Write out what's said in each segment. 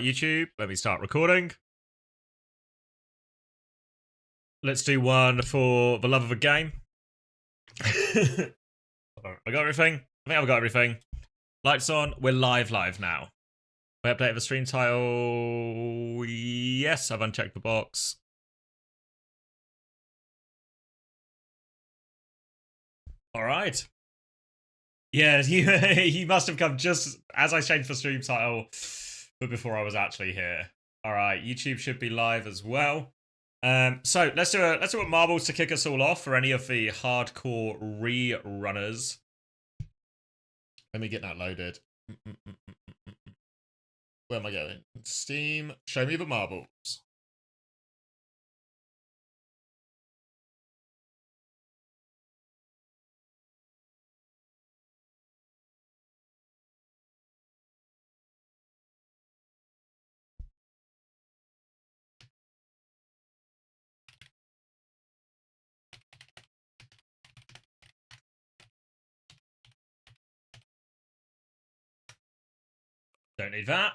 YouTube. Let me start recording. Let's do one for the love of a game. I got everything. I think I've got everything. Lights on. We're live now. We updated the stream title. Yes, I've unchecked the box. All right. Yeah, he must have come just as I changed the stream title, but before I was actually here. All right, YouTube should be live as well. So let's do a marbles to kick us all off for any of the hardcore rerunners. Let me get that loaded. Where am I going? Steam. Show me the marbles. Don't need that.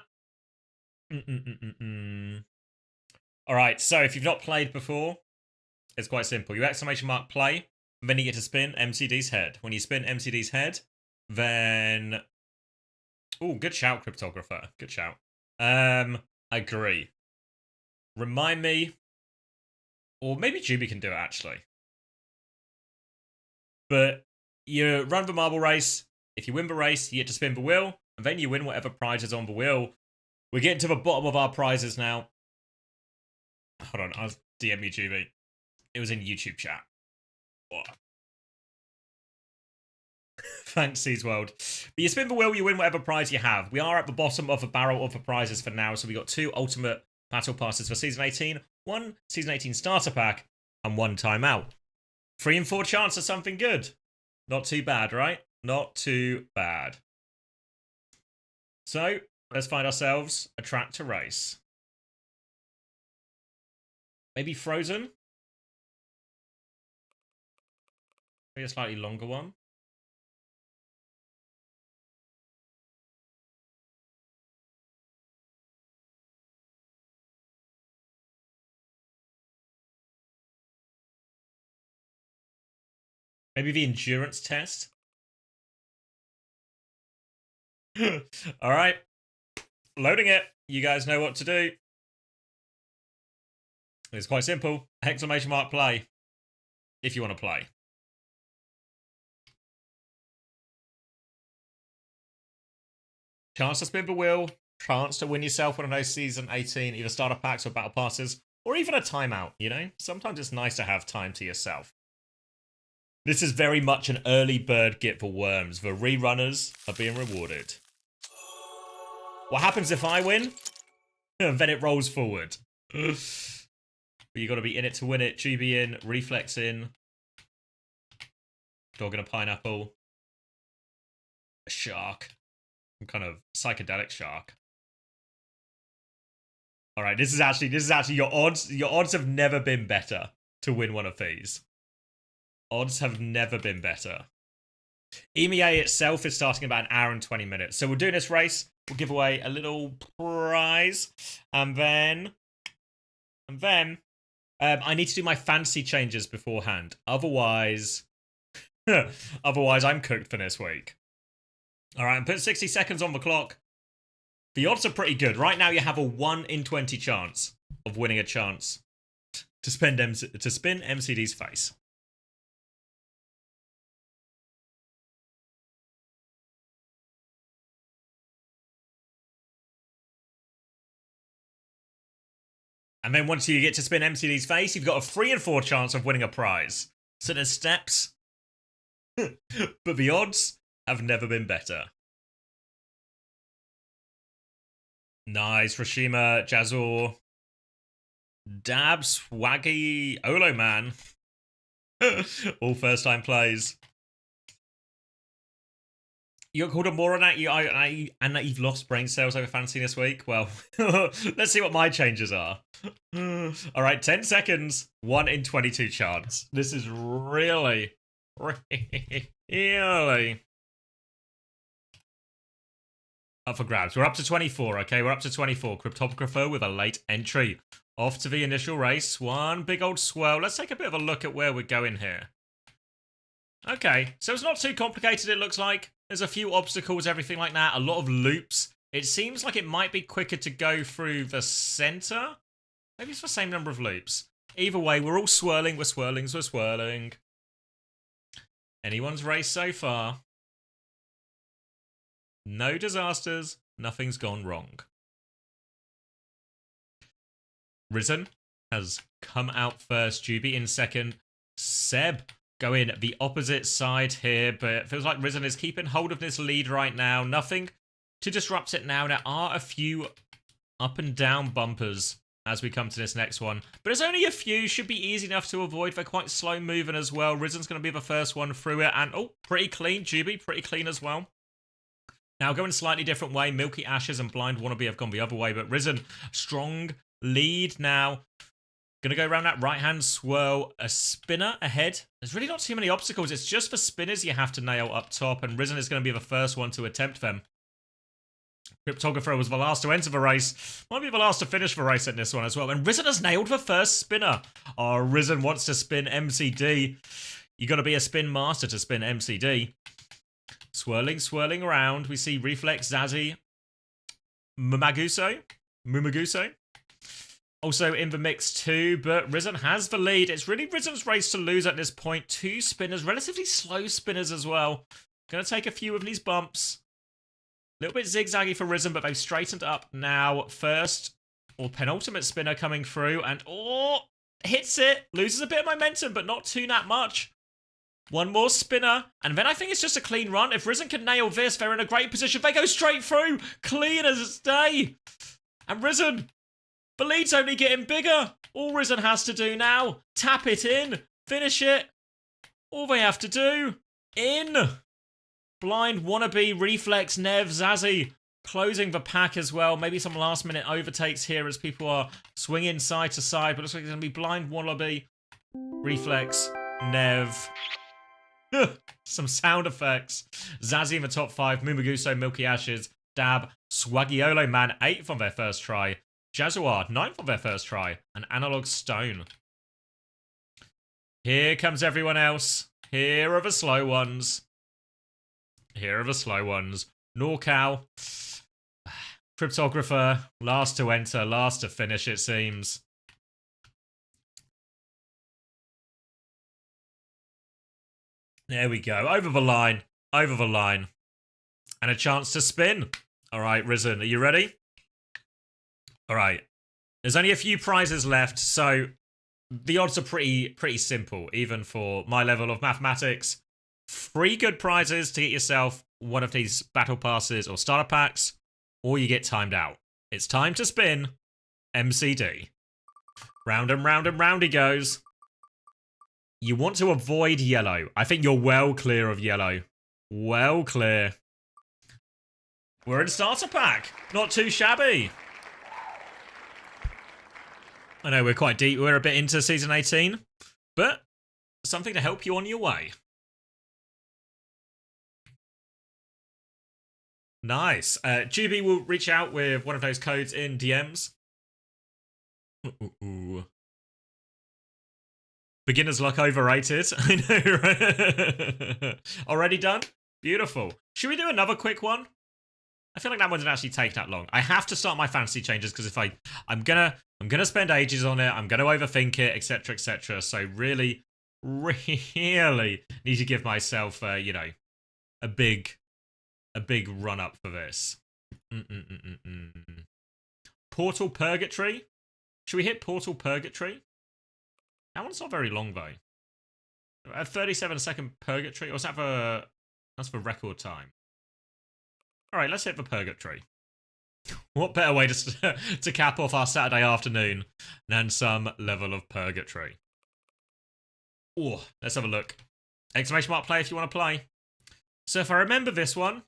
All right, so if you've not played before, it's quite simple. You exclamation mark play, and then you get to spin MCD's head. When you spin MCD's head, then... Oh, good shout, Cryptographer. Good shout. I agree. Remind me... Or maybe Juby can do it, actually. But you run the marble race. If you win the race, you get to spin the wheel, and then you win whatever prize is on the wheel. We're getting to the bottom of our prizes now. Hold on, I'll DM you, Juby. It was in YouTube chat. What? Thanks, Seas World. But you spin the wheel, you win whatever prize you have. We are at the bottom of the barrel of the prizes for now, so we got 2 Ultimate Battle Passes for Season 18, 1 Season 18 Starter Pack, and 1 Timeout. 3 and 4 chance of something good. Not too bad, right? Not too bad. So, let's find ourselves a track to race. Maybe Frozen? Maybe a slightly longer one. Maybe the endurance test. All right. Loading it. You guys know what to do. It's quite simple. Exclamation mark play. If you want to play. Chance to spin the wheel. Chance to win yourself one of those Season 18 either starter packs or battle passes. Or even a timeout, you know? Sometimes it's nice to have time to yourself. This is very much an early bird get the worms. The rerunners are being rewarded. What happens if I win? Then it rolls forward. But you got to be in it to win it. GB in, Reflex in. Dog and a pineapple. A shark. Some kind of psychedelic shark. All right, this is actually your odds. Your odds have never been better to win one of these. Odds have never been better. EMEA itself is starting about 1 hour and 20 minutes. So we're doing this race. We'll give away a little prize. And then I need to do my fancy changes beforehand. Otherwise, I'm cooked for this week. All right, I'm putting 60 seconds on the clock. The odds are pretty good. Right now, you have a 1 in 20 chance of winning a chance to spin MCD's face. And then once you get to spin MCD's face, you've got a 3 in 4 chance of winning a prize. So there's steps. But the odds have never been better. Nice. Rashima, Jazor, Dab, Swaggy, Olo Man. All first time plays. You got called a moron at you, and that you've lost brain cells over fantasy this week? Well, let's see what my changes are. All right, 10 seconds, 1 in 22 chance. This is really up for grabs. We're up to 24, okay? We're up to 24. Cryptographer with a late entry. Off to the initial race. One big old swirl. Let's take a bit of a look at where we're going here. Okay, so it's not too complicated, it looks like. There's a few obstacles, everything like that. A lot of loops. It seems like it might be quicker to go through the center. Maybe it's the same number of loops. Either way, we're all swirling. We're swirling. Anyone's race so far. No disasters. Nothing's gone wrong. Risen has come out first. Juby in second. Seb going the opposite side here, but it feels like Risen is keeping hold of this lead right now. Nothing to disrupt it now. There are a few up and down bumpers as we come to this next one, but there's only a few. Should be easy enough to avoid. They're quite slow moving as well. Risen's going to be the first one through it, and oh, pretty clean. Juby, pretty clean as well. Now going a slightly different way. Milky Ashes and Blind Wannabe have gone the other way, but Risen, strong lead now. Gonna go around that right-hand swirl. A spinner ahead. There's really not too many obstacles. It's just the spinners you have to nail up top, and Risen is going to be the first one to attempt them. Cryptographer was the last to enter the race. Might be the last to finish the race in this one as well. And Risen has nailed the first spinner. Oh, Risen wants to spin MCD. You got to be a spin master to spin MCD. Swirling around. We see Reflex, Zazzy, Mumaguso. Also in the mix too, but Risen has the lead. It's really Risen's race to lose at this point. Two spinners, relatively slow spinners as well. Gonna take a few of these bumps. A little bit zigzaggy for Risen, but they've straightened up now. First, or penultimate spinner coming through, and oh, hits it. Loses a bit of momentum, but not too that much. One more spinner, and then I think it's just a clean run. If Risen can nail this, they're in a great position. They go straight through. Clean as day. And Risen, the lead's only getting bigger. All Risen has to do now, tap it in, finish it. All they have to do, in. Blind Wannabe, Reflex, Nev, Zazzy, closing the pack as well. Maybe some last minute overtakes here as people are swinging side to side, but it looks like it's going to be Blind Wannabe, Reflex, Nev. Some sound effects. Zazzy in the top 5, Mumaguso, Milky Ashes, Dab, Swaggiolo Man, 8th on their first try. Jazuar, 9th on their first try. And Analog Stone. Here comes everyone else. Here are the slow ones. Norcal. Cryptographer. Last to enter, last to finish, it seems. There we go. Over the line. And a chance to spin. All right, Risen, are you ready? All right. There's only a few prizes left, so the odds are pretty simple, even for my level of mathematics. 3 good prizes to get yourself one of these battle passes or starter packs, or you get timed out. It's time to spin MCD. Round and round he goes. You want to avoid yellow. I think you're well clear of yellow. Well clear. We're in starter pack. Not too shabby. I know we're quite deep. We're a bit into Season 18. But something to help you on your way. Nice. Juby will reach out with one of those codes in DMs. Ooh. Beginner's luck overrated. I know, right? Already done? Beautiful. Should we do another quick one? I feel like that one didn't actually take that long. I have to start my fantasy changes because if I'm gonna spend ages on it. I'm gonna overthink it, etc., etc. So really need to give myself, you know, a big run up for this. Portal Purgatory. Should we hit Portal Purgatory? That one's not very long though. A 37-second Purgatory, or is that for... That's for record time. Alright, let's hit the Purgatory. What better way to cap off our Saturday afternoon than some level of Purgatory? Oh, let's have a look. Exclamation mark play if you want to play. So if I remember this one,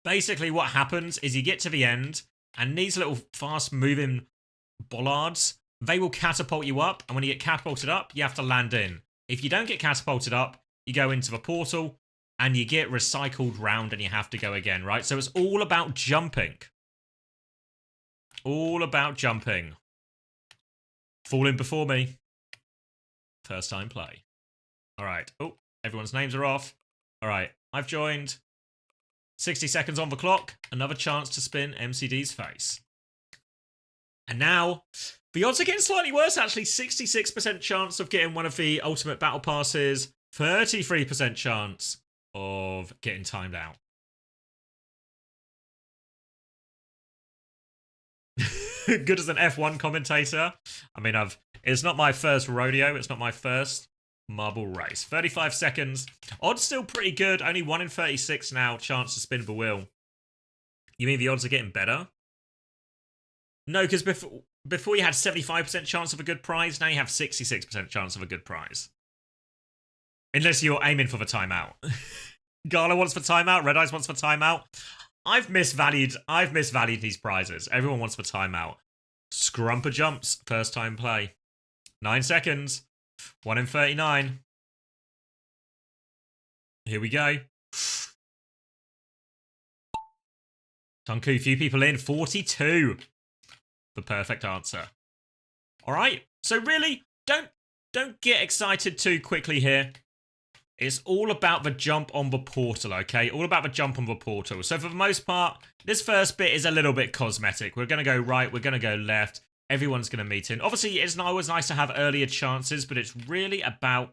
basically what happens is you get to the end, and these little fast-moving bollards, they will catapult you up, and when you get catapulted up, you have to land in. If you don't get catapulted up, you go into the portal, and you get recycled round and you have to go again, right? So it's all about jumping. All about jumping. Fall in before me. First time play. All right. Oh, everyone's names are off. All right. I've joined. 60 seconds on the clock. Another chance to spin MCD's face. And now, the odds are getting slightly worse, actually. 66% chance of getting one of the Ultimate Battle Passes. 33% chance of getting timed out. Good as an F1 commentator. I mean, it's not my first rodeo. It's not my first marble race. 35 seconds. Odds still pretty good. Only 1 in 36 now. Chance to spin the wheel. You mean the odds are getting better? No, because before you had 75% chance of a good prize. Now you have 66% chance of a good prize. Unless you're aiming for the timeout. Gala wants for timeout. Red Eyes wants for timeout. I've misvalued these prizes. Everyone wants for timeout. Scrumper jumps. First time play. 9 seconds. 1 in 39. Here we go. Tunku, few people in. 42. The perfect answer. All right. So really, don't get excited too quickly here. It's all about the jump on the portal, okay? All about the jump on the portal. So for the most part, this first bit is a little bit cosmetic. We're going to go right. We're going to go left. Everyone's going to meet in. Obviously, it's always nice to have earlier chances, but it's really about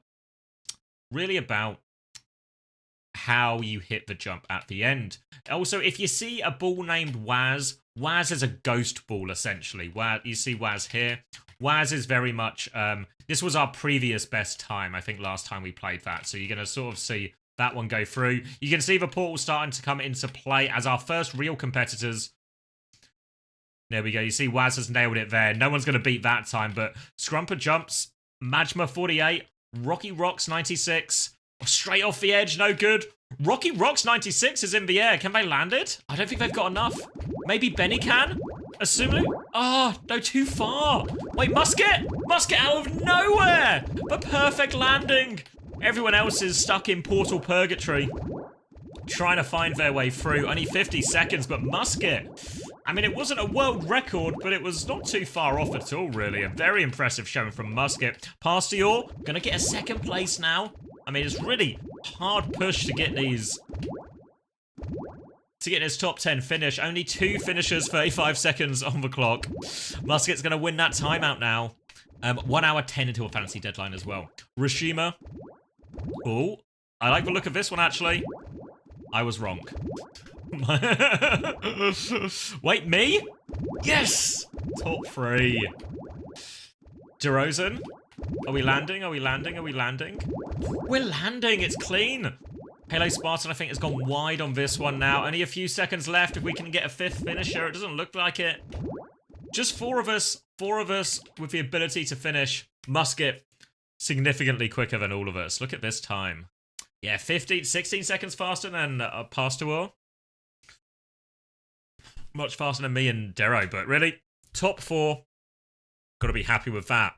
how you hit the jump at the end. Also, if you see a ball named Waz, Waz is a ghost ball, essentially. You see Waz here. Waz is very much... this was our previous best time, I think, last time we played that. So you're going to sort of see that one go through. You can see the portal starting to come into play as our first real competitors. There we go. You see Waz has nailed it there. No one's going to beat that time, but Scrumper jumps. Majma 48. Rocky Rocks 96. Straight off the edge, no good. Rocky Rocks 96 is in the air. Can they land it? I don't think they've got enough. Maybe Benny can? Assuming... Oh, no, too far. Wait, Musket? Musket out of nowhere. The perfect landing. Everyone else is stuck in portal purgatory. Trying to find their way through. Only 50 seconds, but Musket... I mean, it wasn't a world record, but it was not too far off at all, really. A very impressive showing from Musket. Pastior, gonna get a second place now. I mean, it's really hard push to get these... To get this top 10 finish. Only 2 finishers, 35 seconds on the clock. Musket's gonna win that timeout now. 1 hour 10 into a fantasy deadline as well. Rishima. Oh, I like the look of this one, actually. I was wrong. Wait, me? Yes! Top 3. DeRozan. Are we landing? Are we landing? Are we landing? We're landing! It's clean! Halo Spartan, I think, has gone wide on this one now. Only a few seconds left. If we can get a 5th finisher, it doesn't look like it. Just 4 of us. 4 of us with the ability to finish. Musket significantly quicker than all of us. Look at this time. Yeah, 16 seconds faster than Pastoor. Much faster than me and Dero, but really, top 4. Gotta be happy with that.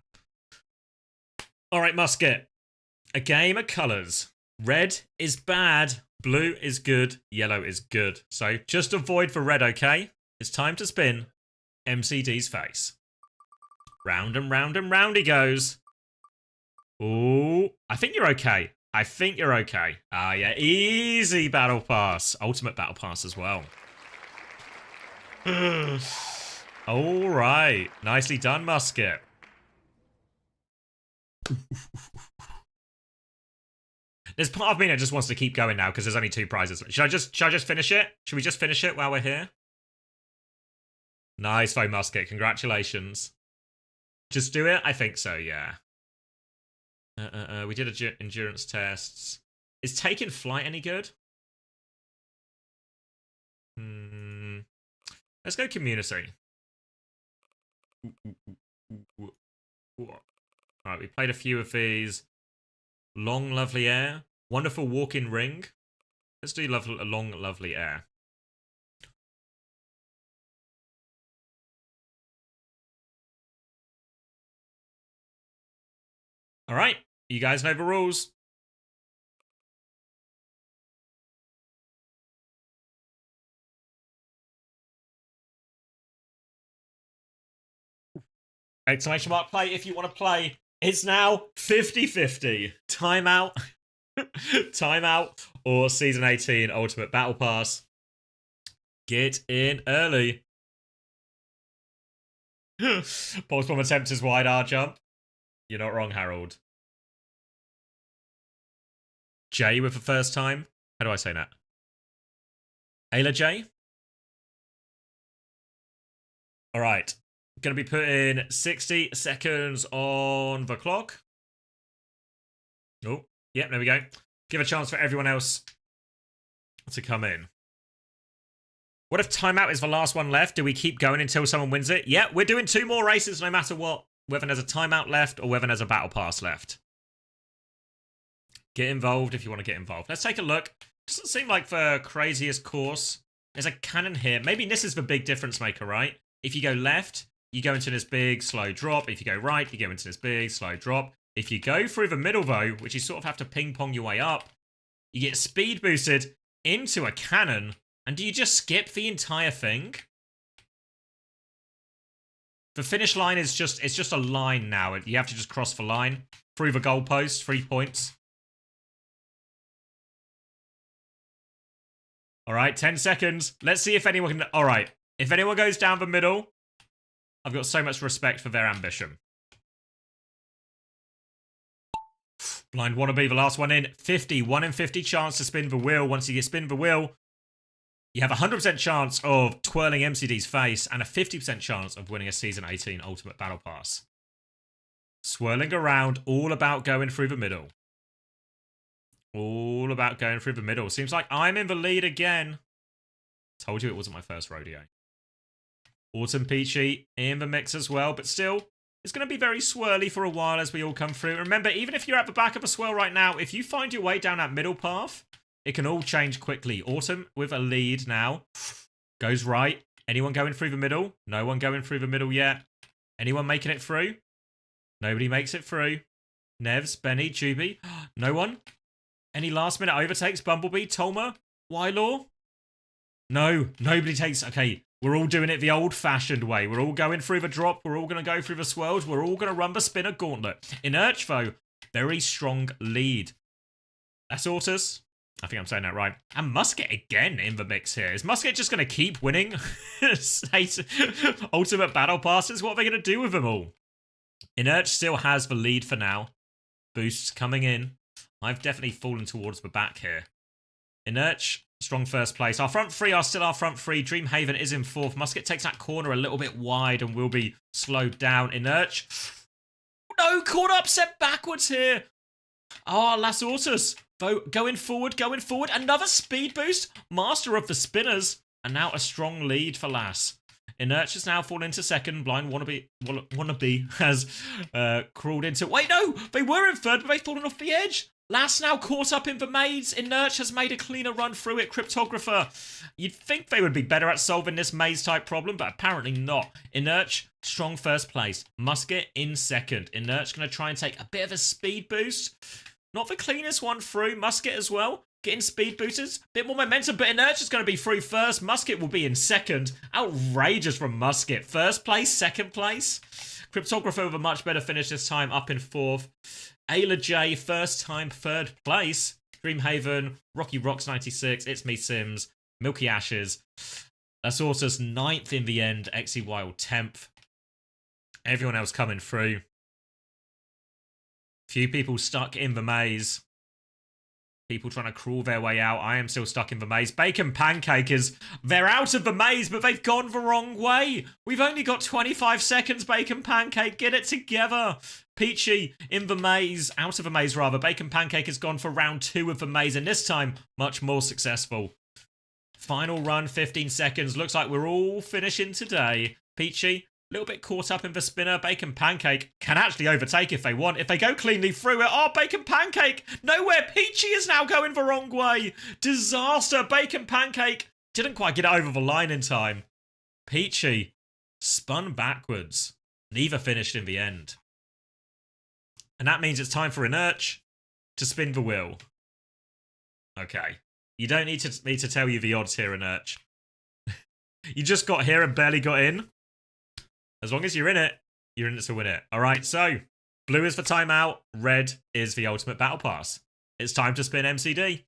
Alright, Musket. A game of colours. Red is bad, blue is good, yellow is good. So, just avoid for red, okay? It's time to spin MCD's face. Round and round and round he goes. Ooh, I think you're okay. I think you're okay. Ah, yeah, easy battle pass. Ultimate battle pass as well. All right. Nicely done, Musket. There's part of me that just wants to keep going now because there's only 2 prizes. Should I just finish it? Should we just finish it while we're here? Nice, though, Musket. Congratulations. Just do it? I think so, yeah. We did endurance tests. Is taking flight any good? Let's go community. Alright, we played a few of these. Long, lovely air. Wonderful walk-in ring. Let's do long, lovely air. Alright, you guys know the rules. Exclamation mark play if you want to play. It's now 50-50. Timeout. Timeout or Season 18 Ultimate Battle Pass. Get in early. Pulse bomb attempts his wide R jump. You're not wrong, Harold. J with the first time. How do I say that? Ayla J. All right. Going to be putting 60 seconds on the clock. Oh, yep, there we go. Give a chance for everyone else to come in. What if timeout is the last one left? Do we keep going until someone wins it? Yeah, we're doing 2 more races no matter what. Whether there's a timeout left or whether there's a battle pass left. Get involved if you want to get involved. Let's take a look. Doesn't seem like the craziest course. There's a cannon here. Maybe this is the big difference maker, right? If you go left, you go into this big, slow drop. If you go right, you go into this big, slow drop. If you go through the middle, though, which you sort of have to ping-pong your way up, you get speed boosted into a cannon. And do you just skip the entire thing? The finish line is it's just a line now. You have to just cross the line through the goalpost, 3 points. All right, 10 seconds. Let's see if anyone can... All right, if anyone goes down the middle, I've got so much respect for their ambition. Blind Wannabe, the last one in. 50, 1 in 50 chance to spin the wheel. Once you get spin the wheel, you have a 100% chance of twirling MCD's face and a 50% chance of winning a Season 18 Ultimate Battle Pass. Swirling around, all about going through the middle. All about going through the middle. Seems like I'm in the lead again. Told you it wasn't my first rodeo. Autumn Peachy in the mix as well, but still, it's going to be very swirly for a while as we all come through. Remember, even if you're at the back of a swirl right now, if you find your way down that middle path, it can all change quickly. Autumn with a lead now. Goes right. Anyone going through the middle? No one going through the middle yet. Anyone making it through? Nobody makes it through. Nevs, Benny, Juby. No one? Any last minute overtakes? Bumblebee, Tolma, Wylaw? No, nobody takes... Okay, we're all doing it the old-fashioned way. We're all going through the drop. We're all going to go through the swirls. We're all going to run the spinner gauntlet. Inurch, though, very strong lead. That's Autus. I think I'm saying that right. And Musket again in the mix here. Is Musket just going to keep winning Ultimate Battle Passes? What are they going to do with them all? Inurch still has the lead for now. Boosts coming in. I've definitely fallen towards the back here. Inurch, strong first place. Our front three are still our front three. Dreamhaven is in 4th. Musket takes that corner a little bit wide and will be slowed down. Inurch. No, corner upset backwards here. Oh, Las Autos. Going forward. Another speed boost. Master of the spinners. And now a strong lead for Lass. Inurch has now fallen into 2nd. Blind Wannabe has crawled into... Wait, no! They were in 3rd, but they've fallen off the edge. Lass now caught up in the maze. Inurch has made a cleaner run through it. Cryptographer. You'd think they would be better at solving this maze-type problem, but apparently not. Inurch, strong first place. Musket in 2nd. Inurch going to try and take a bit of a speed boost. Not the cleanest one through. Musket as well. Getting speed boosters. Bit more momentum, but Inurch is going to be through first. Musket will be in 2nd. Outrageous from Musket. 1st place, 2nd place. Cryptographer with a much better finish this time, up in 4th. Ayla J, first time 3rd place. Dreamhaven, Rocky Rocks 96, It's Me Sims, Milky Ashes. That's also 9th in the end, XE Wild 10th. Everyone else coming through. Few people stuck in the maze. People trying to crawl their way out. I am still stuck in the maze. Bacon Pancake is... They're out of the maze, but they've gone the wrong way. We've only got 25 seconds, Bacon Pancake. Get it together. Peachy in the maze. Out of the maze, rather. Bacon Pancake has gone for round 2 of the maze, and this time, much more successful. Final run, 15 seconds. Looks like we're all finishing today. Peachy... A little bit caught up in the spinner. Bacon Pancake can actually overtake if they want. If they go cleanly through it. Oh, Bacon Pancake. Nowhere. Peachy is now going the wrong way. Disaster. Bacon Pancake didn't quite get it over the line in time. Peachy spun backwards. Neither finished in the end. And that means it's time for Inurch to spin the wheel. Okay. You don't need me to tell you the odds here, Inurch. You just got here and barely got in. As long as you're in it, You're in it to win it. All right, so blue is for timeout. Red is the ultimate battle pass. It's time to spin MCD.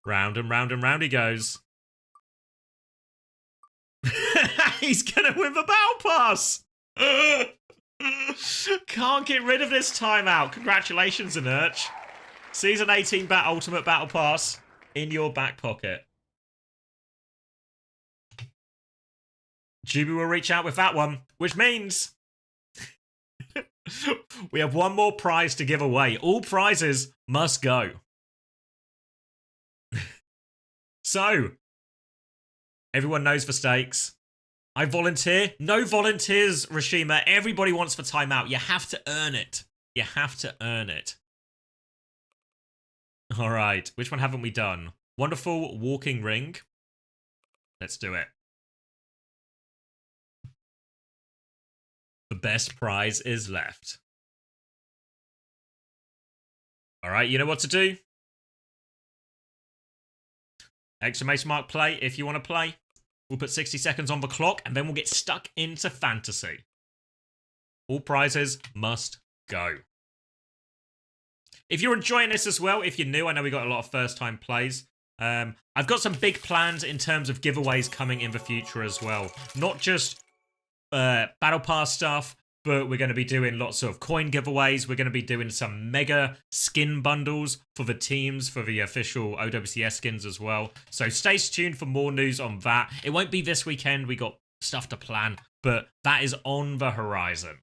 Round and round and round he goes. He's going to win the battle pass. Can't get rid of this timeout. Congratulations, Inerch. Season 18 Ultimate Battle Pass in your back pocket. Juby will reach out with that one, which means we have one more prize to give away. All prizes must go. So, everyone knows the stakes. I volunteer. No volunteers, Rashima. Everybody wants for timeout. You have to earn it. You have to earn it. All right. Which one haven't we done? Wonderful walking ring. Let's do it. The best prize is left. All right. You know what to do? Exclamation mark play if you want to play. We'll put 60 seconds on the clock and then we'll get stuck into fantasy. All prizes must go. If you're enjoying this as well, if you're new, I know we got a lot of first-time plays. I've got some big plans in terms of giveaways coming in the future as well. Not just Battle Pass stuff, but we're going to be doing lots of coin giveaways. We're going to be doing some mega skin bundles for the teams, for the official OWCS skins as well. So stay tuned for more news on that. It won't be this weekend. We got stuff to plan, but that is on the horizon.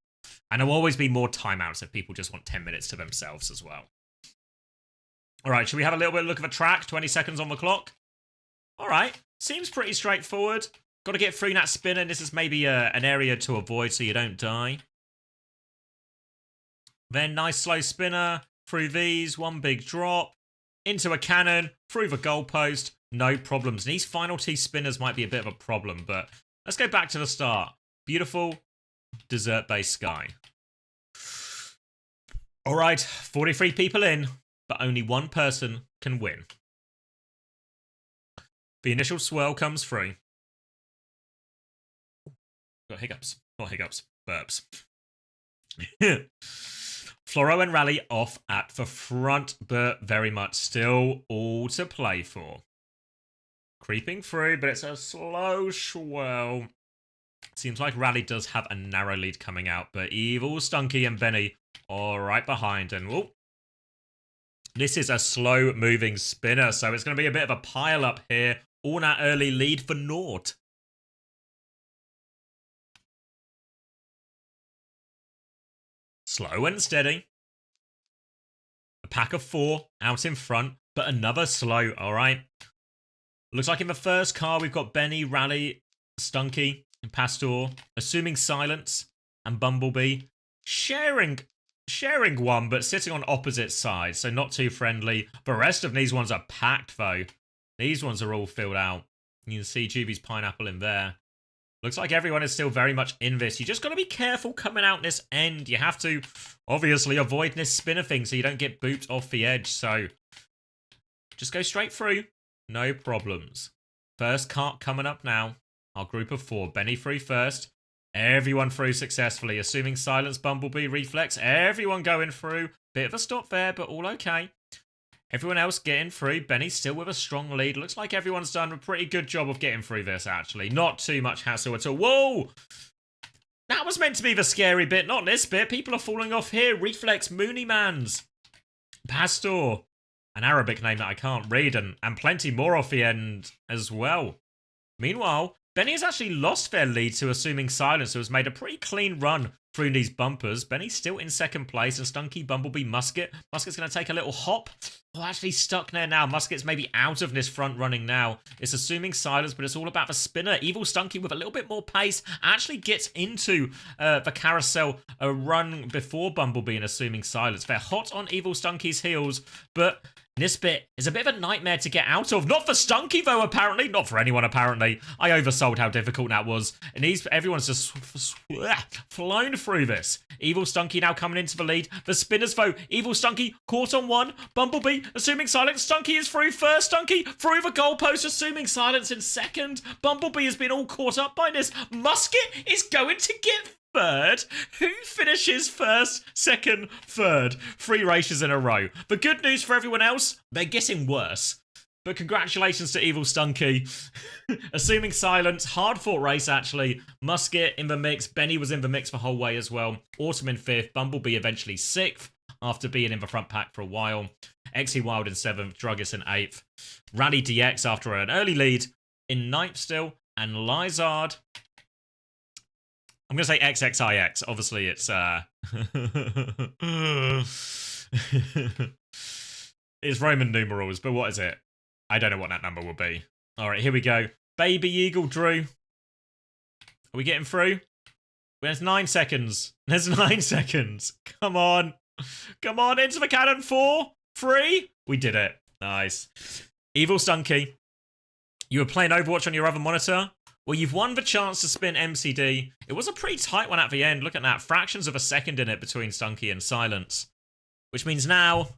And there'll always be more timeouts if people just want 10 minutes to themselves as well. All right, should we have a little bit of a look at the track? 20 seconds on the clock. All right, seems pretty straightforward. Got to get through that spinner. This is maybe an area to avoid so you don't die. Then nice slow spinner, through these, one big drop, into a cannon, through the goalpost, no problems. And these final two spinners might be a bit of a problem, but let's go back to the start. Beautiful desert-based sky. All right, 43 people in, but only one person can win. The initial swirl comes through. Got hiccups. Not hiccups, burps. Floro and Rally off at the front, but very much still all to play for. Creeping through, but it's a slow swirl. Seems like Rally does have a narrow lead coming out, but Evil, Stunky, and Benny are right behind. And whoop, this is a slow-moving spinner, so it's going to be a bit of a pile-up here. All that early lead for Nort. Slow and steady. A pack of 4 out in front, but another slow. All right. Looks like in the first car, we've got Benny, Rally, Stunky, and Pastor. Assuming Silence and Bumblebee. Sharing one, but sitting on opposite sides, so not too friendly. The rest of these ones are packed, though. These ones are all filled out. You can see Juby's Pineapple in there. Looks like everyone is still very much in this. You just got to be careful coming out this end. You have to, obviously, avoid this spinner thing so you don't get booped off the edge. So, just go straight through. No problems. First cart coming up now. Our group of 4. Benny through first. Everyone through successfully. Assuming Silence, Bumblebee, Reflex. Everyone going through. Bit of a stop there, but all okay. Everyone else getting through. Benny still with a strong lead. Looks like everyone's done a pretty good job of getting through this, actually. Not too much hassle at all. Whoa! That was meant to be the scary bit, not this bit. People are falling off here. Reflex, Moonymans, Pastor, an Arabic name that I can't read, and plenty more off the end as well. Meanwhile, Benny has actually lost their lead to Assuming Silence, who has made a pretty clean run through these bumpers. Benny's still in second place, and Stunky, Bumblebee, Musket. Musket's going to take a little hop. Oh, actually stuck there now. Musket's maybe out of this front running now. It's Assuming Silence, but it's all about the spinner. Evil Stunky with a little bit more pace actually gets into the carousel a run before Bumblebee and Assuming Silence. They're hot on Evil Stunky's heels, but this bit is a bit of a nightmare to get out of. Not for Stunky, though, apparently. Not for anyone, apparently. I oversold how difficult that was. And everyone's just flown through this. Evil Stunky now coming into the lead. The spinners, though. Evil Stunky caught on one. Bumblebee, Assuming Silence. Stunky is through first. Stunky through the goalpost. Assuming Silence in second. Bumblebee has been all caught up by this. Musket is going to get third? Who finishes first, second, third? 3 races in a row. The good news for everyone else, they're getting worse. But congratulations to Evil Stunky. Assuming silence, hard-fought race, actually. Musket in the mix. Benny was in the mix the whole way as well. Autumn in 5th. Bumblebee eventually 6th after being in the front pack for a while. XE Wild in 7th. Druggis in 8th. Rally DX after an early lead in 9th still. And Lizard... I'm going to say XXIX. Obviously, it's... it's Roman numerals, but what is it? I don't know what that number will be. All right, here we go. Baby Eagle Drew. Are we getting through? There's 9 seconds. There's 9 seconds. Come on. Come on, into the cannon. 4, 3. We did it. Nice. Evil Stunky. You were playing Overwatch on your other monitor? Well, you've won the chance to spin MCD. It was a pretty tight one at the end. Look at that. Fractions of a second in it between Stunky and Silence. Which means now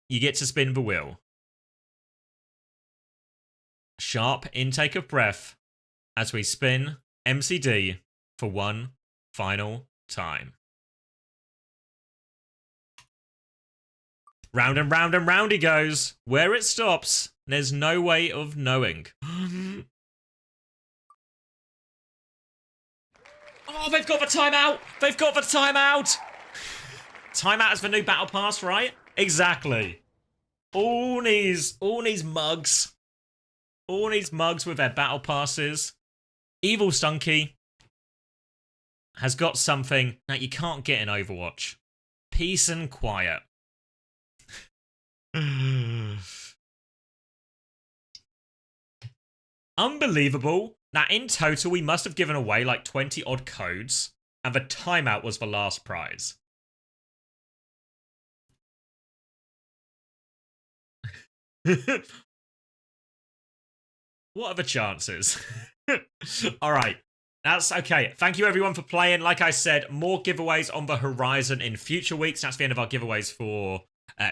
you get to spin the wheel. Sharp intake of breath as we spin MCD for one final time. Round and round and round he goes. Where it stops, there's no way of knowing. Oh, they've got the timeout! They've got the timeout! Timeout is the new battle pass, right? Exactly. All these mugs. All these mugs with their battle passes. Evil Stunky has got something that you can't get in Overwatch. Peace and quiet. Unbelievable that in total we must have given away like 20 odd codes and the timeout was the last prize. What are the chances? All right. That's okay. Thank you everyone for playing. Like I said, more giveaways on the horizon in future weeks. That's the end of our giveaways for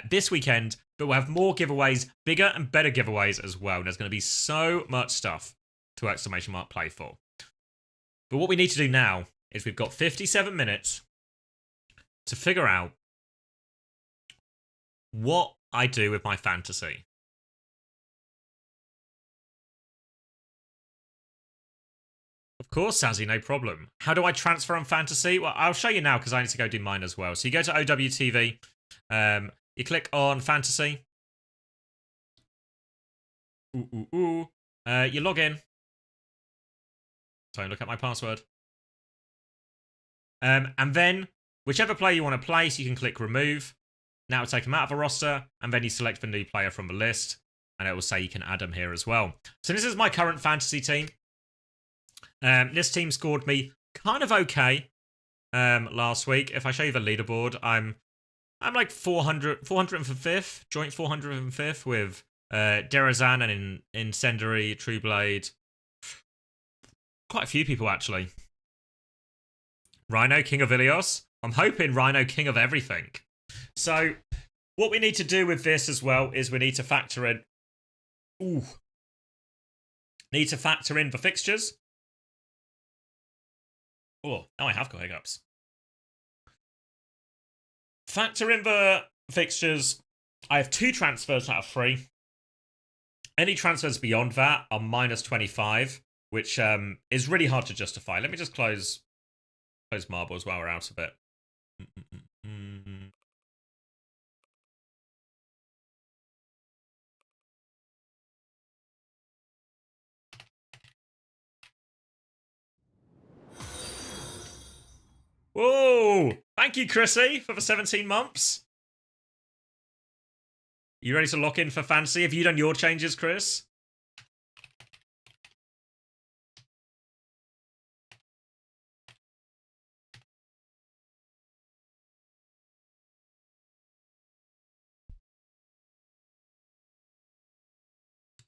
this weekend. But we'll have more giveaways, bigger and better giveaways as well. And there's going to be so much stuff to !play for. But what we need to do now is we've got 57 minutes to figure out what I do with my fantasy. Of course, Sazzy, no problem. How do I transfer on fantasy? Well, I'll show you now because I need to go do mine as well. So you go to OWTV, you click on fantasy. You log in. So look at my password. And then whichever player you want to play, so you can click remove. Now it'll take them out of a roster, and then you select the new player from the list, and it will say you can add them here as well. So this is my current fantasy team. This team scored me kind of okay last week. If I show you the leaderboard, I'm like 405th, joint 405th with Derazan and Incendiary, Trueblade. Quite a few people actually. Rhino, King of Ilios. I'm hoping Rhino, King of everything. So what we need to do with this as well is we need to factor in. Need to factor in the fixtures. Oh, now I have got hiccups. Factor in the fixtures. I have 2 transfers out of 3. Any transfers beyond that are minus 25, which is really hard to justify. Let me just close marbles while we're out of it. Whoa! Thank you, Chrissy, for the 17 months. You ready to lock in for fantasy? Have you done your changes, Chris?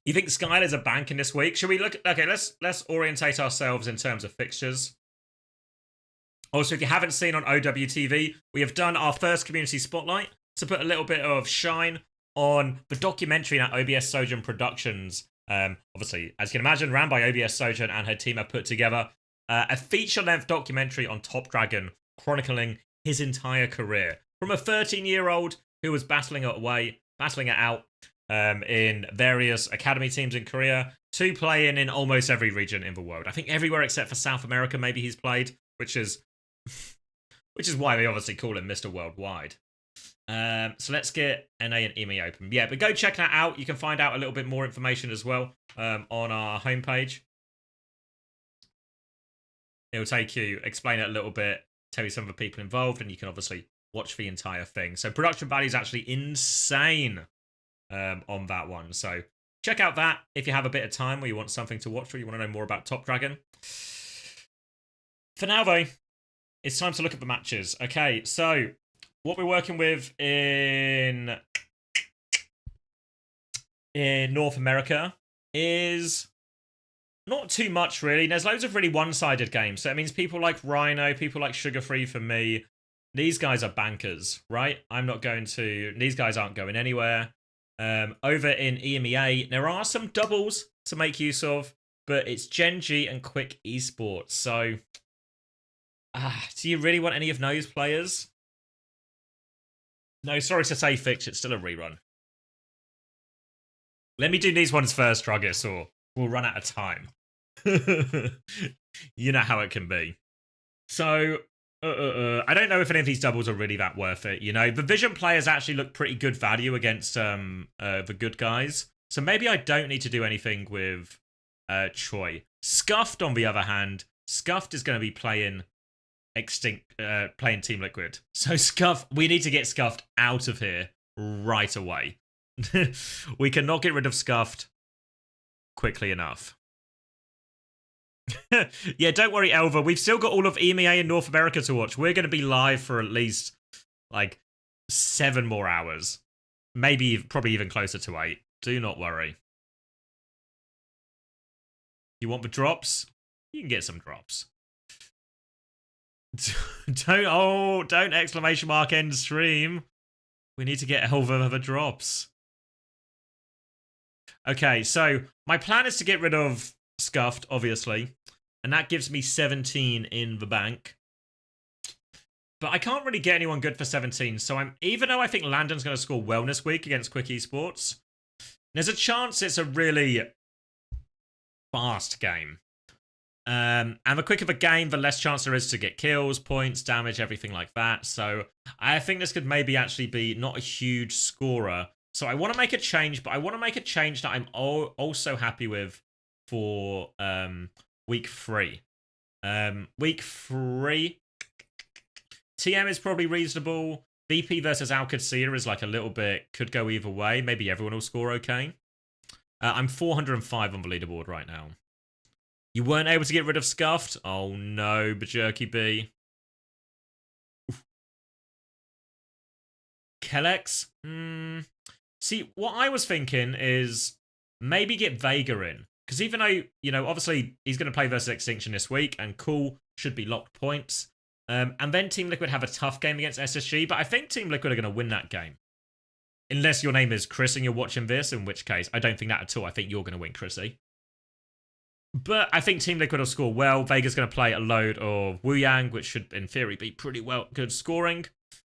You think Skylar's a bank in this week? Should we look? Okay, let's orientate ourselves in terms of fixtures. Also, if you haven't seen on OWTV, we have done our first community spotlight to put a little bit of shine on the documentary that OBS Sojourn Productions, obviously, as you can imagine, ran by OBS Sojourn and her team have put together. A feature-length documentary on Top Dragon chronicling his entire career. From a 13-year-old who was battling it out in various academy teams in Korea, to playing in almost every region in the world. I think everywhere except for South America maybe he's played, which is why they obviously call him Mr. Worldwide. So let's get NA and EMEA open. Yeah, but go check that out. You can find out a little bit more information as well on our homepage. It'll take you, explain it a little bit, tell you some of the people involved, and you can obviously watch the entire thing. So production value is actually insane on that one. So check out that if you have a bit of time or you want something to watch or you want to know more about Top Dragon. For now, though, it's time to look at the matches. Okay, so what we're working with in North America is not too much, really. There's loads of really one-sided games. So it means people like Rhino, people like Sugar Free for me. These guys are bankers, right? These guys aren't going anywhere. Over in EMEA, there are some doubles to make use of, but it's Genji and Quick Esports. So, do you really want any of those players? No, sorry to say, Fix, it's still a rerun. Let me do these ones first, Druggis, or we'll run out of time. You know how it can be. So, I don't know if any of these doubles are really that worth it, you know? The Vision players actually look pretty good value against the good guys. So maybe I don't need to do anything with Choi. Scuffed, on the other hand, Scuffed is going to be playing playing Team Liquid. So we need to get Scuffed out of here right away. We cannot get rid of Scuffed quickly enough. Yeah, don't worry, Elva. We've still got all of EMEA in North America to watch. We're going to be live for at least, like, 7 more hours. Maybe, probably even closer to 8. Do not worry. You want the drops? You can get some drops. Don't exclamation mark end stream. We need to get Elva the drops. Okay, so my plan is to get rid of Scuffed, obviously, and that gives me 17 in the bank. But I can't really get anyone good for 17, so even though I think Landon's going to score well this week against Quick Esports, there's a chance it's a really fast game. And the quicker the game, the less chance there is to get kills, points, damage, everything like that. So I think this could maybe actually be not a huge scorer. So I want to make a change, but I want to make a change that I'm also happy with for week 3. Week 3, TM is probably reasonable. VP versus Alcacia is like a little bit, could go either way. Maybe everyone will score okay. I'm 405 on the leaderboard right now. You weren't able to get rid of Scuffed? Oh no, Bajerky B. Kellex? See, what I was thinking is maybe get Vega in. Because even though, you know, obviously he's going to play versus Extinction this week, and Cool should be locked points. And then Team Liquid have a tough game against SSG, but I think Team Liquid are going to win that game. Unless your name is Chris and you're watching this, in which case, I don't think that at all. I think you're going to win, Chrissy. But I think Team Liquid will score well. Vega's going to play a load of Wu Yang, which should, in theory, be pretty good scoring.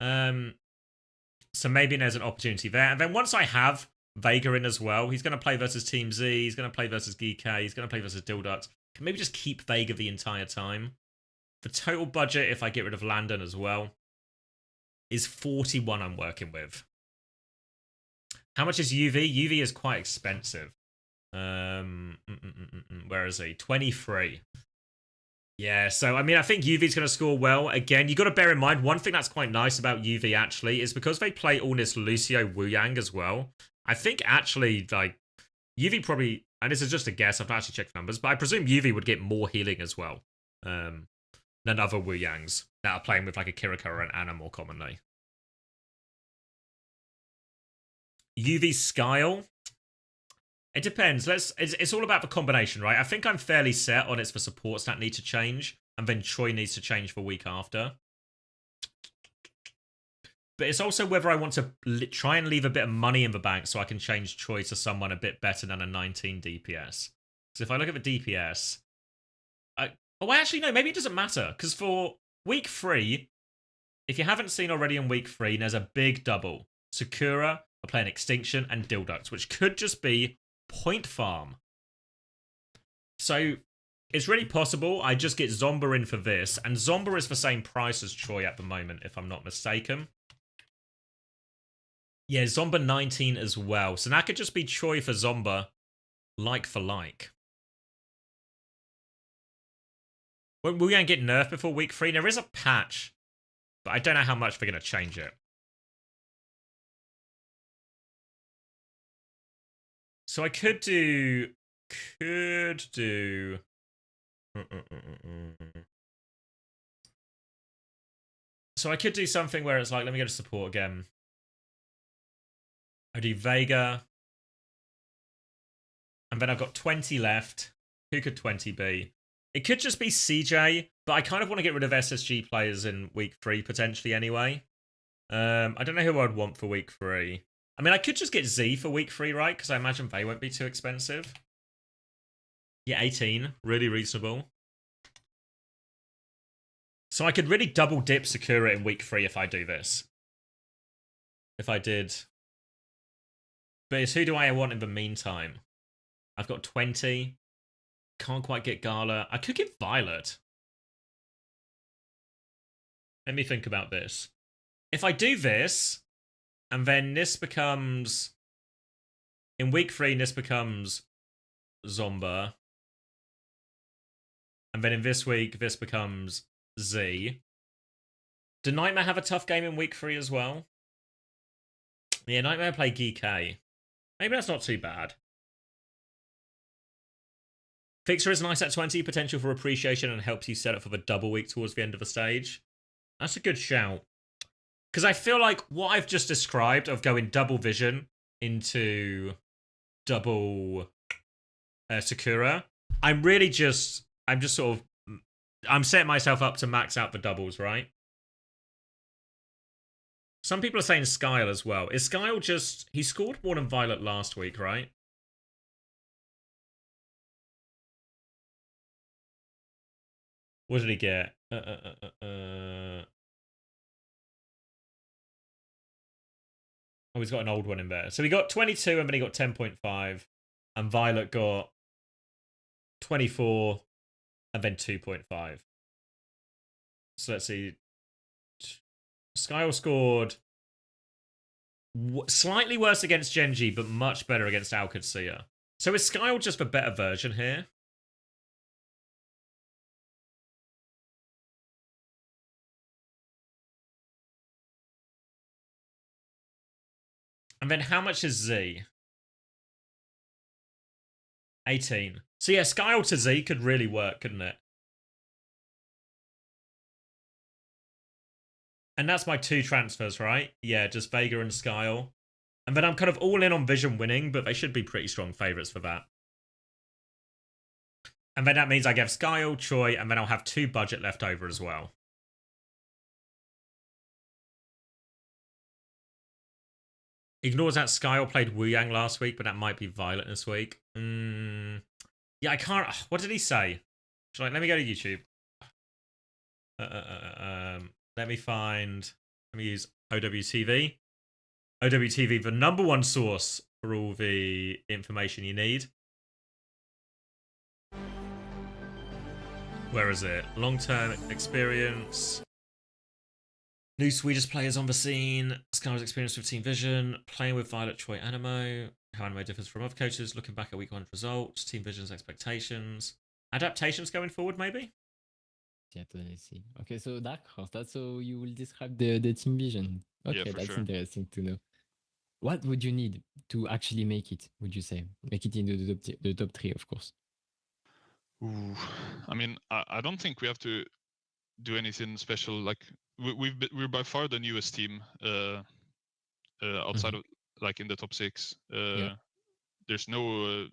So maybe there's an opportunity there. And then once I have Vega in as well, he's going to play versus Team Z, he's going to play versus Geek, he's going to play versus Dildux. Can maybe just keep Vega the entire time. The total budget, if I get rid of Landon as well, is 41 I'm working with. How much is UV? UV is quite expensive. Where is he? 23. Yeah, so, I mean, I think UV's going to score well. Again, you got to bear in mind, one thing that's quite nice about UV, actually, is because they play all this Lucio Wu Yang as well. I think, actually, like, UV probably, and this is just a guess, I've not actually checked the numbers, but I presume UV would get more healing as well than other Wu Yangs that are playing with, like, a Kirika or an Ana more commonly. UV Skyle? It depends. It's all about the combination, right? I think I'm fairly set on it's the supports that need to change, and then Choi needs to change the week after. But it's also whether I want to try and leave a bit of money in the bank so I can change Choi to someone a bit better than a 19 DPS. So if I look at the DPS, Oh, actually, no, maybe it doesn't matter. Because for week 3, if you haven't seen already in week 3, there's a big double. Sakura are playing Extinction and Dildux, which could just be point farm. So it's really possible I just get Zomba in for this, and Zomba is the same price as Choi at the moment, if I'm not mistaken. Yeah, Zomba 19 as well. So that could just be Choi for Zomba, like for like. We're going to get nerfed before week 3. There is a patch, but I don't know how much they're going to change it. So I could do... So I could do something where it's like, let me go to support again. I do Vega. And then I've got 20 left. Who could 20 be? It could just be CJ, but I kind of want to get rid of SSG players in week 3, potentially anyway. I don't know who I'd want for week 3. I mean, I could just get Z for week 3, right? Because I imagine they won't be too expensive. Yeah, 18. Really reasonable. So I could really double dip Sakura in week 3 if I do this. If I did. But it's who do I want in the meantime? I've got 20. Can't quite get Gala. I could get Violet. Let me think about this. If I do this, and then this becomes... In week 3, this becomes Zomba. And then in this week, this becomes Z. Do Nightmare have a tough game in week 3 as well? Yeah, Nightmare play GK. Maybe that's not too bad. Fixer is nice at 20, potential for appreciation, and helps you set up for the double week towards the end of the stage. That's a good shout. Because I feel like what I've just described of going double vision into double Sakura, I'm setting myself up to max out the doubles, right? Some people are saying Skyle as well. Is Skyle just... He scored more than Violet last week, right? What did he get? Oh, he's got an old one in there. So he got 22 and then he got 10.5. And Violet got 24 and then 2.5. So let's see. Skyle scored slightly worse against Genji, but much better against Alcatsia. So is Skyle just the better version here? And then how much is Z? 18. So yeah, Skyle to Z could really work, couldn't it? And that's my 2 transfers, right? Yeah, just Vega and Skyle. And then I'm kind of all in on Vision winning, but they should be pretty strong favourites for that. And then that means I give Skyle, Choi, and then I'll have 2 budget left over as well. Ignores that Skyle played Wu Yang last week, but that might be Violet this week. Yeah, I can't... What did he say? Let me go to YouTube. Let me find... Let me use OWTV. OWTV, the #1 source for all the information you need. Where is it? Long-term experience. New Swedish players on the scene. Sky's experience with Team Vision. Playing with Violet, Choi, Animo. How Animo differs from other coaches. Looking back at week 1 results. Team Vision's expectations. Adaptations going forward, maybe? Yeah, totally see. Okay, so that's how you will describe the Team Vision. Okay, Yeah, that's sure. interesting to know. What would you need to actually make it, would you say? Make it into the top 3, of course. Ooh. I mean, I don't think we have to do anything special. Like we're by far the newest team outside of like in the top 6. Yeah. There's no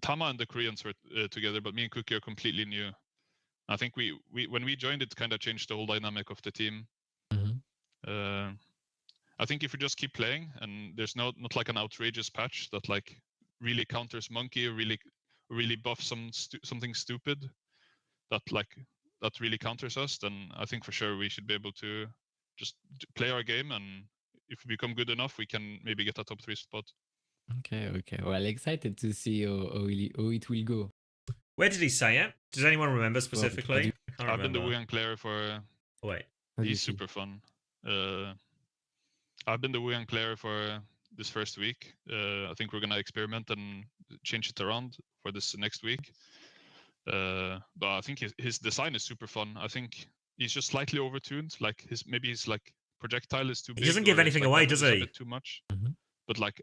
Tama and the Koreans were together, but me and Cookie are completely new. I think we when we joined, it kind of changed the whole dynamic of the team. I think if we just keep playing and there's not like an outrageous patch that like really counters Monkey or really buffs something stupid, that really counters us, then I think for sure we should be able to just play our game, and if we become good enough, we can maybe get a top 3 spot. Okay. Well, excited to see how it will go. Where did he say it? Does anyone remember specifically? I can't I've been the remember. Wuyang player for. Oh, wait. He's super fun. I've been the Wuyang player for this first week. I think we're gonna experiment and change it around for this next week. But I think his design is super fun. I think he's just slightly overtuned. Like his like projectile is too big. He doesn't give anything away, does he? A bit too much. But like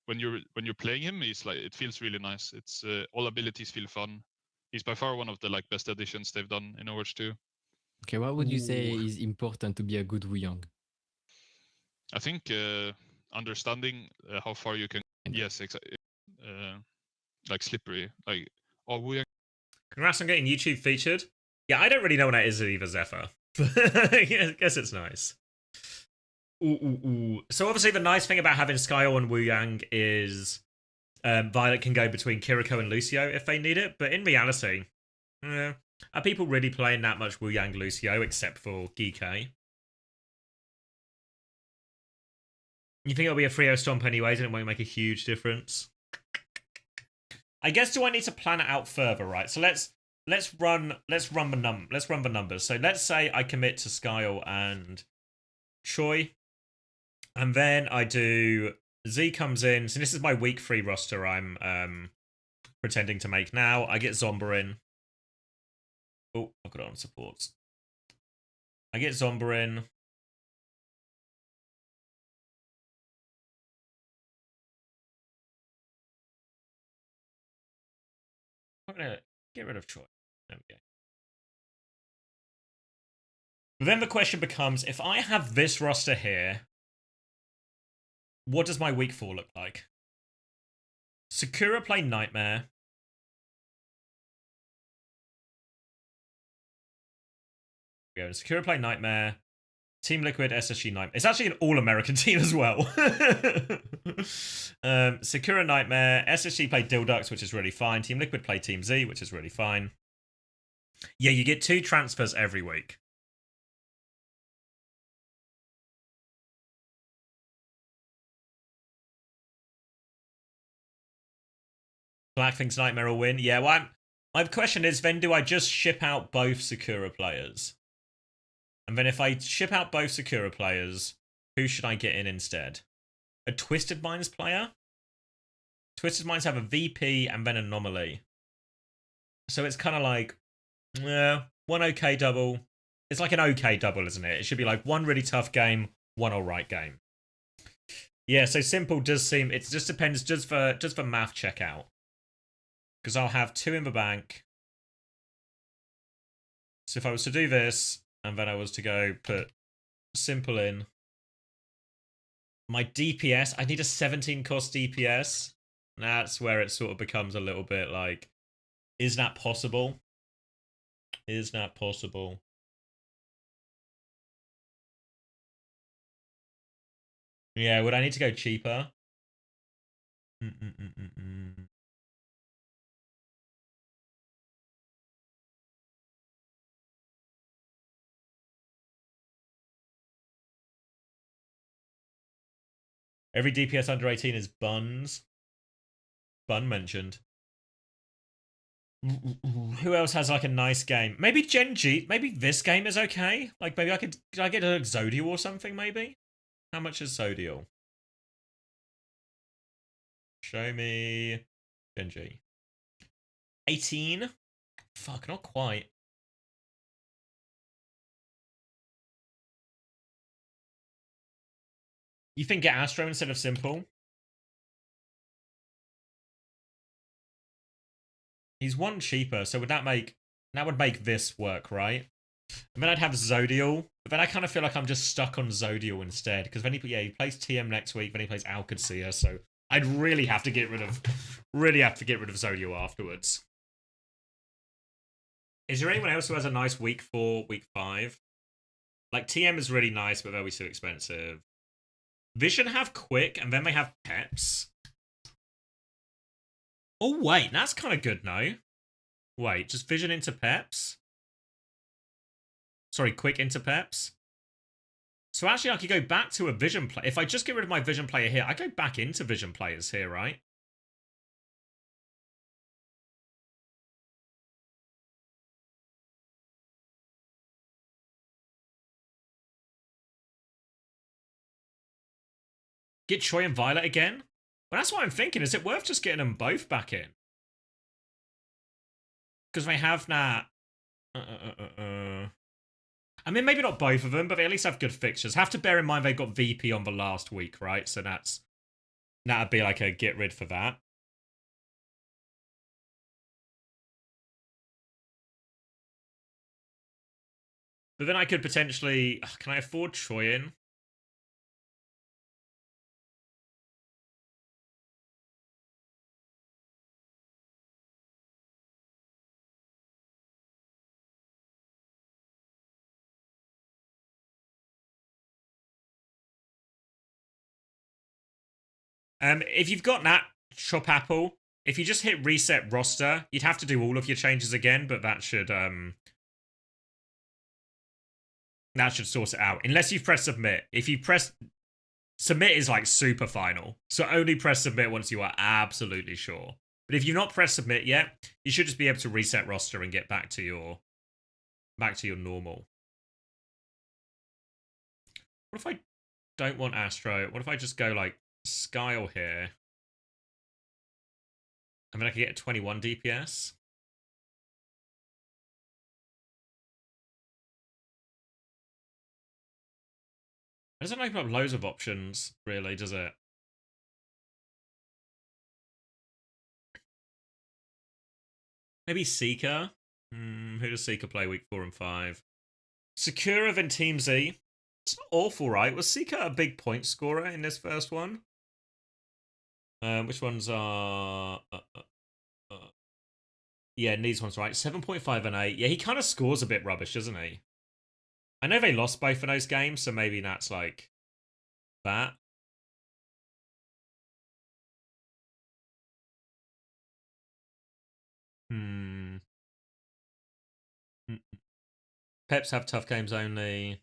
when you're playing him, he's like, it feels really nice. It's all abilities feel fun. He's by far one of the best additions they've done in Overwatch 2. Okay, what would you say is important to be a good Wuyang? I think understanding how far you can. Yes, exactly. Like slippery. Like Wuyang. Congrats on getting YouTube featured. Yeah, I don't really know what that is either, Zephyr. I guess it's nice. Ooh. So obviously the nice thing about having Skyle and Wuyang is Violet can go between Kiriko and Lucio if they need it, but in reality, are people really playing that much Wuyang Lucio except for Geek? You think it'll be a 3-0 stomp anyways and it won't make a huge difference? I guess, do I need to plan it out further, right? So let's run the numbers. So let's say I commit to Skyle and Choi, and then I do Z comes in. So this is my week 3 roster I'm pretending to make now. I get Zomba in. Oh, I've got it on supports. I get Zomba in. I'm gonna get rid of Choi. There we go. But then the question becomes, if I have this roster here, what does my week 4 look like? Sakura play Nightmare. Go. Sakura play Nightmare. Team Liquid, SSG Nightmare. It's actually an all-American team as well. Sakura Nightmare. SSG play Dildux, which is really fine. Team Liquid play Team Z, which is really fine. Yeah, you get 2 transfers every week. Blackthing's Nightmare will win. Yeah, well, my question is, then do I just ship out both Sakura players? And then if I ship out both Sakura players, who should I get in instead? A Twisted Minds player? Twisted Minds have a VP and then Anomaly. So it's kind of like, one okay double. It's like an okay double, isn't it? It should be like one really tough game, one alright game. Yeah, so simple does seem, it just depends just for math checkout. Because I'll have 2 in the bank. So if I was to do this, and then I was to go put simple in, my DPS, I need a 17 cost DPS. That's where it sort of becomes a little bit like, is that possible? Is that possible? Yeah, would I need to go cheaper? Every DPS under 18 is buns. Bun mentioned. Who else has like a nice game? Maybe Genji. Maybe this game is okay. Like maybe could I get a Zodial or something maybe? How much is Zodial? Show me Genji. 18? Fuck, not quite. You think get Astro instead of Simple? He's 1 cheaper, so would that would make this work, right? And then I'd have Zodial, but then I kind of feel like I'm just stuck on Zodial instead, because then he plays TM next week, then he plays Alcacia, so I'd really have to get rid of Zodial afterwards. Is there anyone else who has a nice week 4, week 5? Like TM is really nice, but they'll be too expensive. Vision have Quick, and then they have Peps. Oh wait, that's kind of good, no? Wait, just vision into Peps? Sorry, quick into Peps? So actually I could go back to a vision player. If I just get rid of my vision player here, I go back into vision players here, right? Get Choi and Violet again? Well, that's what I'm thinking. Is it worth just getting them both back in? Because they have now... I mean, maybe not both of them, but they at least have good fixtures. Have to bear in mind they got VP on the last week, right? So that'd be like a get rid for that. But then I could potentially... Can I afford Choi in? If you've got that Chop Apple, if you just hit reset roster, you'd have to do all of your changes again, but that should sort it out. Unless you've pressed submit. If you press submit is like super final. So only press submit once you are absolutely sure. But if you've not pressed submit yet, you should just be able to reset roster and get back to your normal. What if I don't want Astro? What if I just go like Skyle here? I mean, I could get 21 DPS. It doesn't open up loads of options, really, does it? Maybe Seeker? Who does Seeker play week 4 and 5? Sakura then Team Z. It's not awful, right? Was Seeker a big point scorer in this first one? Which ones are... yeah, these ones, right? 7.5 and 8. Yeah, he kind of scores a bit rubbish, doesn't he? I know they lost both of those games, so maybe that's like that. Peps have tough games only.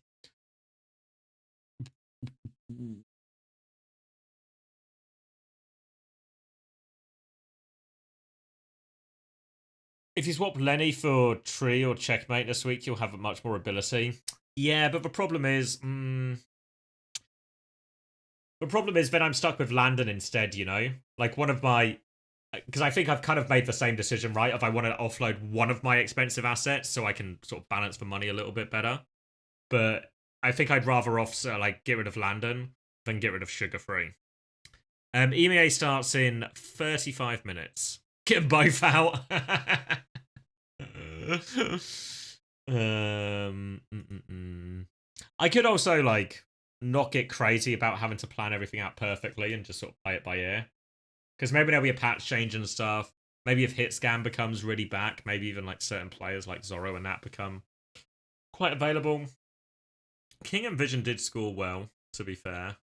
If you swap Lenny for Tree or Checkmate this week, you'll have much more ability. Yeah, but the problem is... then I'm stuck with Landon instead, you know? Like, one of my... Because I think I've kind of made the same decision, right? If I want to offload one of my expensive assets so I can sort of balance the money a little bit better. But I think I'd rather get rid of Landon than get rid of Sugar Free. EMEA starts in 35 minutes. Get them both out. I could also, like, not get crazy about having to plan everything out perfectly and just sort of play it by ear. Because maybe there'll be a patch change and stuff. Maybe if hit scan becomes really back, maybe even like certain players like Zorro and that become quite available. King and Vision did score well, to be fair.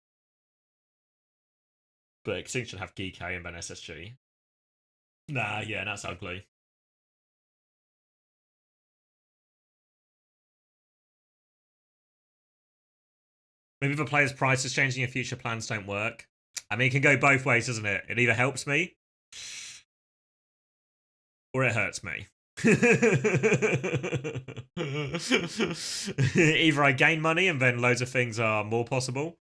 But Extinction have GK and then SSG. Nah, yeah, that's ugly. Maybe the player's price is changing and future plans don't work. I mean, it can go both ways, doesn't it? It either helps me or it hurts me. Either I gain money and then loads of things are more possible,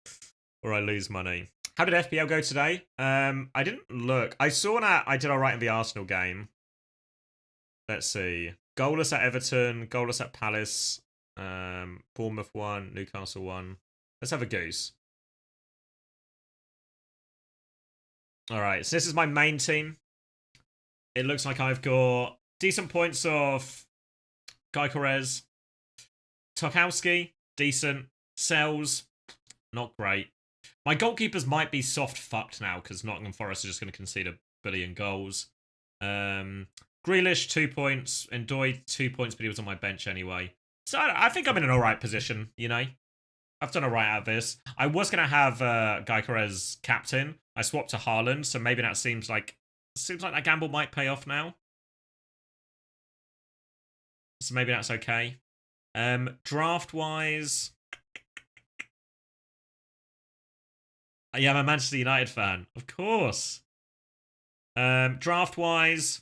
or I lose money. How did FPL go today? I didn't look. I saw that I did all right in the Arsenal game. Let's see. Goalless at Everton, goalless at Palace, Bournemouth 1, Newcastle 1. Let's have a goose. All right, so this is my main team. It looks like I've got decent points of Gykorez, Tokowski, decent. Sells, not great. My goalkeepers might be soft fucked now because Nottingham Forest are just going to concede a billion goals. Grealish, 2 points. Ndoye, 2 points, but he was on my bench anyway. So I think I'm in an alright position, you know? I've done alright out of this. I was going to have Gykorez captain. I swapped to Haaland, so maybe that seems like that gamble might pay off now. so maybe that's okay. Draft-wise, yeah, I'm a Manchester United fan, of course. Draft-wise,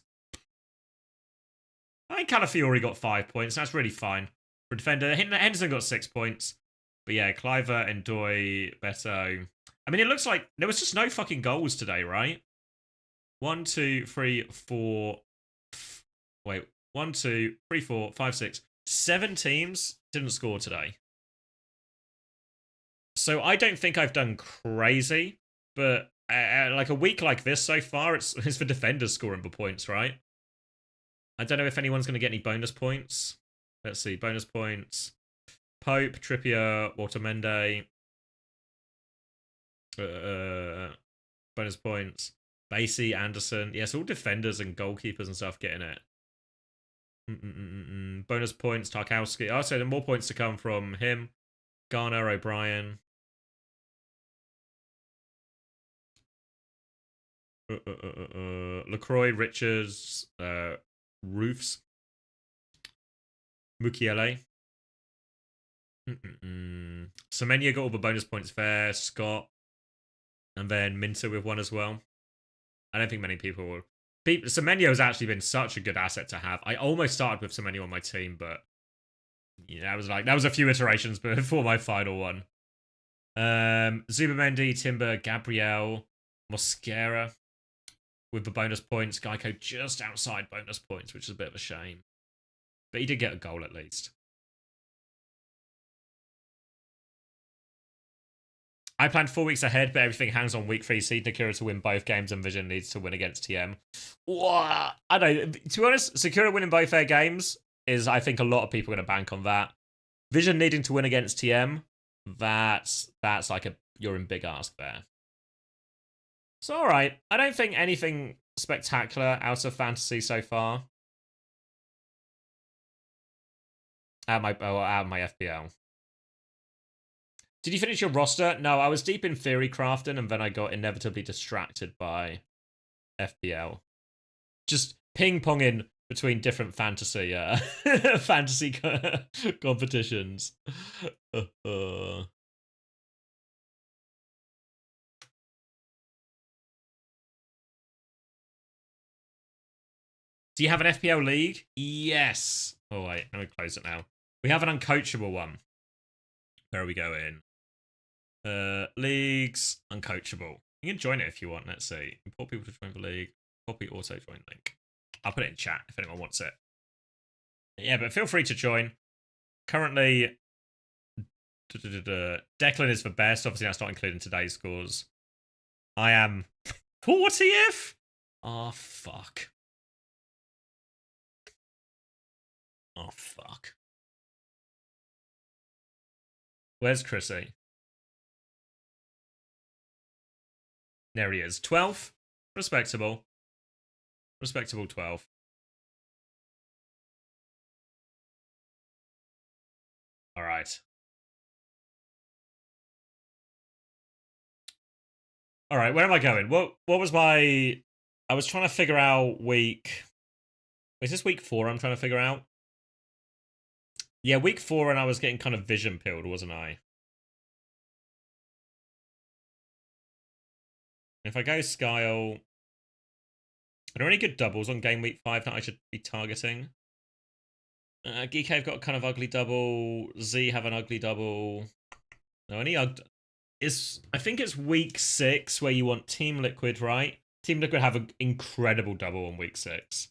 I think Calafiori got 5 points. That's really fine. For defender, Henderson got 6 points. But yeah, Cliver, Ndoye, Beto. I mean, it looks like there was just no fucking goals today, right? 1, 2, 3, 4. Wait, 1, 2, 3, 4, 5, 6. 7 teams didn't score today. So I don't think I've done crazy, but like a week like this so far, it's for defenders scoring the points, right? I don't know if anyone's going to get any bonus points. Let's see, bonus points. Pope, Trippier, Watermende. Bonus points. Basie, Anderson. Yes, all defenders and goalkeepers and stuff getting it. Bonus points, Tarkowski. Oh, so there are more points to come from him. Garner, O'Brien. LaCroix, Richards, Roofs. Mukiele. Semenya got all the bonus points there. Scott. And then Minter with one as well. I don't think many people will. Semenya has actually been such a good asset to have. I almost started with Semenya on my team, but yeah, that was a few iterations before my final one. Zubamendi, Timber, Gabriel, Mosquera with the bonus points. Geico just outside bonus points, which is a bit of a shame. But he did get a goal at least. I planned 4 weeks ahead, but everything hangs on week 3. Seed Nakura to win both games and Vision needs to win against TM. I don't know. To be honest, Sakura winning both their games is, I think, a lot of people are going to bank on that. Vision needing to win against TM, that's like you're in big ask there. So, all right. I don't think anything spectacular out of fantasy so far. Out of my FPL. Did you finish your roster? No, I was deep in theory crafting, and then I got inevitably distracted by FPL. Just ping-ponging between different fantasy fantasy competitions. Do you have an FPL league? Yes. Oh, wait. Let me close it now. We have an uncoachable one. Where are we going? Leagues, uncoachable. You can join it if you want. Let's see. Import people to join the league. Copy auto join link. I'll put it in chat if anyone wants it. Yeah, but feel free to join. Currently, Declan is the best. Obviously, that's not including today's scores. I am 40th? Oh, fuck. Oh, fuck. Where's Chrissy? There he is. 12th? Respectable. Respectable 12. All right. All right, where am I going? What was my... I was trying to figure out week... Is this week 4 I'm trying to figure out? Yeah, week 4 and I was getting kind of vision pilled, wasn't I? If I go Skyle... Are there any good doubles on game week 5 that I should be targeting? Geek have got kind of ugly double. Z have an ugly double. No, any I think it's week 6 where you want Team Liquid, right? Team Liquid have an incredible double on week 6.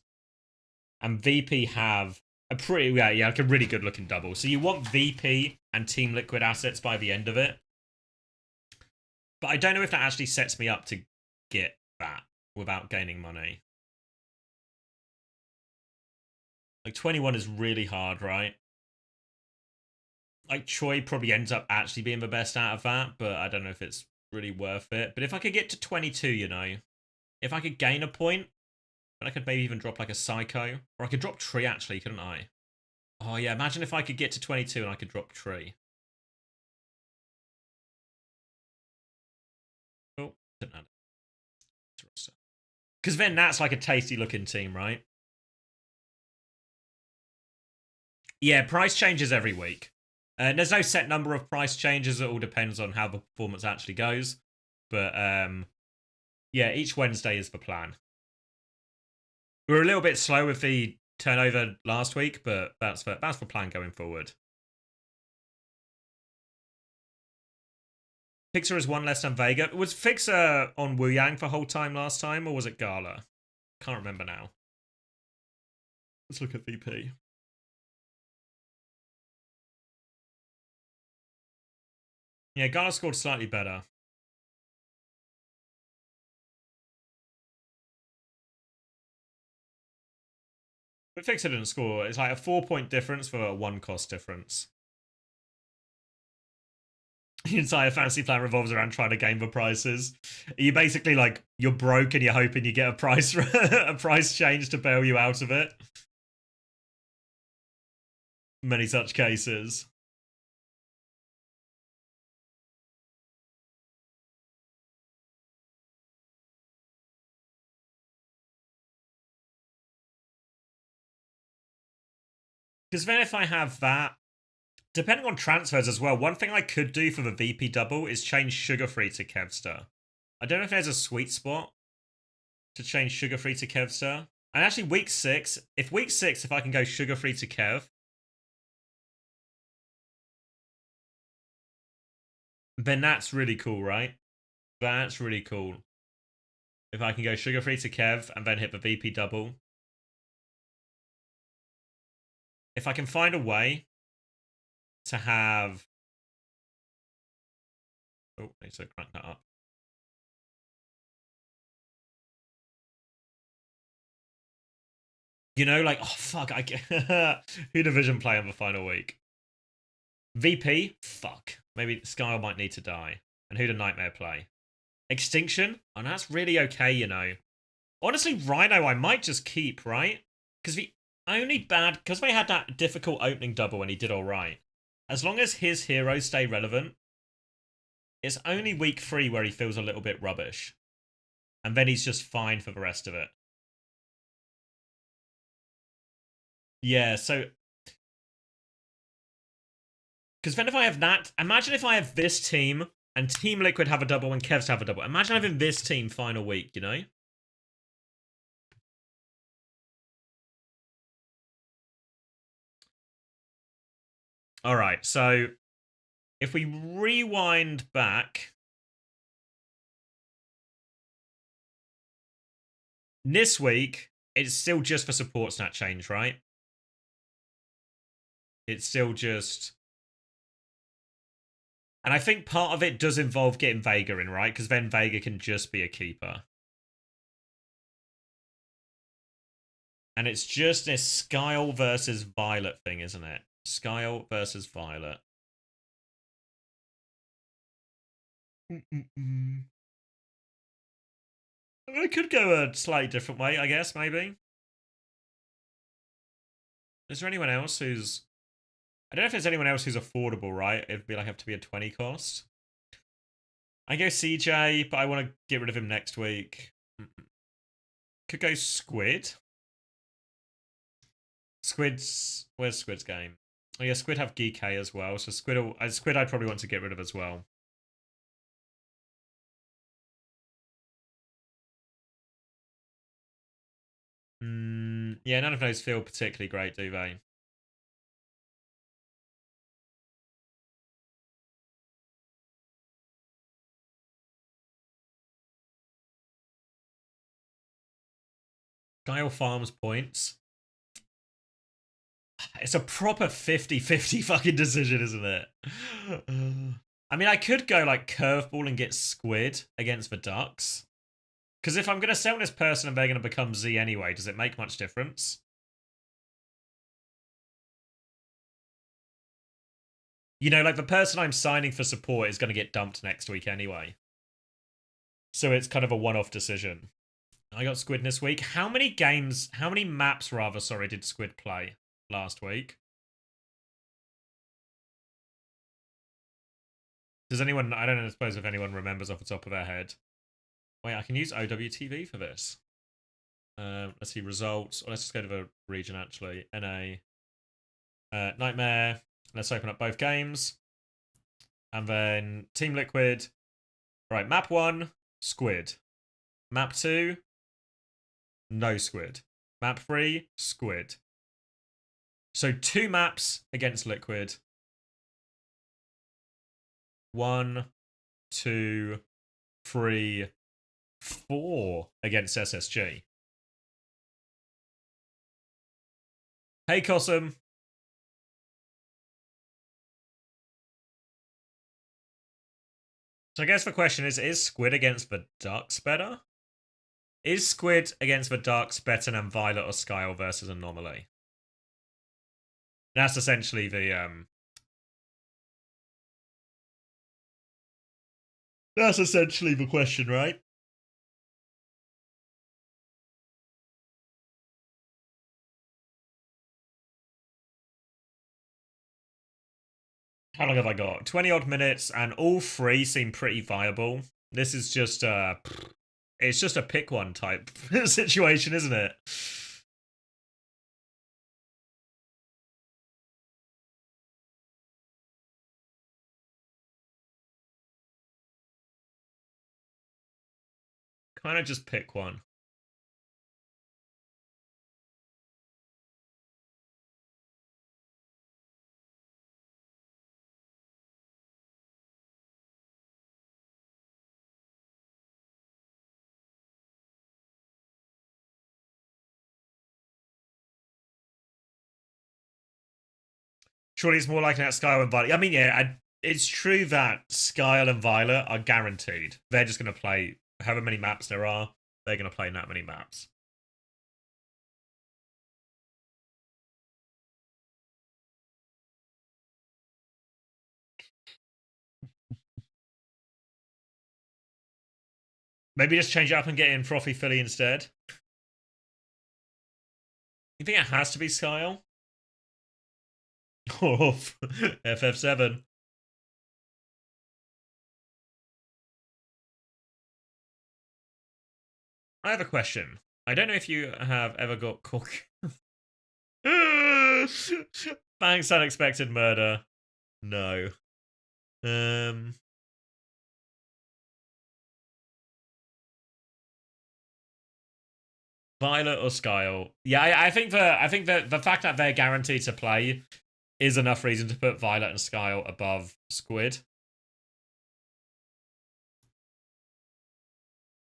And VP have a pretty, yeah, like a really good looking double. So you want VP and Team Liquid assets by the end of it. But I don't know if that actually sets me up to get that without gaining money. Like 21 is really hard, right? Like Choi probably ends up actually being the best out of that, but I don't know if it's really worth it. But if I could get to 22, you know, if I could gain a point, then I could maybe even drop like a Psycho. Or I could drop Tree actually, couldn't I? Oh yeah, imagine if I could get to 22 and I could drop Tree. Oh, didn't add it. Because then that's like a tasty looking team, right? Yeah, price changes every week. There's no set number of price changes. It all depends on how the performance actually goes. But yeah, each Wednesday is the plan. We were a little bit slow with the turnover last week, but that's the plan going forward. Fixer is one less than Vega. Was Fixer on Wu Yang for whole time last time, or was it Gala? Can't remember now. Let's look at VP. Yeah, Gala scored slightly better. But Fixer didn't score. It's like a 4-point difference for a 1-cost difference. The entire fantasy plan revolves around trying to gain the prices. You basically like you're broke and you're hoping you get a price a price change to bail you out of it. Many such cases. Because then if I have that, depending on transfers as well, one thing I could do for the VP double is change Sugar-Free to Kevster. I don't know if there's a sweet spot to change Sugar-Free to Kevster. And actually week 6, if I can go Sugar-Free to Kev, then that's really cool, right? That's really cool. If I can go Sugar-Free to Kev and then hit the VP double. If I can find a way to have... Oh, I need to crank that up. You know, like, oh, fuck, who division play on the final week? VP? Fuck. Maybe Skyle might need to die. And who did Nightmare play? Extinction? Oh, no, that's really okay, you know. Honestly, Rhino I might just keep, right? Because the only bad... Because they had that difficult opening double and he did alright. As long as his heroes stay relevant, it's only week 3 where he feels a little bit rubbish. And then he's just fine for the rest of it. Yeah, so... Because then if I have that... Imagine if I have this team and Team Liquid have a double and Kevs have a double. Imagine having this team final week, you know? Alright, so... If we rewind back... This week, it's still just for support stat change, right? It's still just... And I think part of it does involve getting Vega in, right? Because then Vega can just be a keeper. And it's just this Skyle versus Violet thing, isn't it? Skyle versus Violet. I could go a slightly different way, I guess, maybe. Is there anyone else who's... I don't know if there's anyone else who's affordable, right? It'd be like have to be a 20 cost. I go CJ, but I want to get rid of him next week. Could go Squid. Squid's... Where's Squid's game? Oh yeah, Squid have Geek as well, so Squid I'd probably want to get rid of as well. Yeah, none of those feel particularly great, do they? Guile farms points. It's a proper 50-50 fucking decision, isn't it? I mean, I could go like curveball and get Squid against the Ducks. Because if I'm going to sell this person and they're going to become Z anyway, does it make much difference? You know, like the person I'm signing for support is going to get dumped next week anyway. So it's kind of a one-off decision. I got Squid this week. How many maps rather, sorry, did Squid play last week? Does anyone, I don't suppose if anyone remembers off the top of their head. Wait, I can use OWTV for this. Let's see, results. Let's just go to the region, actually. NA. Nightmare. Let's open up both games. And then Team Liquid. Right, map 1, Squid. Map 2, no Squid. Map 3, Squid. So 2 maps against Liquid. 1, 2, 3, 4 against SSG. Hey, Cosm. So I guess the question is Squid against the Ducks better? Is Squid against the Ducks better than Violet or Skyle versus Anomaly? That's essentially the That's essentially the question, right? How long have I got? 20 odd minutes, and all 3 seem pretty viable. This is just it's just a pick one type situation, isn't it? Kind of just pick one. Surely it's more likely that Skyle and Violet. I mean, yeah, it's true that Skyle and Violet are guaranteed. They're just going to play however many maps there are. They're going to play that many maps. Maybe just change it up and get in Frothy Philly instead. You think it has to be Skyle? Oh, FF7. I have a question. I don't know if you have ever got cook. Thanks, unexpected murder. No. Violet or Skyle? Yeah, I think the fact that they're guaranteed to play is enough reason to put Violet and Skyle above Squid.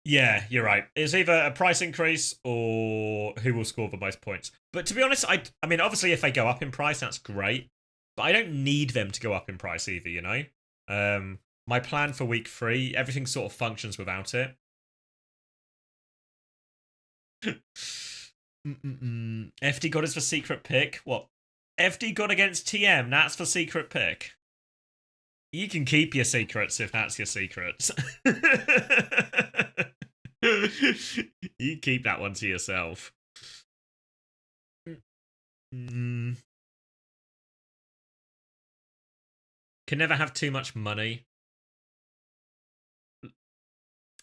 Yeah, you're right. It's either a price increase or who will score the most points. But to be honest, I mean, obviously, if they go up in price, that's great. But I don't need them to go up in price either, you know? My plan for week 3, everything sort of functions without it. FD God is for secret pick. What? FD God against TM, that's for secret pick. You can keep your secrets if that's your secrets. You keep that one to yourself. Can never have too much money.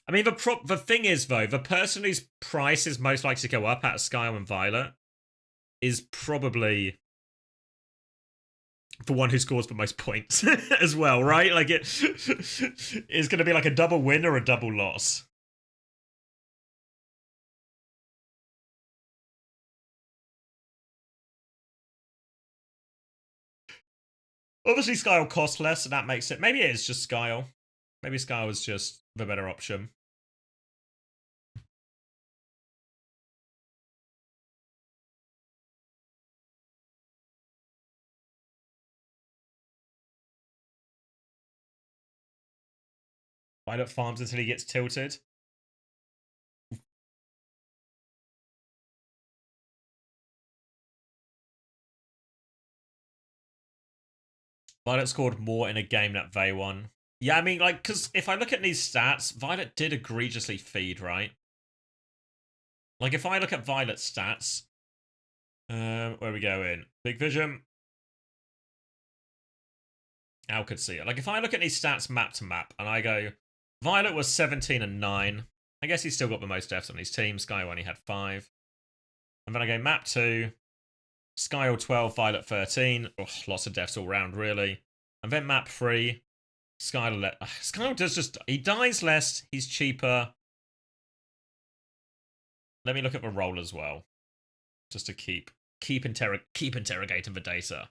I mean, the thing is, though, the person whose price is most likely to go up out of Skyle and Violet is probably the one who scores the most points as well, right? Like, it's going to be like a double win or a double loss. Obviously, Skyle costs less, and that makes it... Maybe it is just Skyle. Maybe Skyle is just the better option. Violet farms until he gets tilted. Violet scored more in a game that they won. Yeah, I mean, like, because if I look at these stats, Violet did egregiously feed, right? Like, if I look at Violet's stats, where we go in? Big Vision. Al could see it. Like, if I look at these stats map to map, and I go, Violet was 17 and 9. I guess he's still got the most deaths on his team. Sky only had 5. And then I go map 2. Skyle 12, Violet 13. Ugh, lots of deaths all round, really. Event map 3. Skyle does just... He dies less. He's cheaper. Let me look at the roll as well. Just to keep interrogating the data.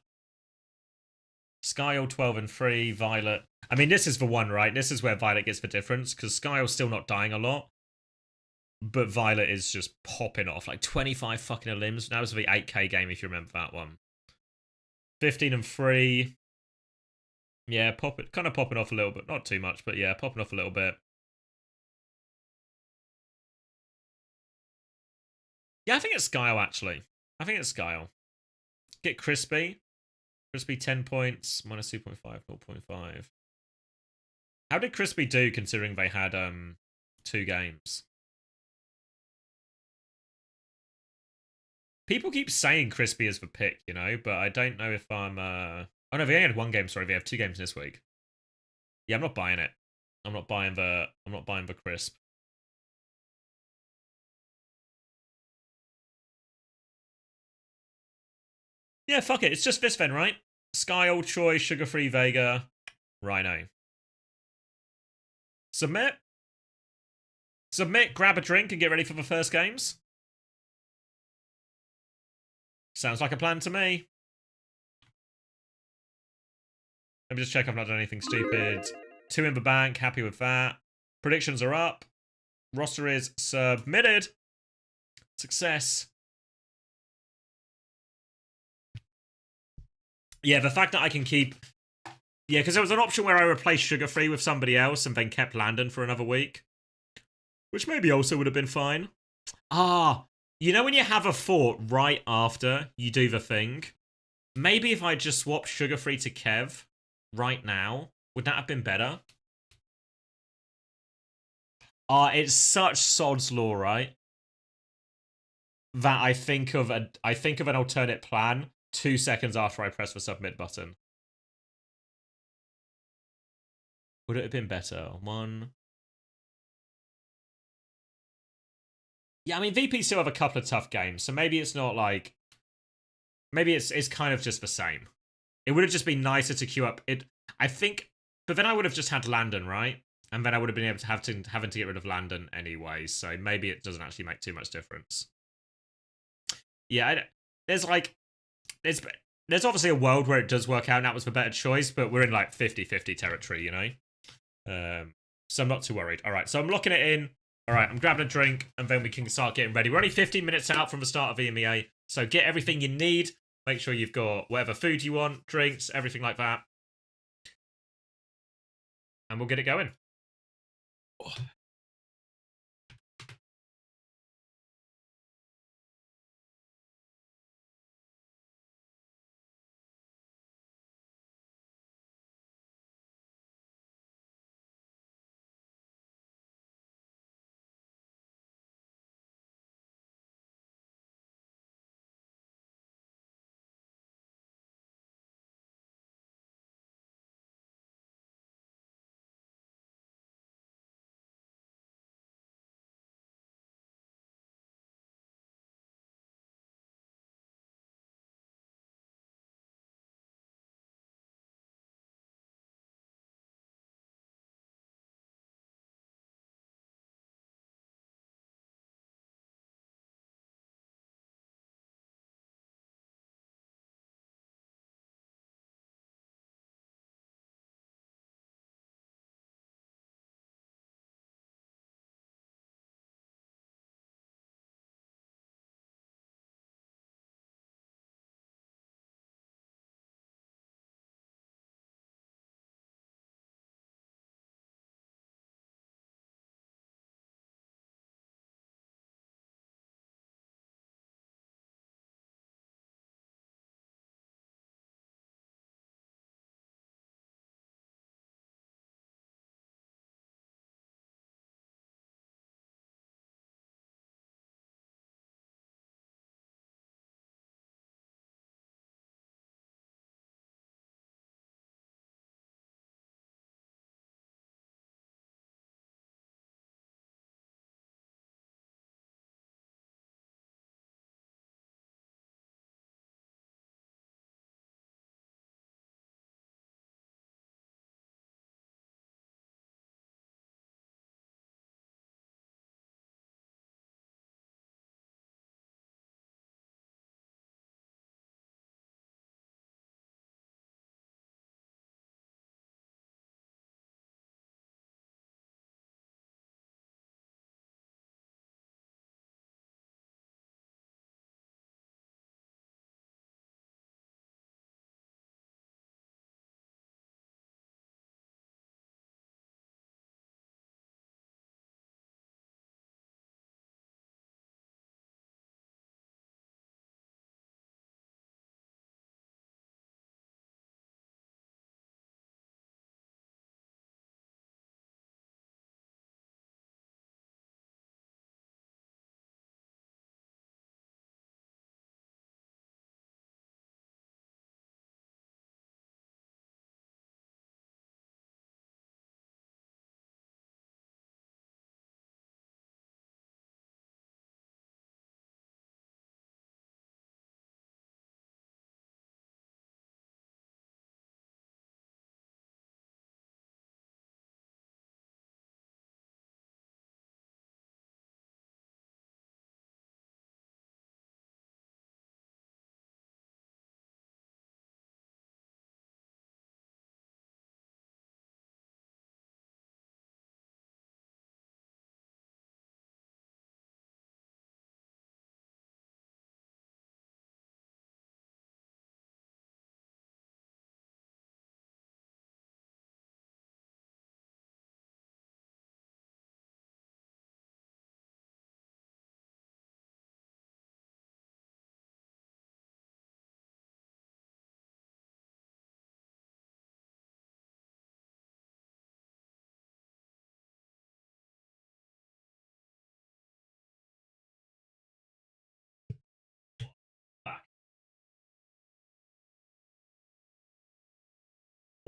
Skyle 12 and 3. Violet... I mean, this is the one, right? This is where Violet gets the difference. Because Skyle's still not dying a lot. But Violet is just popping off. Like 25 fucking limbs. That was the 8k game, if you remember that one. 15 and 3. Yeah, kind of popping off a little bit. Not too much, but yeah, popping off a little bit. Yeah, I think it's Skyle, actually. I think it's Skyle. Get Crispy. Crispy 10 points. Minus 2.5, 0.5. How did Crispy do, considering they had 2 games? People keep saying Crispy is the pick, you know, but I don't know if I'm... Oh, no, they only had 1 game, sorry. They have 2 games this week. Yeah, I'm not buying it. I'm not buying the Crisp. Yeah, fuck it. It's just this then, right? Skyle, Choi, Sugar-Free, Vega, Rhino. Submit. Submit, grab a drink, and get ready for the first games. Sounds like a plan to me. Let me just check I've not done anything stupid. 2 in the bank, happy with that. Predictions are up. Roster is submitted. Success. Yeah, the fact that I can keep... Yeah, because there was an option where I replaced Sugar-Free with somebody else and then kept Landon for another week. Which maybe also would have been fine. Ah, you know when you have a thought right after you do the thing? Maybe if I just swapped Sugar-Free to Kev right now, would that have been better? It's such sod's law, right? That I think of an alternate plan 2 seconds after I press the submit button. Would it have been better? 1. Yeah, I mean, VP still have a couple of tough games, so maybe it's not like... Maybe it's kind of just the same. It would have just been nicer to queue up it. I think, but then I would have just had Landon, right? And then I would have been able to having to get rid of Landon anyway. So maybe it doesn't actually make too much difference. Yeah, there's obviously a world where it does work out and that was the better choice, but we're in like 50-50 territory, you know? So I'm not too worried. All right, so I'm locking it in. All right, I'm grabbing a drink and then we can start getting ready. We're only 15 minutes out from the start of EMEA, so get everything you need. Make sure you've got whatever food you want, drinks, everything like that. And we'll get it going.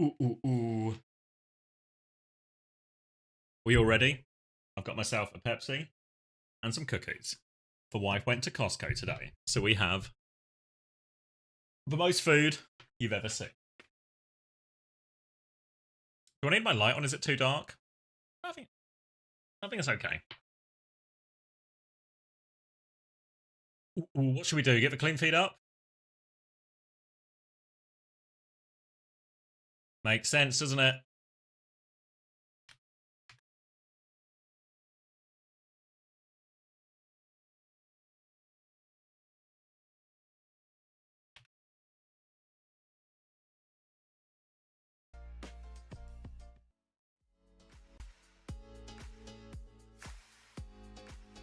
Ooh, ooh, ooh. We all ready? I've got myself a Pepsi and some cookies. The wife went to Costco today, so we have the most food you've ever seen. Do I need my light on? Is it too dark? I think it's okay. Ooh, what should we do? Get the clean feed up? Makes sense, doesn't it?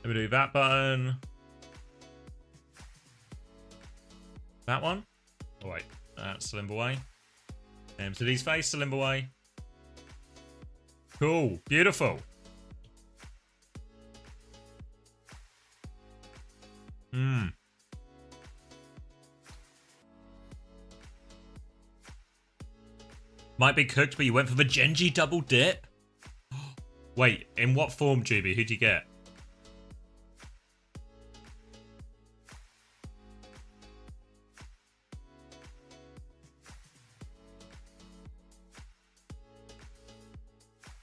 Let me do that button. That one? Oh, wait. That's Slimberway. To these face, Slimberway. Cool. Beautiful. Mmm. Might be cooked, but you went for the Genji double dip? Wait, in what form, Juby? Who'd you get?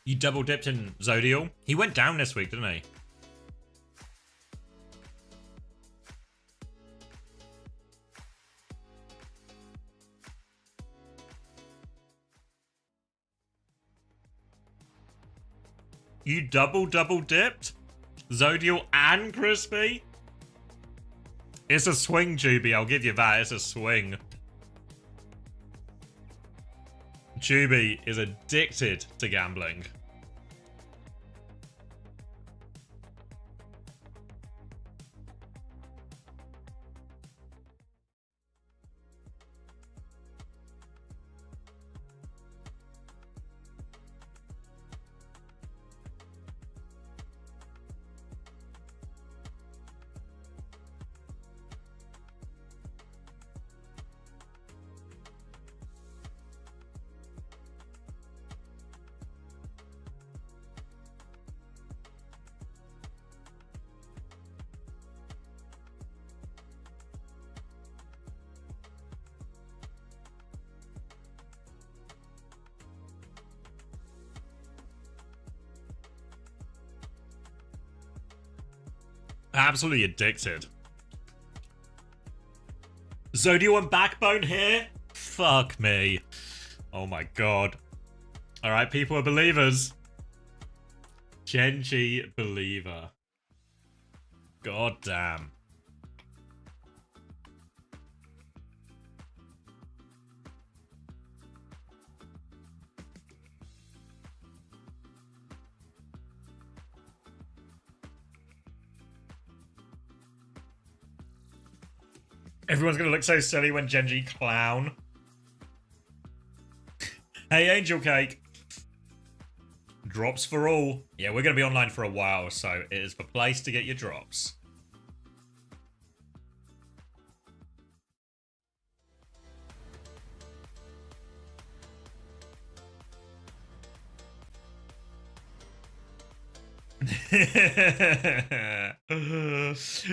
You double dipped in Zodial? He went down this week, didn't he? You double dipped? Zodial and Crispy? It's a swing, Juby. I'll give you that. It's a swing. Juby is addicted to gambling. Absolutely addicted. Zodial and Backbone here? Fuck me. Oh my god. Alright, people are believers. Genji believer. God damn. Everyone's gonna look so silly when Genji clown. Hey, Angel Cake. Drops for all. Yeah, we're gonna be online for a while, so it is the place to get your drops.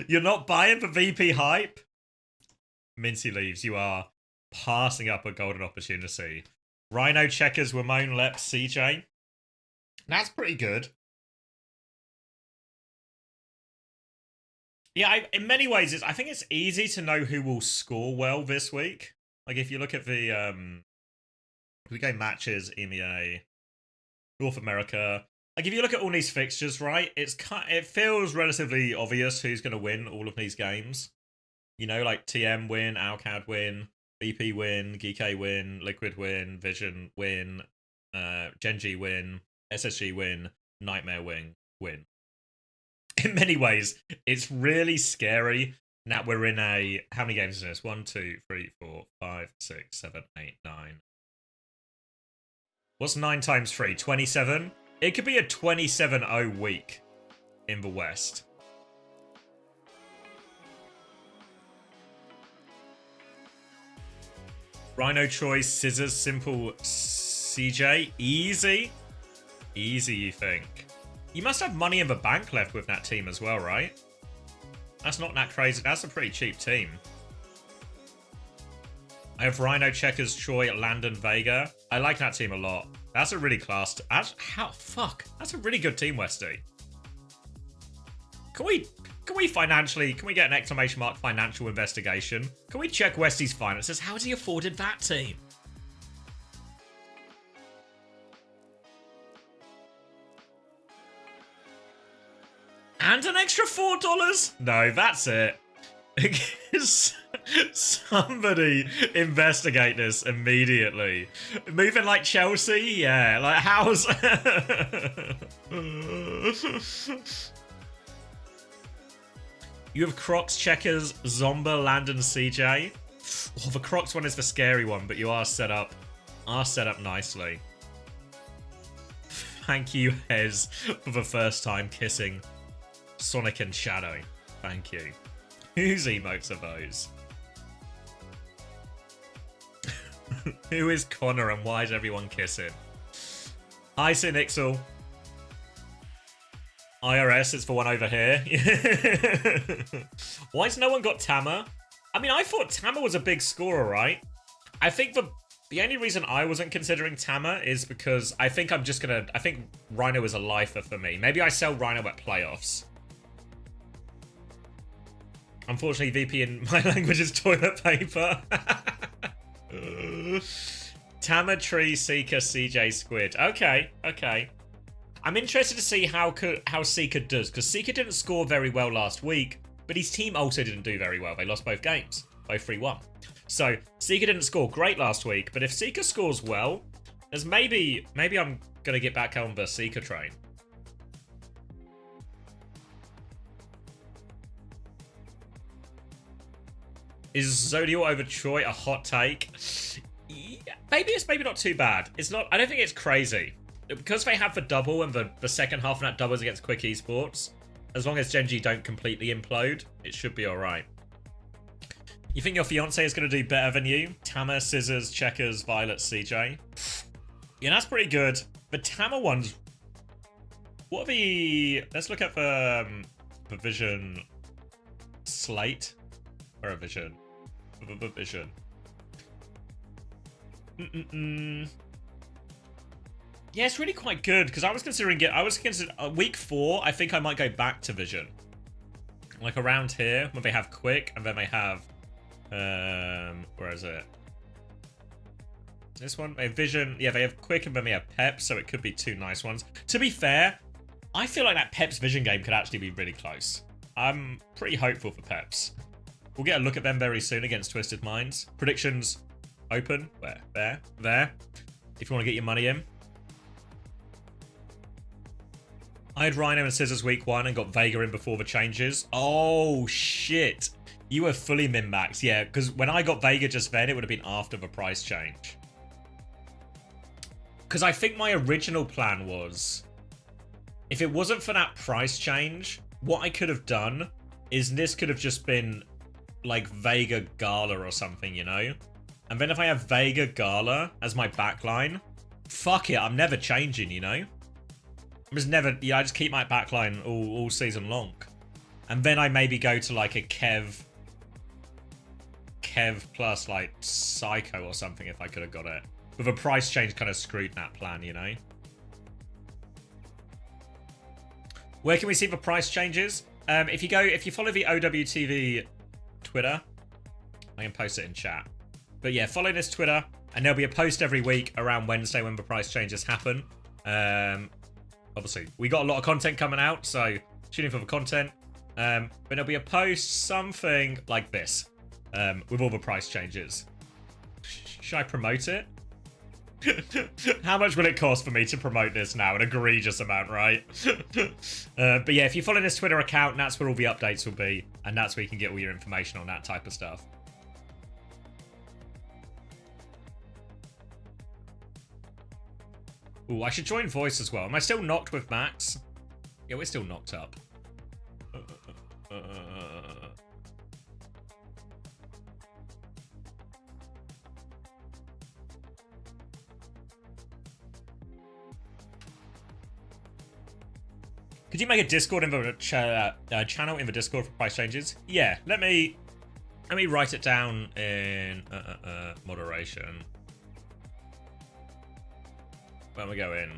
You're not buying for VP hype? Mincy leaves, you are passing up a golden opportunity. Rhino checkers, Ramon Lep, CJ. That's pretty good. Yeah, in many ways, I think it's easy to know who will score well this week. Like, if you look at the game matches, EMEA, North America. Like, if you look at all these fixtures, right, it feels relatively obvious who's going to win all of these games. You know, like TM win, Alcad win, BP win, Geek win, Liquid win, Vision win, Genji win, SSG win, Nightmare win. In many ways, it's really scary that we're in a... How many games is this? 1, 2, 3, 4, 5, 6, 7, 8, 9. What's 9 times 3? 27? It could be a 27-0 week in the West. Rhino choice, scissors, simple CJ, easy. Easy, you think? You must have money in the bank left with that team as well, right? That's not that crazy. That's a pretty cheap team. I have Rhino, Checkers, Troy, Landon, Vega. I like that team a lot. That's a really class. That's a really good team, Westy. Can we financially, can we get an exclamation mark financial investigation? Can we check Westy's finances? How has he afforded that team? And an extra $4? No, that's it. Somebody investigate this immediately. Moving like Chelsea? Yeah, like how's... You have Crocs, Checkers, Zomba, Landon, CJ. Oh, the Crocs one is the scary one, but you are set up nicely. Thank you, Hez, for the first time kissing Sonic and Shadow. Thank you. Whose emotes are those? Who is Connor and why is everyone kissing? Hi, Sin Ixel. IRS, it's the one over here. Why has no one got Tama? I mean, I thought Tama was a big scorer, right? I think the only reason I wasn't considering Tama is because I think I think Rhino is a lifer for me. Maybe I sell Rhino at playoffs. Unfortunately, VP in my language is toilet paper. Tama, Tree, Seeker, CJ, Squid. Okay. I'm interested to see how Seeker does, because Seeker didn't score very well last week, but his team also didn't do very well. They lost both games, both 3-1. So Seeker didn't score great last week, but if Seeker scores well, there's maybe I'm gonna get back on the Seeker train. Is Zodiac over Troy a hot take? Yeah, it's maybe not too bad. It's not. I don't think it's crazy. Because they have the double and the second half of that double is against Quick Esports, as long as Genji don't completely implode, it should be alright. You think your fiance is going to do better than you? Tama, Scissors, Checkers, Violet, CJ. Yeah, that's pretty good. The Tama ones... What are the... Let's look at the Vision slate. Or a Vision. Vision. Yeah, it's really quite good, because I was considering week 4, I think I might go back to Vision. Like around here, when they have Quick, and then they have, where is it? This one? They have Vision, yeah, they have Quick, and then they have Pep, so it could be 2 nice ones. To be fair, I feel like that Pep's Vision game could actually be really close. I'm pretty hopeful for Peps. We'll get a look at them very soon against Twisted Minds. Predictions open. Where? There. If you want to get your money in. I had Rhino and Scissors week 1 and got Vega in before the changes. Oh, shit. You were fully min-maxed. Yeah, because when I got Vega just then, it would have been after the price change. Because I think my original plan was, if it wasn't for that price change, what I could have done is this could have just been like Vega Gala or something, you know? And then if I have Vega Gala as my backline, fuck it, I'm never changing, you know? I just keep my backline all season long. And then I maybe go to like a Kev plus like Psycho or something if I could have got it. But the price change kind of screwed that plan, you know? Where can we see the price changes? If you follow the OWTV Twitter, I can post it in chat. But yeah, follow this Twitter, and there'll be a post every week around Wednesday when the price changes happen. Obviously, we got a lot of content coming out, so tune in for the content. But there'll be a post, something like this, with all the price changes. Should I promote it? How much will it cost for me to promote this now? An egregious amount, right? But yeah, if you follow this Twitter account, that's where all the updates will be, and that's where you can get all your information on that type of stuff. Ooh, I should join voice as well. Am I still knocked with Max? Yeah, we're still knocked up. Could you make a Discord channel in the Discord for price changes? Yeah, let me write it down in moderation. When we go in,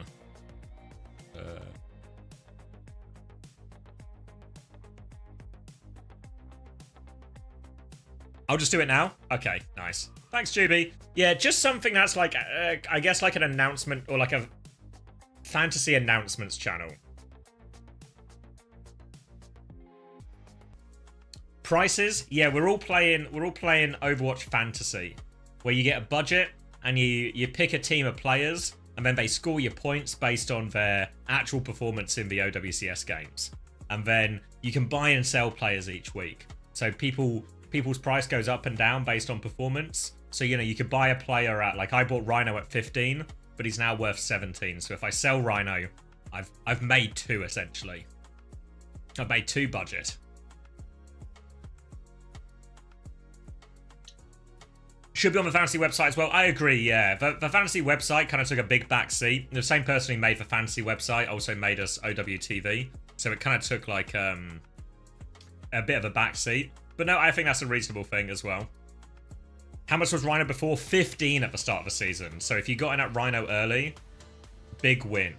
I'll just do it now. Okay, nice. Thanks, Juby. Yeah, just something that's like, I guess like an announcement or like a fantasy announcements channel. Prices? Yeah, we're all playing Overwatch Fantasy, where you get a budget and you pick a team of players, and then they score your points based on their actual performance in the OWCS games. And then you can buy and sell players each week. So people's price goes up and down based on performance. So, you know, you could buy a player at, like, I bought Rhino at 15, but he's now worth 17. So if I sell Rhino, I've made 2 essentially. I've made 2 budget. Should be on the fantasy website as well. I agree, yeah. The fantasy website kind of took a big back seat. The same person who made the fantasy website also made us OWTV. So it kind of took like a bit of a back seat. But no, I think that's a reasonable thing as well. How much was Rhino before? 15 at the start of the season. So if you got in at Rhino early, big win.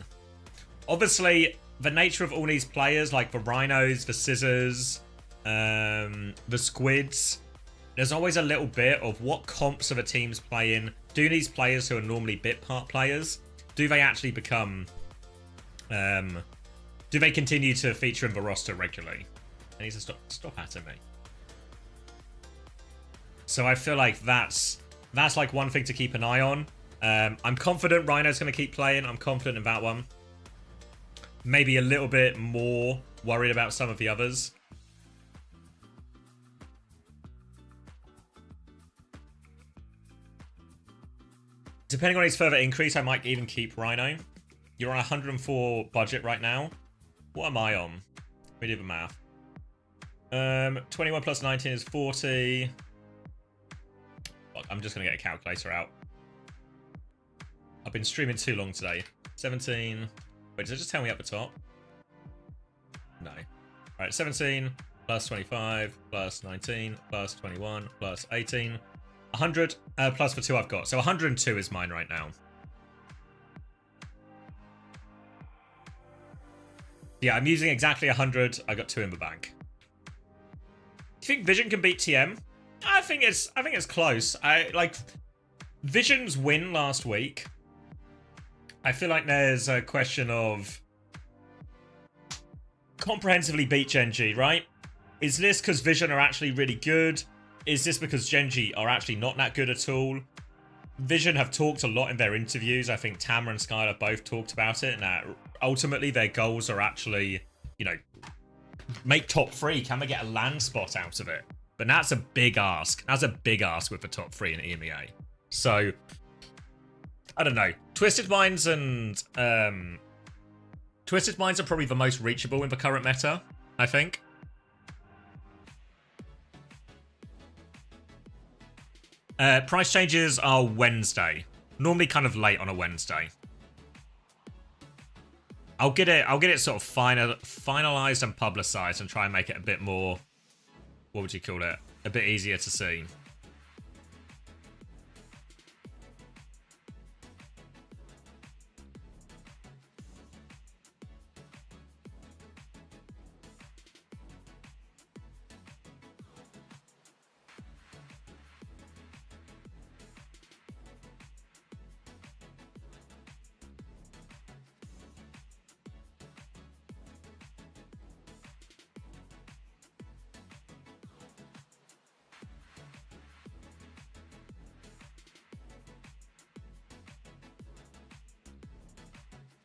Obviously, the nature of all these players, like the Rhinos, the Scissors, the Squids, there's always a little bit of what comps are the teams playing. Do these players who are normally bit part players, do they actually become... do they continue to feature in the roster regularly? I need to stop at me. So I feel like that's like one thing to keep an eye on. I'm confident Rhino's going to keep playing. I'm confident in that one. Maybe a little bit more worried about some of the others. Depending on his further increase, I might even keep Rhino. You're on 104 budget right now. What am I on? Let me do the math. 21 plus 19 is 40. I'm just going to get a calculator out. I've been streaming too long today. 17. Wait, does it just tell me up the top? No. Alright, 17 plus 25 plus 19 plus 21 plus 18. 100 plus the 2 I've got. So 102 is mine right now. Yeah, I'm using exactly 100. I got 2 in the bank. Do you think Vision can beat TM? I think it's close. I like Vision's win last week. I feel like there's a question of comprehensively beat Gen G, right? Is this because Vision are actually really good? Is this because Gen G are actually not that good at all? Vision have talked a lot in their interviews. I think Tamara and Skylar both talked about it. And that ultimately their goals are actually, you know, make top 3. Can they get a land spot out of it? But that's a big ask. That's a big ask with the top 3 in EMEA. So, I don't know. Twisted Minds and... Twisted Minds are probably the most reachable in the current meta, I think. Price changes are Wednesday. Normally kind of late on a Wednesday. I'll get it sort of finalized and publicized and try and make it a bit more, what would you call it? A bit easier to see.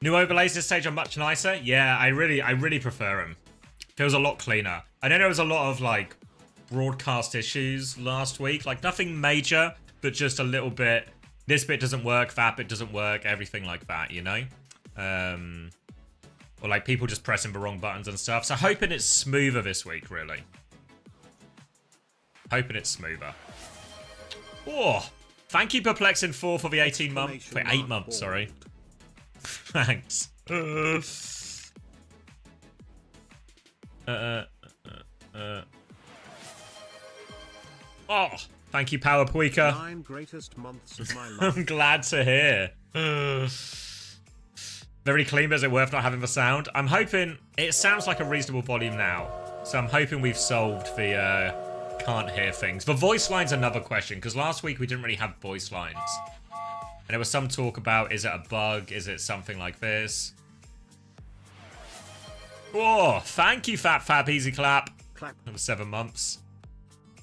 New overlays this stage are much nicer. Yeah, I really prefer them. Feels a lot cleaner. I know there was a lot of like broadcast issues last week. Like nothing major, but just a little bit. This bit doesn't work, that bit doesn't work, everything like that, you know? Or like people just pressing the wrong buttons and stuff. So hoping it's smoother this week, really. Hoping it's smoother. Oh, thank you Perplexing4 for the 18 months. Wait, 8 months, sorry. Thanks. Oh, thank you, Power Puika. 9 greatest months of my life. I'm glad to hear. Very clean, but is it worth not having the sound? I'm hoping... It sounds like a reasonable volume now. So I'm hoping we've solved the can't hear things. The voice line's another question, because last week we didn't really have voice lines. And there was some talk about, is it a bug? Is it something like this? Oh, thank you, Fat Fab. Easy clap. Clap. Number 7 months.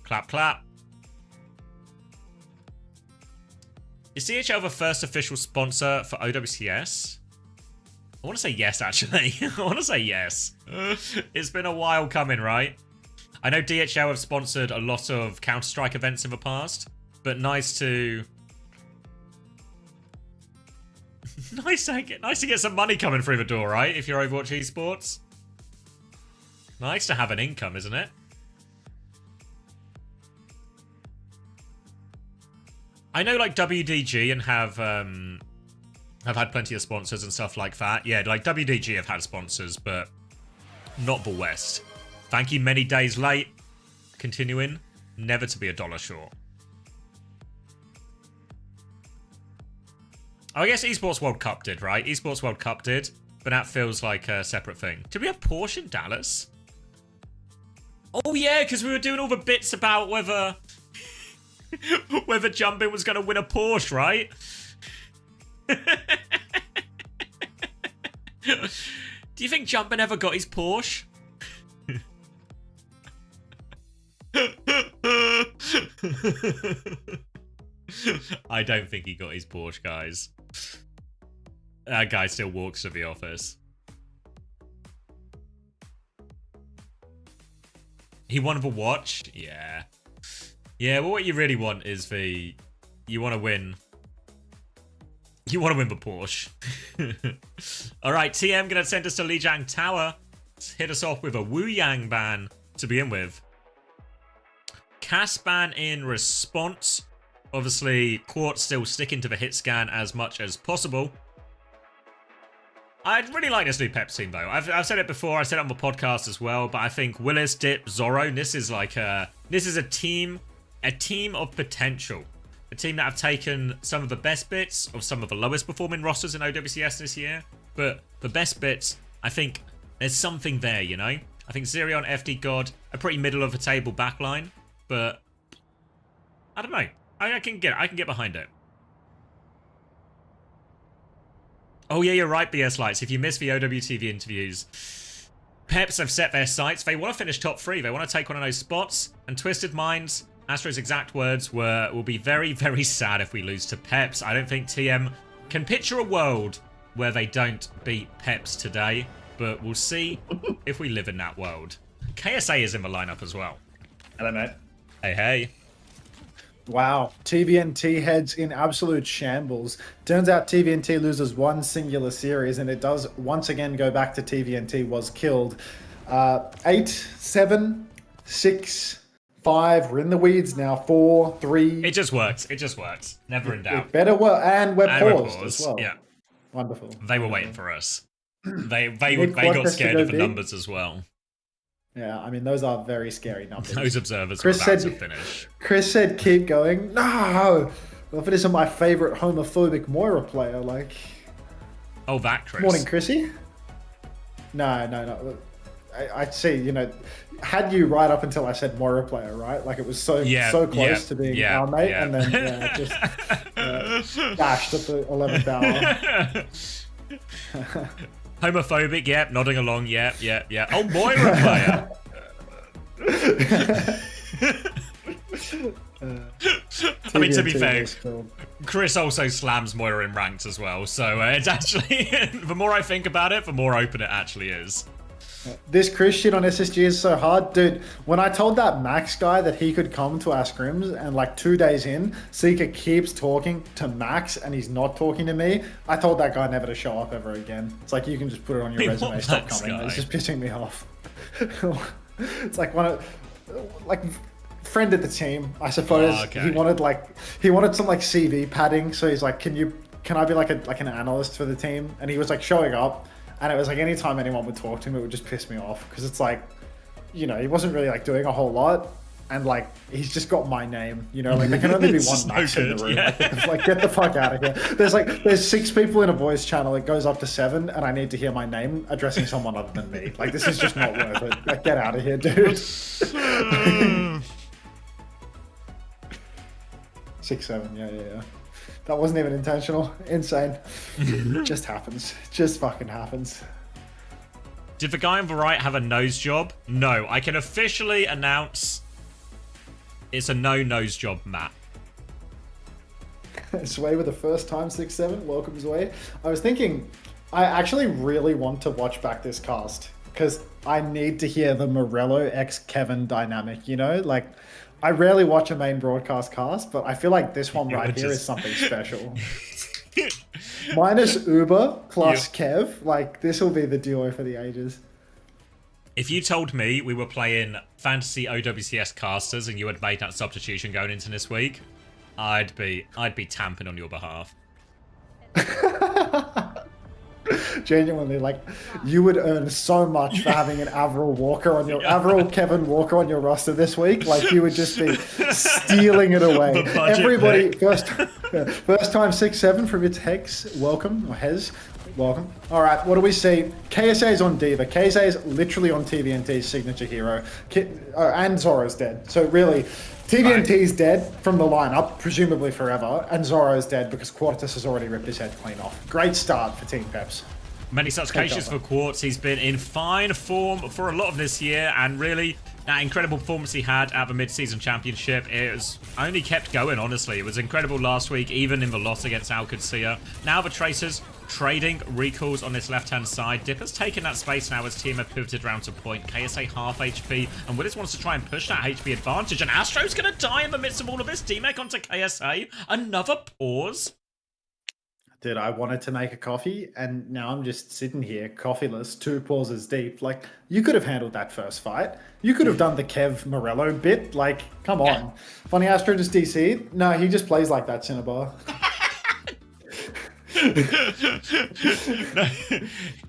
Clap, clap. Is CHL the first official sponsor for OWCS? I want to say yes, actually. I want to say yes. It's been a while coming, right? I know DHL have sponsored a lot of Counter-Strike events in the past, but nice to... nice to get some money coming through the door, right? If you're Overwatch esports. Nice to have an income, isn't it? I know, like, WDG and have had plenty of sponsors and stuff like that. Yeah, like, WDG have had sponsors, but not Bull West. Thank you, many days late. Continuing, never to be $1 short. Oh, I guess Esports World Cup did, right? Esports World Cup did, but that feels like a separate thing. Did we have Porsche in Dallas? Oh, yeah, because we were doing all the bits about whether... whether Jumpin was going to win a Porsche, right? Do you think Jumpin ever got his Porsche? I don't think he got his Porsche, guys. That guy still walks to the office. He won the watch? Yeah. Yeah, well, what you really want is the... You want to win... You want to win the Porsche. Alright, TM going to send us to Lijiang Tower. Let's hit us off with a Wu Yang ban to begin with. Cast ban in response. Obviously, Quartz still sticking to the hit scan as much as possible. I'd really like this new Pep team, though. I've said it before. I said it on the podcast as well. But I think Willis, Dip, Zorro, this is like a... This is a team of potential. A team that have taken some of the best bits of some of the lowest performing rosters in OWCS this year. But the best bits, I think there's something there, you know? I think Zerion, FD God, a pretty middle of the table backline. But I don't know. I can get behind it. Oh yeah, you're right, BS Lights. If you missed the OWTV interviews, Peps have set their sights. They want to finish top 3. They want to take one of those spots. And Twisted Minds, Astro's exact words were, "We'll be very, very sad if we lose to Peps." I don't think TM can picture a world where they don't beat Peps today, but we'll see if we live in that world. KSA is in the lineup as well. Hello, mate. Hey, hey. Wow, TVNT heads in absolute shambles. Turns out TVNT loses one singular series, and it does once again go back to TVNT was killed. 8, 7, 6, 5. We're in the weeds now. 4, 3. It just works. It just works. Never in doubt. It better work, and we're paused as well. Yeah, wonderful. They were waiting for us. They Need got Quadcast scared to of the go big? numbers as well. Yeah, I mean, those are very scary numbers. Those observers Chris are about said- to finish. Chris said, keep going. No! Well, if it isn't my favorite homophobic Moira player, like... Oh, that Chris. Morning, Chrissy. No. I'd say, you know, had you right up until I said Moira player, right? Like, it was so close to being our mate, and then just dashed at the 11th hour. Homophobic, yep. Nodding along, yep. Oh, Moira player. I mean, to be fair, Chris also slams Moira in ranked as well. So it's actually, the more I think about it, the more open it actually is. This Chris shit on SSG is so hard. Dude, when I told that Max guy that he could come to our scrims and like 2 days in, Seeker keeps talking to Max and he's not talking to me, I told that guy never to show up ever again. It's like, you can just put it on your Hey, resume, what stop Max coming. guy? It's just pissing me off. It's like friend of the team, I suppose. Oh, okay. He wanted some like CV padding, so he's like, can I be like an analyst for the team? And he was like showing up. And it was like anytime anyone would talk to him, it would just piss me off because it's like, you know, he wasn't really like doing a whole lot. And like he's just got my name, you know, like there can only be It's one just no Max in the good, room. yeah. Like get the fuck out of here. There's 6 people in a voice channel. It goes up to 7, and I need to hear my name addressing someone other than me. Like this is just not worth it. Like get out of here, dude. 6-7, yeah. That wasn't even intentional. Insane. Just happens. Just fucking happens. Did the guy on the right have a nose job? No. I can officially announce it's a no nose job, Matt. Sway with the first time 6-7. Welcome, Sway. I was thinking, I actually really want to watch back this cast because I need to hear the Morello x Kevin dynamic, you know? Like, I rarely watch a main broadcast cast, but I feel like this one right here is something special. Minus Uber plus Kev, like, this will be the duo for the ages. If you told me we were playing fantasy OWCS casters and you had made that substitution going into this week, I'd be tamping on your behalf. Genuinely, like, you would earn so much for having an Avril Walker on your Avril Kevin Walker on your roster this week. Like, you would just be stealing it away. Everybody, first time 6-7 from its Hex, welcome, or Hez, welcome. All right, what do we see? KSA is on Diva. KSA is literally on TVNT's signature hero, and Zoro's dead. So really, TVNT's dead from the lineup, presumably forever, and Zoro's dead because Quartus has already ripped his head clean off. Great start for Team Peps. Many such cases for Quartz. He's been in fine form for a lot of this year, and really, that incredible performance he had at the mid-season championship, it was only kept going, honestly. It was incredible last week, even in the loss against OWCS. Now the Tracers trading recalls on this left-hand side. Dipper's taken that space now as team have pivoted round to point. KSA half HP, and Willis wants to try and push that HP advantage, and Astro's going to die in the midst of all of this. D-Mech onto KSA. Another pause. Dude, I wanted to make a coffee, and now I'm just sitting here, coffeeless, 2 pauses deep. Like, you could have handled that first fight. You could have done the Kev Morello bit. Like, come on. Funny Astro just DC'd? No, he just plays like that, Cinnabar.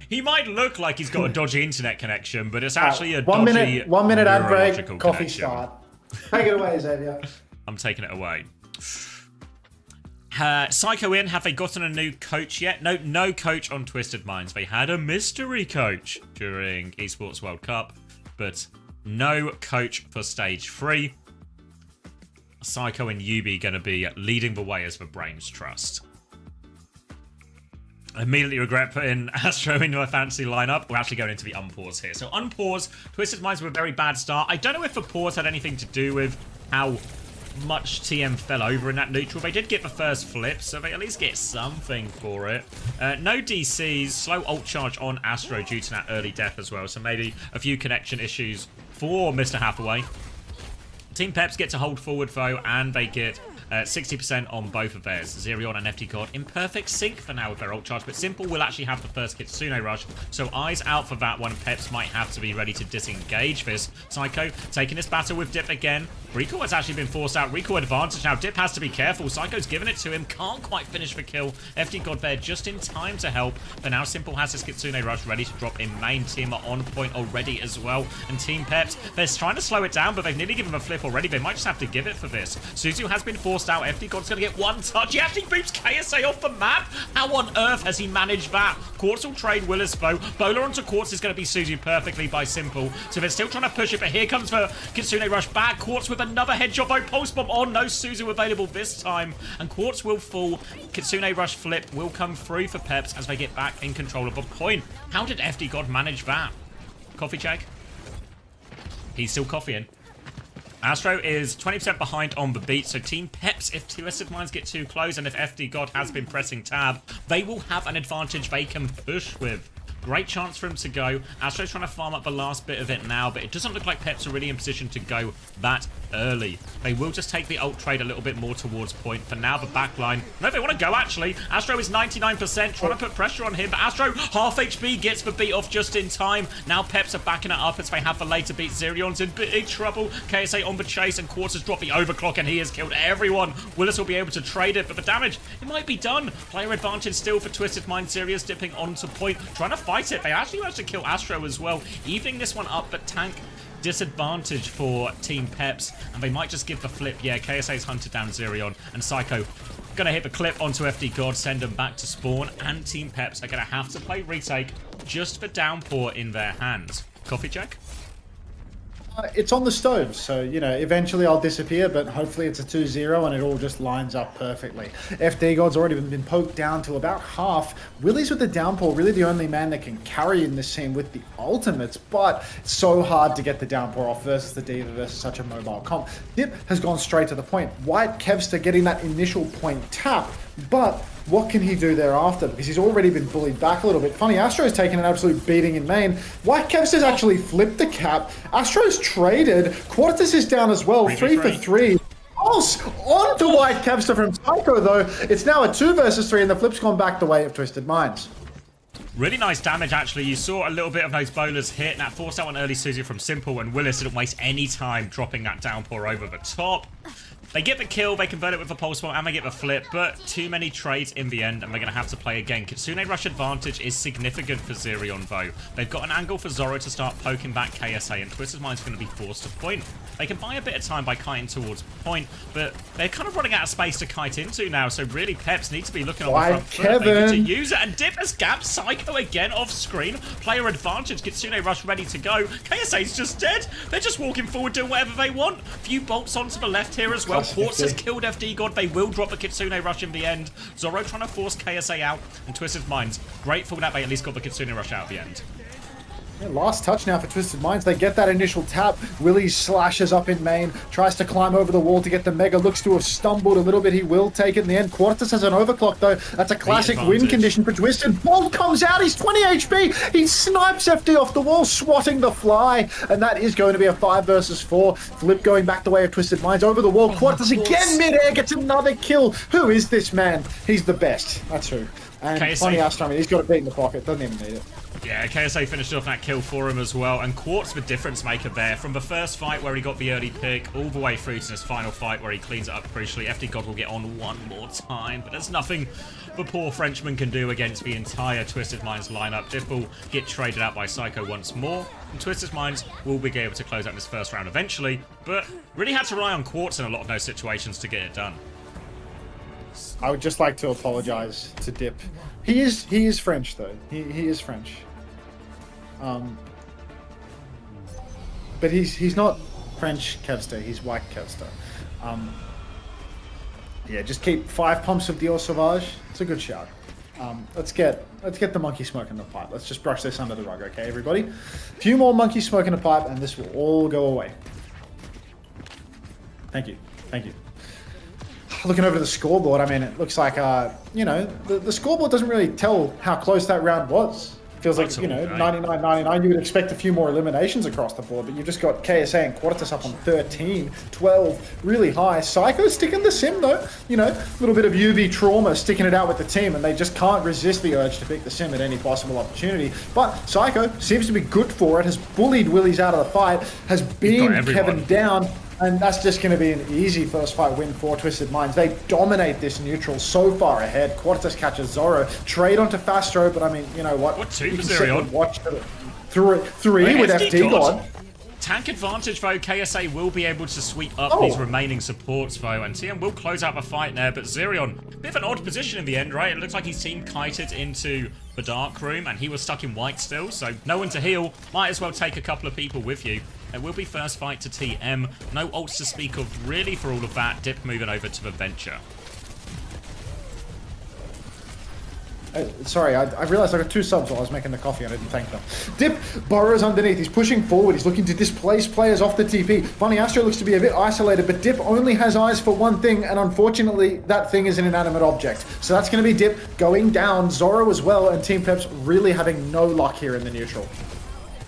He might look like he's got a dodgy internet connection, but it's actually a one dodgy minute ad break, neurological coffee connection. start. Take it away, Xavier. I'm taking it away. Psycho In, have they gotten a new coach yet? No coach on Twisted Minds. They had a mystery coach during Esports World Cup, but no coach for Stage 3. Psycho and Yubi going to be leading the way as the Brains Trust. I immediately regret putting Astro into a fantasy lineup. We're actually going into the unpause here. So unpause, Twisted Minds were a very bad start. I don't know if the pause had anything to do with how much TM fell over in that neutral. They did get the first flip, so they at least get something for it. No DCs, slow ult charge on Astro due to that early death as well, so maybe a few connection issues for Mr. Hathaway. Team Peps get to hold forward though, and they get 60% on both of theirs. Zerion and FT God in perfect sync for now with their ult charge, but Simple will actually have the first Kitsune rush, so eyes out for that one. Peps might have to be ready to disengage this. Psycho taking this battle with Dip again. Recall has actually been forced out. Recall advantage now. Dip has to be careful. Psycho's given it to him. Can't quite finish the kill. FT God there just in time to help. But now Simple has his Kitsune rush ready to drop in main. Team are on point already as well. And Team Peps, they're trying to slow it down, but they've nearly given him a flip already. They might just have to give it for this. Suzu has been forced out. FT God's going to get one touch. He actually boots KSA off the map. How on earth has he managed that? Quartz will trade Willis though. Bowler onto Quartz is going to be Suzu perfectly by Simple. So they're still trying to push it, but here comes the Kitsune rush back. Quartz with another headshot. Pulse bomb on. No Suzu available this time. And Quartz will fall. Kitsune rush flip will come through for Peps as they get back in control of a point. How did FD God manage that? Coffee check. He's still coffeeing. Astro is 20% behind on the beat, so Team Peps, if Twisted Minds get too close and if FD God has been pressing tab, they will have an advantage they can push with. Great chance for him to go. Astro's trying to farm up the last bit of it now, but it doesn't look like Peps are really in position to go that early. They will just take the ult trade a little bit more towards point. For now, the backline. No, they want to go, actually. Astro is 99%, trying to put pressure on him, but Astro, half HP, gets the beat off just in time. Now Peps are backing it up as they have the later beat. Zerion's in big trouble. KSA on the chase, and Quartz has dropped the overclock, and he has killed everyone. Willis will be able to trade it, but the damage, it might be done. Player advantage still for Twisted Mind. Zeria's dipping onto point, trying to fight fight it. They actually managed to kill Astro as well, evening this one up, but tank disadvantage for Team Peps, and they might just give the flip. Yeah, KSA's hunted down Zerion, and Psycho gonna hit the clip onto FD God, send them back to spawn, and Team Peps are gonna have to play retake just for Downpour in their hands. Coffee check? It's on the stove, so, you know, eventually I'll disappear, but hopefully it's a 2-0 and it all just lines up perfectly. FD God's already been poked down to about half. Willie's with the Downpour, really the only man that can carry in this team with the ultimates, but it's so hard to get the Downpour off versus the Diva versus such a mobile comp. Dip has gone straight to the point. White Kevster getting that initial point tap, but what can he do thereafter? Because he's already been bullied back a little bit. Funny, Astro's taken an absolute beating in main. White Kevster's actually flipped the cap. Astro's traded. Quartus is down as well. 3 for 3. On to White Kevster from Psycho, though. It's now a 2 versus 3, and the flip's gone back the way of Twisted Minds. Really nice damage, actually. You saw a little bit of those bowlers hit, and that forced out one early Susie from Simple, and Willis didn't waste any time dropping that Downpour over the top. They get the kill, they convert it with a pulse bomb, and they get the flip, but too many trades in the end, and they're going to have to play again. Kitsune rush advantage is significant for Zerion, though. They've got an angle for Zoro to start poking back KSA, and Twisted Mind's going to be forced to point. They can buy a bit of time by kiting towards point, but they're kind of running out of space to kite into now, so really Peps need to be looking on the front foot. They need to use it, and Dip has gapped Psycho again off screen. Player advantage, Kitsune rush ready to go. KSA's just dead. They're just walking forward doing whatever they want. Few bolts onto the left here as well. Quartz has killed FD God. They will drop the Kitsune rush in the end. Zoro trying to force KSA out, and Twisted Minds grateful that they at least got the Kitsune rush out at the end. Yeah, last touch now for Twisted Minds. They get that initial tap. Willie slashes up in main, tries to climb over the wall to get the Mega. Looks to have stumbled a little bit. He will take it in the end. Quartus has an overclock, though. That's a classic win condition for Twisted. Bolt comes out. He's 20 HP. He snipes FD off the wall, swatting the fly. And that is going to be a 5 versus 4. Flip going back the way of Twisted Minds. Over the wall. Quartus again mid-air gets another kill. Who is this man? He's the best. That's who. And KSA. funny Astro, I mean, he's got a beat in the pocket. Doesn't even need it. Yeah, KSA finished off that kill for him as well, and Quartz the difference maker there. From the first fight where he got the early pick, all the way through to his final fight where he cleans it up crucially. FD God will get on one more time, but there's nothing the poor Frenchman can do against the entire Twisted Minds lineup. Dip will get traded out by Psycho once more, and Twisted Minds will be able to close out this first round eventually, but really had to rely on Quartz in a lot of those situations to get it done. I would just like to apologize to Dip. He is French though. He is French. But he's not French Kevster. He's white Kevster. Yeah, just keep 5 pumps of Dior Sauvage. It's a good shout. Let's get the monkey smoke in the pipe. Let's just brush this under the rug, okay, everybody? A few more monkey smoke in the pipe, and this will all go away. Thank you. Thank you. Looking over to the scoreboard, I mean, it looks like, you know, the scoreboard doesn't really tell how close that round was. Feels like, you know, 99-99. You would expect a few more eliminations across the board, but you've just got KSA and Quartus up on 13, 12, really high. Psycho sticking the sim, though. You know, a little bit of UV trauma sticking it out with the team, and they just can't resist the urge to pick the sim at any possible opportunity. But Psycho seems to be good for it, has bullied Willies out of the fight, has beamed Kevin down, and that's just going to be an easy first fight win for Twisted Minds. They dominate this neutral so far ahead. Quartus catches Zoro, trade onto Fastro, but I mean, you know what? What team is Zerion? Watch three with FD God. Tank advantage though, KSA will be able to sweep up these remaining supports though, and TM will close out the fight there, but Zerion, a bit of an odd position in the end, right? It looks like his team kited into the dark room and he was stuck in white still, so no one to heal. Might as well take a couple of people with you. It will be first fight to TM. No ults to speak of really for all of that. Dip moving over to the Venture. Sorry, I realized I got 2 subs while I was making the coffee and I didn't thank them. Dip burrows underneath. He's pushing forward. He's looking to displace players off the TP. Funny Astro looks to be a bit isolated, but Dip only has eyes for one thing, and unfortunately, that thing is an inanimate object. So that's going to be Dip going down. Zoro as well, and Team Peps really having no luck here in the neutral.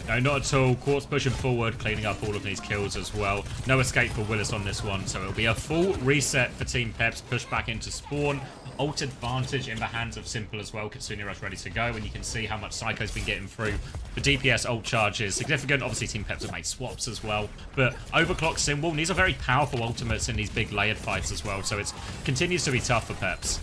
No, not at all. Quartz pushing forward, cleaning up all of these kills as well. No escape for Willis on this one, so it'll be a full reset for Team Peps. Push back into spawn. Ult advantage in the hands of Simple as well. Kitsune Rush ready to go, and you can see how much Psycho's been getting through. The DPS ult charge is significant. Obviously, Team Peps have made swaps as well, but Overclock Symbol, these are very powerful ultimates in these big layered fights as well, so it continues to be tough for Peps.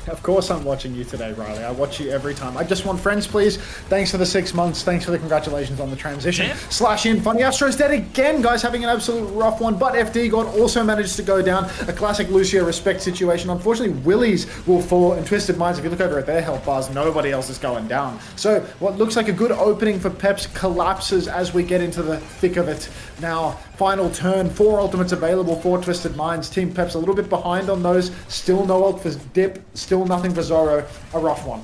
Of course I'm watching you today, Riley. I watch you every time. I just want friends, please. Thanks for the 6 months. Thanks for the congratulations on the transition. Yeah. /in Funny Astro's dead again, guys, having an absolute rough one. But FD God also managed to go down. A classic Lucio respect situation. Unfortunately, Willies will fall, and Twisted Minds, if you look over at their health bars, nobody else is going down. So what looks like a good opening for Peps collapses as we get into the thick of it. Now, final turn, 4 ultimates available for Twisted Minds. Team Peps a little bit behind on those. Still no ult for Dip, still nothing for Zoro. A rough one.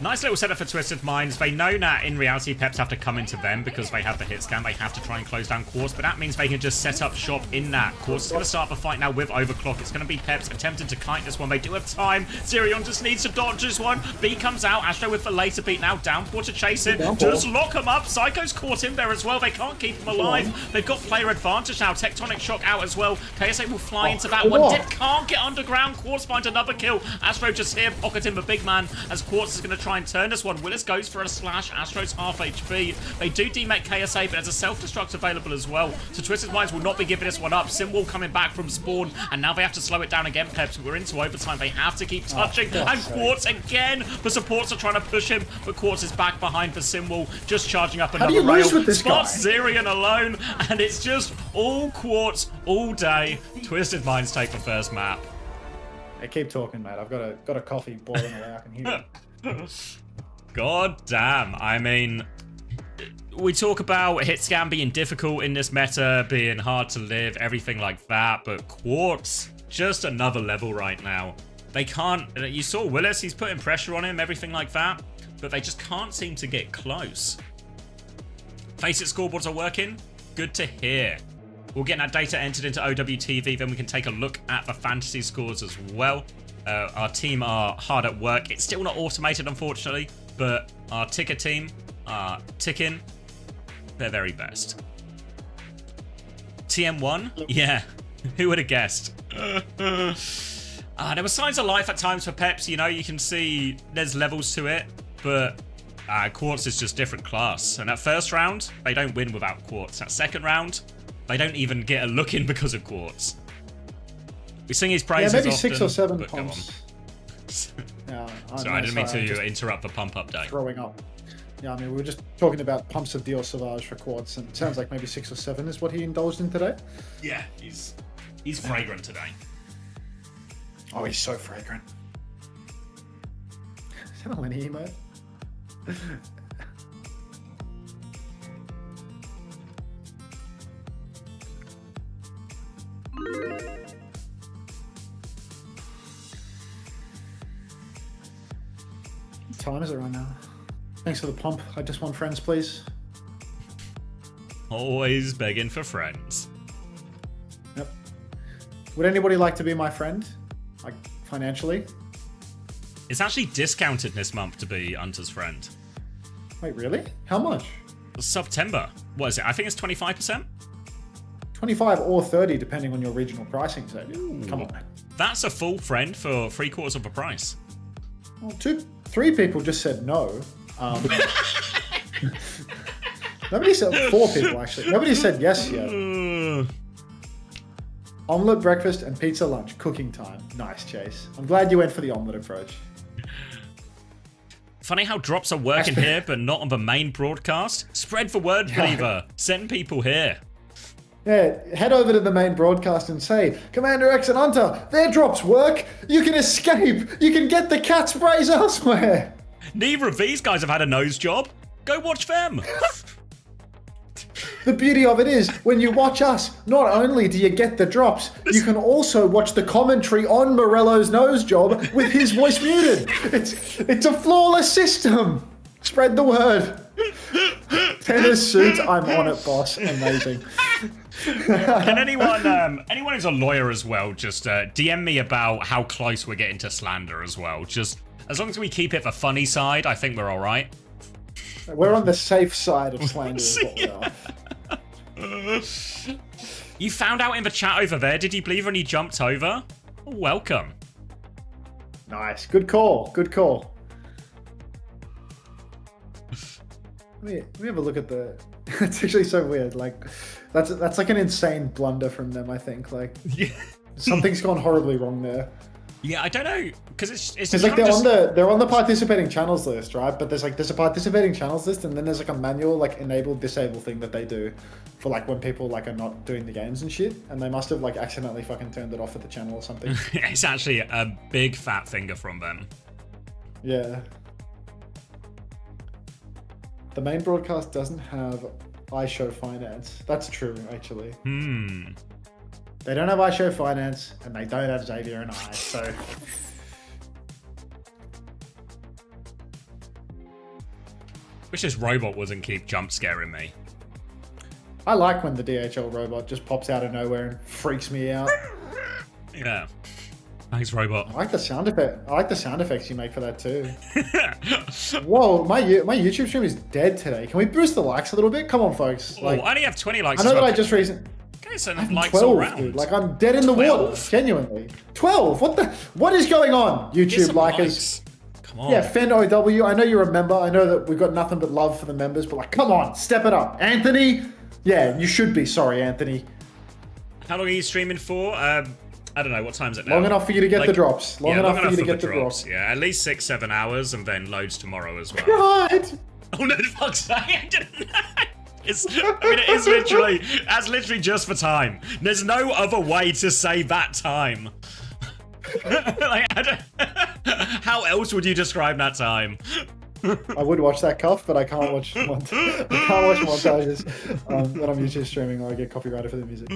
Nice little setup for Twisted Minds. They know that in reality Peps have to come into them because they have the hit scan. They have to try and close down Quartz, but that means they can just set up shop in that. Quartz is going to start the fight now with Overclock. It's going to be Peps attempting to kite this one. They do have time. Zerion just needs to dodge this one. B comes out. Astro with the laser beat now. Downpour to chase it. Just lock him up. Psycho's caught in there as well. They can't keep him alive. They've got player advantage now. Tectonic Shock out as well. KSA will fly into that one. Dip can't get underground. Quartz finds another kill. Astro just here pocketing the big man as Quartz is going to try and turn this one. Willis goes for a slash. Astro's half HP. They do demec KSA, but there's a self-destruct available as well. So Twisted Minds will not be giving this one up. Simwall coming back from spawn, and now they have to slow it down again, Peps. We're into overtime. They have to keep touching. And Quartz again. The supports are trying to push him, but Quartz is back behind for Simwall, just charging up another rail. Lose with this Spots guy? Zerion alone, and it's just all Quartz all day. Twisted Minds take the first map. Hey, keep talking, mate. I've got a coffee boiling away. I can hear it. God damn. I mean, we talk about hit scan being difficult in this meta, being hard to live, everything like that, but Quartz, just another level right now. They can't, you saw Willis, he's putting pressure on him, everything like that, but they just can't seem to get close. Face it, scoreboards are working. Good to hear. We'll get that data entered into OWTV, then we can take a look at the fantasy scores as well. Our team are hard at work. It's still not automated, unfortunately, but our ticker team are ticking their very best. TM1? Yeah. Who would have guessed? There were signs of life at times for Peps. You know, you can see there's levels to it, but Quartz is just different class. And that first round, they don't win without Quartz. That second round, they don't even get a look in because of Quartz. We sing his praises maybe often, 6 or 7 but go on. pumps. Yeah, Sorry, I didn't mean to interrupt the pump update. Throwing up. Yeah, I mean, we were just talking about pumps of Dior Sauvage for Quartz, and it sounds like maybe 6 or 7 is what he indulged in today. Yeah, he's fragrant today. Oh, he's so fragrant. Is that a Lenny emote? What time is it right now? Thanks for the pump. I just want friends, please. Always begging for friends. Yep. Would anybody like to be my friend? Like, financially? It's actually discounted this month to be Hunter's friend. Wait, really? How much? September. What is it? I think it's 25%. 25 or 30, depending on your regional pricing. So, come on. That's a full friend for 3/4 of the price. Well, 3 people just said no. Nobody said 4 people, actually. Nobody said yes yet. Omelette breakfast and pizza lunch. Cooking time. Nice, Chase. I'm glad you went for the omelette approach. Funny how drops are working here, but not on the main broadcast. Spread the word, believer. Send people here. Yeah, head over to the main broadcast and say, Commander X and Hunter, their drops work. You can escape. You can get the cat sprays elsewhere. Neither of these guys have had a nose job. Go watch them. The beauty of it is, when you watch us, not only do you get the drops, you can also watch the commentary on Morello's nose job with his voice muted. It's a flawless system. Spread the word. Tennis suit, I'm on it, boss. Amazing. Can anyone who's a lawyer as well, just DM me about how close we're getting to slander as well. Just as long as we keep it the funny side, I think we're all right. We're on the safe side of slander. Is what we are. You found out in the chat over there, did you believe when you jumped over? Welcome. Nice. Good call. Good call. Let me have a look at the... It's actually so weird. Like, that's like an insane blunder from them, I think. Like, something's gone horribly wrong there. Yeah, I don't know because it's Because like they're on the participating channels list, right? But there's a participating channels list, and then there's like a manual like enable disable thing that they do for like when people like are not doing the games and shit, and they must have like accidentally fucking turned it off at the channel or something. It's actually a big fat finger from them. Yeah. The main broadcast doesn't have iShow Finance. That's true, actually. They don't have iShow Finance, and they don't have Xavier and I, so... Wish this robot wouldn't keep jump scaring me. I like when the DHL robot just pops out of nowhere and freaks me out. Yeah. Thanks, robot. I like the sound effect. I like the sound effects you make for that too. Whoa, my YouTube stream is dead today. Can we boost the likes a little bit? Come on, folks. I only have 20 likes. I know that I just recently... Okay, so I have likes 12, all round. dude. Like I'm dead in the 12? water. Genuinely. 12. What is going on, Get YouTube some likers? likes. Come on. Yeah, Fen OW. I know you're a member. I know that we've got nothing but love for the members, but like, come on, step it up, Anthony. Yeah, you should be. Sorry, Anthony. How long are you streaming for? I don't know. What time is it now? Long enough for you to get the drops. Long enough for you to get the drops. Yeah, at least 6-7 hours, and then loads tomorrow as well. God. Oh no, fuck's sake! I didn't. It is literally. That's literally just for time. There's no other way to say that time. Like, how else would you describe that time? I would watch that cuff, but I can't watch montages when I'm YouTube streaming, or I get copyrighted for the music.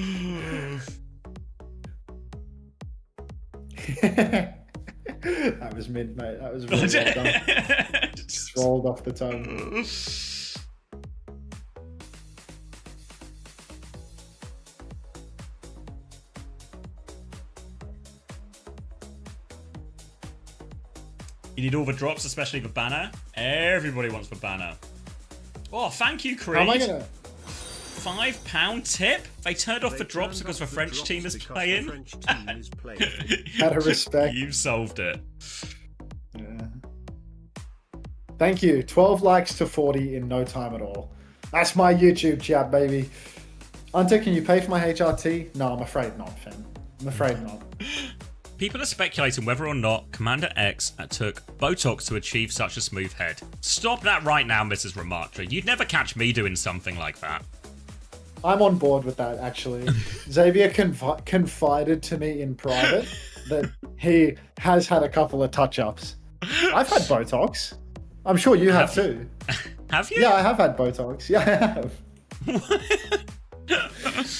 That was mint, mate. That was really well done. Just rolled off the tongue. You need all the drops, especially the banner. Everybody wants the banner. Oh, thank you, Creed. How am I gonna... £5 tip? They turned off the drops because the French team is playing? Out of respect. You've solved it. Yeah. Thank you. 12 likes to 40 in no time at all. That's my YouTube chat, baby. Hunter, can you pay for my HRT? No, I'm afraid not, fam. I'm afraid not. People are speculating whether or not Commander X took Botox to achieve such a smooth head. Stop that right now, Mrs. Ramatra. You'd never catch me doing something like that. I'm on board with that, actually. Xavier confided to me in private that he has had a couple of touch-ups. I've had Botox. I'm sure you have too. Have you? Yeah, I have had Botox. Yeah, I have.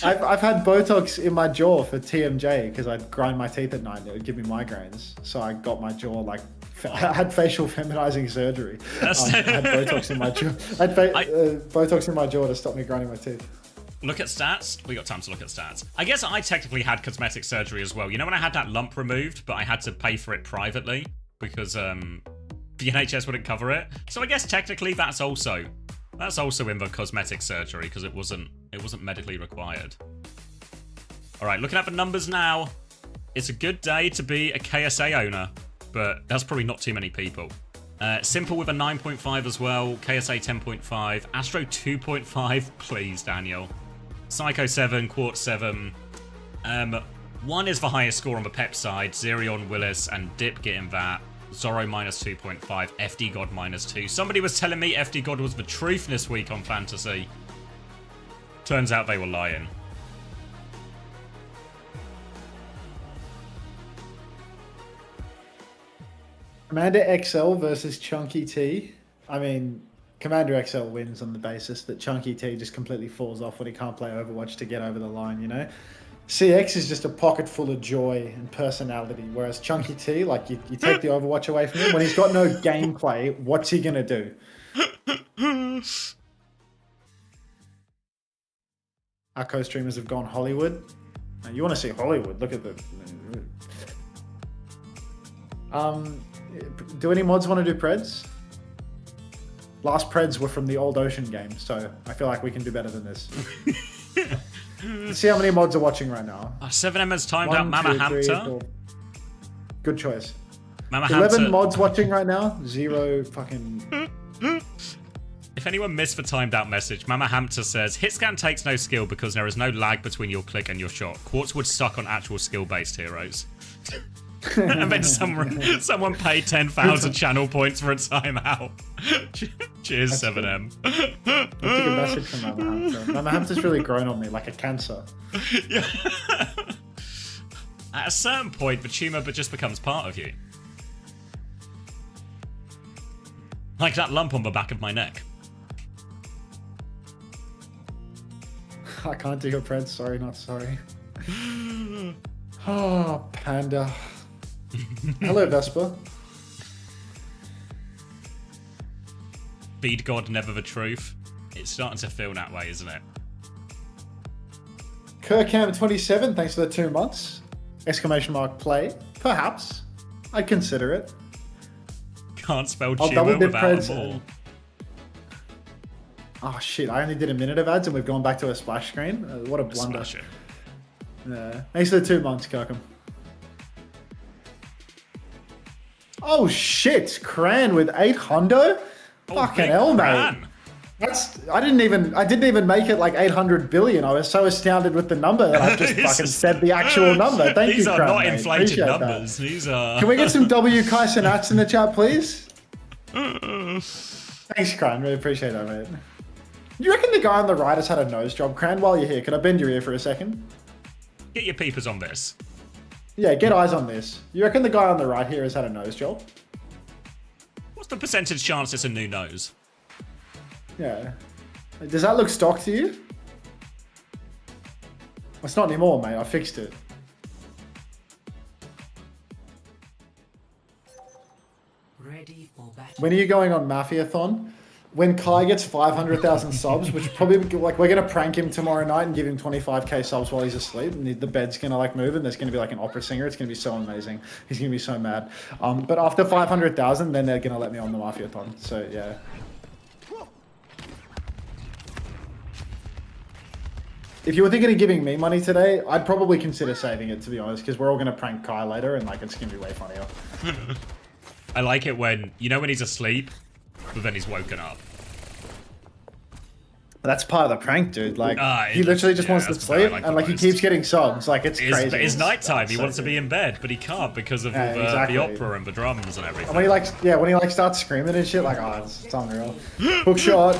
I've had Botox in my jaw for TMJ because I'd grind my teeth at night and it would give me migraines. So I got my jaw like I had facial feminizing surgery. I had Botox in my jaw. Botox in my jaw to stop me grinding my teeth. Look at stats. We got time to look at stats. I guess I technically had cosmetic surgery as well. You know when I had that lump removed, but I had to pay for it privately because the NHS wouldn't cover it. So I guess technically that's also in the cosmetic surgery because it wasn't medically required. All right, looking at the numbers now. It's a good day to be a KSA owner, but that's probably not too many people. Simple with a 9.5 as well. KSA 10.5. Astro 2.5. Please, Daniel. Psycho 7. Quartz 7. 1 is the highest score on the Pep side. Zerion, Willis, and Dip getting that. Zorro minus 2.5. FD God minus 2. Somebody was telling me FD God was the truth this week on Fantasy. Turns out they were lying. Commander XL versus Chunky T. I mean, Commander XL wins on the basis that Chunky T just completely falls off when he can't play Overwatch to get over the line, you know? CX is just a pocket full of joy and personality, whereas Chunky T, like, you take the Overwatch away from him. When he's got no gameplay, what's he gonna do? Our co-streamers have gone Hollywood. Now, you want to see Hollywood, look at the... do any mods want to do Preds? Last Preds were from the old Ocean game, so I feel like we can do better than this. Let's see how many mods are watching right now. 7M has timed out Mama Hamter. Good choice. Mama 11 Hamter. mods watching right now. 0 fucking... If anyone missed the timed out message, Mama Hamter says, Hitscan takes no skill because there is no lag between your click and your shot. Quartz would suck on actual skill-based heroes. And then someone paid 10,000 channel points for a timeout. Cheers, 7M. I took a message from Mama Hamster. Mama Hamster's really grown on me like a cancer. Yeah. At a certain point, the tumour just becomes part of you. Like that lump on the back of my neck. I can't do your Prince. Sorry, not sorry. Oh, Panda. Hello, Vespa. Bead God, never the truth. It's starting to feel that way, isn't it? Kirkham27, thanks for the 2 months. Exclamation mark play. Perhaps. I'd consider it. Can't spell I'll tumour double dip without a Preds. ball. Oh shit, I only did a minute of ads and we've gone back to a splash screen. What a blunder. Smash it. Yeah. Thanks for the 2 months, Kirkham. Oh shit, Cran with 8 hundo? Fucking big hell, mate. Cran. I didn't even make it like 800 billion. I was so astounded with the number that I just fucking said the actual number. Thank These you, are Cran, not mate. inflated Appreciate numbers. that. These are. Can we get some W Kyson Nats in the chat, please? Thanks, Cran. Really appreciate that, mate. Do you reckon the guy on the right has had a nose job? Cran, while you're here, can I bend your ear for a second? Get your peepers on this. Yeah, get eyes on this. You reckon the guy on the right here has had a nose job? What's the percentage chance it's a new nose? Yeah. Does that look stock to you? It's not anymore, mate. I fixed it. Ready for battle. When are you going on Mafiathon? When Kai gets 500,000 subs, which probably like we're gonna prank him tomorrow night and give him 25k subs while he's asleep, and the bed's gonna like move, and there's gonna be like an opera singer. It's gonna be so amazing. He's gonna be so mad. But after 500,000, then they're gonna let me on the Mafiathon. So yeah. If you were thinking of giving me money today, I'd probably consider saving it, to be honest, because we're all gonna prank Kai later, and like it's gonna be way funnier. I like it when when he's asleep, but then he's woken up. That's part of the prank, dude. Like it he literally just wants to that's what I sleep, like and the like he most. keeps getting subs. Like it's crazy. It's nighttime. He So wants to be good. in bed, but he can't because of Yeah, the exactly. opera and the drums and everything. And when he like starts screaming and shit, like it's unreal. Hook shot.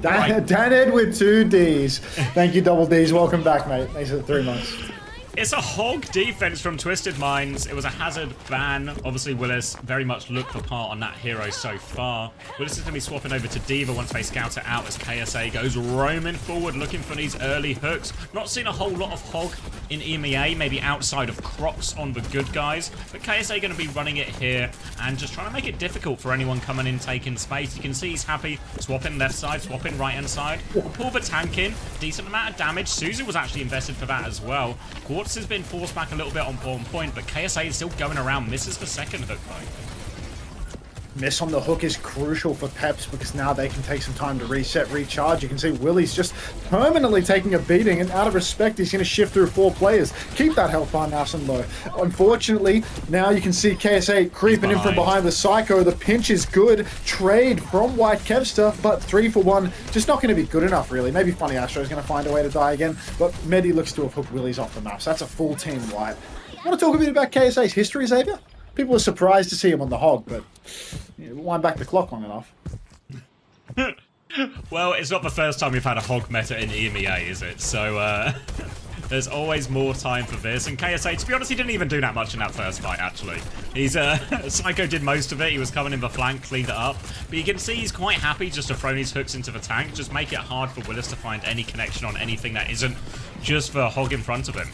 Dan Ed with 2 Ds. Thank you, double Ds. Welcome back, mate. Thanks for the 3 months. It's a hog defense from Twisted Minds. It was a hazard ban. Obviously, Willis very much looked the part on that hero so far. Willis is going to be swapping over to Diva once they scout it out as KSA goes roaming forward, looking for these early hooks. Not seeing a whole lot of hog in EMEA, maybe outside of Crocs on the good guys. But KSA going to be running it here and just trying to make it difficult for anyone coming in, taking space. You can see he's happy swapping left side, swapping right hand side. Pull the tank in. Decent amount of damage. Suzu was actually invested for that as well. Quartz has been forced back a little bit on point, but KSA is still going around. Misses the second hook, though. Miss on the hook is crucial for Peps because now they can take some time to reset, recharge. You can see Willie's just permanently taking a beating, and out of respect, he's going to shift through 4 players. Keep that health bar nice and low. Unfortunately, now you can see KSA creeping in from behind the Psycho. The pinch is good. Trade from White Kevster, but 3 for 1. Just not going to be good enough, really. Maybe Funny Astro is going to find a way to die again, but Medi looks to have hooked Willie's off the map. So that's a full team White. Want to talk a bit about KSA's history, Xavier? People were surprised to see him on the hog, but wind back the clock long enough. Well, it's not the first time we've had a hog meta in EMEA, is it? So, there's always more time for this. And KSA, to be honest, he didn't even do that much in that first fight, actually. He's, Psycho did most of it. He was coming in the flank, cleaned it up. But you can see he's quite happy just to throw these hooks into the tank. Just make it hard for Willis to find any connection on anything that isn't just the hog in front of him.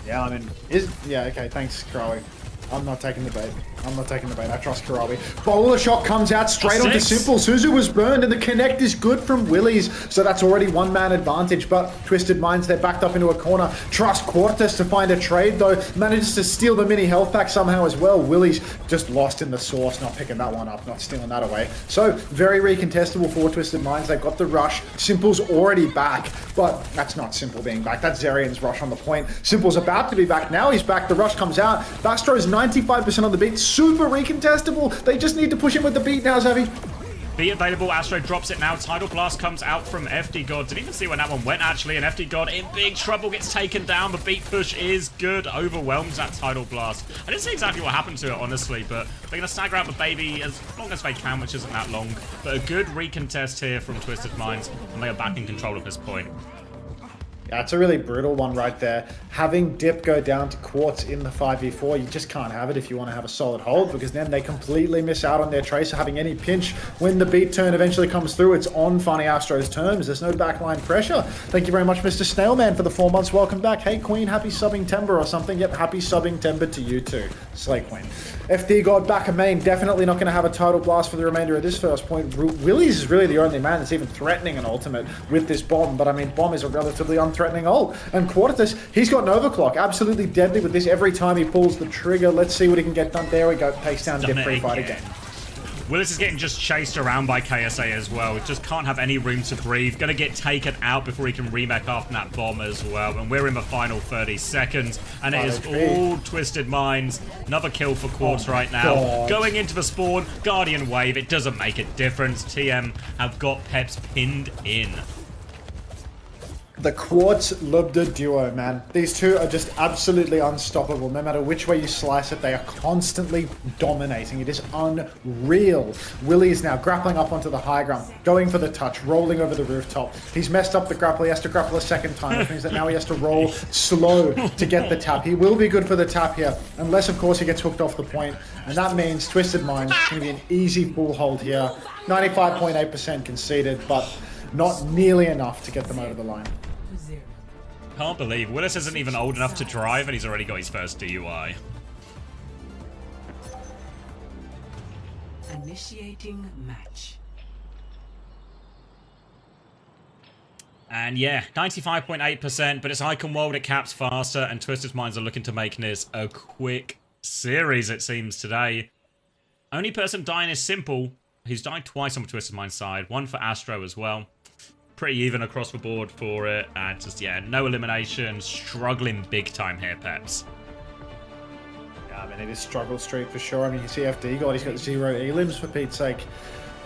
Yeah, I mean, okay, thanks, Crowy. I'm not taking the bait. I trust Karabi. Bowler shot comes out straight onto Simple. Suzu was burned, and the connect is good from Willie's. So that's already 1-man advantage. But Twisted Minds, they're backed up into a corner. Trust Cortes to find a trade, though. Manages to steal the mini health pack somehow as well. Willie's just lost in the sauce, not picking that one up, not stealing that away. So very recontestable for Twisted Minds. They've got the rush. Simple's already back, but that's not Simple being back. That's Zerian's rush on the point. Simple's about to be back. Now he's back. The rush comes out. Bastro's 95% on the beat. Super recontestable. They just need to push him with the beat now, Zavi. Be available. Astro drops it now. Tidal Blast comes out from FD God. Didn't even see when that one went, actually. And FD God in big trouble, gets taken down. The beat push is good. Overwhelms that Tidal Blast. I didn't see exactly what happened to it, honestly, but they're going to stagger out the baby as long as they can, which isn't that long. But a good recontest here from Twisted Minds, and they are back in control at this point. Yeah, it's a really brutal one right there. Having Dip go down to Quartz in the 5v4, you just can't have it if you want to have a solid hold, because then they completely miss out on their Tracer having any pinch. When the beat turn eventually comes through, it's on Funny Astro's terms. There's no backline pressure. Thank you very much, Mr. Snailman, for the 4 months. Welcome back. Hey, Queen, happy subbing Timber or something. Yep, happy subbing Timber to you too. Slay Queen. FD God back a main. Definitely not going to have a Tidal Blast for the remainder of this first point. Willies is really the only man that's even threatening an ultimate with this bomb, but I mean, bomb is a relatively unthreatening ult. And Quartus, he's got an overclock. Absolutely deadly with this every time he pulls the trigger. Let's see what he can get done. There we go. Takes down Dip free fight again. Willis is getting just chased around by KSA as well. Just can't have any room to breathe. Gonna get taken out before he can remake after that bomb as well. And we're in the final 30 seconds. And it is all Twisted Minds. Another kill for Quartz right now. God. Going into the spawn. Guardian Wave. It doesn't make a difference. TM have got Peps pinned in. The Quartz Lubda duo, man. These two are just absolutely unstoppable. No matter which way you slice it, they are constantly dominating. It is unreal. Willie is now grappling up onto the high ground, going for the touch, rolling over the rooftop. He's messed up the grapple. He has to grapple a second time, which means that now he has to roll slow to get the tap. He will be good for the tap here, unless, of course, he gets hooked off the point. And that means Twisted Minds is going to be an easy full hold here. 95.8% conceded, but not nearly enough to get them over the line. Can't believe Willis isn't even old enough to drive and he's already got his first DUI. Initiating match. And yeah, 95.8%, but it's Icon World, it caps faster, and Twisted Minds are looking to make this a quick series, it seems, today. Only person dying is Simple, who's died twice on the Twisted Minds side, one for Astro as well. Pretty even across the board for it, and just, yeah, no elimination, struggling big time here, Peps. Yeah, I mean, it is struggle streak for sure. I mean, you see FD God, he's got 0 elims for Pete's sake.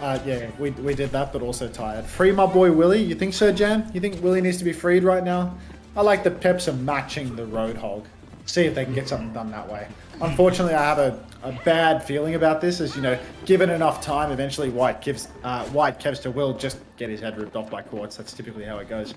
Yeah, we did that, but also tired. Free my boy Willie. You think so, Jan? You think Willie needs to be freed right now? I like the Peps are matching the Roadhog. See if they can get something done that way. Unfortunately, I have a bad feeling about this, as, you know, given enough time, eventually White Kevster will just get his head ripped off by Quartz. That's typically how it goes.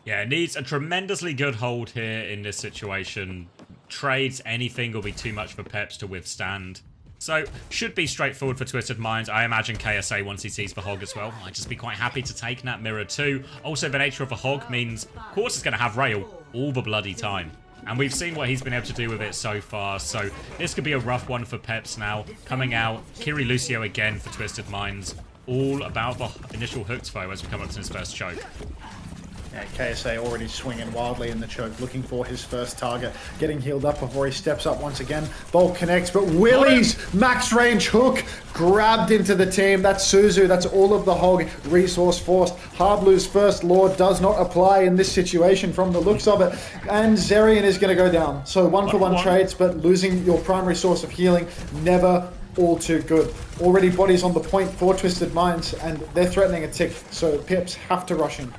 Yeah, it needs a tremendously good hold here in this situation. Trades, anything will be too much for Peps to withstand. So, should be straightforward for Twisted Minds. I imagine KSA, once he sees the Hog as well, might just be quite happy to take that Mirror too. Also, the nature of the Hog means Quartz is going to have Rail all the bloody time. And we've seen what he's been able to do with it so far, so this could be a rough one for Peps now. Coming out, Kiri Lucio again for Twisted Minds. All about the initial hooked foe as we come up to his first choke. Yeah, KSA already swinging wildly in the choke, looking for his first target. Getting healed up before he steps up once again. Bolt connects, but Willie's max range hook grabbed into the team. That's Suzu. That's all of the Hog resource forced. Hardblue's first law does not apply in this situation from the looks of it. And Zerian is going to go down. So one for one trades, but losing your primary source of healing, never all too good. Already bodies on the point for Twisted Minds, and they're threatening a tick. So Pips have to rush in.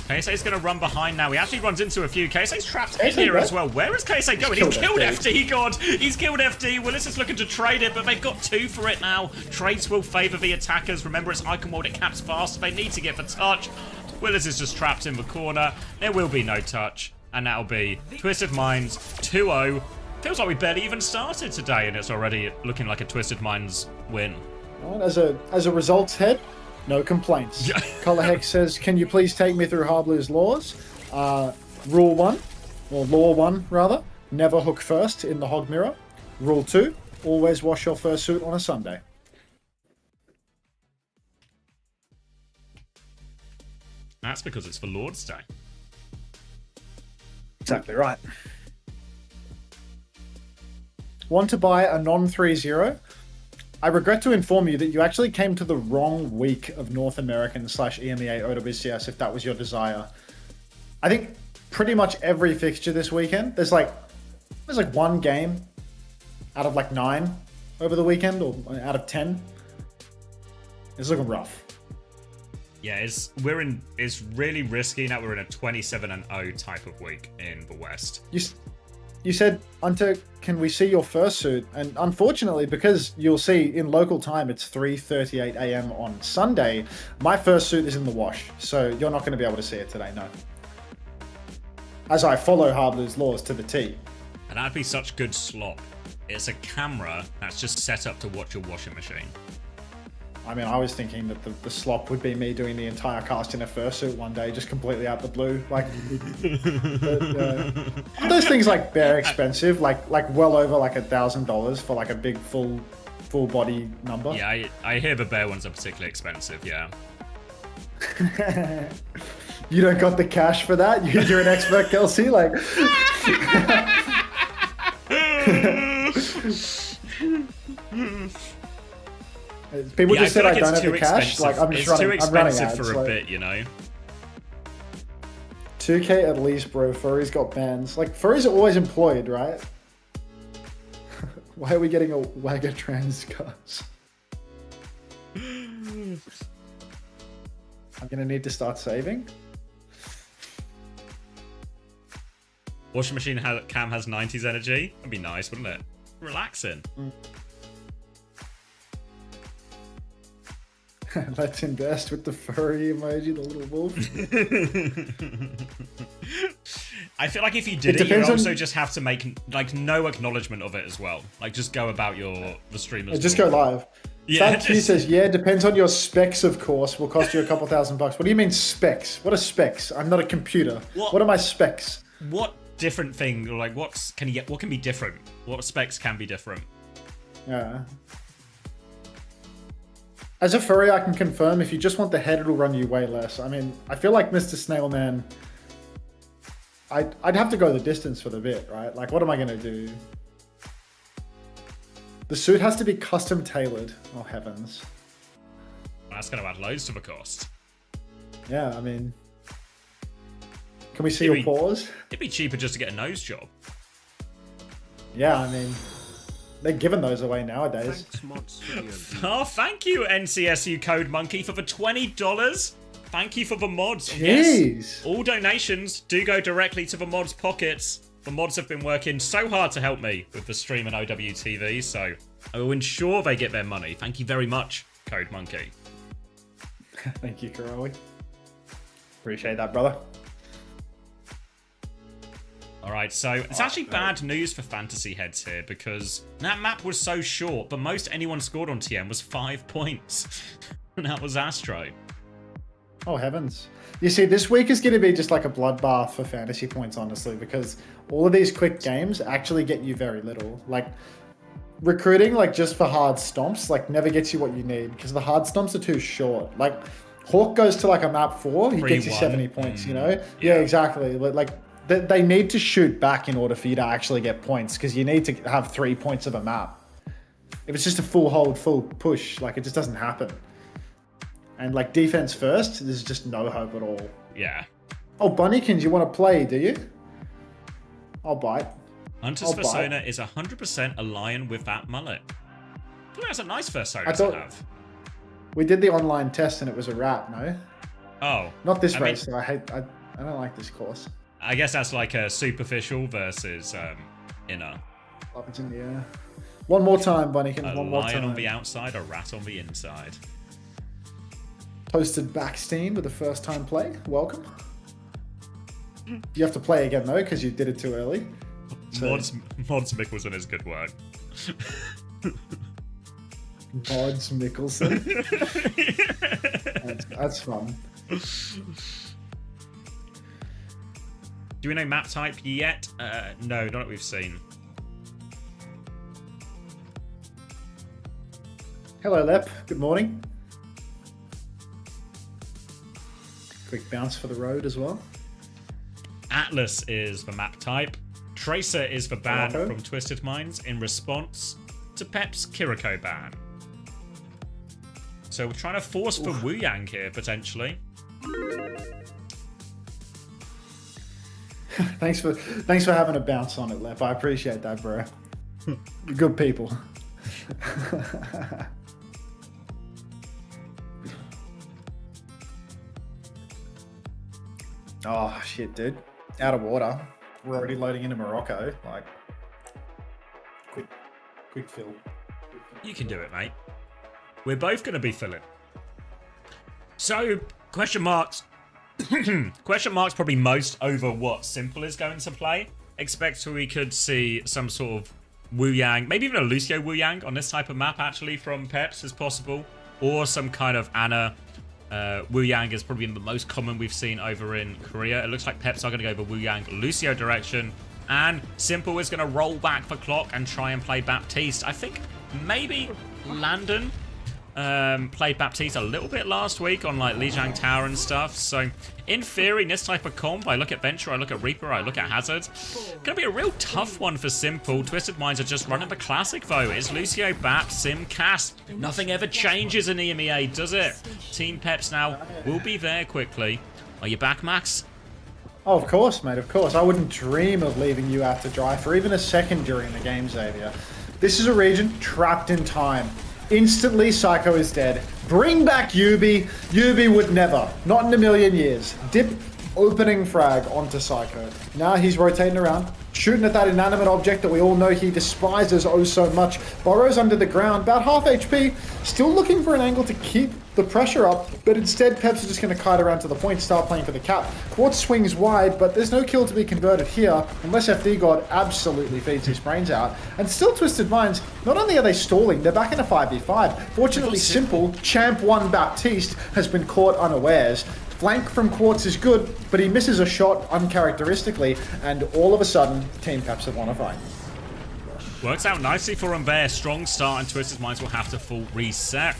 KSA's going to run behind now. He actually runs into a few. KSA's trapped in here as well. Where is KSA going? He's killed FD, God. He's killed FD. Willis is looking to trade it, but they've got 2 for it now. Trades will favour the attackers. Remember, it's Icon World. It caps fast. They need to get the touch. Willis is just trapped in the corner. There will be no touch. And that'll be Twisted Minds 2-0. Feels like we barely even started today, and it's already looking like a Twisted Minds win. Well, as a results head, no complaints. Color Hex says, can you please take me through Hardblue's laws? Rule 1, or Law 1 rather, never hook first in the Hog Mirror. Rule 2, always wash your fursuit on a Sunday. That's because it's for Lord's Day. Exactly right. Want to buy a non-3-0? I regret to inform you that you actually came to the wrong week of North American / EMEA OWCS if that was your desire. I think pretty much every fixture this weekend, there's like one game out of like 9 over the weekend, or out of 10. It's looking rough. Yeah, it's really risky now. We're in a 27-0 type of week in the West. You said, Hunter, can we see your fursuit? And unfortunately, because you'll see in local time, it's 3:38 a.m. on Sunday, my fursuit is in the wash. So you're not going to be able to see it today, no. As I follow Harbler's laws to the T. And that'd be such good slop. It's a camera that's just set up to watch your washing machine. I mean, I was thinking that the slop would be me doing the entire cast in a fursuit one day, just completely out the blue. Like, those things like bare expensive, like well over like $1,000 for like a big full body number. Yeah, I hear the bear ones are particularly expensive. Yeah. You don't got the cash for that? You're an expert, Kelsey. Like. People just said I don't have the cash. Like I'm just running. It's too expensive for a bit, you know. 2K at least, bro. Furry's got bans. Like furries are always employed, right? Why are we getting a Wagger trans cars? I'm gonna need to start saving. Washing machine cam has 90s energy. That'd be nice, wouldn't it? Relaxing. Let's invest with the furry emoji, the little wolf. I feel like if you did it, you also just have to make like no acknowledgement of it as well. Like just go about the streamers. Just go live. Yeah, He says, yeah, depends on your specs, of course. Will cost you a couple $1,000. What do you mean specs? What are specs? I'm not a computer. What are my specs? What different thing? Like what can be different? What specs can be different? Yeah. As a furry, I can confirm if you just want the head, it'll run you way less. I mean, I feel like Mr. Snailman, I'd have to go the distance for the bit, right? Like, what am I going to do? The suit has to be custom tailored. Oh, heavens. That's going to add loads to the cost. Yeah, I mean, can we see your paws? It'd be cheaper just to get a nose job. Yeah, I mean, they're giving those away nowadays. Oh, thank you, NCSU Code Monkey, for the $20. Thank you for the mods. Jeez. Yes, all donations do go directly to the mods' pockets. The mods have been working so hard to help me with the stream and OWTV, so I will ensure they get their money. Thank you very much, Code Monkey. Thank you, Karawi. Appreciate that, brother. Alright, so it's actually bad news for fantasy heads here because that map was so short, but most anyone scored on TM was 5 points. And that was Astro. Oh, heavens. You see, this week is going to be just like a bloodbath for fantasy points, honestly, because all of these quick games actually get you very little. Like, recruiting, like, just for hard stomps, like, never gets you what you need because the hard stomps are too short. Like, Hawk goes to, like, a map 4, he gets you 70 points, you know? Yeah, exactly. Like, they need to shoot back in order for you to actually get points because you need to have 3 points of a map. If it's just a full hold, full push, like, it just doesn't happen. And, like, defense first, there's just no hope at all. Yeah. Oh, Bunnykins, you want to play, do you? I'll bite. Hunter's persona is 100% a lion with that mullet. I think that's a nice persona to have. We did the online test and it was a rat, no? Oh. Not this race, though. I don't like this course. I guess that's like a superficial versus inner. Up it's in the air. One more time, Bunnykins. One more time. A lion on the outside, a rat on the inside. Toasted Backstein with the first time play. Welcome. You have to play again though, because you did it too early. So... Mods Mickelson is good work. Mods Mickelson. That's fun. Do we know map type yet? No, not that we've seen. Hello, Lep. Good morning. Quick bounce for the road as well. Atlas is the map type. Tracer is the ban from Twisted Minds in response to Pep's Kiriko ban. So we're trying to force for Wu Yang here, potentially. Thanks for having a bounce on it, Lep. I appreciate that, bro. You're good people. Oh shit, dude. Out of water. We're already loading into Morocco. Like, quick fill. You can do it, mate. We're both going to be filling. So, question marks. Question marks probably most over what Simple is going to play. Expect we could see some sort of Wu Yang, maybe even a Lucio Wu Yang on this type of map actually from Peps is possible. Or some kind of Ana. Wu Yang is probably the most common we've seen over in Korea. It looks like Peps are going to go the Wu Yang Lucio direction. And Simple is going to roll back for Clock and try and play Baptiste. I think maybe Landon played Baptiste a little bit last week on like Lijiang Tower and stuff. So in theory, in this type of comp, I look at Venture, I look at Reaper, I look at Hazard. Gonna be a real tough one for Simple. Twisted Minds are just running the classic though. It's Lucio, Bap, Sim, Cass. Nothing ever changes in EMEA, does it? Team Peps now will be there quickly. Are you back, Max? Oh, of course, mate, of course. I wouldn't dream of leaving you out to dry for even a second during the game, Xavier. This is a region trapped in time. Instantly, Psycho is dead. Bring back Yubi. Yubi would never, not in a million years, dip opening frag onto Psycho. Now he's rotating around, shooting at that inanimate object that we all know he despises oh so much. Burrows under the ground, about half HP, still looking for an angle to keep the pressure up, but instead Peps is just going to kite around to the point, start playing for the cap. Quartz swings wide, but there's no kill to be converted here, unless FD God absolutely feeds his brains out. And still Twisted Minds, not only are they stalling, they're back in a 5v5. Fortunately Simple, Champ 1 Baptiste, has been caught unawares. Flank from Quartz is good, but he misses a shot uncharacteristically, and all of a sudden, Team Peps have won a fight. Works out nicely for him there. Strong start, and Twisted Minds will have to full reset.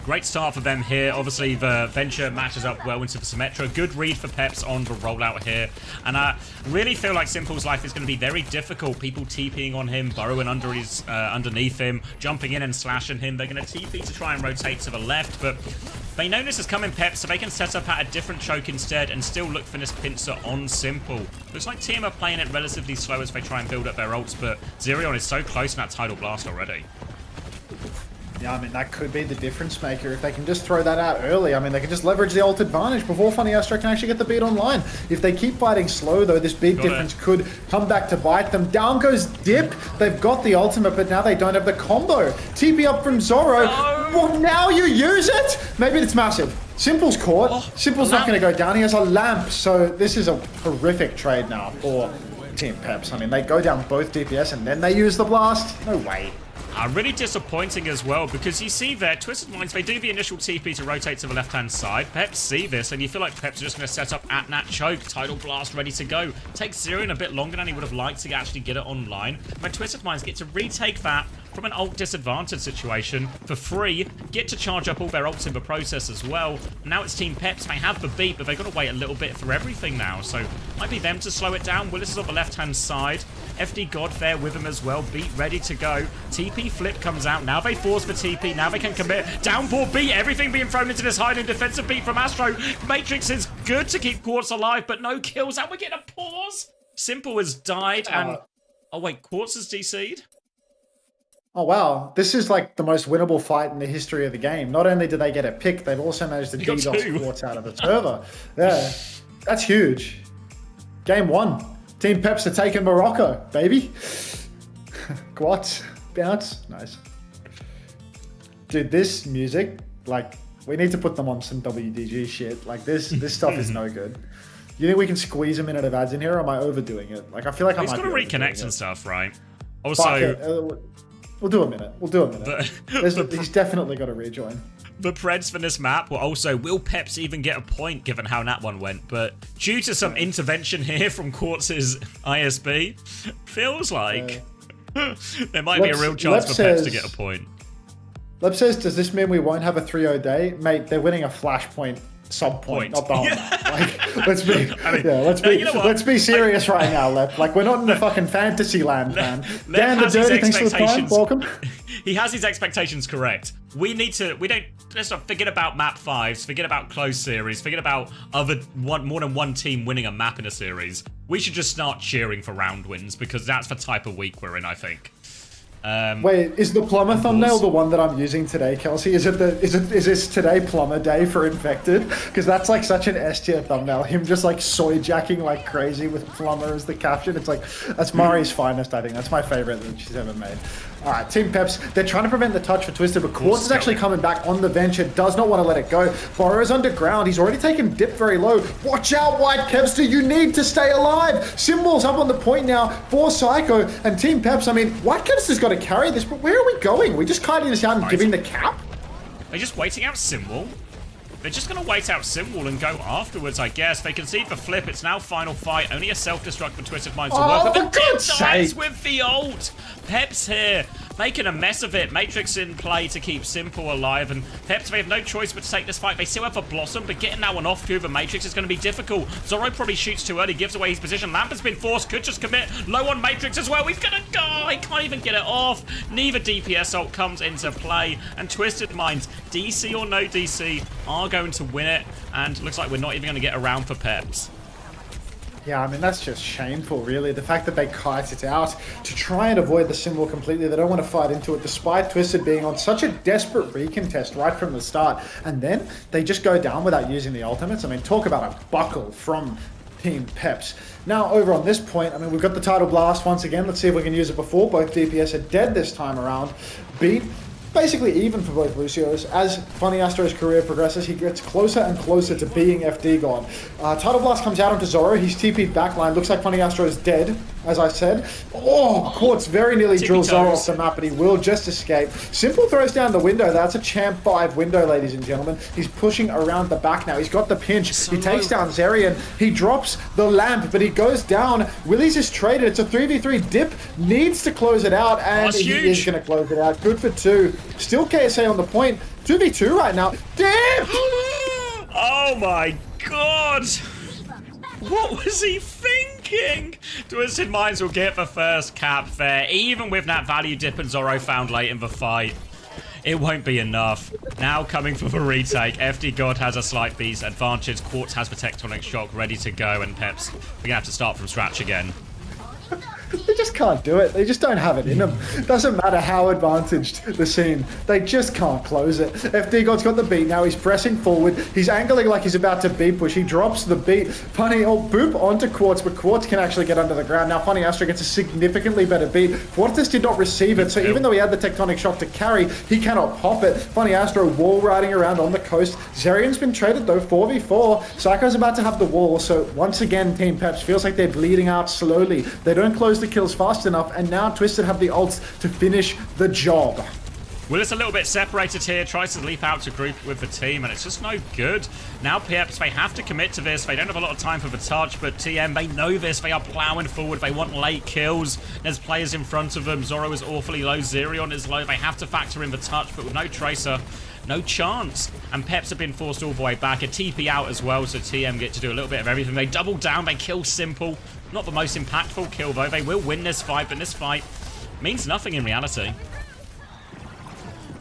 Great start for them here. Obviously, the Venture matches up well into the Symmetra. Good read for Peps on the rollout here. And I really feel like Simple's life is going to be very difficult. People TPing on him, burrowing under his, underneath him, jumping in and slashing him. They're going to TP to try and rotate to the left, but they know this is coming, Peps, so they can set up at a different choke instead and still look for this pincer on Simple. Looks like Team are playing it relatively slow as they try and build up their ults, but Zerion is so close in that Tidal Blast already. Yeah, I mean, that could be the difference maker if they can just throw that out early. I mean, they can just leverage the ult advantage before Funny Astro can actually get the beat online. If they keep fighting slow, though, this big difference could come back to bite them. Down goes Dip. They've got the ultimate, but now they don't have the combo. TP up from Zoro. Well, now you use it? Maybe it's massive. Simple's caught. Simple's not going to go down. He has a lamp, so this is a horrific trade now for Team Peps. I mean, they go down both DPS and then they use the blast. No way. Really disappointing as well, because you see there, Twisted Minds, they do the initial TP to rotate to the left-hand side. Peps see this, and you feel like Peps are just going to set up at Nat Choke, Tidal Blast ready to go. Takes Zerion a bit longer than he would have liked to actually get it online. But Twisted Minds get to retake that from an ult disadvantage situation for free, get to charge up all their ults in the process as well. Now it's Team Peps, they have the beat, but they've got to wait a little bit for everything now, so might be them to slow it down. Willis is on the left-hand side. FD God there with him as well, beat ready to go. TP flip comes out, now they force for TP, now they can commit. Downpour beat, everything being thrown into this hiding defensive beat from Astro. Matrix is good to keep Quartz alive, but no kills, and we're getting a pause. Simple has died, and... oh wait, Quartz has DC'd? Oh wow, this is like the most winnable fight in the history of the game. Not only did they get a pick, they've also managed to DDoS Quartz out of the server. Yeah, that's huge. Game 1. Team Peps are taking Morocco, baby. Quartz, bounce, nice. Dude, this music, like, we need to put them on some WDG shit. Like, this stuff is no good. You think we can squeeze a minute of ads in here, or am I overdoing it? Like, I feel like I might be overdoing it. He's got to reconnect and stuff, right? Also... We'll do a minute. We'll do a minute. He's definitely got to rejoin. The Preds for this map were also, will Peps even get a point given how that one went? But due to some intervention here from Quartz's ISB, feels like there might be a real chance for Peps to get a point. Leb says, does this mean we won't have a 3-0 day? Mate, they're winning a flashpoint sub-point, not the whole map. Like, let's be serious right now, Lep. Like, we're not in the fucking fantasy land, man. Dan the Dirty, thanks for the time. Welcome. He has his expectations correct. Let's not forget about map 5s, forget about closed series, forget about more than one team winning a map in a series. We should just start cheering for round wins, because that's the type of week we're in, I think. Wait, is the plumber thumbnail the one that I'm using today, Kelsey? Is this today plumber day for Infected? Because that's like such an S tier thumbnail. Him just like soy jacking like crazy with plumber as the caption. It's like, that's Mari's finest, I think. That's my favorite that she's ever made. All right, Team Peps, they're trying to prevent the touch for Twisted, but Quartz is actually coming back on the venture, does not want to let it go. Burrow's underground, he's already taken dip very low. Watch out, White Kevster, you need to stay alive. Symbol's up on the point now for Psycho, and Team Peps, I mean, White Kevster's got to carry this, but where are we going? We just kiting this out and giving the cap? They're just waiting out Symbol. They're just going to wait out Symbol and go afterwards, I guess. They concede the flip. It's now final fight. Only a self-destruct for Twisted Minds to work with. For God's sake! With the ult. Peps here, making a mess of it. Matrix in play to keep Simple alive. And Peps, they have no choice but to take this fight. They still have a Blossom, but getting that one off to the Matrix is going to be difficult. Zorro probably shoots too early, gives away his position. Lamp has been forced, could just commit. Low on Matrix as well. He's going to die. Can't even get it off. Neither DPS ult comes into play. And Twisted Minds, DC or no DC, are going to win it. And looks like we're not even going to get around for Peps. Yeah, I mean, that's just shameful, really. The fact that they kite it out to try and avoid the Symbol completely. They don't want to fight into it, despite Twisted being on such a desperate recontest right from the start. And then they just go down without using the ultimates. I mean, talk about a buckle from Team Peps. Now, over on this point, I mean, we've got the Tidal Blast once again. Let's see if we can use it before. Both DPS are dead this time around. Beat basically even for both Lucios. As Funny Astro's career progresses, he gets closer and closer to being FD God. Tidal Blast comes out onto Zorro. He's TP'd backline. Looks like Funny Astro is dead, as I said. Oh, Quartz very nearly drills Zorro off the map, but he will just escape. Simple throws down the window. That's a Champ 5 window, ladies and gentlemen. He's pushing around the back now. He's got the pinch. He takes down Zerion. He drops the lamp, but he goes down. Willy's is traded. It's a 3v3. Dip needs to close it out, and he is going to close it out. Good for 2. Still KSA on the point. 2v2 right now. Dip! Oh my god! What was he thinking? Twisted Minds will get the first cap there, even with that value Dip and Zorro found late in the fight. It won't be enough. Now coming for the retake, FD God has a slight beast advantage, Quartz has the Tectonic Shock ready to go, and Peps, we're gonna have to start from scratch again. They just can't do it. They just don't have it in them. Doesn't matter how advantaged the scene. They just can't close it. FD God's got the beat now. He's pressing forward. He's angling like he's about to beat push. He drops the beat. Funny, boop onto Quartz, but Quartz can actually get under the ground. Now Funny Astro gets a significantly better beat. Quartz did not receive it, so even though he had the Tectonic Shock to carry, he cannot pop it. Funny Astro wall riding around on the coast. Zerion's been traded though, 4v4. Psycho's about to have the wall, so once again, Team Peps feels like they're bleeding out slowly. They don't close the kills fast enough, and now Twisted have the ults to finish the job. Willis a little bit separated here, tries to leap out to group with the team, and it's just no good. Now Peps, they have to commit to this. They don't have a lot of time for the touch, but TM, they know this. They are plowing forward. They want late kills. There's players in front of them. Zorro is awfully low. Zerion is low. They have to factor in the touch, but with no Tracer, no chance. And Peps have been forced all the way back. A TP out as well, so TM get to do a little bit of everything. They double down. They kill Simple. Not the most impactful kill, though. They will win this fight, but this fight means nothing in reality.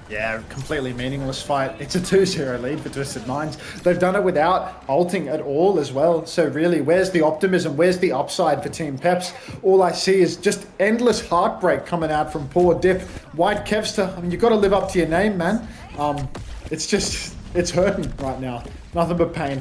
Yeah, completely meaningless fight. It's a 2-0 lead for Twisted Minds. They've done it without ulting at all as well. So really, where's the optimism? Where's the upside for Team Peps? All I see is just endless heartbreak coming out from poor Dip. White Kevster, I mean, you've got to live up to your name, man. It's hurting right now. Nothing but pain.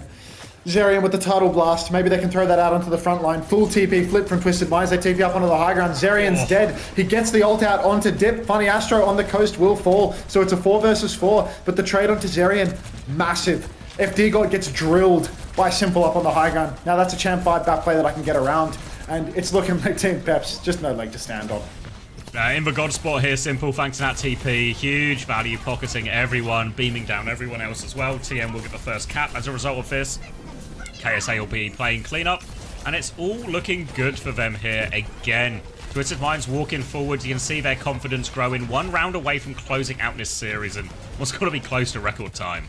Zerion with the Tidal Blast. Maybe they can throw that out onto the front line. Full TP flip from Twisted Minds. They TP up onto the high ground. Zerion's dead. He gets the ult out onto Dip. Funny Astro on the coast will fall. So it's a 4 versus 4. But the trade onto Zerion, massive. FD God gets drilled by Simple up on the high ground. Now that's a Champ 5 back play that I can get around. And it's looking like Team Peps. Just no leg to stand on. In the God spot here, Simple, thanks to that TP. Huge value pocketing everyone, beaming down everyone else as well. TM will get the first cap as a result of this. KSA will be playing cleanup, and it's all looking good for them here again. Twisted Minds walking forward. You can see their confidence growing, 1 round away from closing out this series, and what's going to be close to record time.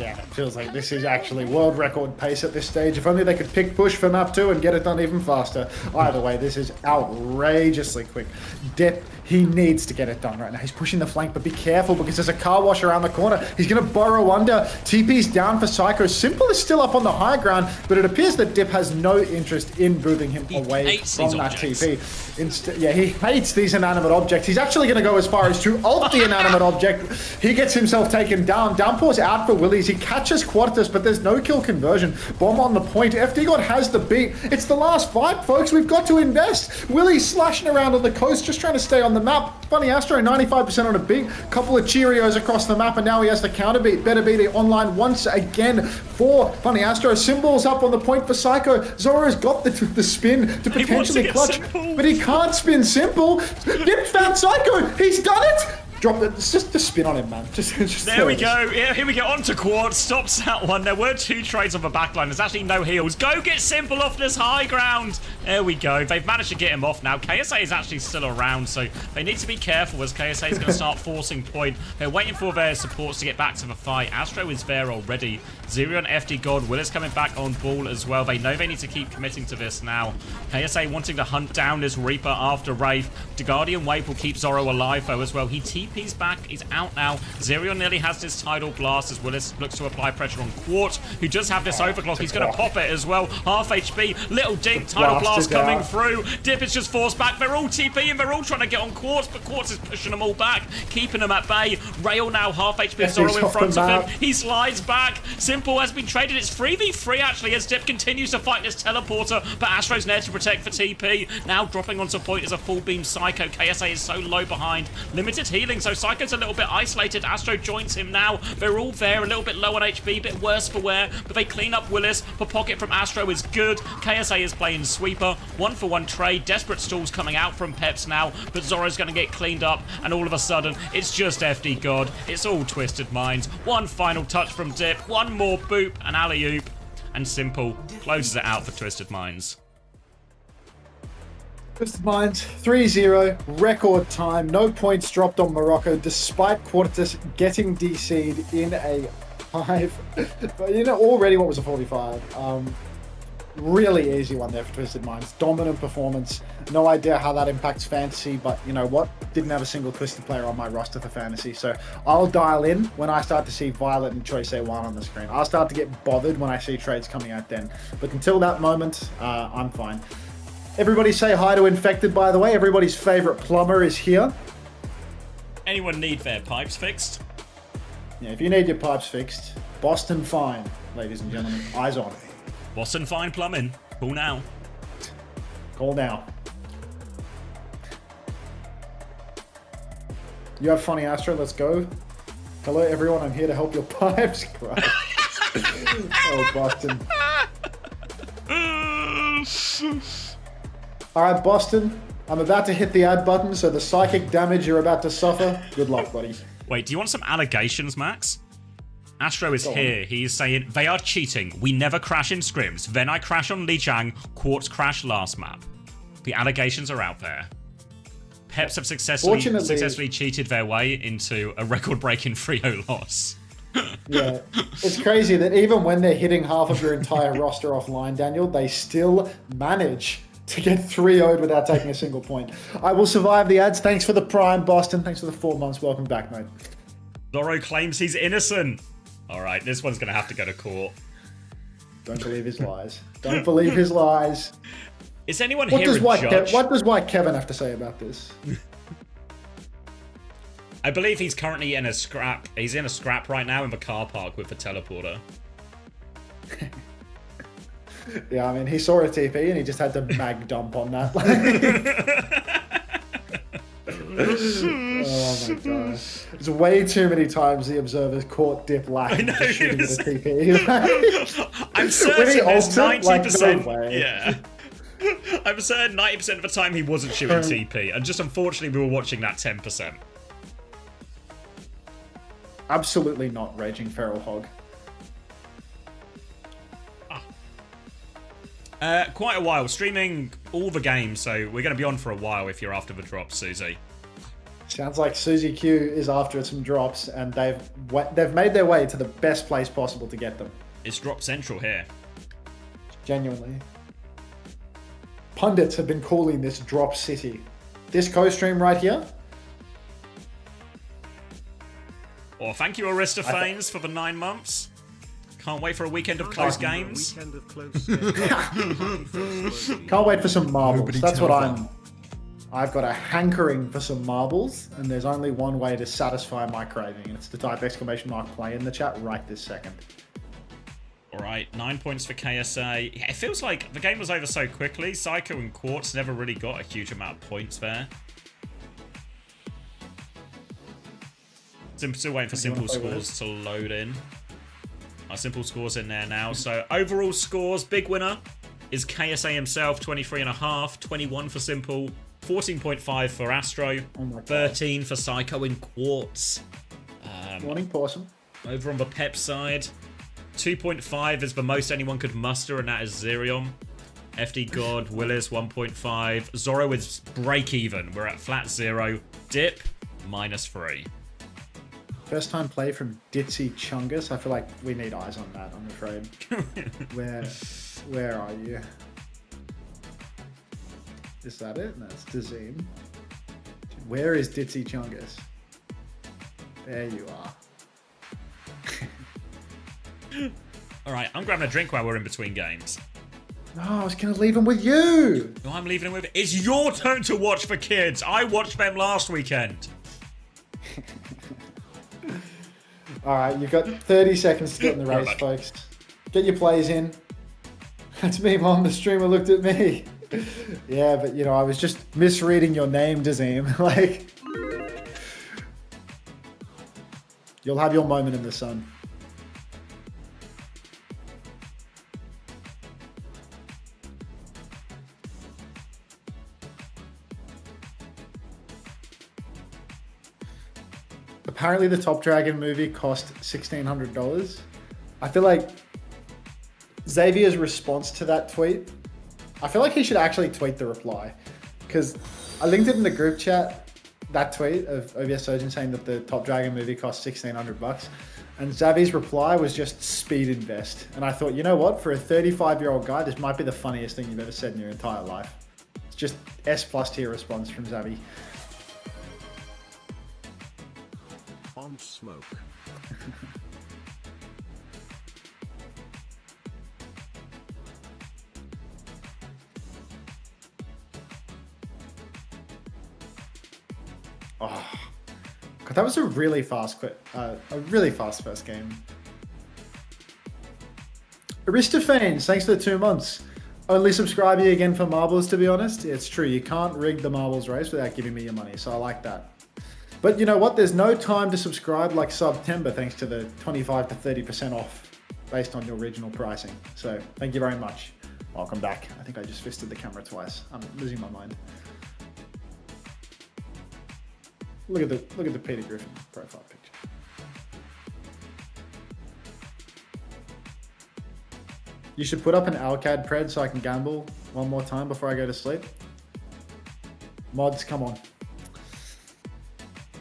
Yeah, it feels like this is actually world record pace at this stage. If only they could pick push for map 2 and get it done even faster. Either way, this is outrageously quick. Dip, he needs to get it done right now. He's pushing the flank, but be careful because there's a car wash around the corner. He's going to burrow under. TP's down for Psycho. Simple is still up on the high ground, but it appears that Dip has no interest in moving him away from that TP. Yeah, he hates these inanimate objects. He's actually going to go as far as to ult the inanimate object. He gets himself taken down. Downpour's out for Willies. He catches Quadratus, but there's no kill conversion. Bomb on the point. FD God has the beat. It's the last fight, folks. We've got to invest. Willie's slashing around on the coast, just trying to stay on the map. Funny Astro, 95% on a beat. Couple of Cheerios across the map, and now he has the counter beat. Better beat it online once again for Funny Astro. Symbols up on the point for Psycho. Zoro's got the spin to potentially clutch, but he can't spin Simple. Dip found Psycho. He's done it. Drop it. It's just the spin on him, man. Just there we go. Yeah, here we go. On to Quartz. Stops that one. There were 2 trades on the backline. There's actually no heals. Go get Simple off this high ground. There we go. They've managed to get him off now. KSA is actually still around, so they need to be careful as KSA is going to start forcing point. They're waiting for their supports to get back to the fight. Astro is there already. Zero and FD God. Willis coming back on ball as well. They know they need to keep committing to this now. KSA wanting to hunt down this Reaper after Wraith. The Guardian Wave will keep Zoro alive though as well. He TP's back. He's out now. Zero nearly has this Tidal Blast as Willis looks to apply pressure on Quartz, who does have this overclock. He's going to pop it as well. Half HP. Little dink. Tidal Blast coming through. Dip is just forced back. They're all TP and they're all trying to get on Quartz, but Quartz is pushing them all back, keeping them at bay. Rail now half HP. Zoro in front of him. He slides back. Simple has been traded. It's 3v3 actually as Dip continues to fight this teleporter, but Astro's there to protect for TP. Now dropping onto point is a full beam Psycho. KSA is so low behind. Limited healing, so Psycho's a little bit isolated. Astro joins him now. They're all there, a little bit low on HP, a bit worse for wear, but they clean up Willis. The pocket from Astro is good. KSA is playing sweeper. 1-for-1 trade. Desperate stalls coming out from Peps now, but Zoro's going to get cleaned up, and all of a sudden, it's just FD God. It's all Twisted Minds. One final touch from Dip. One more boop, an alley-oop, and Simple closes it out for Twisted Minds. Twisted Minds, 3-0, record time, no points dropped on Morocco, despite Quadratus getting DC'd in a 5. But you know, already what was a 45? Really easy one there for Twisted Minds. Dominant performance. No idea how that impacts fantasy, but you know what? Didn't have a single Twisted player on my roster for fantasy, so I'll dial in when I start to see Violet and Choice A1 on the screen. I'll start to get bothered when I see trades coming out then. But until that moment, I'm fine. Everybody say hi to Infected, by the way. Everybody's favorite plumber is here. Anyone need their pipes fixed? Yeah, if you need your pipes fixed, Boston Fine, ladies and gentlemen. Eyes on. Boston Fine Plumbing. Call now. Call now. You have Funny Astro, let's go. Hello everyone, I'm here to help your pipes. Christ. Oh, Boston. Alright, Boston, I'm about to hit the add button, so the psychic damage you're about to suffer, good luck, buddy. Wait, do you want some allegations, Max? Astro is here. He's saying, they are cheating. We never crash in scrims. Then I crash on Lijiang. Quartz crash last map. The allegations are out there. Peps have successfully cheated their way into a record-breaking 3-0 loss. Yeah, it's crazy that even when they're hitting half of your entire roster offline, Daniel, they still manage to get 3-0'd without taking a single point. I will survive the ads. Thanks for the prime, Boston. Thanks for the 4 months. Welcome back, mate. Zoro claims he's innocent. All right, this one's going to have to go to court. Don't believe his lies. Don't believe his lies. Is anyone What here does a judge? What does White Kevin have to say about this? I believe he's currently in a scrap. He's in a scrap right now in the car park with the teleporter. Yeah, I mean, he saw a TP and he just had to mag dump on that. Oh my gosh. There's way too many times the observers caught Dip lacking for shooting at a TP. I'm certain there's 90%. No way. Yeah. I'm certain 90% of the time he wasn't shooting TP, and just unfortunately we were watching that 10%. Absolutely not Raging Feral Hog. Quite a while. Streaming all the games, so we're going to be on for a while if you're after the drop, Susie. Sounds like Suzy Q is after some drops, and they've made their way to the best place possible to get them. It's drop central here. Genuinely. Pundits have been calling this drop city. This co-stream right here. Oh, thank you, Aristophanes, for the 9 months. Can't wait for a weekend of close games. Weekend of close games. Can't wait for some marbles. Nobody That's what tells I've got a hankering for some marbles, and there's only one way to satisfy my craving, and it's to type !play in the chat right this second. All right, 9 points for KSA. Yeah, it feels like the game was over so quickly. Psycho and Quartz never really got a huge amount of points there. Still waiting for simple scores to load in. Our simple scores in there now. So overall scores, big winner is KSA himself, 23.5, 21 for simple, 14.5 for Astro, Oh my God. 13 for Psycho and Quartz. Morning, Possum. Over on the Pep side, 2.5 is the most anyone could muster, and that is Zerion. FD God, Willis, 1.5. Zorro is break even. We're at flat 0. Dip, -3. First time play from Ditzy Chungus. I feel like we need eyes on that, I'm afraid. Where are you? Is that it? No, it's Dazim. Where is Ditzy Chungus? There you are. Alright, I'm grabbing a drink while we're in between games. No, I was going to leave him with you. No, I'm leaving him with... It's your turn to watch for kids. I watched them last weekend. All right, you've got 30 seconds to get in the race, folks. Get your plays in. That's me, Mom. The streamer looked at me. Yeah, but, you know, I was just misreading your name, Dazim. Like, you'll have your moment in the sun. Apparently the Top Dragon movie cost $1,600. I feel like Xavier's response to that tweet, I feel like he should actually tweet the reply, because I linked it in the group chat, that tweet of OWCS Surgeon saying that the Top Dragon movie cost $1,600, and Xavier's reply was just speed invest. And I thought, you know what, for a 35-year-old guy, this might be the funniest thing you've ever said in your entire life. It's just S+ tier response from Xavi. On smoke. Oh, God, that was a really fast first game. Aristophanes, thanks for the 2 months. Only subscribing again for marbles, to be honest. It's true, you can't rig the marbles race without giving me your money, so I like that. But you know what? There's no time to subscribe like September, thanks to the 25 to 30% off based on your original pricing. So thank you very much. Welcome back. I think I just fisted the camera twice. I'm losing my mind. Look at the Peter Griffin profile picture. You should put up an Alcad pred so I can gamble one more time before I go to sleep. Mods, come on.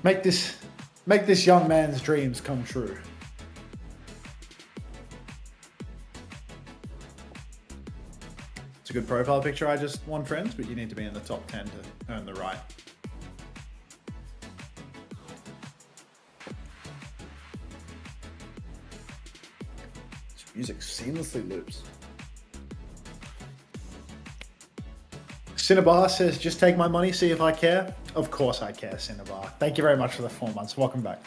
Make this young man's dreams come true. It's a good profile picture I just won, friends, but you need to be in the top 10 to earn the right. Music seamlessly loops. Cinnabar says, just take my money, see if I care. Of course I care, Cinnabar. Thank you very much for the 4 months. Welcome back.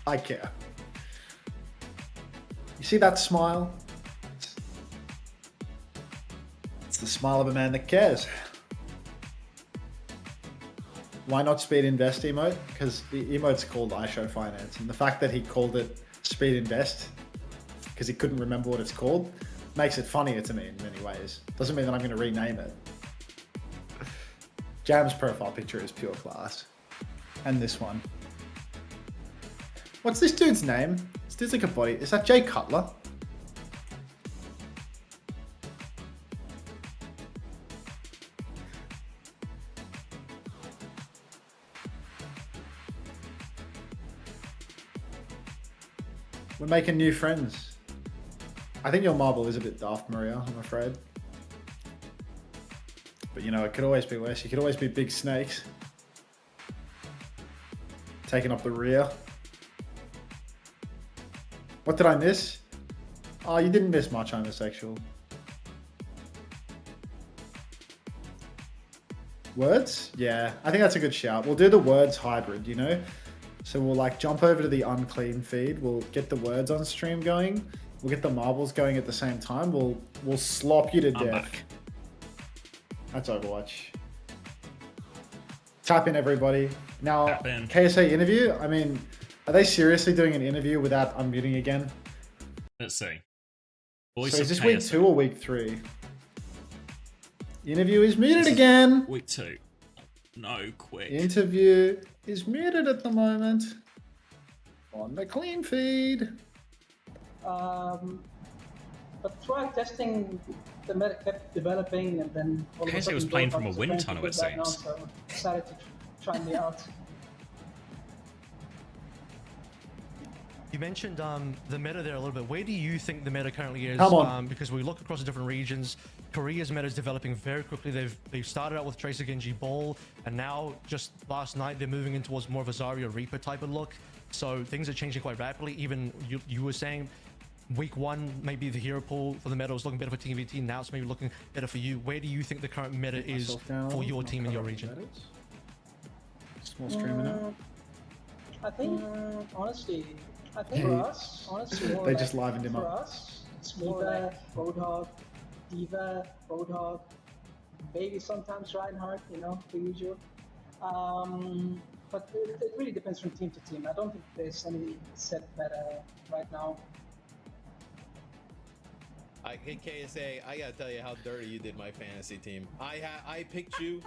I care. You see that smile? It's the smile of a man that cares. Why not speed invest emote? Because the emote's called I Show Finance, and the fact that he called it speed invest because he couldn't remember what it's called makes it funnier to me in many ways. Doesn't mean that I'm going to rename it. Jam's profile picture is pure class. And this one. What's this dude's name? This dude's like a body. Is that Jay Cutler? We're making new friends. I think your marble is a bit daft, Maria, I'm afraid. But you know, it could always be worse. You could always be big snakes. Taking up the rear. What did I miss? Oh, you didn't miss much, homosexual. Words? Yeah, I think that's a good shout. We'll do the words hybrid, you know? So we'll like jump over to the unclean feed. We'll get the words on stream going. We'll get the marbles going at the same time. We'll slop you to I'm death. back. That's Overwatch. Tap in, everybody. Now, Tap in. KSA interview. I mean, are they seriously doing an interview without unmuting again? Let's see. Voice So of is this week KSA. 2 or week 3? Interview is muted again. Week 2. No, quick. Interview is muted at the moment on the clean feed. But try testing the meta kept developing, and then all of a KSA sudden was playing Dota from a was wind playing tunnel, good it right now, seems. so decided to try me out. You mentioned the meta there a little bit. Where do you think the meta currently is? Come on. Because we look across the different regions, Korea's meta is developing very quickly. They've started out with Tracer Genji Ball, and now just last night they're moving in towards more of a Zarya Reaper type of look. So things are changing quite rapidly. Even you were saying week 1 maybe the hero pool for the meta was looking better for TVT. Now it's maybe looking better for you. Where do you think the current meta is Myself down, for your not team in your covering region? letters. Small streamer now. I think honestly, I think Hey. for us, honestly, more They like, just livened him for up. us, it's more like Roadhog, Diva, Roadhog, maybe sometimes Reinhardt, you know, the usual. But it really depends from team to team. I don't think there's any set meta right now. Hey KSA, I gotta tell you how dirty you did my fantasy team. I picked you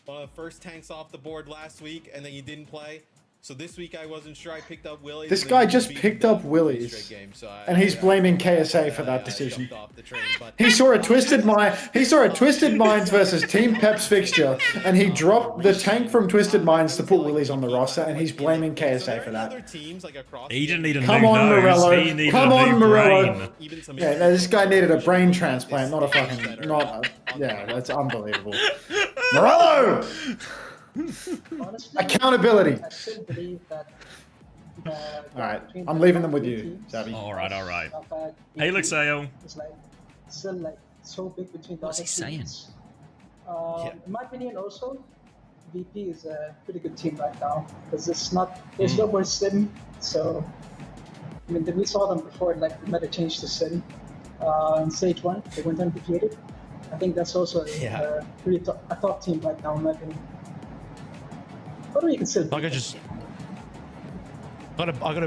one of the first tanks off the board last week, and then you didn't play. So this week I wasn't sure. I picked up Willies. This and then guy you just beat picked me up in Willies, straight game, so and he's blaming KSA for that I decision. jumped off the train, but He saw a Twisted Minds versus Team Pep's fixture, and he dropped the tank from Twisted Minds to put Willies on the roster, and he's blaming KSA for other that. teams like across He didn't need a Come new on, nose. Morello. He needed Come a on, new Morello. brain. even some Yeah, no, this guy needed a brain transplant, not a fucking, yeah, that's unbelievable. Morello! Honestly, Accountability. I still believe that. Alright, I'm leaving them with you, Savvy. Alright, alright. Hey, Hey, Luxeo. It's like still like so big between the What's other he saying? teams. In my opinion, also, VP is a pretty good team right now because it's not there's no more Sin, so I mean we saw them before like the meta changed to Sin. In Stage 1, they went undefeated. I think that's also a pretty a top team right now in my opinion. But we can still. I got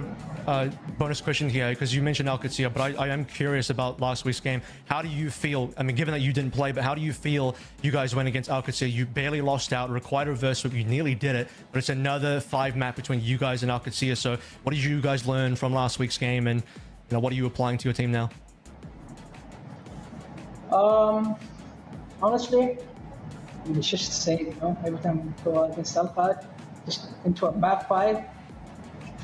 a bonus question here because you mentioned Alcatia, but I am curious about last week's game. How do you feel? I mean, given that you didn't play, but how do you feel you guys went against Alcatia? You barely lost out, required a reverse sweep. You nearly did it, but it's another 5 map between you guys and Alcatia. So, what did you guys learn from last week's game, and what are you applying to your team now? Honestly, it's just the same, every time we go against Alpha, just into a map 5.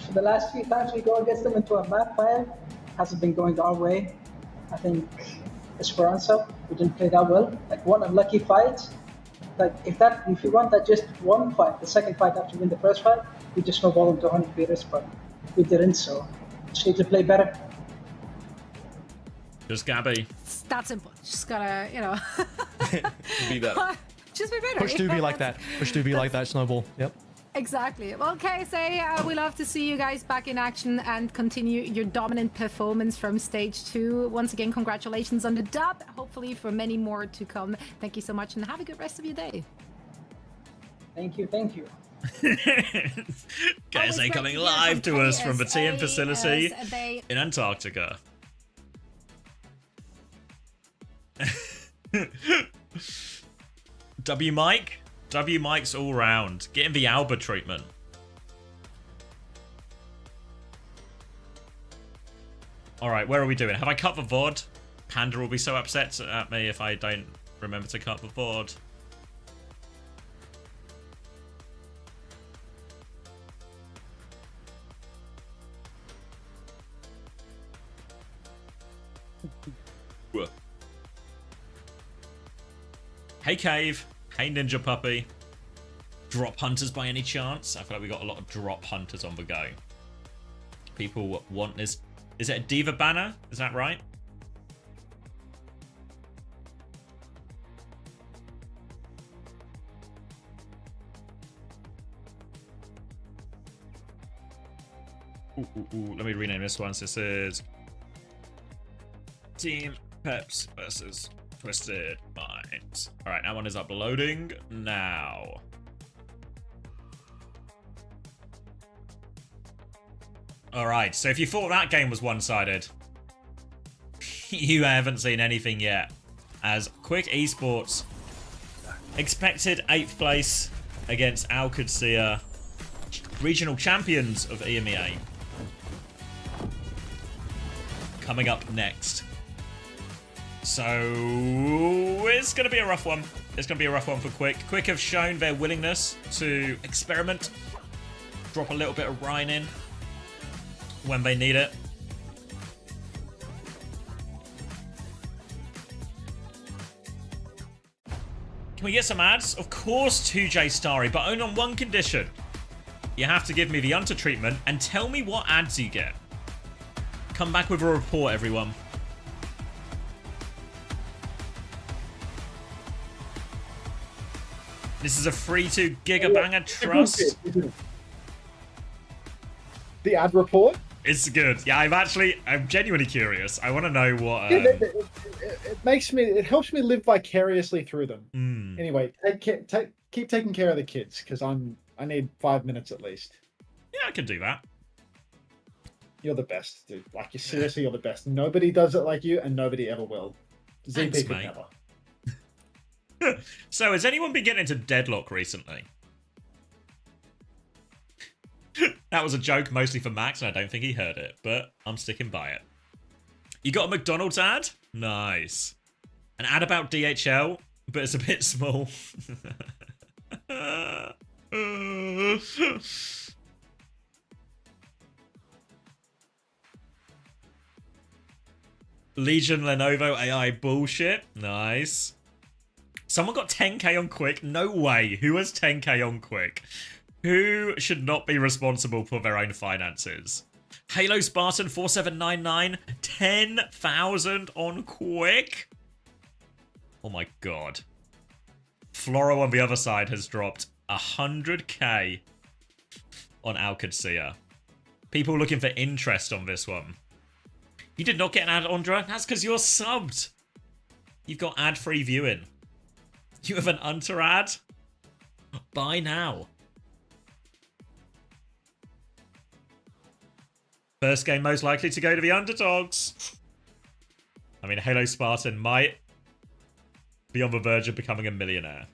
For the last few times we go against them into a map 5, hasn't been going our way. I think Esperanza, we didn't play that well. Like one unlucky fight. Like if we want that just one fight, the second fight after we win the first fight, we just snowballed into 100 meters, but we didn't, so just need to play better. Just Gabby. It's that simple. Just gotta, be better. just be better. Push do be like that. Push do be like that. Snowball. Yep. Exactly. Well, KSA, we love to see you guys back in action and continue your dominant performance from stage 2. Once again, congratulations on the dub. Hopefully for many more to come. Thank you so much and have a good rest of your day. Thank you, thank you. KSA coming live to us from the TM facility in Antarctica. W Mike's all round. Getting the Alba treatment. Alright, where are we doing? Have I cut the VOD? Panda will be so upset at me if I don't remember to cut the VOD. Hey, Cave. Hey, Ninja Puppy. Drop hunters by any chance? I feel like we got a lot of drop hunters on the go. People want this. Is it a Diva banner? Is that right? Ooh, let me rename this one. So this is Team Peps versus Twisted Minds. Alright, that one is uploading now. Alright, so if you thought that game was one-sided, you haven't seen anything yet. As Quick Esports expected 8th place against OWCS regional champions of EMEA. Coming up next. So it's going to be a rough one. It's going to be a rough one for Quick. Quick have shown their willingness to experiment, drop a little bit of Rhine in when they need it. Can we get some ads? Of course, 2J Starry, but only on one condition. You have to give me the under treatment and tell me what ads you get. Come back with a report, everyone. This is a free 2 gigabanger trust. The ad report? It's good. Yeah, I'm genuinely curious. I want to know what... It helps me live vicariously through them. Mm. Anyway, keep taking care of the kids, because I need 5 minutes at least. Yeah, I can do that. You're the best, dude. Like, seriously, you're the best. Nobody does it like you, and nobody ever will. Thanks, ZP could mate. never. So, has anyone been getting into Deadlock recently? That was a joke mostly for Max, and I don't think he heard it, but I'm sticking by it. You got a McDonald's ad? Nice. An ad about DHL, but it's a bit small. Legion Lenovo AI bullshit. Nice. Someone got 10k on Quick. No way. Who has 10k on Quick? Who should not be responsible for their own finances? Halo Spartan 4799. 10,000 on Quick. Oh my god. Floro on the other side has dropped 100k on OWCS. People looking for interest on this one. You did not get an ad, Andra? That's because you're subbed. You've got ad-free viewing. You have an Unter ad? Buy now. First game most likely to go to the underdogs. I mean, Halo Spartan might be on the verge of becoming a millionaire.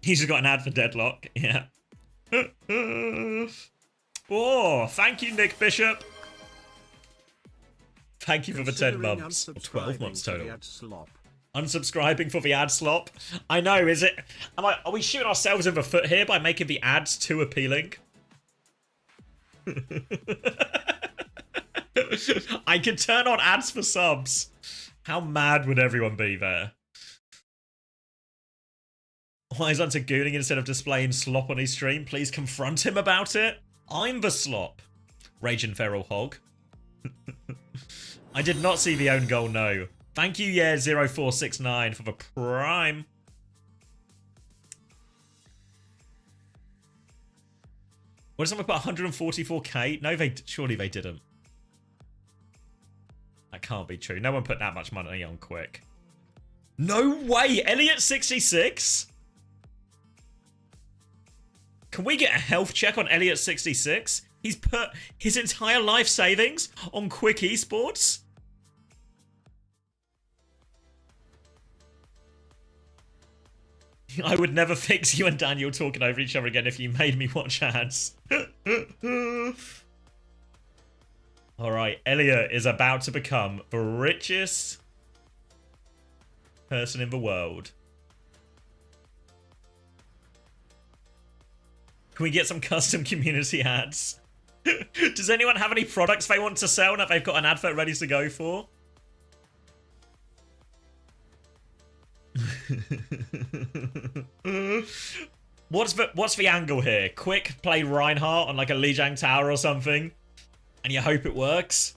He's just got an ad for Deadlock. Yeah. Oh, thank you, Nick Bishop. Thank you for the 10 months. Or 12 months total. Unsubscribing for the ad slop. I know, is it? Are we shooting ourselves in the foot here by making the ads too appealing? I could turn on ads for subs. How mad would everyone be there? Why is Hunter gooning instead of displaying slop on his stream? Please confront him about it. I'm the slop. Raging Feral Hog. I did not see the own goal, no. Thank you, yeah, 0469 for the prime. What did someone put 144k? No, surely they didn't. That can't be true. No one put that much money on Quick. No way! Elliot 66? Can we get a health check on Elliot 66? He's put his entire life savings on Quick Esports? I would never fix you and Daniel talking over each other again if you made me watch ads. Alright, Elliot is about to become the richest person in the world. Can we get some custom community ads? Does anyone have any products they want to sell that they've got an advert ready to go for? What's the angle here? Quick play Reinhardt on like a Lijiang Tower or something, and you hope it works.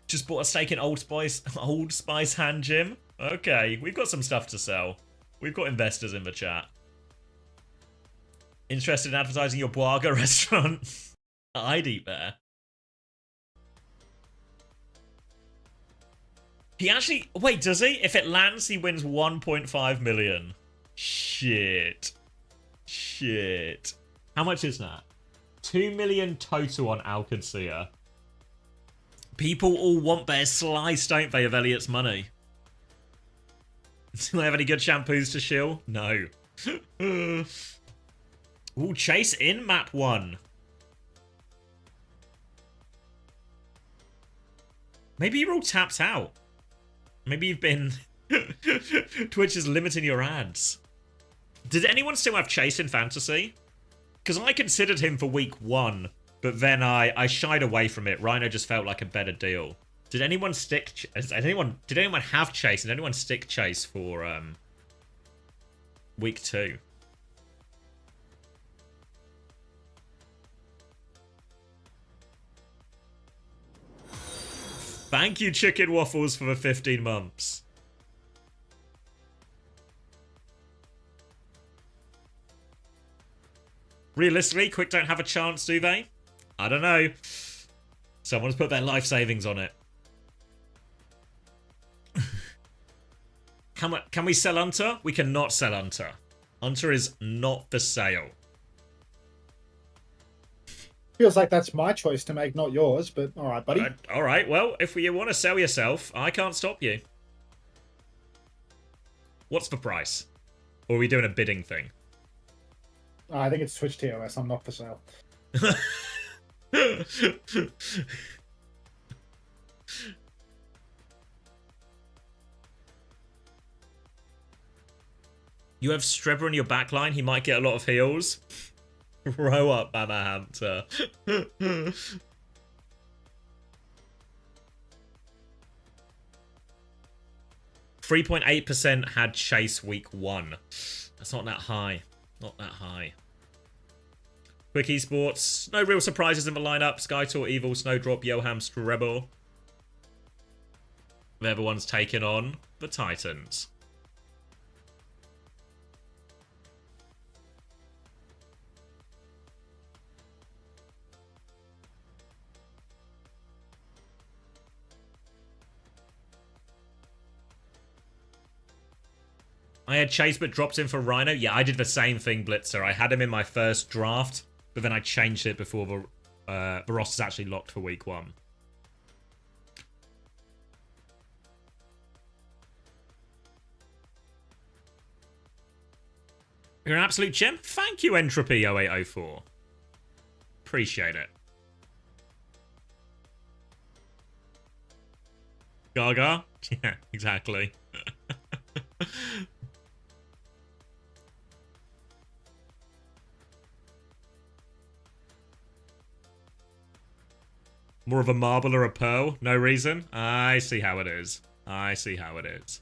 Just bought a stake in Old Spice Hand Gym. Okay, we've got some stuff to sell. We've got investors in the chat. Interested in advertising your Boaga restaurant? I'd eat there. He actually... Wait, does he? If it lands, he wins 1.5 million. Shit. Shit. How much is that? 2 million total on Alcancia. People all want their slice, don't they, of Elliot's money? Do I have any good shampoos to shill? No. Ooh, Chase in map 1. Maybe you're all tapped out. Maybe you've been... Twitch is limiting your ads. Did anyone still have Chase in fantasy? Because I considered him for week 1, but then I shied away from it. Rhino just felt like a better deal. Did anyone stick... Did anyone have Chase? Did anyone stick Chase for week 2? Thank you, Chicken Waffles, for the 15 months. Realistically, Quick don't have a chance, do they? I don't know. Someone's put their life savings on it. Can we sell Hunter? We cannot sell Hunter. Hunter is not for sale. Feels like that's my choice to make, not yours, but all right, buddy. All right, well, if you want to sell yourself, I can't stop you. What's the price? Or are we doing a bidding thing? I think it's Twitch TOS. I'm not for sale. You have Strebber in your backline. He might get a lot of heals. Row up, Mama Hamter. 3.8% had Chase week 1. That's not that high. Not that high. Quick Esports. No real surprises in the lineup. Skytor, Evil, Snowdrop, Yoham, Strebel. Everyone's taken on the Titans. I had Chase but dropped in for Rhino. Yeah, I did the same thing, Blitzer. I had him in my first draft, but then I changed it before the roster's actually locked for week 1. You're an absolute gem. Thank you, Entropy 0804. Appreciate it. Gaga? Yeah, exactly. More of a marble or a pearl? No reason? I see how it is. I see how it is.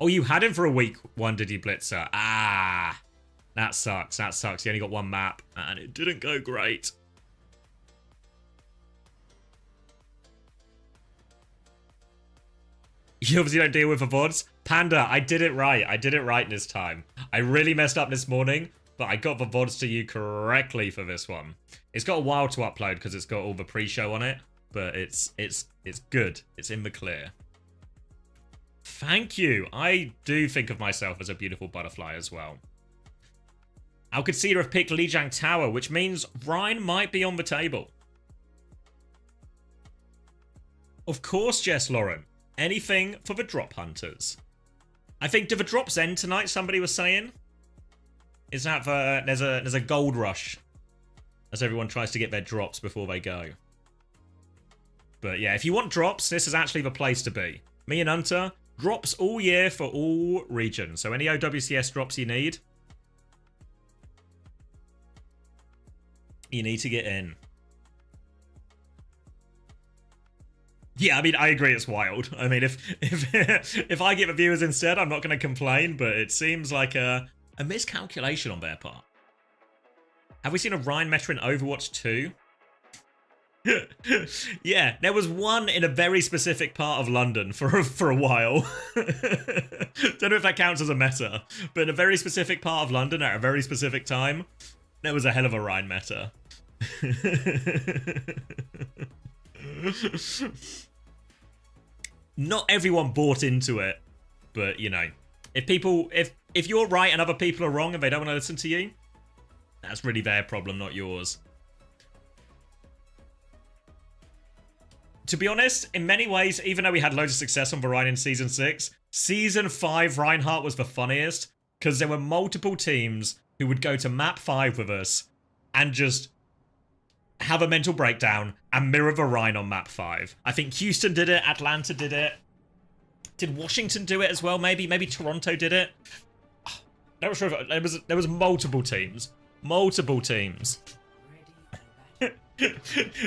Oh, you had him for a week 1, did you, Blitzer? Ah, that sucks. That sucks. You only got 1 map, and it didn't go great. You obviously don't deal with the VODs. Panda, I did it right. I did it right this time. I really messed up this morning, but I got the VODs to you correctly for this one. It's got a while to upload because it's got all the pre-show on it, but it's good. It's in the clear. Thank you. I do think of myself as a beautiful butterfly as well. Alcacia have picked Lijiang Tower, which means Ryan might be on the table. Of course, Jess Lauren. Anything for the drop hunters. I think, do the drops end tonight, somebody was saying? Is that the, there's a gold rush as everyone tries to get their drops before they go. But yeah, if you want drops, this is actually the place to be. Me and Hunter, drops all year for all regions. So any OWCS drops you need to get in. Yeah, I mean, I agree, it's wild. I mean, if I get the viewers instead, I'm not going to complain, but it seems like a miscalculation on their part. Have we seen a Rhine meta in Overwatch 2? Yeah, there was one in a very specific part of London for a while. Don't know if that counts as a meta, but in a very specific part of London at a very specific time, there was a hell of a Rhine meta. Not everyone bought into it, but you know, if you're right and other people are wrong and they don't want to listen to you, that's really their problem, not yours. To be honest, in many ways, even though we had loads of success on Rhine in Season 6, Season 5 Reinhardt was the funniest, because there were multiple teams who would go to Map 5 with us and just have a mental breakdown and mirror the Rhine on Map 5. I think Houston did it, Atlanta did it. Did Washington do it as well? Maybe Toronto did it. Not sure if there was multiple teams. Multiple teams.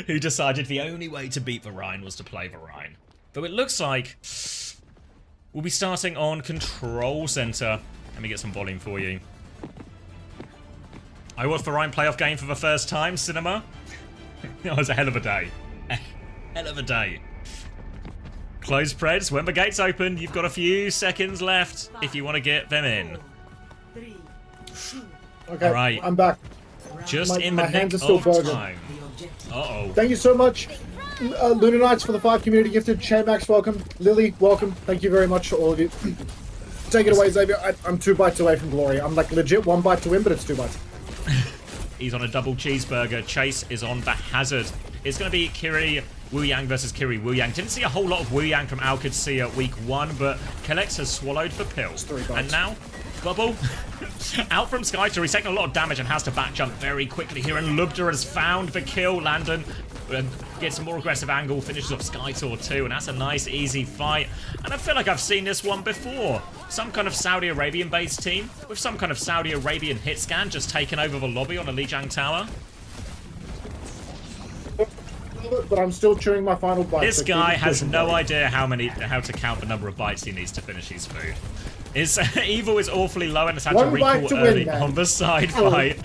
Who decided the only way to beat the Rhine was to play the Rhine. But it looks like we'll be starting on Control Center. Let me get some volume for you. I watched the Rhine playoff game for the first time, Cinema. It was a hell of a day. A hell of a day. Close Preds. When the gates open, you've got a few seconds left if you want to get them in. Okay, all right. I'm back. Just in my the hands nick are still of burning. time. Uh-oh. Thank you so much, Lunar Knights, for the 5 community gifted. Max, welcome. Lily, welcome. Thank you very much to all of you. Take it away, Xavier. I'm 2 bites away from glory. I'm like legit 1 bite to win, but it's 2 bites. He's on a double cheeseburger. Chase is on the hazard. It's going to be Kiri Wu Yang versus Kiri Wu Yang. Didn't see a whole lot of Wu Yang from Alcatsia week 1, but Kelex has swallowed the pill. And now, Bubble out from Skytor. He's taking a lot of damage and has to back jump very quickly here. And Lubda has found the kill. Landon gets a more aggressive angle, finishes off Skytor too, and that's a nice, easy fight. And I feel like I've seen this one before. Some kind of Saudi Arabian-based team with some kind of Saudi Arabian hit scan just taking over the lobby on a Lijiang Tower. But I'm still chewing my final bite. This so guy keep has pushing, no buddy. idea how to count the number of bites he needs to finish his food. His Evil is awfully low and has had to 1 bite recall to early win, man. on the side fight.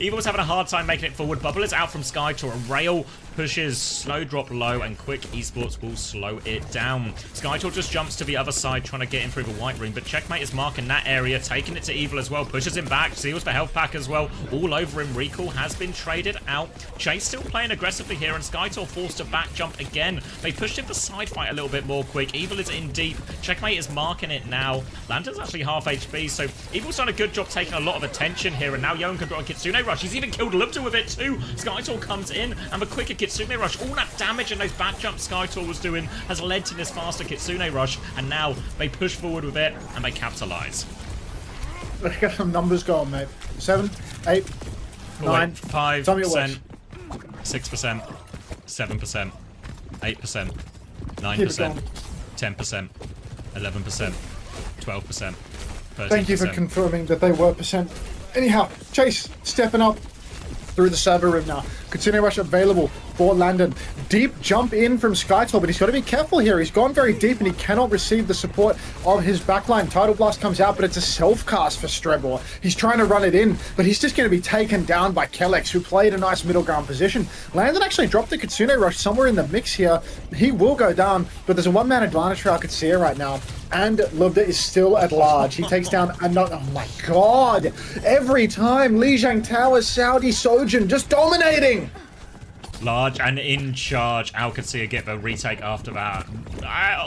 Evil was having a hard time making it forward. Bubble is out from Skytor. A rail pushes Snowdrop low, and Quick Esports will slow it down. Skytor just jumps to the other side, trying to get in through the white room, but Checkmate is marking that area, taking it to Evil as well, pushes him back, seals the health pack as well, all over him. Recall has been traded out. Chase still playing aggressively here, and Skytor forced to back jump again. They pushed him for side fight a little bit more quick. Evil is in deep. Checkmate is marking it now. Lantern's actually half HP, so Evil's done a good job taking a lot of attention here, and now Yoan can draw a Kitsune Rush. He's even killed Lubda with it too. Skytor comes in, and the quicker Kitsune Rush, all that damage and those back jumps Skytor was doing has led to this faster Kitsune Rush, and now they push forward with it, and they capitalize. Let's get some numbers going, mate. 7, 8, 9, 5%, Tell me it works. 6%, 7%, 8%, Keep it 9%, going. 10%, 11%, 12%, 13%. Thank you for confirming that they were percent. Anyhow, Chase stepping up through the server room now. Kitsune Rush available for Landon. Deep jump in from Skytor, but he's got to be careful here. He's gone very deep and he cannot receive the support of his backline. Tidal Blast comes out, but it's a self-cast for Strebor. He's trying to run it in, but he's just going to be taken down by Kelex, who played a nice middle ground position. Landon actually dropped the Kitsune Rush somewhere in the mix here. He will go down, but there's a 1-man advantage for Alcatsia right now. And Lubda is still at large. He takes down another. Oh my god! Every time Lijiang Tower, Saudi Sojin just dominating! Large and in charge. Alcatsia get the retake after that.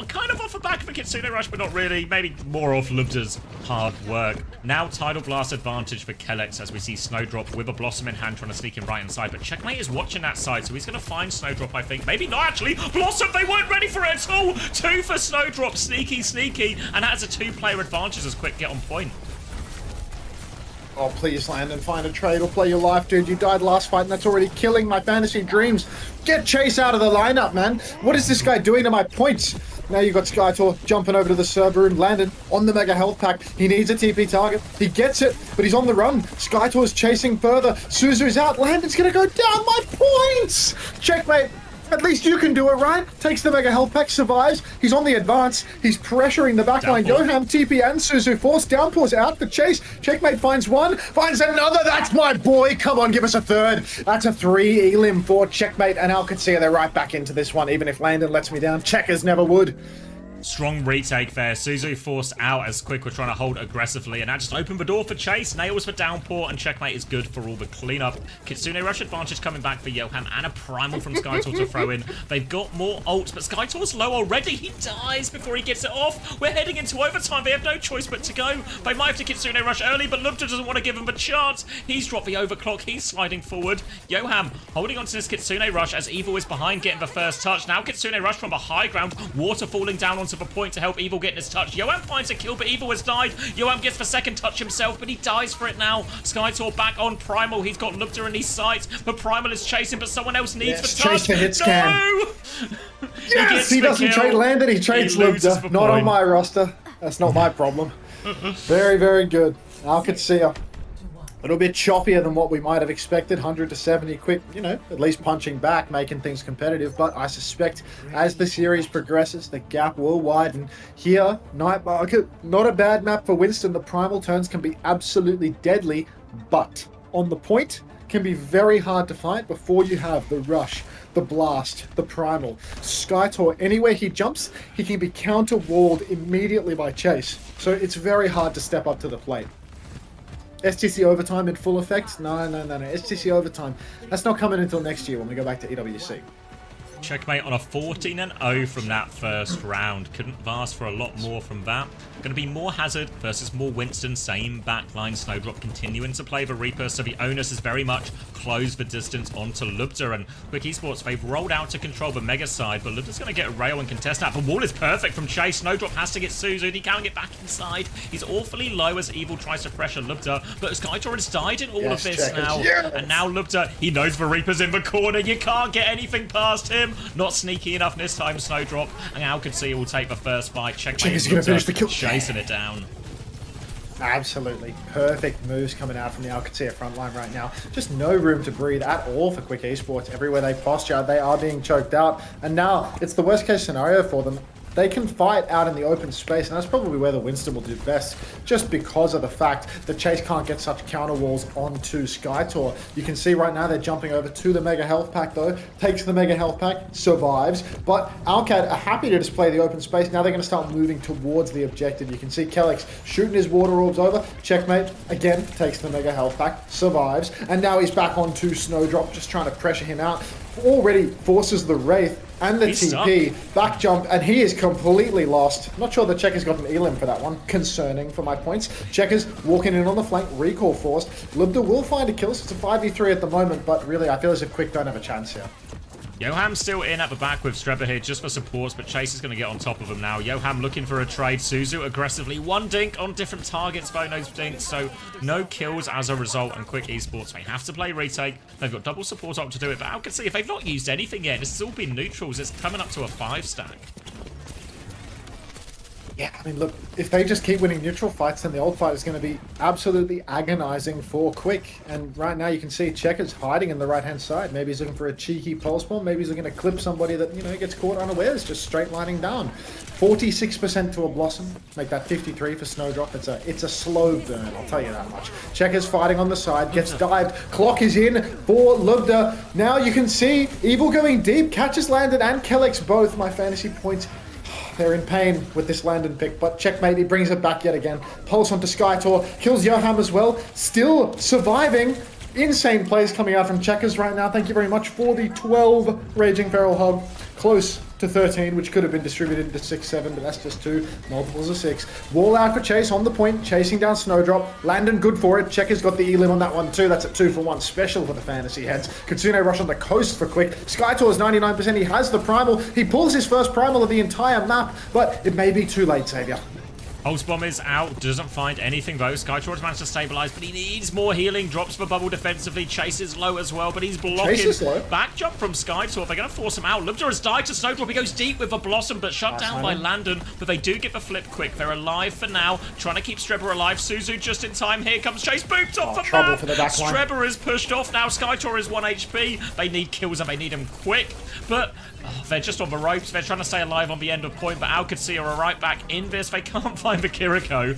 Kind of off the back of a Kitsune Rush, but not really. Maybe more off Lubda's hard work. Now Tidal Blast advantage for Kelex as we see Snowdrop with a Blossom in hand trying to sneak in right inside. But Checkmate is watching that side, so he's going to find Snowdrop, I think. Maybe not, actually. Blossom, they weren't ready for it at all. 2 for Snowdrop. Sneaky, sneaky. And that has a 2-player advantage as Quick get on point. Oh, please, Landon, find a trade or play your life, dude. You died last fight, and that's already killing my fantasy dreams. Get Chase out of the lineup, man. What is this guy doing to my points? Now you've got Skytor jumping over to the server room. Landon on the mega health pack. He needs a TP target. He gets it, but he's on the run. Skytor's chasing further. Suzu's out. Landon's going to go down my points. Checkmate. At least you can do it, right? Takes the mega health pack, survives. He's on the advance. He's pressuring the backline. Yoham, TP, and Suzu force. Downpour's out for Chase. Checkmate finds one, finds another. That's my boy. Come on, give us a third. That's a 3 elim for Checkmate and Alcatia. They're right back into this one, even if Landon lets me down. Checkers never would. Strong retake there. Suzu forced out as Quick were trying to hold aggressively, and that just opened the door for Chase. Nails for Downpour, and Checkmate is good for all the cleanup. Kitsune Rush advantage coming back for Yoham, and a Primal from Skytor to throw in. They've got more ults, but Skytor's low already. He dies before he gets it off. We're heading into overtime. They have no choice but to go. They might have to Kitsune Rush early, but Lubta doesn't want to give him a chance. He's dropped the overclock. He's sliding forward. Yoham holding on to this Kitsune Rush as Evil is behind getting the first touch. Now Kitsune Rush from the high ground. Water falling down onto the point to help Evil get his touch. Yoham finds a kill, but Evil has died. Yoham gets the second touch himself, but he dies for it now. Skytor back on Primal. He's got Lubta in his sights, but Primal is chasing, but someone else needs the touch. Chase the hit scan. No! Yes, he doesn't trade Landon, he trades Lubta. Not on my roster. That's not my problem. Very, very good. Alcatia. A little bit choppier than what we might have expected. 100 to 70 quick, you know, at least punching back, making things competitive. But I suspect as the series progresses, the gap will widen. Here, Night Market, not a bad map for Winston. The primal turns can be absolutely deadly, but on the point can be very hard to fight before you have the rush, the blast, the primal. Skytor, anywhere he jumps, he can be counter-walled immediately by Chase. So it's very hard to step up to the plate. STC overtime in full effect? No. STC overtime. That's not coming until next year when we go back to EWC. Checkmate on a 14-0 from that first round. Couldn't have asked for a lot more from that. Going to be more Hazard versus more Winston. Same backline. Snowdrop continuing to play the Reaper, so the onus is very much close the distance onto Lubta. And Quick Esports, they've rolled out to control the Mega side, but Lubta's going to get a rail and contest that. The wall is perfect from Chase. Snowdrop has to get Suzu. He can't get back inside. He's awfully low as Evil tries to pressure Lubta, but Skytor has died in all of this now. Yes. And now Lubta, he knows the Reaper's in the corner. You can't get anything past him. Not sneaky enough this time, Snowdrop. And Alcatia will take the first fight. Checkmate. He's going to finish the kill. Chasing it down. Absolutely perfect moves coming out from the Alcatia front line right now. Just no room to breathe at all for Quick Esports. Everywhere they posture, they are being choked out. And now it's the worst case scenario for them. They can fight out in the open space, and that's probably where the Winston will do best, just because of the fact that Chase can't get such counter walls onto Skytor. You can see right now they're jumping over to the Mega Health Pack though, takes the Mega Health Pack, survives, but Alcad are happy to display the open space. Now they're going to start moving towards the objective. You can see Kellex shooting his water orbs over. Checkmate, again, takes the Mega Health Pack, survives, and now he's back onto Snowdrop, just trying to pressure him out. Already forces the Wraith and the TP, back jump, and he is completely lost. Not sure the Checkers got an elim for that one. Concerning for my points. Checkers walking in on the flank, recall forced. Lubta will find a kill, so it's a 5v3 at the moment, but really I feel as if Quick don't have a chance here. Yoham's still in at the back with Strebber here just for supports, but Chase is going to get on top of him now. Yoham looking for a trade. Suzu aggressively. One dink on different targets, though, no dinks, so no kills as a result. And Quick Esports, they have to play retake. They've got double support up to do it, but I can see if they've not used anything yet, this has all been neutrals. It's coming up to a 5 stack. Yeah, I mean, look, if they just keep winning neutral fights, then the old fight is going to be absolutely agonizing for Quick. And right now you can see Checkers hiding in the right-hand side. Maybe he's looking for a cheeky pulse bomb. Maybe he's looking to clip somebody that, you know, gets caught unawares, just straight lining down. 46% to a Blossom. Make that 53 for Snowdrop. It's a slow burn, I'll tell you that much. Checkers fighting on the side, gets dived. Clock is in for Lubta. Now you can see Evil going deep. Catches Landon and Kellex both. My fantasy points, they're in pain with this Landon pick, but Checkmate, he brings it back yet again. Pulse onto Skytor, kills Yoham as well, still surviving. Insane plays coming out from Checkers right now. Thank you very much for the 12 Raging Feral Hog. Close to 13, which could have been distributed into 6, 7, but that's just 2. Multiples of 6. Wall out for Chase on the point, chasing down Snowdrop. Landon good for it. Checkers got the elim on that one too. That's a 2 for 1 special for the fantasy heads. Kitsune Rush on the coast for Quick. Skytor is 99%. He has the primal. He pulls his first primal of the entire map, but it may be too late, Xavier. Pulse Bomb is out, doesn't find anything though. Skytor has managed to stabilize, but he needs more healing. Drops for bubble defensively. Chase is low as well, but he's blocking. Chase is low. Back jump from Skytor. They're going to force him out. Lubda has died to Snowdrop. He goes deep with a Blossom, but shut down by Landon. But they do get the flip quick. They're alive for now. Trying to keep Strebber alive. Suzu just in time. Here comes Chase. Boot off the trouble map. for the back line. Strebber is pushed off now. Skytor is 1 HP. They need kills and they need him quick. But they're just on the ropes. They're trying to stay alive on the end of point, but OWCS are right back in this. They can't find the Kiriko.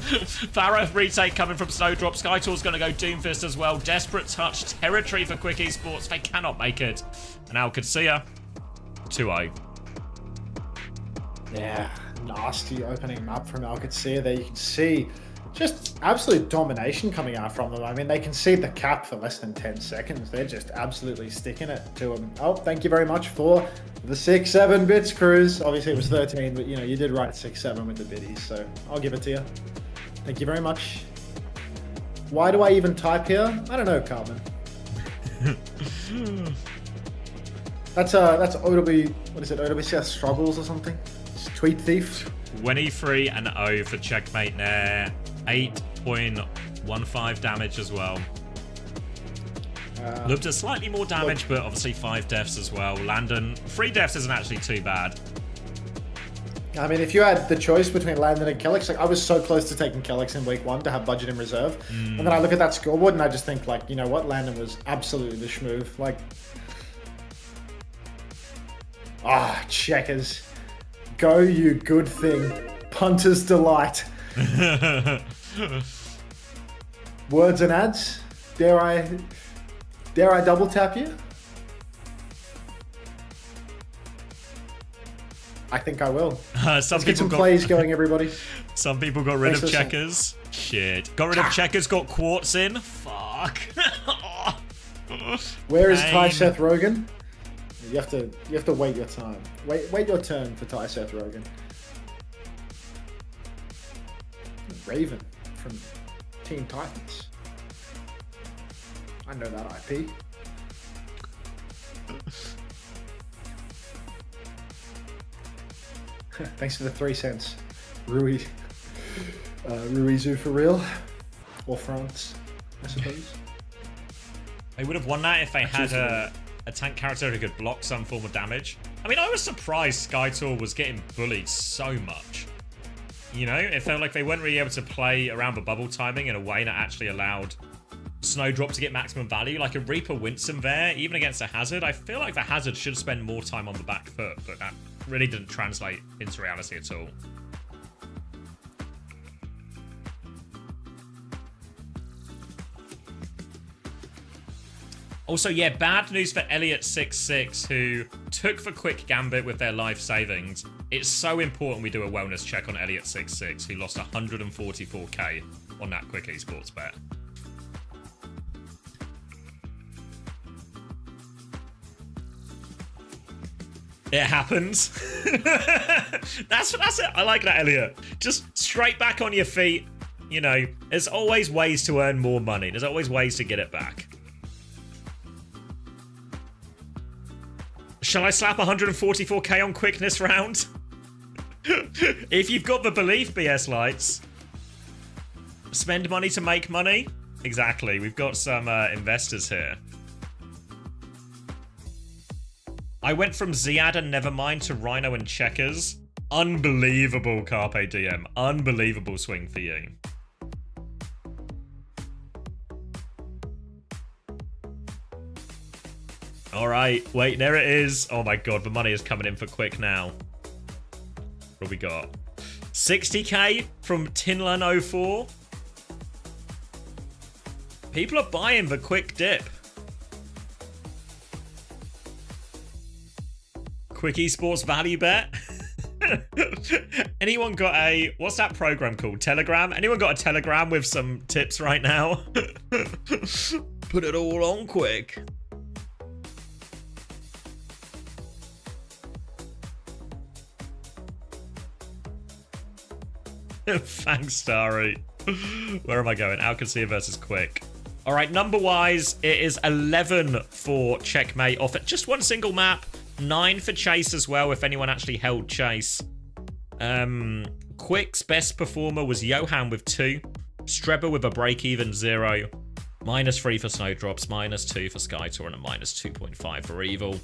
Farah retake coming from Snowdrop. Skytor's going to go Doomfist as well. Desperate touch territory for Quick Esports. They cannot make it. And OWCS 2-0. Yeah, nasty opening map from OWCS there. You can see just absolute domination coming out from them. I mean, they concede the cap for less than 10 seconds. They're just absolutely sticking it to them. Oh, thank you very much for the 6-7 bits, Cruz. Obviously, it was 13, but, you know, you did write 6-7 with the biddies, so I'll give it to you. Thank you very much. Why do I even type here? I don't know, Carmen. That's OW, what is it, OWCS Struggles or something? Tweet Thief. 23-0 for Checkmate there. 8.15 damage as well. Looked at slightly more damage, but obviously 5 deaths as well. Landon, 3 deaths isn't actually too bad. I mean, if you had the choice between Landon and Kellex, like I was so close to taking Kellex in week 1 to have budget in reserve. And then I look at that scoreboard and I just think, like, you know what? Landon was absolutely the schmoove. Like, Checkers. Go, you good thing. Punter's delight. Words and ads? Dare I double tap you? I think I will. Let's get some plays going, everybody. Some people got rid of Checkers. Shit. Got rid of Checkers, got Quartz in. Fuck. Where is Ty Seth Rogen? You have to wait your time. Wait your turn for Ty Seth Rogen. Raven from Teen Titans. I know that IP. Thanks for the 3 cents. Ruizu for real. Or France, I suppose. They would have won that if they had a tank character who could block some form of damage. I mean, I was surprised Skytor was getting bullied so much. You know, it felt like they weren't really able to play around the bubble timing in a way that actually allowed Snowdrop to get maximum value. Like a Reaper Winsome there, even against a Hazard. I feel like the Hazard should spend more time on the back foot, but that really didn't translate into reality at all. Also, yeah, bad news for Elliot66, who took the quick gambit with their life savings. It's so important we do a wellness check on Elliot66, who lost 144k on that quick esports bet. It happens. That's it. I like that, Elliot. Just straight back on your feet. You know, there's always ways to earn more money. There's always ways to get it back. Shall I slap 144k on quickness round? If you've got the belief, BS Lights. Spend money to make money? Exactly. We've got some investors here. I went from Ziad and Nevermind to Rhino and Checkers. Unbelievable, Carpe Diem. Unbelievable swing for you. All right, wait, there it is. Oh my god, the money is coming in for quick now. What have we got? 60k from Tinlan04. People are buying the quick dip. Quick esports value bet. Anyone got a, what's that program called? Telegram? Anyone got a Telegram with some tips right now? Put it all on quick. Thanks, Starry. Where am I going? OWCS versus Quick. All right, number-wise, it is 11 for Checkmate off at just one single map. 9 for Chase as well, if anyone actually held Chase. Quick's best performer was Johan with 2. Strebber with a break-even 0. -3 for Snowdrops, -2 for Skytor, and a -2.5 for Evil.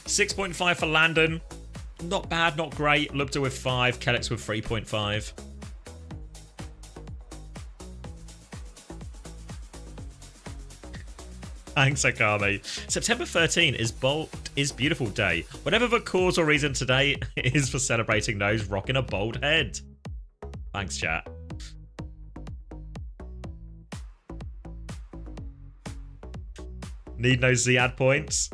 6.5 for Landon. Not bad, not great. Lubda with 5. Kellex with 3.5. Thanks, Akame. September 13 is beautiful day. Whatever the cause or reason today is for celebrating those rocking a bald head. Thanks, chat. Need no Ziad points.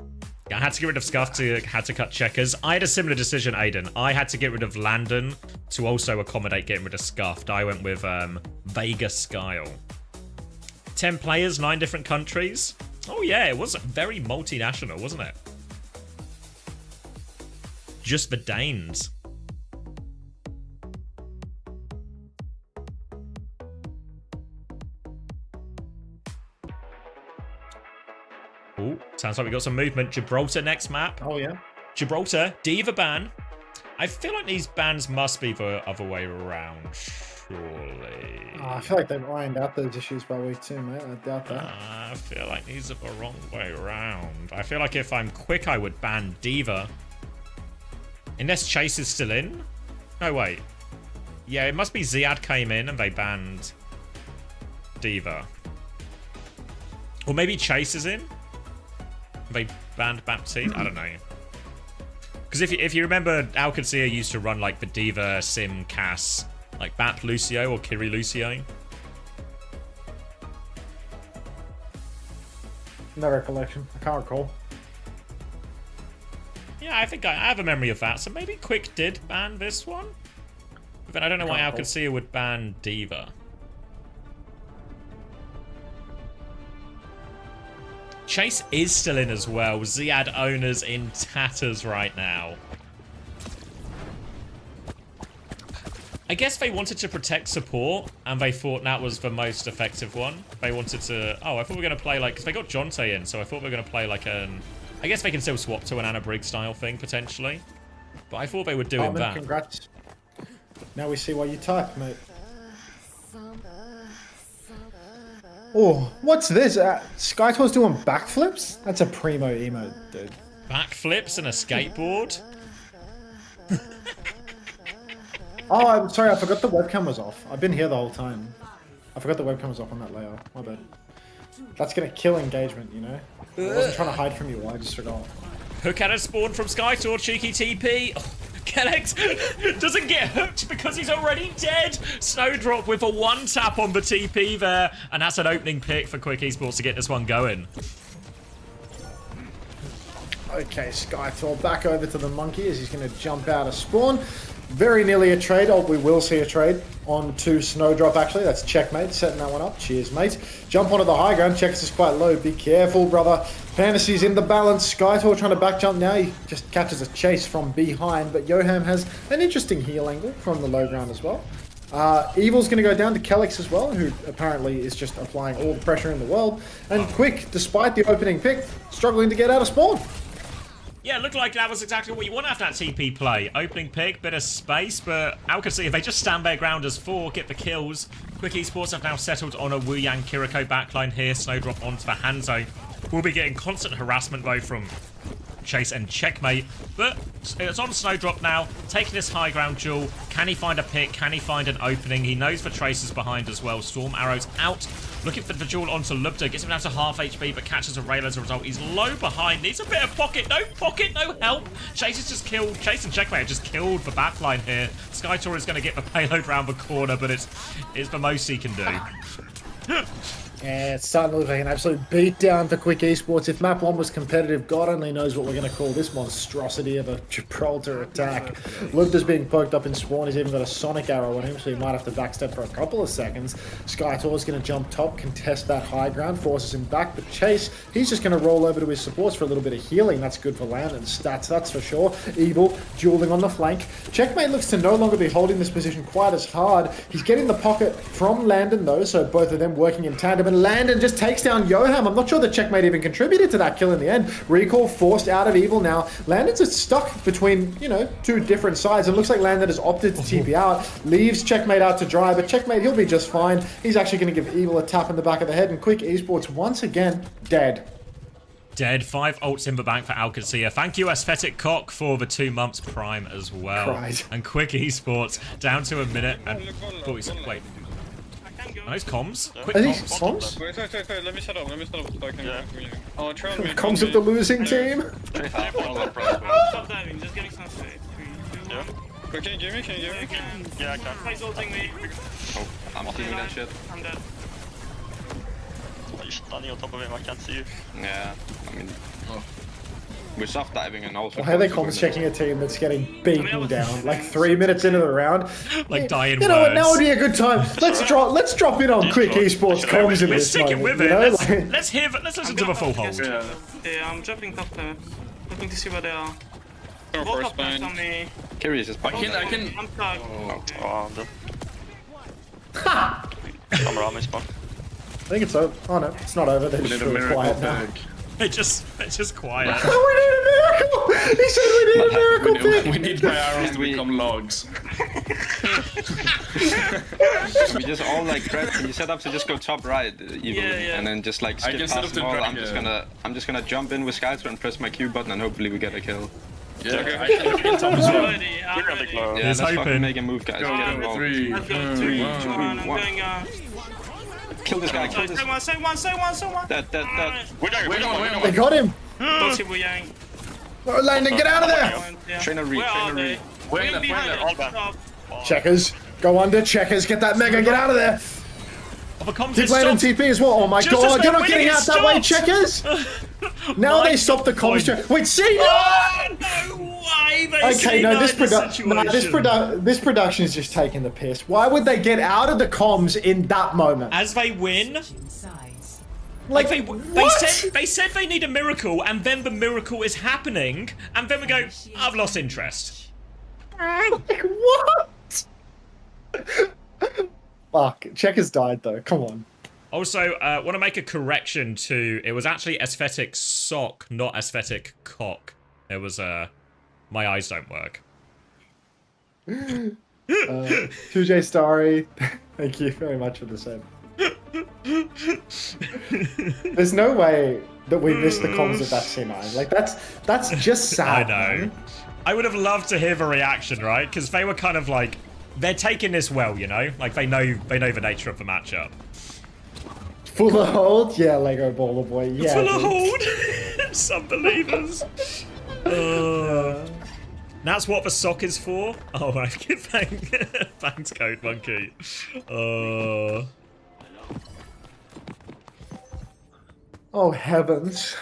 I had to get rid of Scuff had to cut Checkers. I had a similar decision, Aiden. I had to get rid of Landon to also accommodate getting rid of Scuffed. I went with Vega Skyle. 10 players, 9 different countries. Oh yeah, it was very multinational, wasn't it? Just the Danes. Oh, sounds like we got some movement. Gibraltar next map. Oh yeah. Gibraltar, Diva ban. I feel like these bans must be the other way around, surely. Oh, I feel like they've ironed out those issues by week 2, mate. I doubt that. I feel like these are the wrong way around. I feel like if I'm quick, I would ban Diva. Unless Chase is still in? No, wait. Yeah, it must be Ziad came in and they banned Diva. Or maybe Chase is in? They banned Baptiste? I don't know. Because if you remember, Alcancia used to run like the Diva, Sim, Cass, like Bap Lucio or Kiri Lucio. No recollection. I can't recall. Yeah, I think I have a memory of that. So maybe Quick did ban this one. But then I don't know why Alcancia would ban Diva. Chase is still in as well. Ziad owners in tatters right now. I guess they wanted to protect support, and they thought that was the most effective one. They wanted to... Oh, I thought we were going to play like... Because they got Jonte in, so I thought we were going to play like an... I guess they can still swap to an Anna Briggs style thing, potentially. But I thought they were doing that. Congrats. Now we see why you type, mate. Oh, what's this? Skytor's doing backflips? That's a primo emote, dude. Backflips and a skateboard? Oh, I'm sorry, I forgot the webcam was off. I've been here the whole time. I forgot the webcam was off on that layer. My bad. That's gonna kill engagement, you know? I wasn't trying to hide from you, I just forgot. Hook at a spawn from Skytor, cheeky TP. Oh, Kellex doesn't get hooked because he's already dead. Snowdrop with a 1-tap on the TP there. And that's an opening pick for Quick Esports to get this one going. Okay, Skytor back over to the monkey as he's going to jump out of spawn. Very nearly a trade. Oh, we will see a trade on to Snowdrop, actually. That's Checkmate, setting that one up. Cheers, mate. Jump onto the high ground. Checkers is quite low. Be careful, brother. Fantasy's in the balance. Skytor trying to back jump now. He just catches a chase from behind, but Johan has an interesting heel angle from the low ground as well. Evil's going to go down to Kellex as well, who apparently is just applying all the pressure in the world. And Quick, despite the opening pick, struggling to get out of spawn. Yeah, it looked like that was exactly what you want after that TP play. Opening pick, bit of space, but Alcacia, if they just stand their ground as 4, get the kills. Quick Esports have now settled on a Wu Yang Kiriko backline here. Snowdrop onto the Hanzo. We'll be getting constant harassment though from Chase and Checkmate, but it's on Snowdrop now, taking this high ground duel. Can he find a pick? Can he find an opening? He knows the Tracer's behind as well. Storm Arrow's out, looking for the duel onto Lubda, gets him down to half HP, but catches a rail as a result. He's low behind, needs a bit of pocket, no help. Chase is just killed, Chase and Checkmate have just killed the backline here. Skytor is going to get the payload round the corner, but it's the most he can do. Yeah, it's starting to look like an absolute beatdown for Quick Esports. If map 1 was competitive, God only knows what we're going to call this monstrosity of a Gibraltar attack. Lubda's being poked up in spawn. He's even got a sonic arrow on him, so he might have to backstep for a couple of seconds. Skytor's going to jump top, contest that high ground, forces him back. But Chase, he's just going to roll over to his supports for a little bit of healing. That's good for Landon's stats, that's for sure. Evil, dueling on the flank. Checkmate looks to no longer be holding this position quite as hard. He's getting the pocket from Landon, though, so both of them working in tandem. and Landon just takes down Yoham. I'm not sure the checkmate even contributed to that kill in the end. Recall forced out of Evil now. Landon's just stuck between, you know, two different sides. It looks like Landon has opted to TP out, leaves checkmate out to dry, but checkmate, he'll be just fine. He's actually going to give Evil a tap in the back of the head, and Quick Esports once again dead. Dead. 5 ults in the bank for Alcacia. Thank you, Aesthetic Cock, for the 2 months Prime as well. Cried. And Quick Esports down to a minute and 40 seconds. Wait. Are those comms? Quick Are comms. these comms? Wait, sorry, let me set up so I can... I'll try and Comms of the losing team? Stop diving, just getting some space. Yeah. Wait, can you give me? Yeah, I can. He's ulting me. Oh, I'm seeing that shit. I'm dead. You're standing on top of him, I can't see you. Yeah, I mean... We're soft diving and also... Why are they comms checking a team that's getting beaten down like 3 minutes into the round? Like dying You know what? words. Now would be a good time. Let's drop in on Quick Esports comms in We're this sticking moment. with You it. know? Let's listen to the full hold. Yeah, I'm jumping top there. Looking to see where they are. Go Both first, of them man. on me. Curious is back. I'm stuck. Oh, I'm dead. Come around me, spawn. I think it's over. Oh no, it's not over. They're just really quiet now. They're just quiet. Oh, we need a miracle! He said we need a miracle pick! We need my arrows to become logs. We just all like press. Can you set up to just go top right, Evil, and then just like skip past them all? I'm just gonna jump in with Skytra and press my Q button, and hopefully we get a kill. Yeah, okay. I can top as well. Yeah, let's fucking make a move, guys. Get involved. 3, 2, 1. Kill this guy, kill this guy. Say one. Dead. They got him! Don't see Wuyang. Oh, Landon, get out of there! Trainer read, trainer read. Wing behind it. Checkers, go under. Checkers, get that mega, get out of there! Keep landing TP as well. Oh my god, you're not getting out that way, Checkers! Now they stop the comms check. Wait, see? Okay, no, this production is just taking the piss. Why would they get out of the comms in that moment? As they win, like they said they need a miracle, and then the miracle is happening, and then we go, I've lost interest. Like, what? Fuck, Checkers died though. Come on. Also, want to make a correction to, it was actually Aesthetic Sock, not Aesthetic Cock. It was, my eyes don't work. 2J Starry, thank you very much for the save. There's no way that we missed the comms of that C9. Like, that's just sad. I know. Man. I would have loved to hear the reaction, right? Because they were kind of like, they're taking this well, you know? Like, they know the nature of the matchup. Full of hold? Yeah, Lego Baller Boy. Yeah. Full of hold? Some believers. That's what the sock is for? Oh, I give thanks, Code Monkey. Oh, heavens.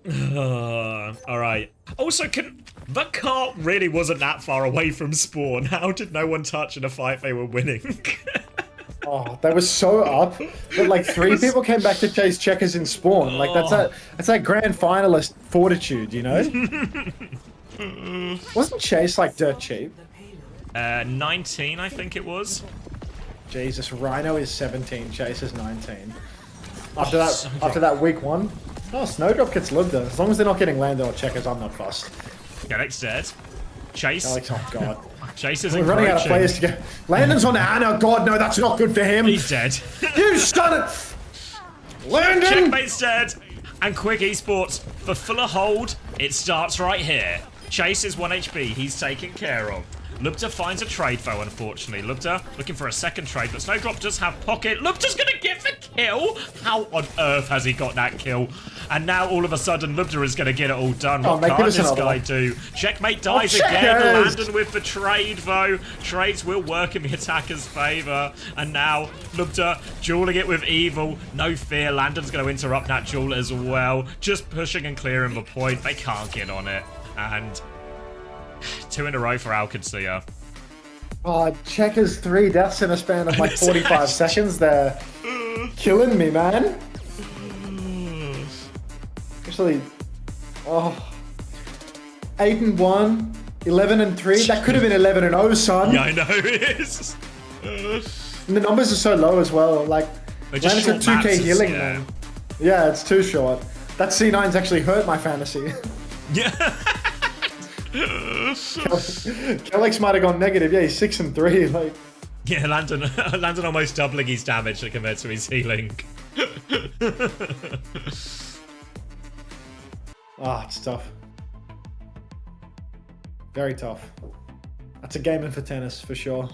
Alright. Also, the cart really wasn't that far away from spawn. How did no one touch in a fight they were winning? Oh, they were so up that like 3 people came back to chase Checkers in spawn. Like that's that grand finalist fortitude, you know? Wasn't Chase like dirt cheap? 19, I think it was. Jesus, Rhino is 17, Chase is 19. After that week 1. Oh, Snowdrop gets lived there. As long as they're not getting Landon or Checkers, I'm not fussed. Alex dead. Chase. Alex, oh god. Chase is We're running out of players to get. Landon's on Anna. God, no, that's not good for him. He's dead. You son of. Landon! Checkmate's dead. And Quick Esports, for fuller hold, it starts right here. Chase is 1 HP. He's taken care of. Lupta finds a trade foe, unfortunately. Lupta looking for a second trade, but Snowdrop does have pocket. Lupta's gonna get the kill. How on earth has he got that kill? And now all of a sudden, Lupta is gonna get it all done. What can this guy do? Checkmate dies again. Landon with the trade, though. Trades will work in the attacker's favor. And now Lupta dueling it with Evil. No fear. Landon's gonna interrupt that duel as well. Just pushing and clearing the point. They can't get on it. And 2 in a row for Alcacia. Oh, Checkers 3 deaths in a span of like 45 seconds there. Killing me, man. Actually, 8-1, 11-3. That could have been 11-0, son. Yeah, I know it is. And the numbers are so low as well. Like, They're just Landon short said 2k maps, healing, yeah. man. Yeah, it's too short. That C9's actually hurt my fantasy. Yeah. Kellex might have gone negative. Yeah, he's 6 and 3. Like, Yeah, Landon almost doubling his damage compared to his healing. it's tough. Very tough. That's a gaming for tennis for sure.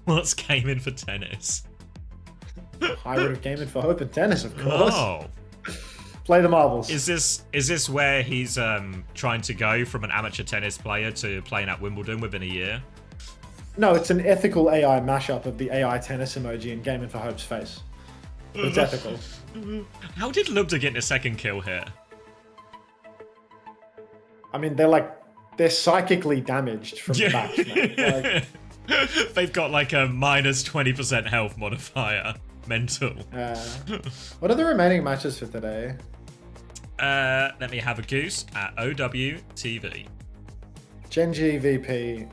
What's gaming for tennis? Hybrid of gaming for hope and tennis, of course. Oh. Play the marbles. Is this where he's trying to go from an amateur tennis player to playing at Wimbledon within a year? No, it's an ethical AI mashup of the AI tennis emoji and Gaming for Hope's face. It's ethical. How did Lubda get a second kill here? I mean, they're psychically damaged from the match, man. Like, they've got like a minus 20% health modifier. Mental. What are the remaining matches for today? Let me have a goose at OWTV. Genji VP,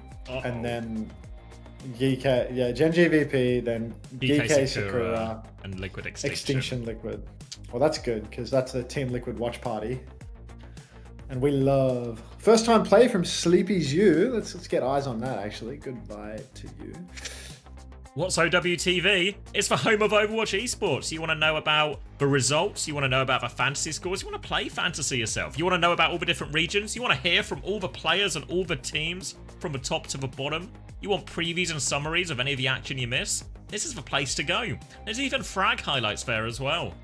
and then GK. Yeah, Genji VP, then GK Sakura, and Liquid Extinction Liquid. Well, that's good because that's a Team Liquid watch party, and we love first time play from Sleepy's You. Let's get eyes on that. Actually, goodbye to you. What's OWTV? It's for home of Overwatch esports. You want to know about the results? You want to know about the fantasy scores? You want to play fantasy yourself? You want to know about all the different regions? You want to hear from all the players and all the teams from the top to the bottom? You want previews and summaries of any of the action you miss? This is the place to go. There's even frag highlights there as well,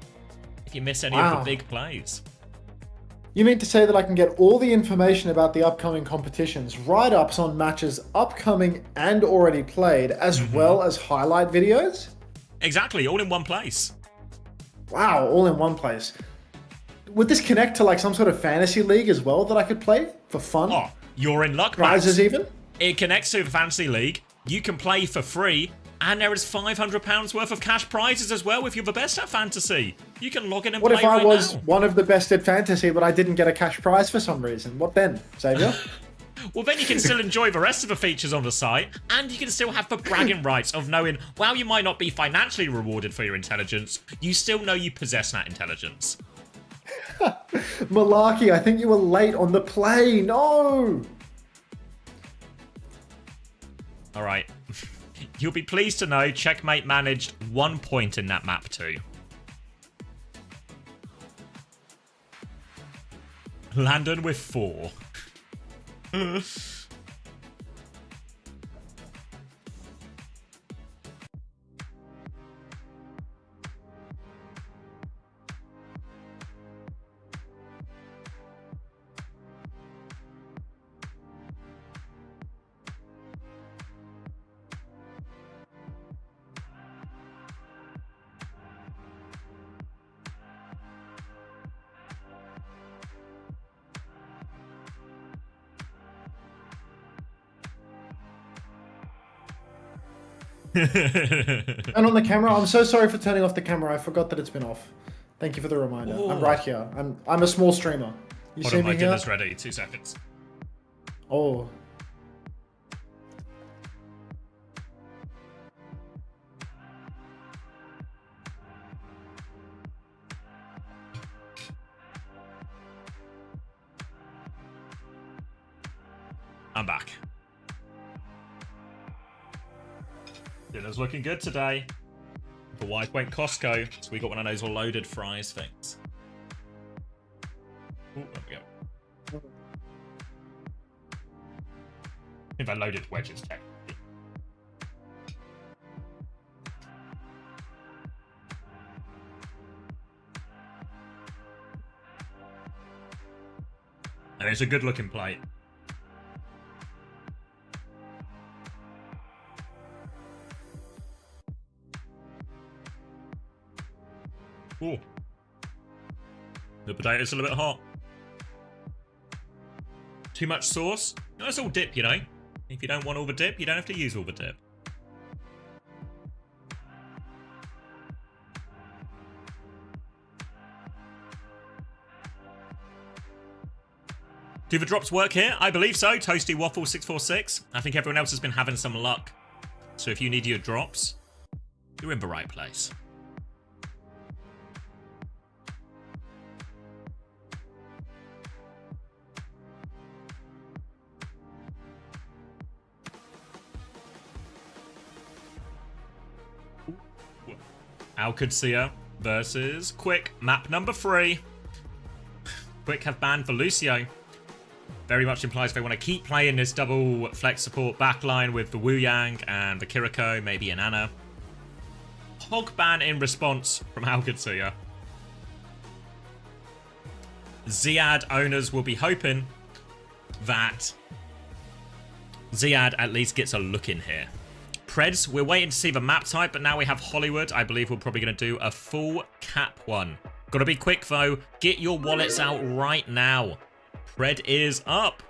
if you miss any of the big plays. You mean to say that I can get all the information about the upcoming competitions, write-ups on matches upcoming and already played, as well as highlight videos? Exactly, all in one place. Wow, all in one place. Would this connect to like some sort of fantasy league as well that I could play for fun? Oh, you're in luck, Prizes Max. even? It connects to the fantasy league. You can play for free. And there is £500 worth of cash prizes as well if you're the best at fantasy. You can log in and What play if I right was now. one of the best at fantasy, but I didn't get a cash prize for some reason? What then, Xavier? Well, then you can still enjoy the rest of the features on the site, and you can still have the bragging rights of knowing, while you might not be financially rewarded for your intelligence, you still know you possess that intelligence. Malarkey, I think you were late on the play. No! All right. You'll be pleased to know Checkmate managed 1 point in that map too. Landon with 4. Turn on the camera. I'm so sorry for turning off the camera. I forgot that it's been off. Thank you for the reminder. Ooh. I'm right here. I'm a small streamer. You Hold see on, me my here? dinner's ready. 2 seconds. Oh. I'm back. Dinner's looking good today. The wife went Costco, so we got one of those loaded fries things. Ooh, there we go. I think they're loaded wedges, technically. And it's a good looking plate. Ooh. The potato's a little bit hot. Too much sauce? No, it's all dip, you know. If you don't want all the dip, you don't have to use all the dip. Do the drops work here? I believe so. Toasty Waffle 646. I think everyone else has been having some luck. So if you need your drops, You're in the right place. OWCS versus Quick, map number 3. Quick have banned for Lucio. Very much implies they want to keep playing this double flex support backline with the Wu Yang and the Kiriko, maybe an Ana. Hog ban in response from OWCS. Ziad owners will be hoping that Ziad at least gets a look in here. Preds, we're waiting to see the map type, but now we have Hollywood. I believe we're probably going to do a full cap one. Gotta be quick though. Get your wallets out right now. Pred is up.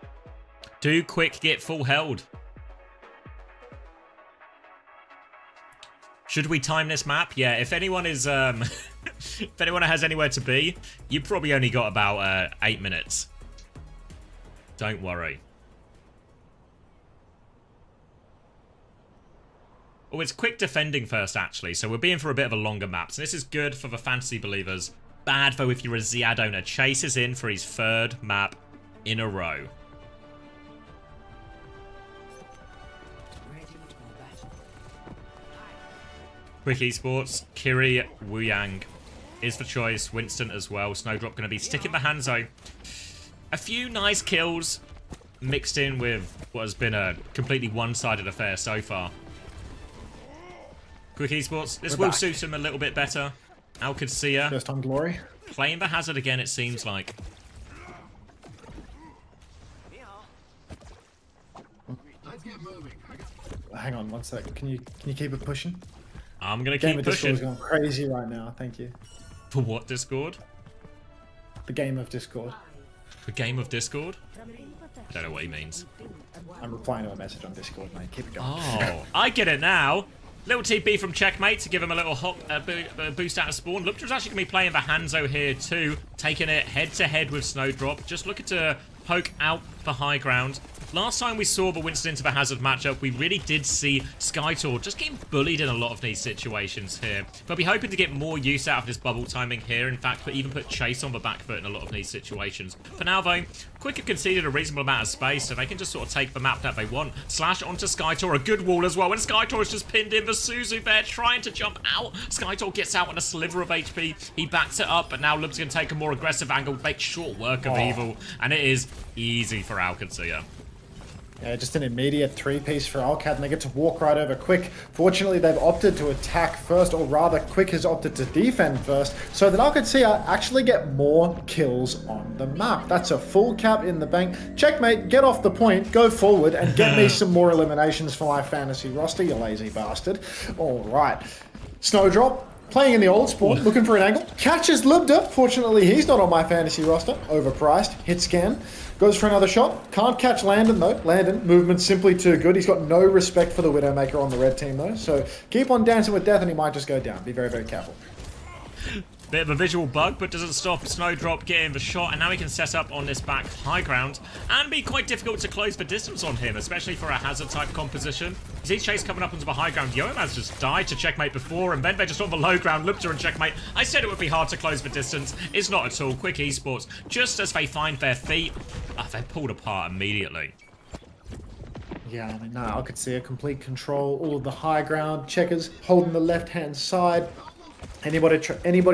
Do quick get full held. Should we time this map? Yeah, if anyone is if anyone has anywhere to be, you probably only got about 8 minutes. Don't worry. Oh, it's quick defending first, actually, so we're being for a bit of a longer map. So this is good for the fantasy believers. Bad, though, if you're a Ziad owner. Chase is in for his 3rd map in a row. Quick Esports, Kiri, Wu Yang is the choice. Winston as well. Snowdrop going to be sticking the Hanzo. A few nice kills mixed in with what has been a completely one-sided affair so far. Quick Esports, this will suit him a little bit better. OWCS. First time glory. Playing the hazard again, it seems like. Hang on 1 sec. Can you keep it pushing? I'm gonna keep pushing. Discord is going crazy right now. Thank you. For what Discord? The game of Discord. The game of Discord? I don't know what he means. I'm replying to a message on Discord, mate. Keep it going. Oh, I get it now. Little TP from Checkmate to give him a little boost out of spawn. Luptra's actually going to be playing the Hanzo here too, taking it head-to-head with Snowdrop. Just looking to poke out for high ground. Last time we saw the Winston into the Hazard matchup, we really did see Skytor just getting bullied in a lot of these situations here. But be hoping to get more use out of this bubble timing here. In fact, but even put Chase on the back foot in a lot of these situations. For now, though, Quick have conceded a reasonable amount of space, so they can just sort of take the map that they want. Slash onto Skytor, a good wall as well. And Skytor is just pinned in the Suzu there, trying to jump out. Skytor gets out on a sliver of HP. He backs it up, but now Lub's going to take a more aggressive angle, make short work of Evil. And it is easy for OWCS. Yeah, just an immediate 3-piece for Alcat, and they get to walk right over Quick. Fortunately, they've opted to attack first, or rather, Quick has opted to defend first, so that OWCS actually get more kills on the map. That's a full cap in the bank. Checkmate, get off the point, go forward, and get me some more eliminations for my fantasy roster, you lazy bastard. All right. Snowdrop. Playing in the old sport, looking for an angle. Catches Lubda. Fortunately, he's not on my fantasy roster. Overpriced. Hit scan. Goes for another shot. Can't catch Landon, though. Landon, movement simply too good. He's got no respect for the Widowmaker on the red team, though. So keep on dancing with death and he might just go down. Be very, very careful. Bit of a visual bug, but doesn't stop Snowdrop getting the shot, and now he can set up on this back high ground and be quite difficult to close the distance on him, especially for a hazard-type composition. You see Chase coming up onto the high ground. Yoamaz just died to Checkmate before, and then they're just on the low ground. Lupta and Checkmate. I said it would be hard to close the distance. It's not at all. Quick Esports, just as they find their feet, they're pulled apart immediately. Yeah, I mean, no, I could see a complete control. All of the high ground. Checkers holding the left-hand side. Anybody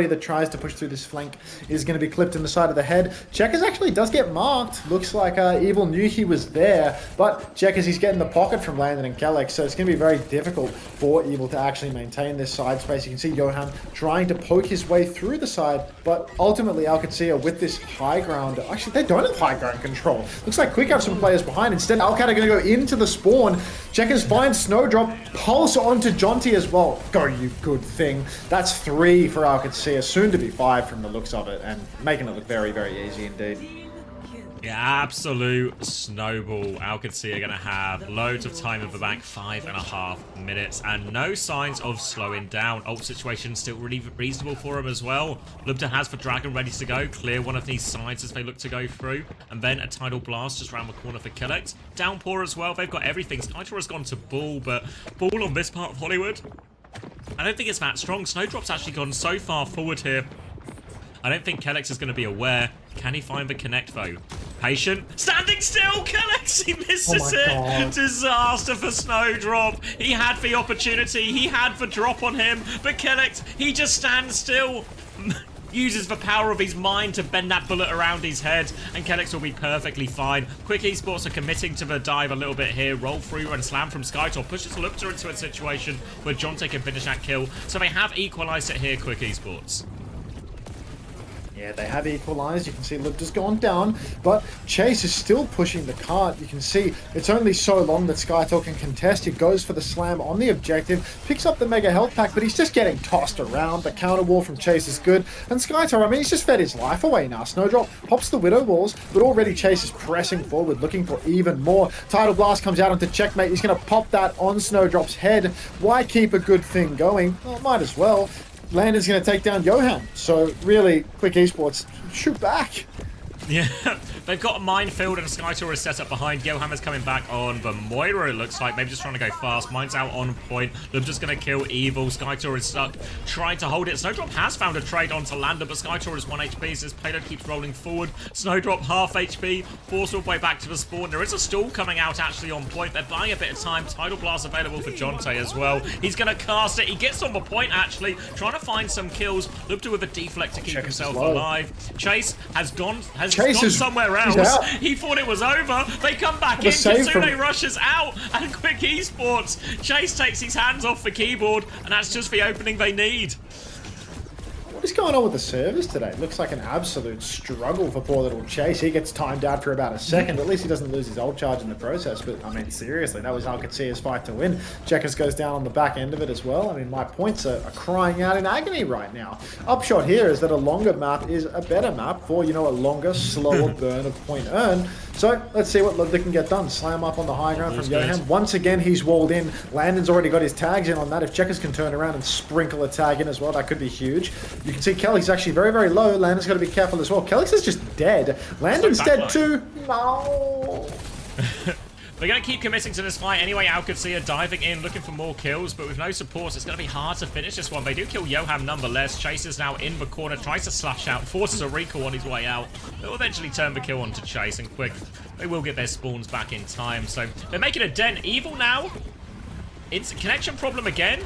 that tries to push through this flank is going to be clipped in the side of the head. Checkers actually does get marked. Looks like Evil knew he was there, but Checkers, he's getting the pocket from Landon and Kellex, so it's going to be very difficult for Evil to actually maintain this side space. You can see Johan trying to poke his way through the side, but ultimately OWCS with this high ground, actually they don't have high ground control. Looks like Quick have some players behind. Instead, OWCS are going to go into the spawn. Checkers finds Snowdrop, pulse onto Jonty as well. Go, you good thing. That's 3 for OWCS, soon to be 5 from the looks of it, and making it look very, very easy indeed. Yeah, absolute snowball. OWCS are going to have loads of time in the bank, 5.5 minutes, and no signs of slowing down. Ult situation still really reasonable for him as well. Lubda has for Dragon ready to go, clear one of these sides as they look to go through, and then a Tidal Blast just around the corner for Kellex. Downpour as well, they've got everything. Skytor has gone to Bull, but Bull on this part of Hollywood, I don't think it's that strong. Snowdrop's actually gone so far forward here. I don't think Kellex is going to be aware. Can he find the connect, though? Patient. Standing still, Kellex! He misses it! God. Disaster for Snowdrop. He had the opportunity. He had the drop on him. But Kellex, he just stands still. Uses the power of his mind to bend that bullet around his head, and Kellex will be perfectly fine. Quick Esports are committing to the dive a little bit here. Roll through and slam from Skytor pushes Lupta into a situation where Jonte can finish that kill. So they have equalized it here, Quick Esports. Yeah, they have equalized. You can see Lupta's gone down, but Chase is still pushing the cart. You can see it's only so long that Skytor can contest. He goes for the slam on the objective, picks up the mega health pack, but he's just getting tossed around. The counter wall from Chase is good, and Skytor, I mean, he's just fed his life away now. Snowdrop pops the Widow walls, but already Chase is pressing forward, looking for even more. Tidal Blast comes out into checkmate. He's going to pop that on Snowdrop's head. Why keep a good thing going? Well, might as well. Landon's going to take down Johan. So really, Quick Esports, shoot back. Yeah, they've got a minefield and Skytor is set up behind. Yohammer's coming back on the Moira, it looks like. Maybe just trying to go fast. Mine's out on point. They're just going to kill Evil. Skytor is stuck, trying to hold it. Snowdrop has found a trade onto Lander, but Skytor is 1 HP as his payload keeps rolling forward. Snowdrop half HP, forced all the way back to the spawn. There is a stall coming out actually on point. They're buying a bit of time. Tidal Blast available for Jonte as well. He's going to cast it. He gets on the point actually, trying to find some kills. Lupta with a deflect to keep himself alive. Chase has gone somewhere else. He thought it was over. They come back in. Kitsune rushes out, and Quick Esports. Chase takes his hands off the keyboard, and that's just the opening they need. What is going on with the servers today? Looks like an absolute struggle for poor little Chase. He gets timed out for about a second. At least he doesn't lose his ult charge in the process. But, I mean, seriously, that was OWCS fight to win. Checkers goes down on the back end of it as well. I mean, my points are crying out in agony right now. Upshot here is that a longer map is a better map for, you know, a longer, slower burn of point earn. So, let's see what Lubda can get done. Slam up on the high ground from Johan. Once again, he's walled in. Landon's already got his tags in on that. If Checkers can turn around and sprinkle a tag in as well, that could be huge. You can see Kelly's actually very, very low. Landon's got to be careful as well. Kelly's is just dead. Landon's dead too. No. They're going to keep committing to this fight anyway. OWCS diving in, looking for more kills, but with no supports, it's going to be hard to finish this one. They do kill Johan nonetheless. Chase is now in the corner, tries to slash out, forces a recall on his way out. They'll eventually turn the kill onto Chase, and Quick, they will get their spawns back in time. So they're making a dent. Evil now, it's a connection problem again.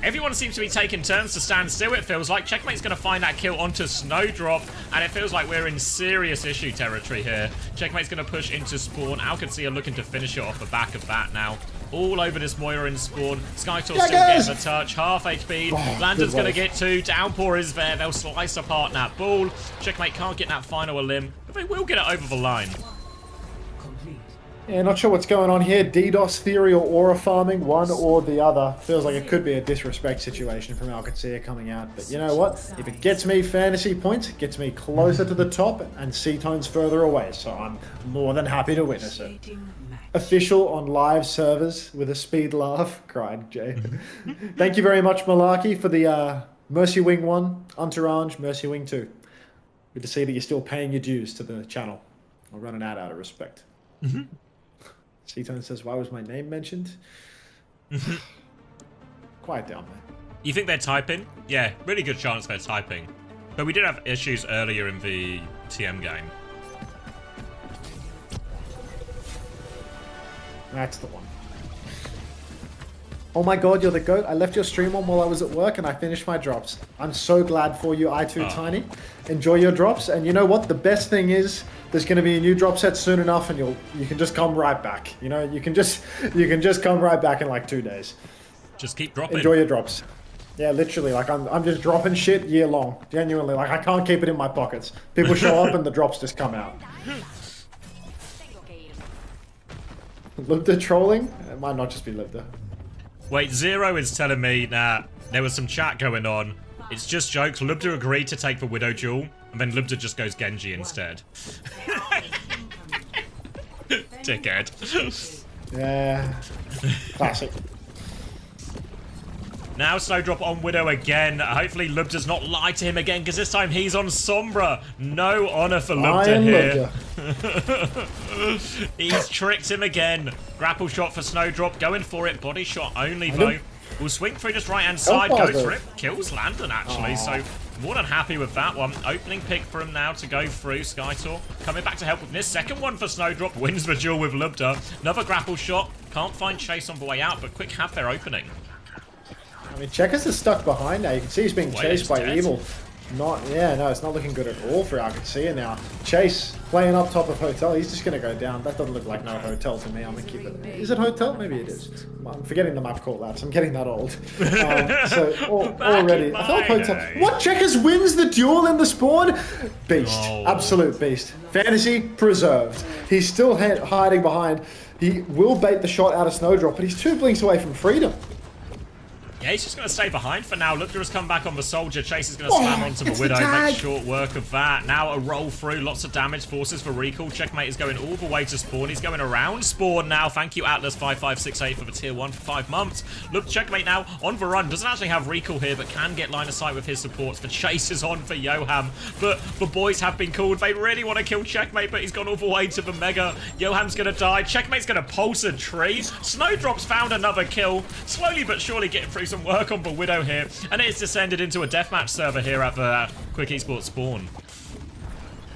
Everyone seems to be taking turns to stand still, it feels like. Checkmate's going to find that kill onto Snowdrop, and it feels like we're in serious issue territory here. Checkmate's going to push into spawn. OWCS are looking to finish it off the back of that now. All over this Moira in spawn. Skytor still getting the touch. Half HP. Landon's going to get 2. Downpour is there. They'll slice apart that ball. Checkmate can't get that final limb, but they will get it over the line. Yeah, not sure what's going on here. DDoS theory or aura farming, one or the other. Feels like it could be a disrespect situation from OWCS coming out. But you know what? If it gets me fantasy points, it gets me closer to the top, and C-Tone's further away. So I'm more than happy to witness it. Official on live servers with a speed laugh, cried Jay. Thank you very much, Malarkey, for the Mercy Wing 1, Entourage, Mercy Wing 2. Good to see that you're still paying your dues to the channel. I'll run an ad out of respect. C-Tone says, why was my name mentioned? Quiet down, man. You think they're typing? Yeah, really good chance they're typing. But we did have issues earlier in the TM game. That's the one. Oh my god, you're the GOAT. I left your stream on while I was at work and I finished my drops. I'm so glad for you, I2Tiny. Enjoy your drops. And you know what? The best thing is there's going to be a new drop set soon enough and you can just come right back. You know, you can just come right back in like 2 days. Just keep dropping. Enjoy your drops. Yeah, literally, like I'm just dropping shit year long. Genuinely, like I can't keep it in my pockets. People show up and the drops just come out. Libda trolling? It might not just be Libda. Wait, Zero is telling me that there was some chat going on. It's just jokes. Lubda agreed to take the Widow duel, and then Lubda just goes Genji instead. Dickhead. Yeah. Classic. Now Snowdrop on Widow again. Hopefully Lub does not lie to him again, because this time he's on Sombra. No honor for Lubda here. He's tricked him again. Grapple shot for Snowdrop. Going for it. Body shot only, though. Will swing through just right-hand side, Hellfire, goes though. for it, kills Landon actually, so more than happy with that one. Opening pick for him now to go through. Skytor coming back to help with this. Second one for Snowdrop, wins the duel with Lubda. Another grapple shot, can't find Chase on the way out, but quick have their opening. I mean, Checkers is stuck behind now. You can see he's being chased by Evil. It's not looking good at all for Alcacia now. Chase playing up top of Hotel. He's just going to go down. That doesn't look like no Hotel to me. I'm going to keep it. Is it Hotel? Maybe it is. I'm forgetting the map call outs. I'm getting that old. Already. I feel like Hotel. What? Checkers wins the duel in the spawn? Beast. Absolute beast. Fantasy preserved. He's still hiding behind. He will bait the shot out of Snowdrop, but he's 2 blinks away from freedom. Yeah, he's just going to stay behind for now. Lubda has come back on the Soldier. Chase is going to slam onto the Widow, make short work of that. Now a roll through, lots of damage, forces for recall. Checkmate is going all the way to spawn. He's going around spawn now. Thank you, Atlas5568 for the tier 1 for 5 months. Look, Checkmate now on the run. Doesn't actually have recall here, but can get line of sight with his supports. The chase is on for Yoham, but the boys have been called. They really want to kill Checkmate, but he's gone all the way to the Mega. Yoham's going to die. Checkmate's going to pulse a tree. Snowdrop's found another kill. Slowly but surely getting through some work on the Widow here, and it's descended into a deathmatch server here at the Quick Esports spawn.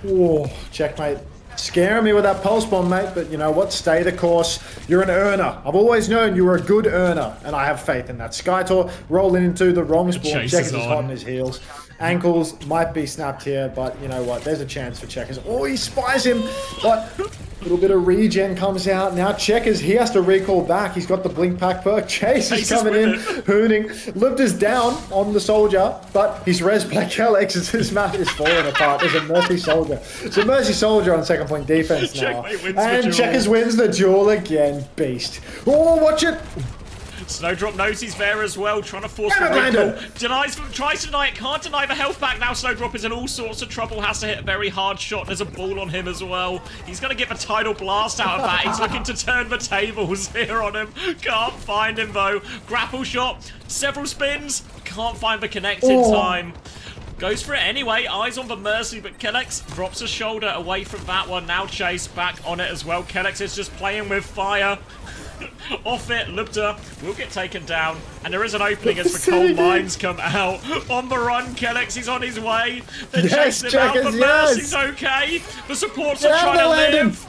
Oh, Checkmate. Scaring me with that pulse bomb, mate, but you know what? Stay the course. You're an earner. I've always known you were a good earner, and I have faith in that. Skytor rolling into the wrong spawn. Checkers is hot on his heels. Ankles might be snapped here, but you know what? There's a chance for Checkers. Oh, he spies him, but a little bit of regen comes out. Now Checkers, he has to recall back. He's got the blink pack perk. Chase is coming in, hooning. Lubda's down on the Soldier, but he's res by Kellex as his map is falling apart. There's a Mercy Soldier. It's a Mercy Soldier on second point defense now. And Checkers wins the duel again. Beast. Oh, watch it. Snowdrop knows he's there as well, trying to force the recall. Tries to deny it, can't deny the health back. Now Snowdrop is in all sorts of trouble, has to hit a very hard shot. There's a ball on him as well. He's going to get the tidal blast out of that. He's looking to turn the tables here on him. Can't find him though. Grapple shot, several spins. Can't find the connect in time. Goes for it anyway, eyes on the Mercy, but Kellex drops a shoulder away from that one. Now Chase back on it as well. Kellex is just playing with fire. Off it, Lubda will get taken down, and there is an opening as the coal mines come out. On the run, Kellex, he's on his way. They're chasing him out, but Mercy's okay. The supports are trying to live.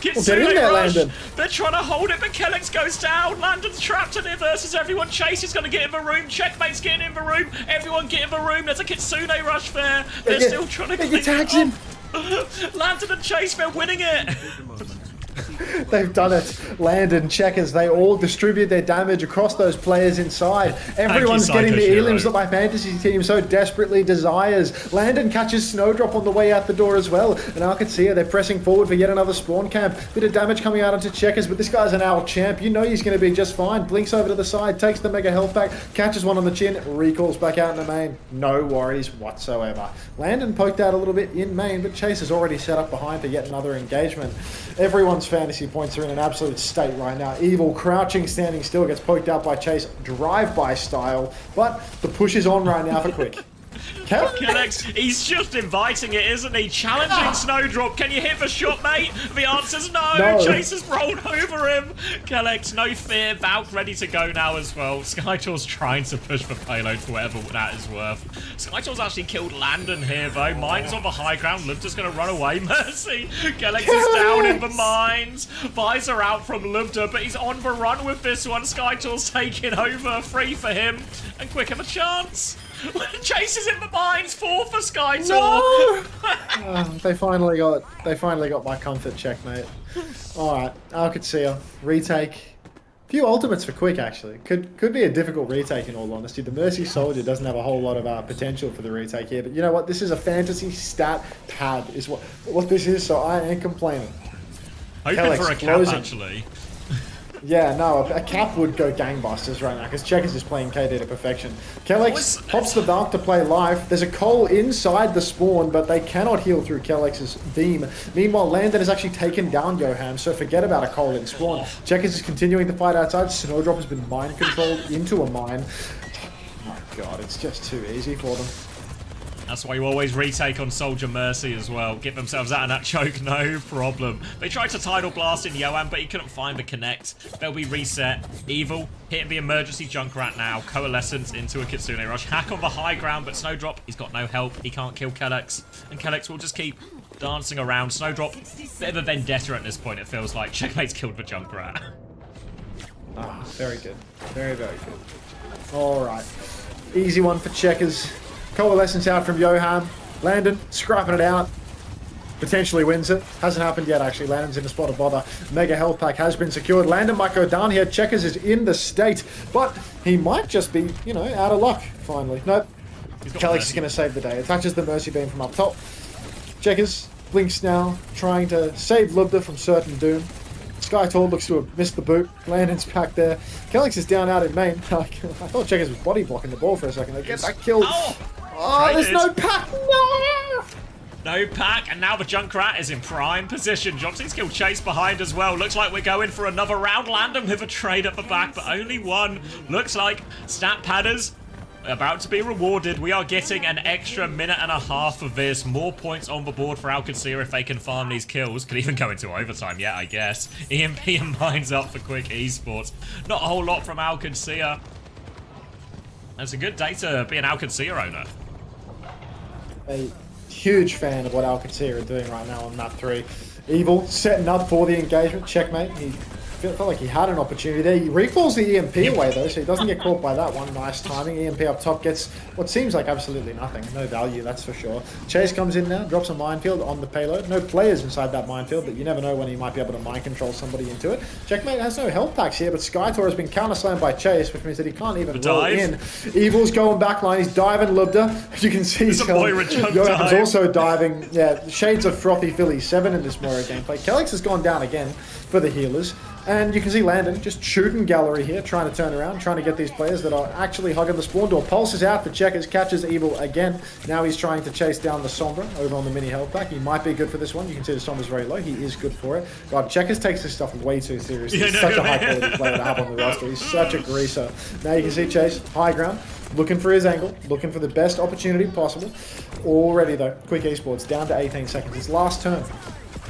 Kitsune rush. They're trying to hold it, but Kellex goes down. Landon's trapped in it versus everyone. Chase is going to get in the room. Checkmate's getting in the room. Everyone get in the room. There's a Kitsune rush there. They're still trying to clean it up. Landon and Chase, they're winning it. They've done it. Landon, Checkers, they all distribute their damage across those players inside. Everyone's getting the elims that my fantasy team so desperately desires. Landon catches Snowdrop on the way out the door as well. And Alcacia, they're pressing forward for yet another spawn camp. Bit of damage coming out onto Checkers, but this guy's an owl champ. You know he's going to be just fine. Blinks over to the side, takes the mega health back, catches one on the chin, recalls back out in the main. No worries whatsoever. Landon poked out a little bit in main, but Chase is already set up behind for yet another engagement. Everyone's fantasy points are in an absolute state right now. Evil, crouching, standing still, gets poked out by Chase, drive-by style, but the push is on right now for Quick. Kellex, he's just inviting it, isn't he? Challenging Snowdrop. Can you hit the shot, mate? The answer's no. Chase has rolled over him. Kellex, no fear. Valk ready to go now as well. Skytor's trying to push the payload for whatever that is worth. Skytor's actually killed Landon here, though. Mines on the high ground. Lubda's going to run away. Mercy. Kellex is down in the mines. Visor out from Lubda, but he's on the run with this one. Skytor's taking over. Free for him. And Quick have a chance. Chase is in the mines, 4 for Skytor. No! They finally got my comfort checkmate. Alright, Alcacia, retake. A few ultimates for Quick actually. Could be a difficult retake in all honesty. The Mercy Soldier doesn't have a whole lot of potential for the retake here, but you know what? This is a fantasy stat pad is what this is, so I ain't complaining. Hoping for a cap actually. Yeah, no, a cap would go gangbusters right now because Checkers is playing KD to perfection. Kellex pops the Valk to play life. There's a Cole inside the spawn, but they cannot heal through Kellex's beam. Meanwhile, Landon has actually taken down Yoham, so forget about a Cole in spawn. Checkers is continuing to fight outside. Snowdrop has been mind controlled into a mine. Oh my god, it's just too easy for them. That's why you always retake on Soldier Mercy as well. Get themselves out of that choke, no problem. They tried to Tidal Blast in Yoan, but he couldn't find the connect. They'll be reset. Evil hitting the emergency Junkrat now. Coalescence into a Kitsune Rush. Hack on the high ground, but Snowdrop, he's got no help. He can't kill Kellex. And Kellex will just keep dancing around. Snowdrop, bit of a vendetta at this point, it feels like. Checkmate's killed the Junkrat. Ah, very good. Very, very good. All right. Easy one for Checkers. Coalescence out from Johan. Landon scrapping it out. Potentially wins it. Hasn't happened yet, actually. Landon's in a spot of bother. Mega health pack has been secured. Landon might go down here. Checkers is in the state, but he might just be, you know, out of luck, finally. Nope. Kellex is going to save the day. Attaches the Mercy Beam from up top. Checkers blinks now, trying to save Lubda from certain doom. Skytor looks to have missed the boot. Landon's back there. Kellex is down out in main. I thought Checkers was body blocking the ball for a second. They get that kill. Oh, there's no pack. No! No pack, and now the Junkrat is in prime position. Johnson's killed Chase behind as well. Looks like we're going for another round. Landon with a trade at the back, but only one. Looks like stat padders about to be rewarded. We are getting an extra minute and a half of this. More points on the board for Alcancea if they can farm these kills. Could even go into overtime, yeah, I guess. EMP and Mines up for Quick Esports. Not a whole lot from Alcancea. That's a good day to be an Alcancea owner. A huge fan of what Alcancea are doing right now on map 3. Evil setting up for the engagement. Checkmate. He felt like he had an opportunity there. He recalls the EMP away though, so he doesn't get caught by that one. Nice timing. EMP up top gets what seems like absolutely nothing. No value, that's for sure. Chase comes in now, drops a minefield on the payload. No players inside that minefield, but you never know when he might be able to mind control somebody into it. Checkmate has no health packs here, but Skytor has been counter-slammed by Chase, which means that he can't even roll in. Evil's going backline. He's diving Lubda. You can see Johan's also diving. Yeah, shades of Frothy Philly 7 in this Moira gameplay. Kellex has gone down again for the healers. And you can see Landon just shooting gallery here, trying to turn around, trying to get these players that are actually hugging the spawn door. Pulse is out for Checkers, catches Evil again. Now he's trying to chase down the Sombra over on the mini health pack. He might be good for this one. You can see the Sombra's very low. He is good for it. God, Checkers takes this stuff way too seriously. He's such a high quality player to have on the roster. He's such a greaser. Now you can see Chase, high ground, looking for his angle, looking for the best opportunity possible. Already though, Quick Esports down to 18 seconds. His last turn.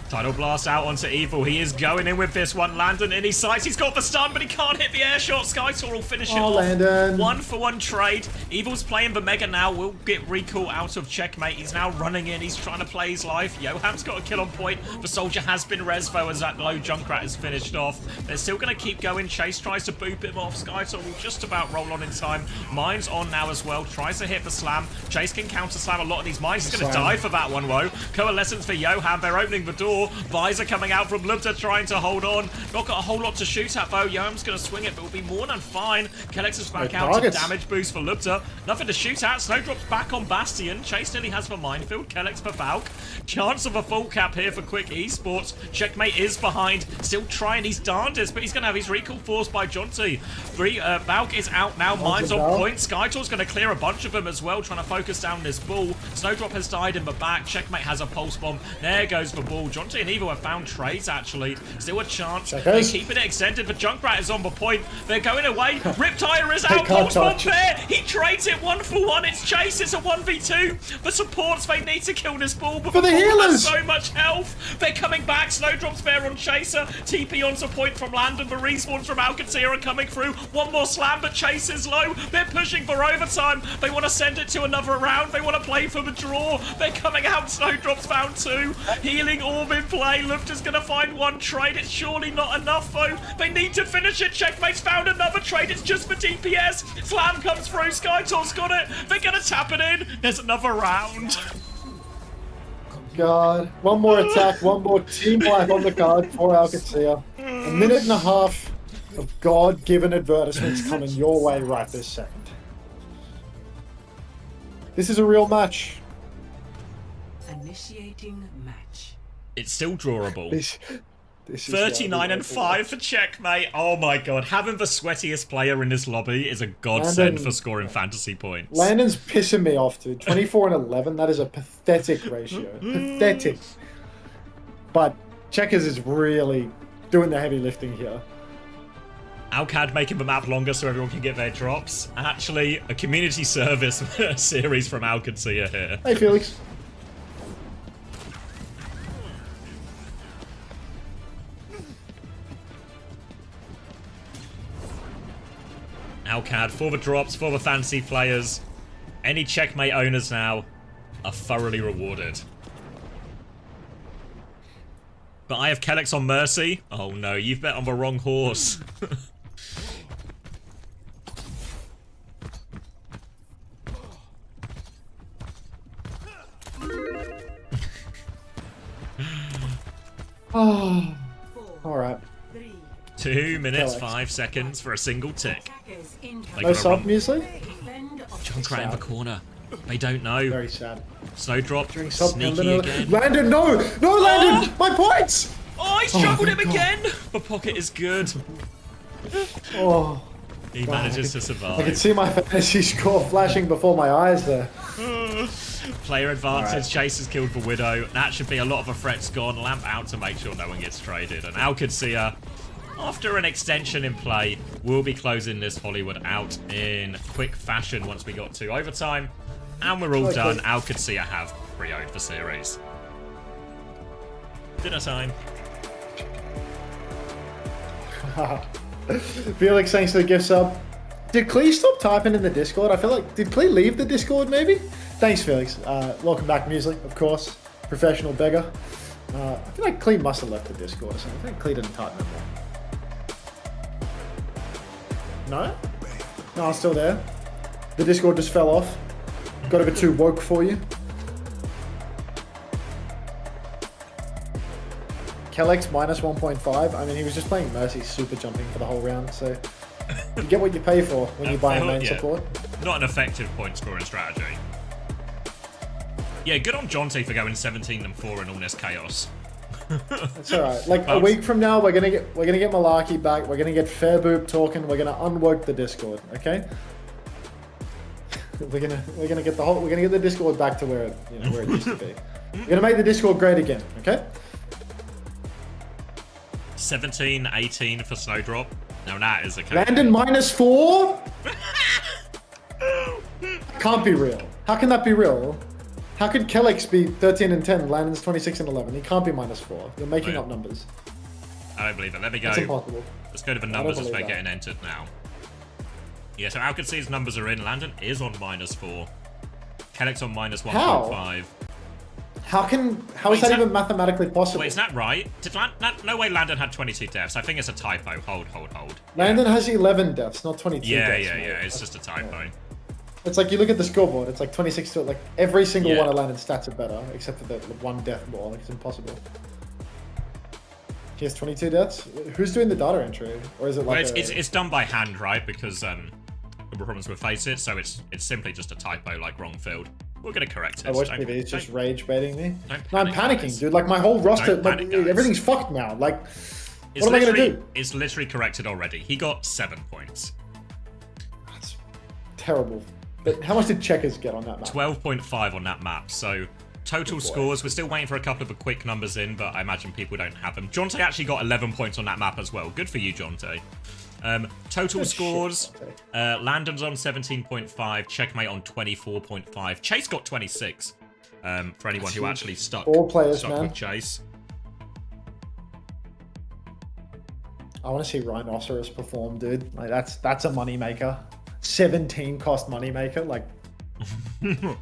Tidal Blast out onto Evil. He is going in with this one. Landon in his sights. He's got the stun, but he can't hit the air shot. Skytor will finish it off. Landon. 1-for-1 trade. Evil's playing the Mega now. Will get recall out of Checkmate. He's now running in. He's trying to play his life. Johan's got a kill on point. The Soldier has been resvo as that low Junkrat is finished off. They're still going to keep going. Chase tries to boop him off. Skytor will just about roll on in time. Mines on now as well. Tries to hit the slam. Chase can counter slam a lot of these mines. He's going to die for that one, Woe. Coalescence for Johan. They're opening the door. Visor coming out from Lubda trying to hold on. Not got a whole lot to shoot at though. Johan's going to swing it, but will be more than fine. Kellex is back out to damage boost for Lubda. Nothing to shoot at. Snowdrop's back on Bastion. Chase nearly has for Minefield. Kellex for Valk. Chance of a full cap here for Quick Esports. Checkmate is behind. Still trying his darndest, but he's going to have his recall forced by Jonty. Valk is out now. Mines on point. Skytor's going to clear a bunch of them as well, trying to focus down this ball. Snowdrop has died in the back. Checkmate has a pulse bomb. There goes the ball. Jonty and Evil have found trades actually. Still a chance. They're keeping it extended, but Junkrat is on the point. They're going away. Riptire is out. Pulse bomb there. He trades it 1-for-1. It's Chase. It's a 1v2. The supports, they need to kill this ball, but the ball has so much health. They're coming back. Snowdrop's there on Chaser. TP onto point from Landon. The respawns from Alcancea are coming through. One more slam, but Chase is low. They're pushing for overtime. They want to send it to another round. They want to play for the draw. They're coming out. Snowdrop's found 2. Healing orb in play. Lufta's going to find one trade. It's surely not enough though. They need to finish it. Checkmate's found another trade. It's just for DPS. Slam comes through. Skytor's got it. They're going to tap it in. There's another round. God. One more attack. One more team wipe on the card for Alcancea. A minute and a half of God-given advertisements coming your way right this second. This is a real match. Initiating match. It's still drawable. This 39-5 for Checkmate. Oh my god, having the sweatiest player in this lobby is a godsend for scoring fantasy points. Landon's pissing me off, dude. 24-11, that is a pathetic ratio. Pathetic. But Checkers is really doing the heavy lifting here. Alcad making the map longer so everyone can get their drops. Actually, a community service series from Alcad here. Hey, Felix. Alcad for the drops, for the fancy players. Any checkmate owners now are thoroughly rewarded. But I have Kellex on Mercy. Oh no, you've bet on the wrong horse. Oh, all right. 2 minutes, Kellex. 5 seconds for a single tick. No sub music? John Crat in the corner. They don't know. Very sad. Snowdrop, During sub sneaky again. Landon, no! No, Landon! My points! Oh, he struggled him again! The pocket is good. Oh. He God, manages to I can survive. see my fantasy score flashing before my eyes there. Player advantage, Alright. Chase has killed the Widow. That should be a lot of the threats gone. Lamp out to make sure no one gets traded. And Alcad, after an extension in play, will be closing this Hollywood out in quick fashion once we got to overtime. And we're all Okay. done. Alcad have pre-owned the series. Dinner time. Felix, thanks for the gift sub. Did Clee stop typing in the Discord? I feel like, did Clee leave the Discord maybe? Thanks, Felix. Welcome back, Muesli, of course. Professional beggar. I feel like Clee must have left the Discord or something. I think Clee didn't type no more. No? No, I'm still there. The Discord just fell off. Got a bit too woke for you. Kellex minus 1.5. I mean, he was just playing Mercy super jumping for the whole round, so you get what you pay for when you buy a main Yeah. support. Not an effective point scoring strategy. Yeah, good on Jonte for going 17 and 4 in all this chaos. It's alright. Like a week from now, we're gonna get Malarkey back. We're gonna get Fairboop talking. We're gonna unwork the Discord. Okay. we're gonna get the Discord back to where it used to be. We're gonna make the Discord great again. Okay. 17, 18 for Snowdrop. Now that is a Landon minus 4. Can't be real. How can that be real? How could Kellex be 13 and 10? Landon's 26 and 11. He can't be minus 4. You're making up numbers. I don't believe it. Let me go. It's impossible. Let's go to the I don't numbers as believe they're that. getting entered now. Yeah, so Alcad's numbers are in. Landon is on minus 4. Kellex on minus 1.5. How is that even mathematically possible? Wait, is that right? No way Landon had 22 deaths. I think it's a typo. Hold. Landon has 11 deaths, not 22 Yeah, deaths. yeah. mate. It's just a typo. It's like you look at the scoreboard, it's like 26 to like every single Yeah. one of Landon's stats are better, except for the one death more. Like it's impossible. He has 22 deaths? Who's doing the data entry? Or is it Well, like it's done by hand, right? Because the problems with Faceit, so it's simply just a typo, like wrong field. We're gonna correct it. I watch Don't- TV, it's just don't- rage baiting me. don't No, I'm panic, panicking, guys. dude. Like my whole roster, Don't like, panic, guys. everything's fucked now. Like, It's what am I gonna literally- do? It's literally corrected already. He got 7 points. Terrible. But how much did Checkers get on that map? 12.5 on that map. So total scores, we're still waiting for a couple of the quick numbers in, but I imagine people don't have them. Jonte actually got 11 points on that map as well. Good for you, Jonte. Total Good scores, shit, Landon's on 17.5, Checkmate on 24.5. Chase got 26, for anyone That's who huge. actually stuck All players, man. with Chase. I want to see Rhinoceros perform, dude. Like that's a moneymaker. 17 cost moneymaker. Like, oh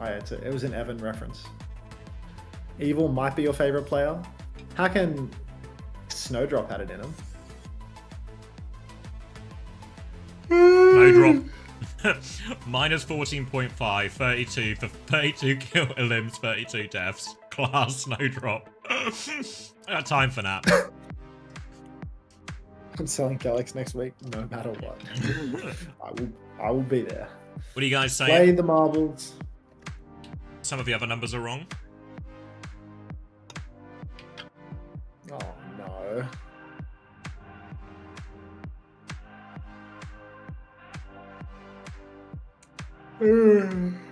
yeah, it was an Evan reference. Evil might be your favorite player. How can Snowdrop had it in him? Snowdrop. Minus 14.5, 32 for 32 kill elims, 32 deaths. Class Snowdrop. I got time for that. I'm selling Kellex next week, no matter what. I will be there. What are you guys saying? Play the marbles. Some of the other numbers are wrong. Oh no.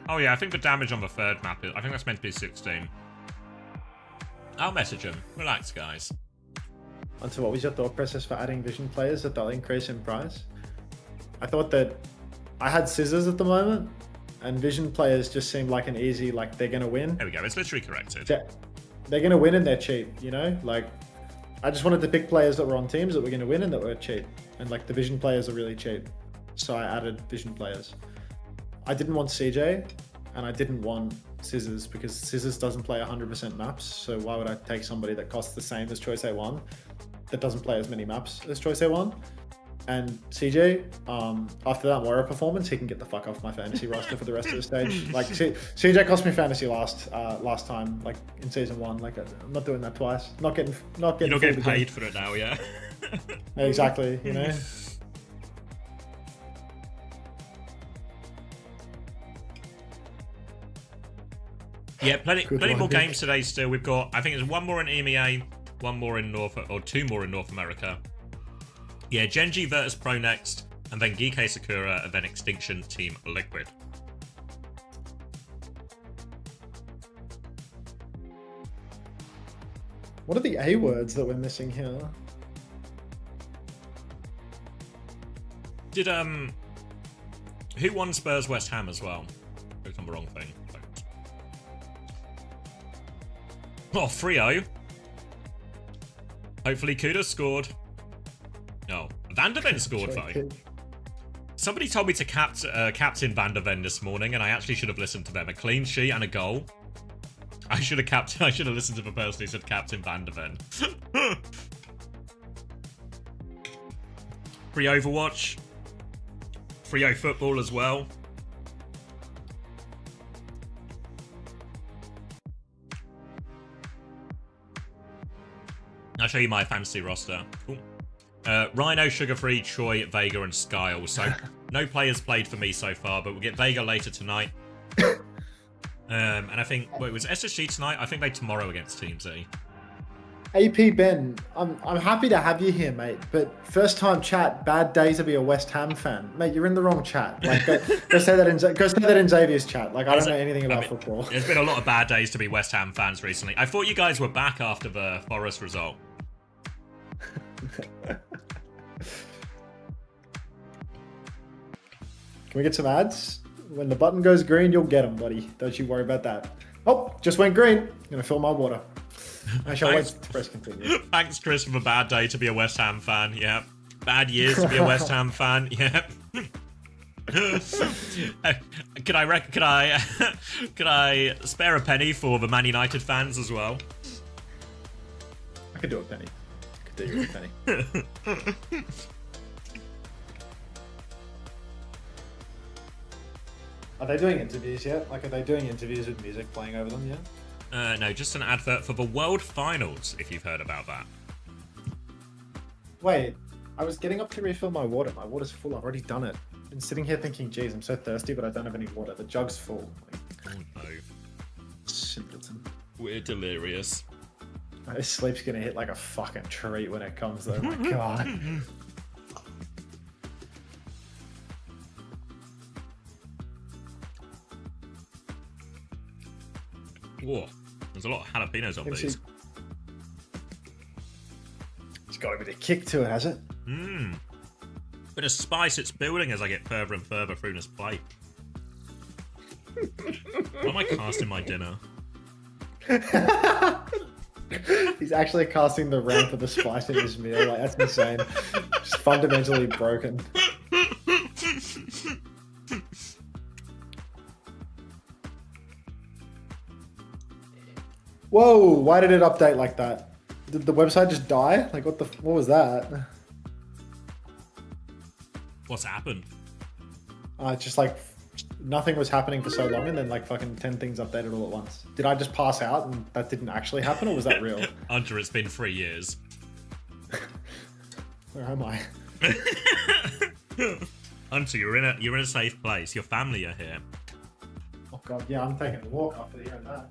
Oh yeah, I think the damage on the third map is... I think that's meant to be 16. I'll message him. Relax, guys. onto what was your thought process for adding Vision players that they'll increase in price? I thought that I had Scissors at the moment, and Vision players just seemed like an easy, like they're gonna win. There we go. It's literally corrected. They're gonna win and they're cheap, you know? Like, I just wanted to pick players that were on teams that were gonna win and that were cheap. And like the Vision players are really cheap. So I added Vision players. I didn't want CJ and I didn't want Scissors because Scissors doesn't play 100% maps. So why would I take somebody that costs the same as Choice A1 that doesn't play as many maps as Choice A1? And CJ, after that Moira performance, he can get the fuck off my fantasy roster for the rest of the stage. Like CJ cost me fantasy last time, like in season 1. Like I'm not doing that twice. Not getting. You're not getting paid for it now, yeah. Exactly, you know. Yeah, plenty more games today. Still, we've got. I think there's one more in EMEA, one more in two more in North America. Yeah, Genji Virtus Pro next, and then Gike Sakura, and then Extinction Team Liquid. What are the A words that we're missing here? Did who won Spurs West Ham as well? Clicked on the wrong thing. Oh, 3-0. Hopefully Kuda scored. No, Van der Ven scored though. Somebody told me to captain Van der Ven this morning, and I actually should have listened to them. A clean sheet and a goal. I should have listened to the person who said captain Van der Ven. Free Overwatch. Free football as well. I'll show you my fantasy roster. Ooh. Rhino, Sugar-Free, Choi, Vega, and Skyle. So no players played for me so far, but we'll get Vega later tonight. And I think, it was SSG tonight? I think they tomorrow against Team Z. AP Ben, I'm happy to have you here, mate. But first time chat, bad day to be a West Ham fan, mate. You're in the wrong chat. Like, go say that in Xavier's chat. Like, I don't know anything about football. There's been a lot of bad days to be West Ham fans recently. I thought you guys were back after the Forest result. Can we get some ads? When the button goes green, you'll get them, buddy. Don't you worry about that. Oh, just went green. I'm gonna fill my water. I shall wait to press continue. Thanks, Chris, for a bad day to be a West Ham fan. Yeah. Bad years to be a West Ham fan. Yeah. Could I spare a penny for the Man United fans as well? I could do a penny. I could do you a penny. Are they doing interviews yet? Like, are they doing interviews with music playing over them yet? No, just an advert for the World Finals, if you've heard about that. Wait, I was getting up to refill my water. My water's full. I've already done it. Been sitting here thinking, geez, I'm so thirsty, but I don't have any water. The jug's full. Oh no. Simpleton. We're delirious. This sleep's gonna hit like a fucking treat when it comes though. My god. Whoa, there's a lot of jalapenos on these. It's got a bit of kick to it, has it? Mmm. Bit of spice it's building as I get further and further through this plate. Why am I casting my dinner? He's actually casting the ramp of the spice in his meal. Like, that's insane. Just fundamentally broken. Whoa, why did it update like that? Did the website just die? Like, what was that? What's happened? It's just like nothing was happening for so long and then like fucking 10 things updated all at once. Did I just pass out and that didn't actually happen, or was that real? Hunter, it's been 3 years. Where am I? Hunter, you're in a safe place. Your family are here. Oh god, yeah, I'm taking a walk after hearing that.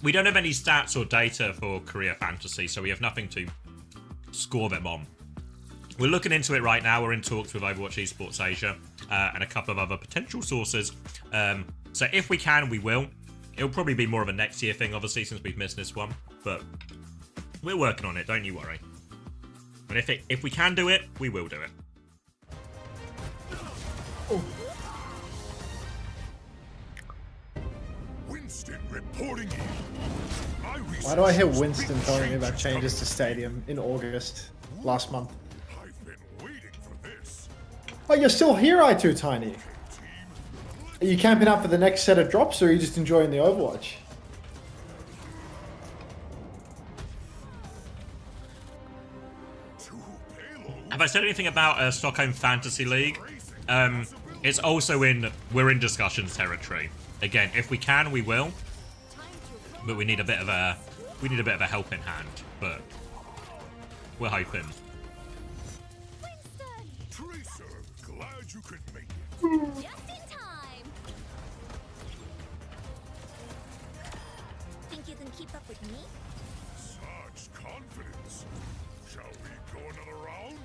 We don't have any stats or data for Korea Fantasy, so we have nothing to score them on. We're looking into it right now. We're in talks with Overwatch Esports Asia and a couple of other potential sources. So if we can, we will. It'll probably be more of a next year thing, obviously, since we've missed this one. But we're working on it, don't you worry. And if we can do it, we will do it. Oh. Winston reporting in. Why do I hear Winston telling me about changes to Stadium in August last month? Oh, you're still here, I2 Tiny. Are you camping out for the next set of drops, or are you just enjoying the Overwatch? Have I said anything about Stockholm Fantasy League? It's also we're in discussions territory. Again, if we can, we will. But we need a bit of a helping hand. But we're hoping. Teresa, glad you could make it. Just in time. Think you can keep up with me? Such confidence. Shall we go another round?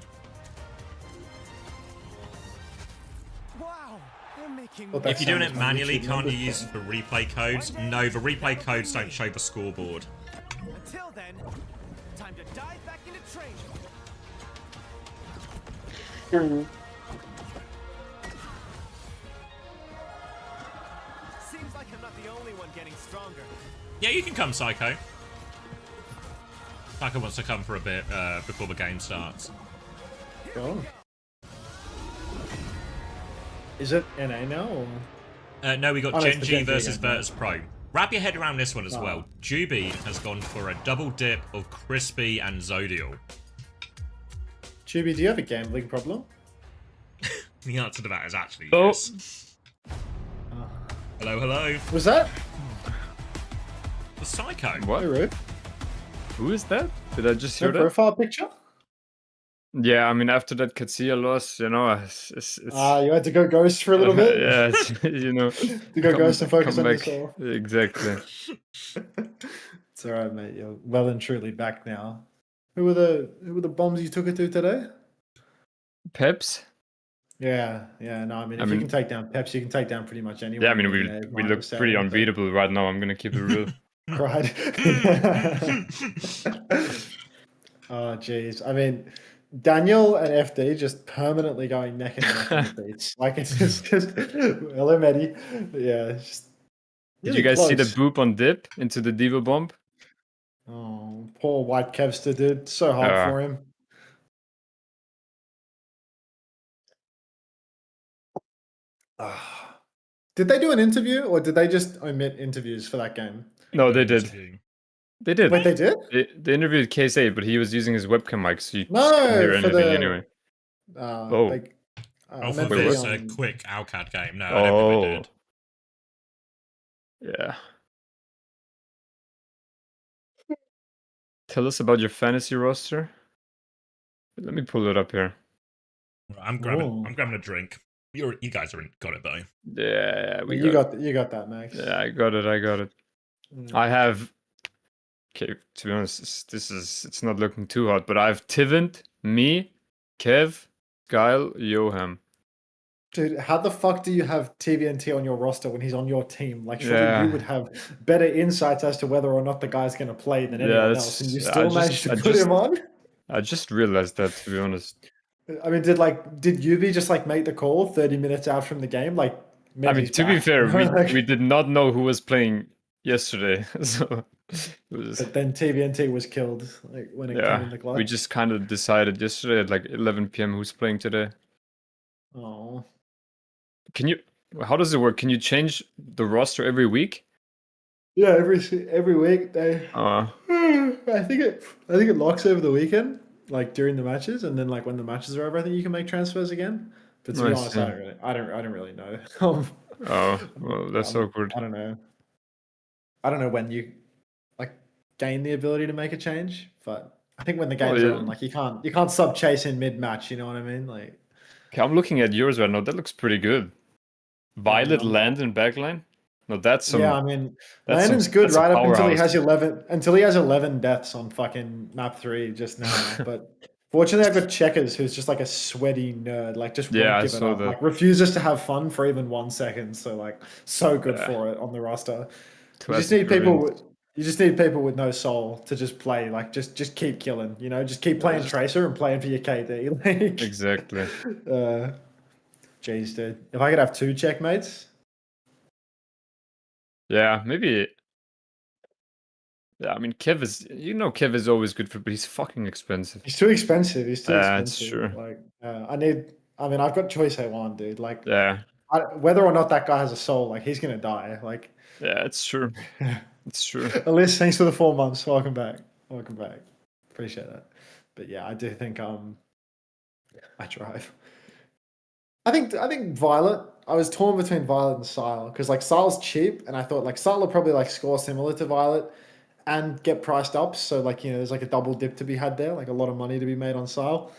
Wow, they're making. If you're doing it manually, can't you use the replay codes? No, the replay codes don't show the scoreboard. Until then, time to dive back into training. Seems like I'm not the only one getting stronger. Yeah, you can come, Psycho. Psycho wants to come for a bit before the game starts. Go. Is it NA now? Or? No, we got Oh, Gen it's the G Gen G versus again. Virtus Pro. Wrap your head around this one as Oh. well. Juby has gone for a double dip of Crispy and Zodial. Juby, do you have a gambling problem? The answer to that is actually Oh. yes. Hello, hello. Was that? The Psycho. What? Who is that? Did I just hear Your that? profile picture? Yeah, I mean, after that Katsia loss, you know, it's You had to go ghost for a little bit? yeah, you know. To go ghost and focus come on back. yourself. Exactly. It's alright, mate. You're well and truly back now. Who were the bombs you took it to today? Peps? Yeah. No, I mean, if you can take down Peps, you can take down pretty much anyone. Yeah, I mean, in the we game, look pretty unbeatable right now. I'm gonna keep it real. Cried. Oh, jeez. I mean, Daniel and FD just permanently going neck and neck on the beats. Like, it's just hello, Maddie. Yeah, it's just. Did really you guys see the close. boop on dip into the Diva bomb? Oh, poor White Kevster, dude. So hard Yeah. for him. Did they do an interview, or did they just omit interviews for that game? No, they did. They did. Wait, they did? They interviewed KSA, but he was using his webcam mic, so you No, couldn't hear for anything the- anyway. Oh, Wait, for what? this quick Alcad game. No, I don't think they did. Yeah. Tell us about your fantasy roster. Let me pull it up here. I'm grabbing a drink. You guys got it though. Yeah, you got that, Max. Yeah, I got it. I have. Okay, to be honest, it's not looking too hot, but I have Tivant, me, Kev, Guile, Johan. Dude, how the fuck do you have TVNT on your roster when he's on your team? Like, surely Yeah. you would have better insights as to whether or not the guy's going to play than anyone else, and you still managed to put him on? I just realized that, to be honest. I mean, did Yubi just make the call 30 minutes out from the game? Like, maybe I mean, he's to be back. fair, Like, we did not know who was playing yesterday, so it was. But then TVNT was killed when it came in the clutch. We just kind of decided yesterday at like 11 p.m. who's playing today. Oh. Can you? How does it work? Can you change the roster every week? Yeah, every week they. I think it locks over the weekend, like during the matches, and then like when the matches are over, I think you can make transfers again. But to be I honest, see. I don't really know. Oh, well, that's awkward. I don't know. I don't know when you gain the ability to make a change, but I think when the game's yeah. on, you can't sub chase in mid match. You know what I mean? Like, Okay, I'm looking at yours right now. That looks pretty good. Violet, Landon, backline. No, that's some. yeah, I mean, that's Landon's some- good that's a right up until he powerhouse. has 11 deaths on fucking map 3 just now. But fortunately, I've got Checkers, who's just like a sweaty nerd, like just Yeah, I won't give it saw up, that. like refuses to have fun for even 1 second. So so good Yeah. for it on the roster. You just need people with no soul to just play. Like just keep killing. You know, just keep playing Tracer and playing for your KD. Like, Exactly. Jeez, dude. If I could have 2 checkmates. Yeah, maybe. Yeah, I mean, Kev is always good for, but he's fucking expensive. He's too expensive. He's too Yeah, expensive. it's true. Like, I've got choice A1, dude. Like, Yeah. Whether or not that guy has a soul, like, he's gonna die. Like, Yeah, it's true. It's true. Alyssa, thanks for the 4 months. Welcome back. Welcome back. Appreciate that. But yeah, I do think I drive. I think Violet. I was torn between Violet and Sile because like Sile's cheap, and I thought like Sile will probably like score similar to Violet and get priced up. So like there's like a double dip to be had there, like a lot of money to be made on Sile.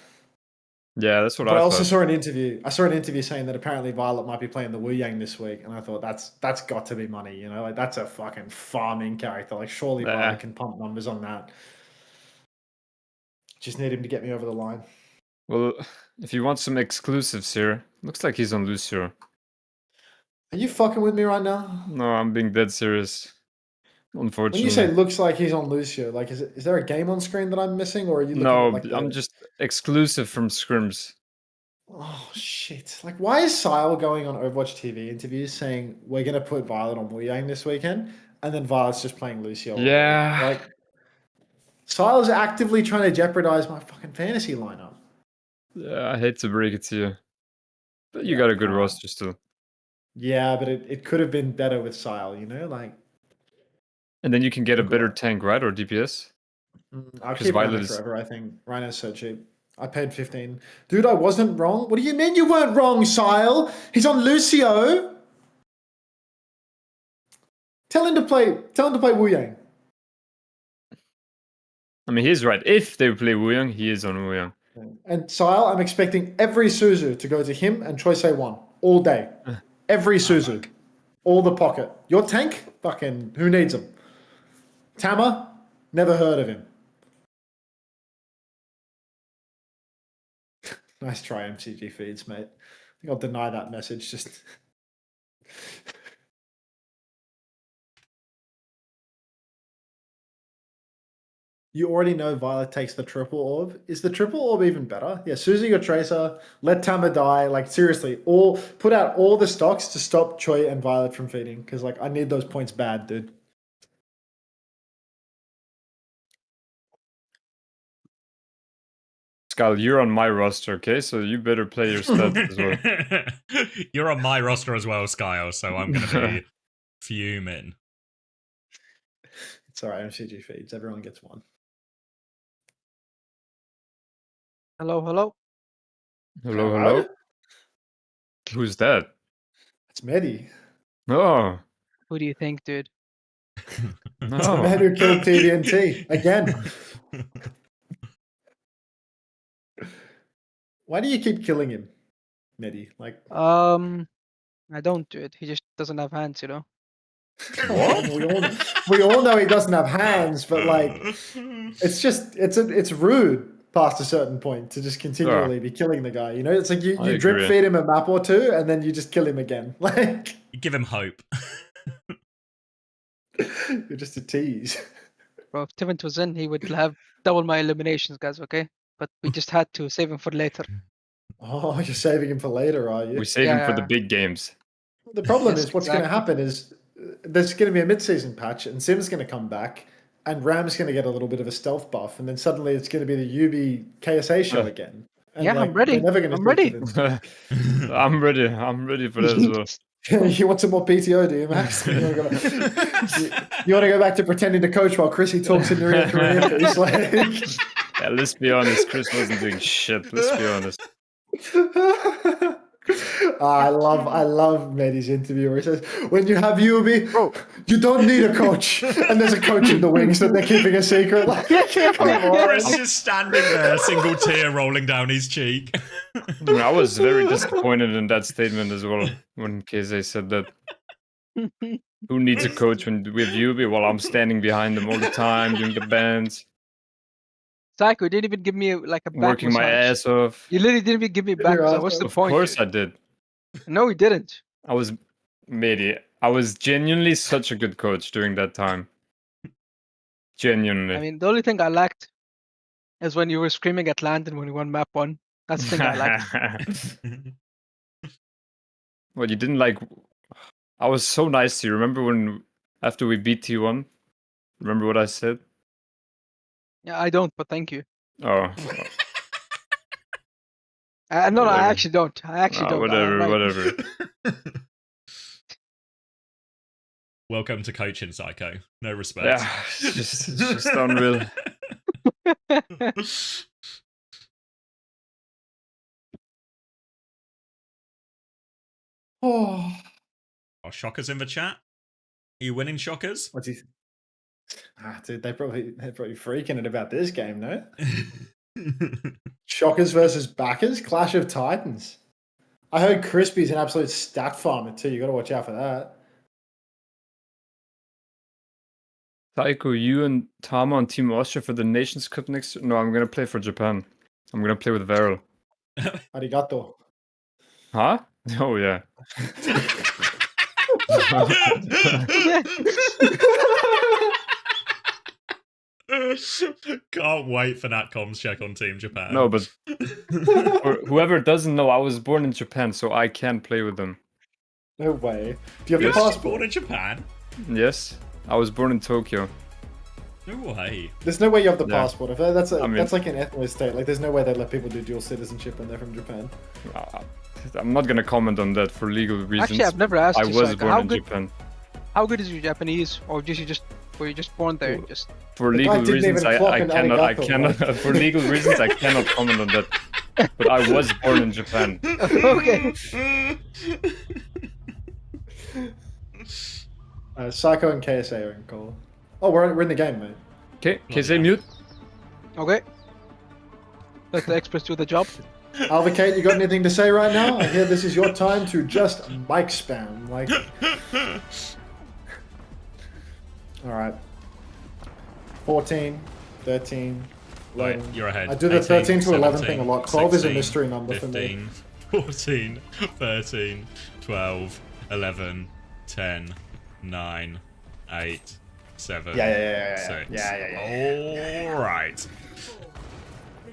Yeah, that's what But I also thought. saw an interview. I saw an interview saying that apparently Violet might be playing the Wu Yang this week, and I thought that's got to be money. Like that's a fucking farming character. Like surely Violet can pump numbers on that. Just need him to get me over the line. Well, if you want some exclusives here, looks like he's on Lucio. Are you fucking with me right now? No, I'm being dead serious. Unfortunately. When you say looks like he's on Lucio, like is there a game on screen that I'm missing, or are you looking No, at like I'm just exclusive from scrims. Oh shit! Like, why is Sile going on Overwatch TV interviews saying we're gonna put Violet on Wu Yang this weekend, and then Violet's just playing Lucio? Yeah. Like, Sile's actively trying to jeopardize my fucking fantasy lineup. Yeah, I hate to break it to you, but you got a good roster still. Yeah, but it could have been better with Sile, like. And then you can get a better tank, right, or DPS? I'll keep Rhino forever. I think Rhino's so cheap. I paid 15. Dude, I wasn't wrong. What do you mean you weren't wrong, Sile? He's on Lucio. Tell him to play Wu Yang. I mean, he's right. If they play Wu Yang, he is on Wu Yang. And Sile, I'm expecting every Suzu to go to him and Choice A1 all day. Every Suzu. All the pocket. Your tank? Fucking, who needs him? Tama? Never heard of him. Nice try, MCG feeds, mate. I think I'll deny that message. Just you already know Violet takes the triple orb. Is the triple orb even better? Yeah, Suzy or Tracer, let Tama die. Like seriously, put out all the stocks to stop Choi and Violet from feeding. Because like I need those points bad, dude. Skull, you're on my roster, okay? So you better play your stats as well. You're on my roster as well, Skyle, so I'm going to be fuming. It's alright, MCG feeds. Everyone gets one. Hello, hello. Hello, hello. Who's that? It's Mehdi. Oh. Who do you think, dude? It's the man who killed TVNT again. Why do you keep killing him, Mehdi? Like, I don't do it. He just doesn't have hands, What? we all know he doesn't have hands, but like, it's rude past a certain point to just continually be killing the guy. It's like you drip feed him a map or two, and then you just kill him again. Like, you give him hope. You're just a tease. Bro, if Tivent was in, he would have double my eliminations, guys. Okay, but we just had to save him for later. Oh, you're saving him for later, are you? We save him for the big games. The problem is what's going to happen is there's going to be a mid-season patch, and Sim's going to come back, and Ram's going to get a little bit of a stealth buff, and then suddenly it's going to be the UB KSA show again. And yeah, I'm ready. Never gonna I'm ready. I'm ready. I'm ready for that as well. You want some more PTO, do you, Max? You want to go back to pretending to coach while Chrissy talks in your ear through an earpiece? Like... Yeah, let's be honest. Chris wasn't doing shit. Let's be honest. I love Mehdi's interview where he says, when you have UB, you don't need a coach. And there's a coach in the wings that they're keeping a secret. Like, Chris is standing there, a single tear rolling down his cheek. I was very disappointed in that statement as well when KZ said that. Who needs a coach when we have UB? Well, I'm standing behind them all the time doing the bands. Psycho didn't even give me like a back working massage. My ass off. You literally didn't even give me back massage. What's the point? Of course I did. No, he didn't. I was Mehdi. I was genuinely such a good coach during that time. Genuinely. I mean, the only thing I lacked is when you were screaming at Landon when we won map 1. That's the thing I lacked. Well, you didn't like... I was so nice to you. Remember when, after we beat T1? Remember what I said? Yeah, I don't, but thank you. Oh. No, I Whatever. actually don't. I actually don't. Whatever, Right. whatever. Welcome to coaching, Psycho. No respect. Yeah, it's just unreal. Oh. Shockers in the chat? Are you winning, Shockers? What's he? Dude, they're probably freaking it about this game, no? Shockers versus Backers, Clash of Titans. I heard Crispy's an absolute stat farmer too. You got to watch out for that. Taiko, you and Tama on Team Austria for the Nations Cup next year? No, I'm gonna play for Japan. I'm gonna play with Veryl. Arigato. Huh? Oh yeah. Can't wait for that comms check on Team Japan. No, but for whoever doesn't know, I was born in Japan, so I can play with them. No way. Do you have You're the passport? born in Japan? Yes, I was born in Tokyo. No way. There's no way you have the Yeah. passport. If that's I mean- that's like an ethno state. Like, there's no way they let people do dual citizenship when they're from Japan. I'm not gonna comment on that for legal reasons. Actually, I've never asked I you, was Psycho, born how in good- Japan. How good is your Japanese, or were you just born there? Just For The guy legal didn't reasons, even clock an I arigato, cannot. like. For legal reasons, I cannot comment on that. But I was born in Japan. Okay. Psycho and KSA are in call. Oh, we're in the game, mate. Okay, KSA mute. Okay. Let the express do the job. Alvacate, you got anything to say right now? I hear this is your time to just mic spam. Like, all right. 14, 13, 11. Wait, you're ahead. I do the 18, 13 to 11 17, thing a lot. 12 is a 16, mystery number for 15, me. 14, 13, 12, 11, 10, 9, 8, 7, Yeah. 6. Yeah. All right.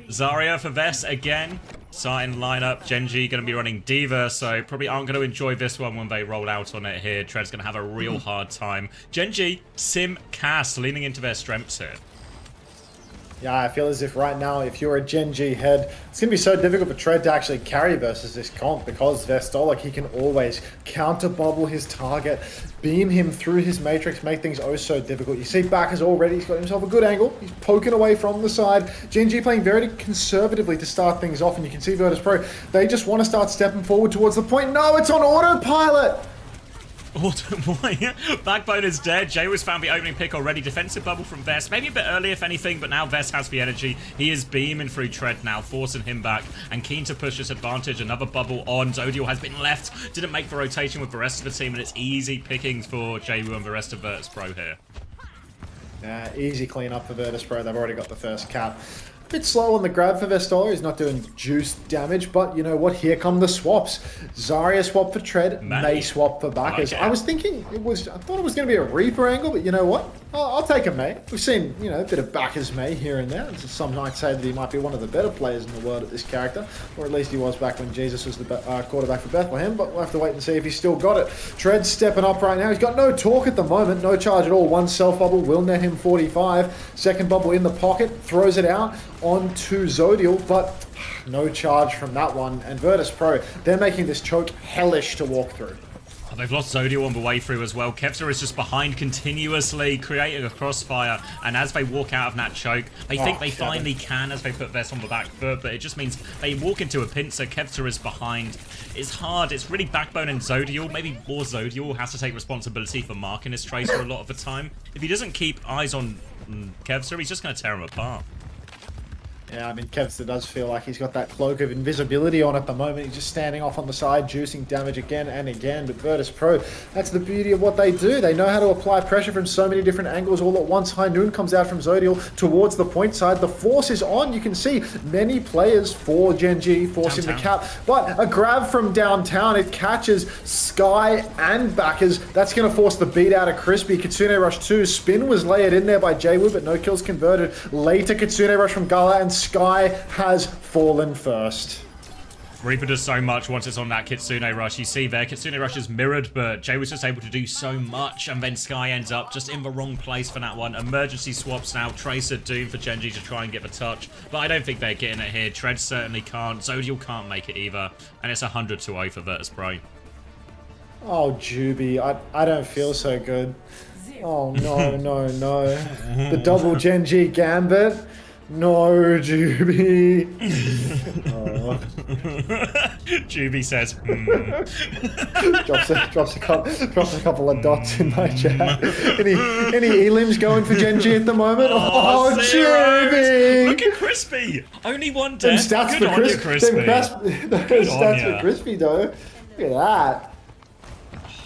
Zarya for Vest again. Starting lineup. Genji going to be running Diva, so probably aren't going to enjoy this one when they roll out on it here. Tread's going to have a real hard time. Genji, Sim, Cass leaning into their strengths here. Yeah, I feel as if right now, if you're a Gen G head, it's going to be so difficult for Tread to actually carry versus this comp because Vestolic, he can always counter bubble his target, beam him through his matrix, make things oh so difficult. You see Backers already, he's got himself a good angle, he's poking away from the side. Gen G playing very conservatively to start things off, and you can see Virtus Pro, they just want to start stepping forward towards the point. No, it's on autopilot! Backbone is dead. Jay was found the opening pick already. Defensive bubble from Vest. Maybe a bit early, if anything, but now Vest has the energy. He is beaming through Tread now, forcing him back and keen to push this advantage. Another bubble on. Zodiel has been left. Didn't make the rotation with the rest of the team, and it's easy pickings for Jaywu and the rest of Virtus Pro here. Easy clean up for Virtus Pro. They've already got the first cap. A bit slow on the grab for Vestola. He's not doing juice damage, but you know what? Here come the swaps. Zarya swap for Tread, May swap for Backers. Okay. I was thinking I thought it was going to be a Reaper angle, but you know what? I'll take a May. We've seen, you know, a bit of Backers May here and there. Some might say that he might be one of the better players in the world at this character, or at least he was back when Jesus was the quarterback for Bethlehem, but we'll have to wait and see if he's still got it. Tread's stepping up right now. He's got no torque at the moment, no charge at all. One self bubble will net him 45. Second bubble in the pocket, throws it out onto Zodiel, but no charge from that one. And Virtus Pro, they're making this choke hellish to walk through. Oh, they've lost Zodiel on the way through as well. Kevzer is just behind continuously, creating a crossfire. And as they walk out of that choke, they think they finally can as they put Vest on the back foot, but it just means they walk into a pincer. Kevzer is behind. It's hard. It's really Backbone and Zodiel. Maybe more Zodiel has to take responsibility for marking his tracer a lot of the time. If he doesn't keep eyes on Kevzer, he's just going to tear him apart. Yeah, I mean, Kevster does feel like he's got that cloak of invisibility on at the moment. He's just standing off on the side, juicing damage again and again. But Virtus Pro, that's the beauty of what they do. They know how to apply pressure from so many different angles all at once. High Noon comes out from Zodial towards the point side. The force is on. You can see many players for Gen G forcing the cap. But a grab from downtown. It catches Sky and Backers. That's going to force the beat out of Crispy. Kitsune Rush 2. Spin was layered in there by Jwoo, but no kills converted. Later, Kitsune Rush from Gala, and Sky has fallen first. Reaper does so much once it's on that Kitsune Rush. You see there, Kitsune Rush is mirrored, but Jay was just able to do so much, and then Sky ends up just in the wrong place for that one. Emergency swaps now. Tracer Doom for Gen G to try and get the touch, but I don't think they're getting it here. Tread certainly can't. Zodial can't make it either, and it's 100-0 for Virtus Pro. Oh, Juby, I don't feel so good. Oh, no, no, no. The double Gen G Gambit. No, Juby. Oh. Juby says, drops a couple of dots in my chat. Any elims going for Gen G at the moment? Oh, Juby! Look at Crispy. Only one Them death. stats Good for on you, Crispy. Those stats for Crispy, though. Look at that.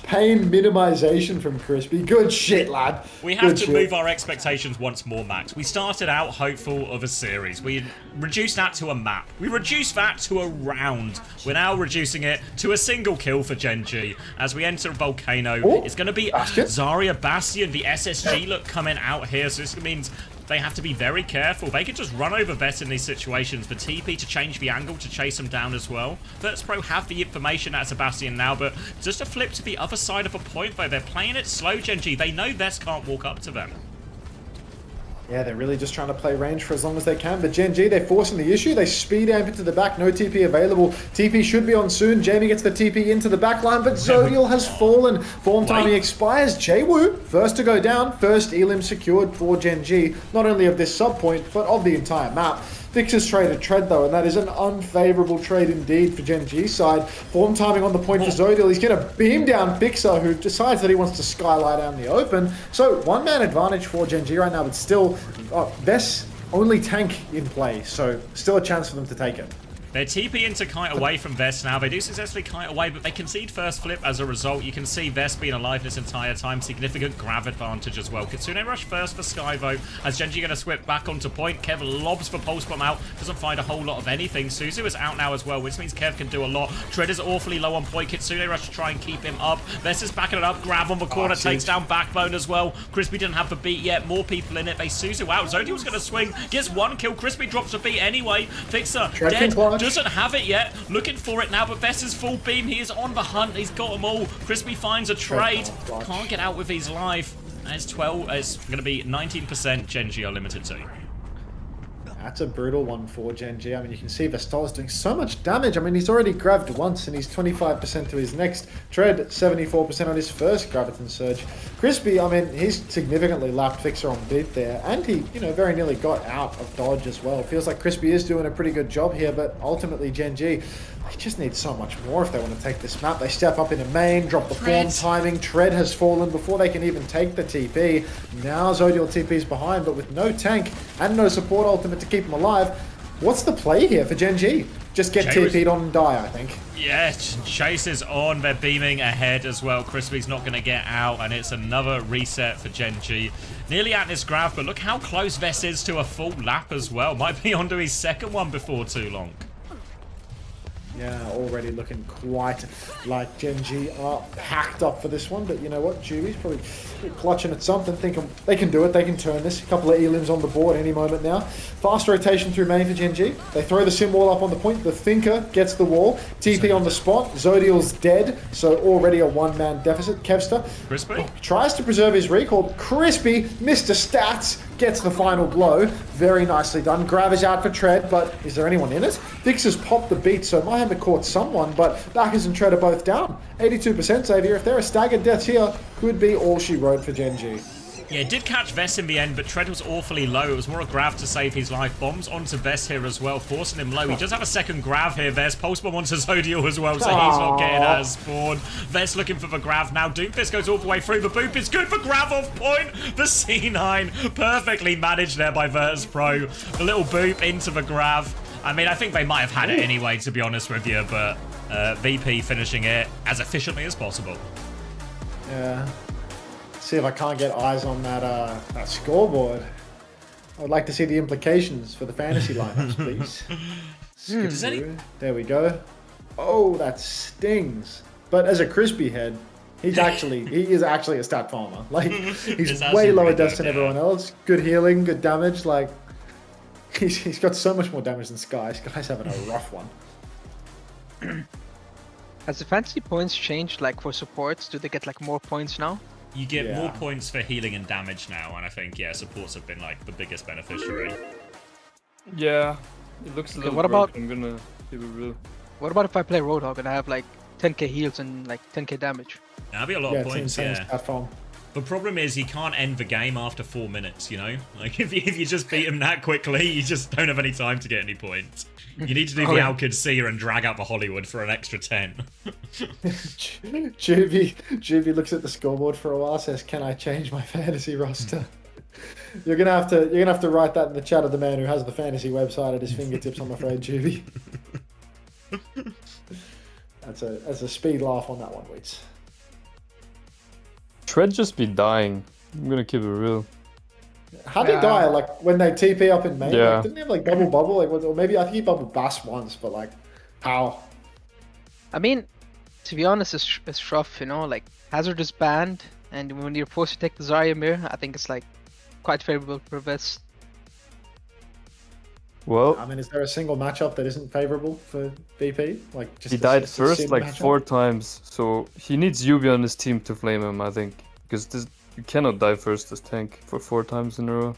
Pain minimization from Crispy. Good shit, lad. We have Good to shit. move our expectations once more, Max. We started out hopeful of a series. We reduced that to a map. We reduced that to a round. We're now reducing it to a single kill for Gen G. As we enter Volcano, it's going to be Zarya Bastion, the SSG look coming out here. So this means they have to be very careful. They could just run over Vet in these situations. The TP to change the angle to chase them down as well. Virtus Pro have the information at Sebastian now, but just a flip to the other side of a point though. They're playing it slow, Gen G. They know Vet can't walk up to them. Yeah, they're really just trying to play range for as long as they can. But Gen G, they're forcing the issue. They speed amp into the back. No TP available. TP should be on soon. Jamie gets the TP into the back line, but Zodial has fallen. Form timing expires. Jwoo, first to go down. First elim secured for Gen G. Not only of this sub point, but of the entire map. Fixers traded Tread though, and that is an unfavourable trade indeed for Gen G's side. Form timing on the point for Zodial. He's going to beam down Fixer, who decides that he wants to skylight out in the open. So one-man advantage for Gen G right now, but still, best only tank in play, so still a chance for them to take it. They're TP into kite away from Vest now. They do successfully kite away, but they concede first flip as a result. You can see Vest being alive this entire time. Significant grab advantage as well. Kitsune Rush first for Skyvo. As Gen G going to swip back onto point. Kev lobs for Pulse Bomb out. Doesn't find a whole lot of anything. Suzu is out now as well, which means Kev can do a lot. Tread is awfully low on point. Kitsune Rush to try and keep him up. Vest is backing it up. Grab on the corner. Takes down Backbone as well. Crispy didn't have the beat yet. More people in it. They Suzu out. Zodial's going to swing. Gets one kill. Crispy drops a beat anyway. Fixer dead. Doesn't have it yet. Looking for it now, but Vest is full beam. He is on the hunt. He's got them all. Crispy finds a trade. Can't get out with his life. And it's 12. It's going to be 19% Gen G are limited to. That's a brutal one for Gen G. I mean, you can see Vestal is doing so much damage. I mean, he's already grabbed once, and he's 25% to his next. Tread, 74% on his first Graviton Surge. Crispy, I mean, he's significantly lapped Fixer on beat there, and he, very nearly got out of dodge as well. Feels like Crispy is doing a pretty good job here, but ultimately Gen G, they just need so much more if they want to take this map. They step up into main, drop the form timing. Tread has fallen before they can even take the TP. Now Zodial TP's behind, but with no tank and no support ultimate to keep him alive. What's the play here for Gen G? Just get TP'd on and die, I think. Yeah, Chase is on. They're beaming ahead as well. Crispy's not going to get out, and it's another reset for Gen G. Nearly at this graph, but look how close Vest is to a full lap as well. Might be onto his second one before too long. Yeah, already looking quite like Gen G are packed up for this one, but you know what? Juby's probably clutching at something, thinking they can do it, they can turn this. A couple of elims on the board any moment now. Fast rotation through main for Gen G. They throw the sim wall up on the point. The Thinker gets the wall. TP on the spot. Zodial's dead, so already a one-man deficit. Kevster tries to preserve his recall. Crispy, Mr. Stats, gets the final blow. Very nicely done. Grav is out for Tread, but is there anyone in it? Fixers popped the beat, so might have caught someone, but Backers and Tread are both down. 82% Xavier. If there are staggered deaths here, could be all she wrote for Gen G. Yeah, it did catch Vess in the end, but Tread was awfully low. It was more a grav to save his life. Bombs onto Vess here as well, forcing him low. He does have a second grav here, Vess. Pulse bomb onto Zodiel as well, so he's not getting out of spawn. Vess looking for the grav now. Doomfist goes all the way through. The boop is good for grav off point. The C9 perfectly managed there by Virtus Pro. The little boop into the grav. I mean, I think they might have had it anyway, to be honest with you, but VP finishing it as efficiently as possible. Yeah. See if I can't get eyes on that scoreboard. I would like to see the implications for the fantasy lineups, please. There we go. Oh, that stings. But as a crispy head, he is actually a stat farmer. Like, he's way lower deaths than everyone else. Good healing, good damage. Like, he's got so much more damage than Sky. Sky's having a rough one. Has the fantasy points changed, like for supports? Do they get like more points now? You get more points for healing and damage now, and I think, supports have been like the biggest beneficiary. Yeah, it looks a little what about? I'm gonna keep it real. What about if I play Roadhog and I have like 10k heals and like 10k damage? That'd be a lot of points, The problem is he can't end the game after 4 minutes, you know? Like, if you just beat him that quickly, you just don't have any time to get any points. You need to do the Alkid Seer and drag out the Hollywood for an extra 10. Juvie looks at the scoreboard for a while, says, "Can I change my fantasy roster?" You're gonna have to write that in the chat of the man who has the fantasy website at his fingertips, I'm afraid, Juvie. That's a speed laugh on that one, Weeds. Tread just be dying. I'm gonna keep it real. How'd he die? Like when they TP up in main? Yeah. Like, didn't he have like double bubble? Like, or maybe I think he bubbled Bass once, but like, how? I mean, to be honest, it's rough, you know. Like Hazard is banned, and when you're forced to take the Zarya mirror, I think it's like quite favorable for Vess. Well, I mean, is there a single matchup that isn't favorable for VP? Like, just he died first like 4 times, so he needs Yubi on his team to flame him, I think, because you cannot die first as tank for 4 times in a row.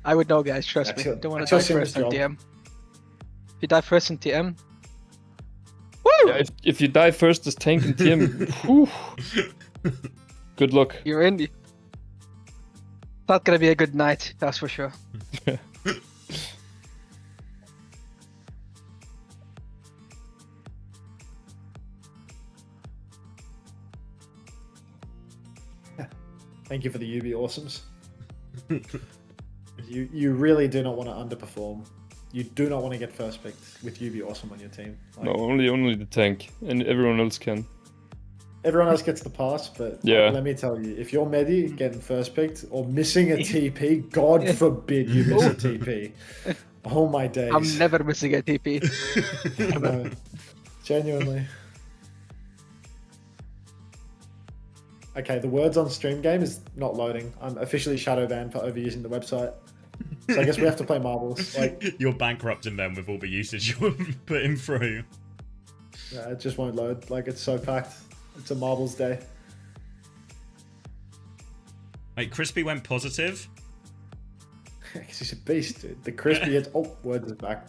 I would know, guys. Trust me. Don't want to die first in TM. If you die first in TM, woo! Yeah, if you die first as tank in TM, whew, good luck. You're in. It's not gonna be a good night, that's for sure. Thank you for the UB awesomes. You really do not want to underperform. You do not want to get first picked with UB awesome on your team. Like, No, only the tank, and everyone else can. Everyone else gets the pass, but let me tell you, if you're Medi getting first picked or missing a TP, God forbid you miss a TP. Oh my days. I'm never missing a TP. No, genuinely. Okay, the words on stream game is not loading. I'm officially shadow banned for overusing the website. So I guess we have to play marbles. Like, you're bankrupting them with all the usage you're putting through. Yeah, it just won't load. Like, it's so packed. It's a marbles day. Wait, Crispy went positive? Because he's a beast, dude. The Crispy hits... Oh, words is back.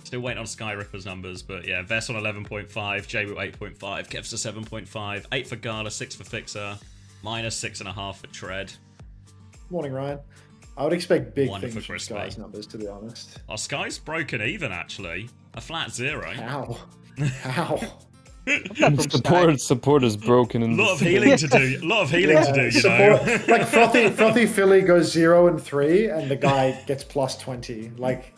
Still waiting on Sky Ripper's numbers, but yeah, Vess on 11.5, Jwu 8.5, Kevs to 7.5, 8 for Gala, 6 for Fixer, minus 6.5 for Tread. Morning, Ryan. I would expect big 1 things for from Crispy. Sky's numbers, to be honest. Our Sky's broken even, actually. A flat 0. How? How? Support is broken. In a lot of healing to do. A lot of healing to do, you know. Like frothy Philly goes 0 and 3, and the guy gets plus 20. Like,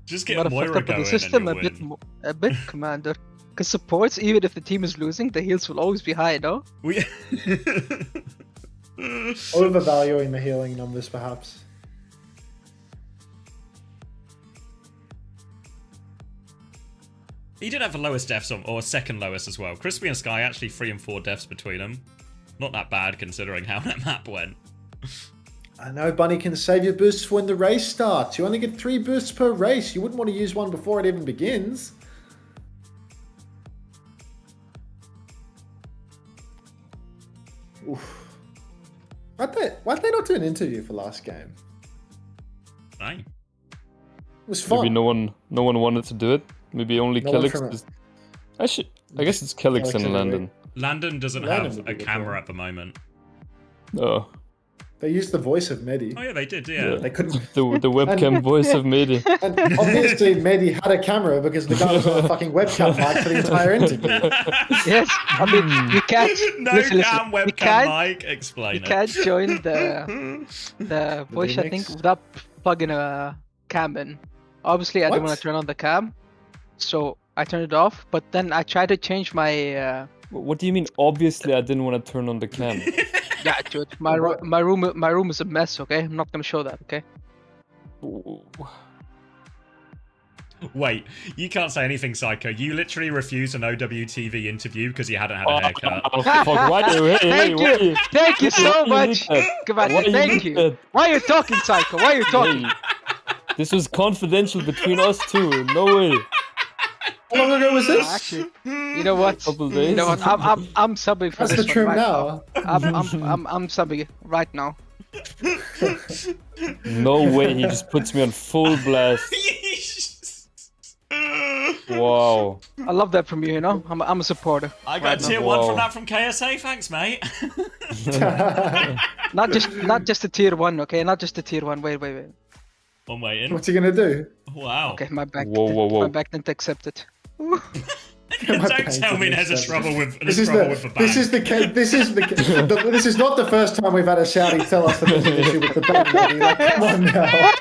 just get Moira going the system and a bit, Commander. Because supports, even if the team is losing, the heals will always be high, no? Overvaluing the healing numbers, perhaps. He did have the lowest deaths on, or second lowest as well. Crispy and Sky actually 3 and 4 deaths between them. Not that bad considering how that map went. I know Bunny can save your boosts for when the race starts. You only get 3 boosts per race. You wouldn't want to use one before it even begins. Oof. Why'd they not do an interview for last game? Right. It was fun. Maybe no one wanted to do it. Maybe only No one Kelix. from I guess it's Kelix and Landon. Landon doesn't Landon have would be a good camera for him. at the moment. Oh. They used the voice of Mehdi. Oh yeah, they did. Yeah. They couldn't. The webcam voice of Mehdi. And obviously, Mehdi had a camera because the guy was on a fucking webcam mic for the entire interview. Yes, I mean you can't. No listen, cam you webcam can't, mic. Explain you it. can't join the voice remix? settings without plugging a cam in. Obviously, I didn't want What? to turn on the cam, so I turned it off. But then I tried to change my. What do you mean? Obviously, I didn't want to turn on the cam. Yeah, dude, my room is a mess. Okay, I'm not gonna show that. Okay. Wait, you can't say anything, Psycho. You literally refused an OWTV interview because you hadn't had a haircut. Oh, fuck, why do Thank you so much. Come on, thank you. Why are you talking, Psycho? Why are you talking? Hey, this was confidential between us two. No way. How long ago was this? Actually, you know what? Couple days. You know what? I'm subbing for That's this the trim one right now. I'm subbing right now. No way, he just puts me on full blast. Wow. I love that from you. You know, I'm a supporter. I got tier 1 from that from KSA. Thanks, mate. Not just a tier 1, okay? Not just a tier 1. Wait. I'm waiting. What's he gonna do? Wow. Okay, my back. Whoa. My back didn't accept it. Don't tell me there's a trouble with This is not the first time we've had a shouty tell us that there's an issue with the band. Mehdi. Like, come on now.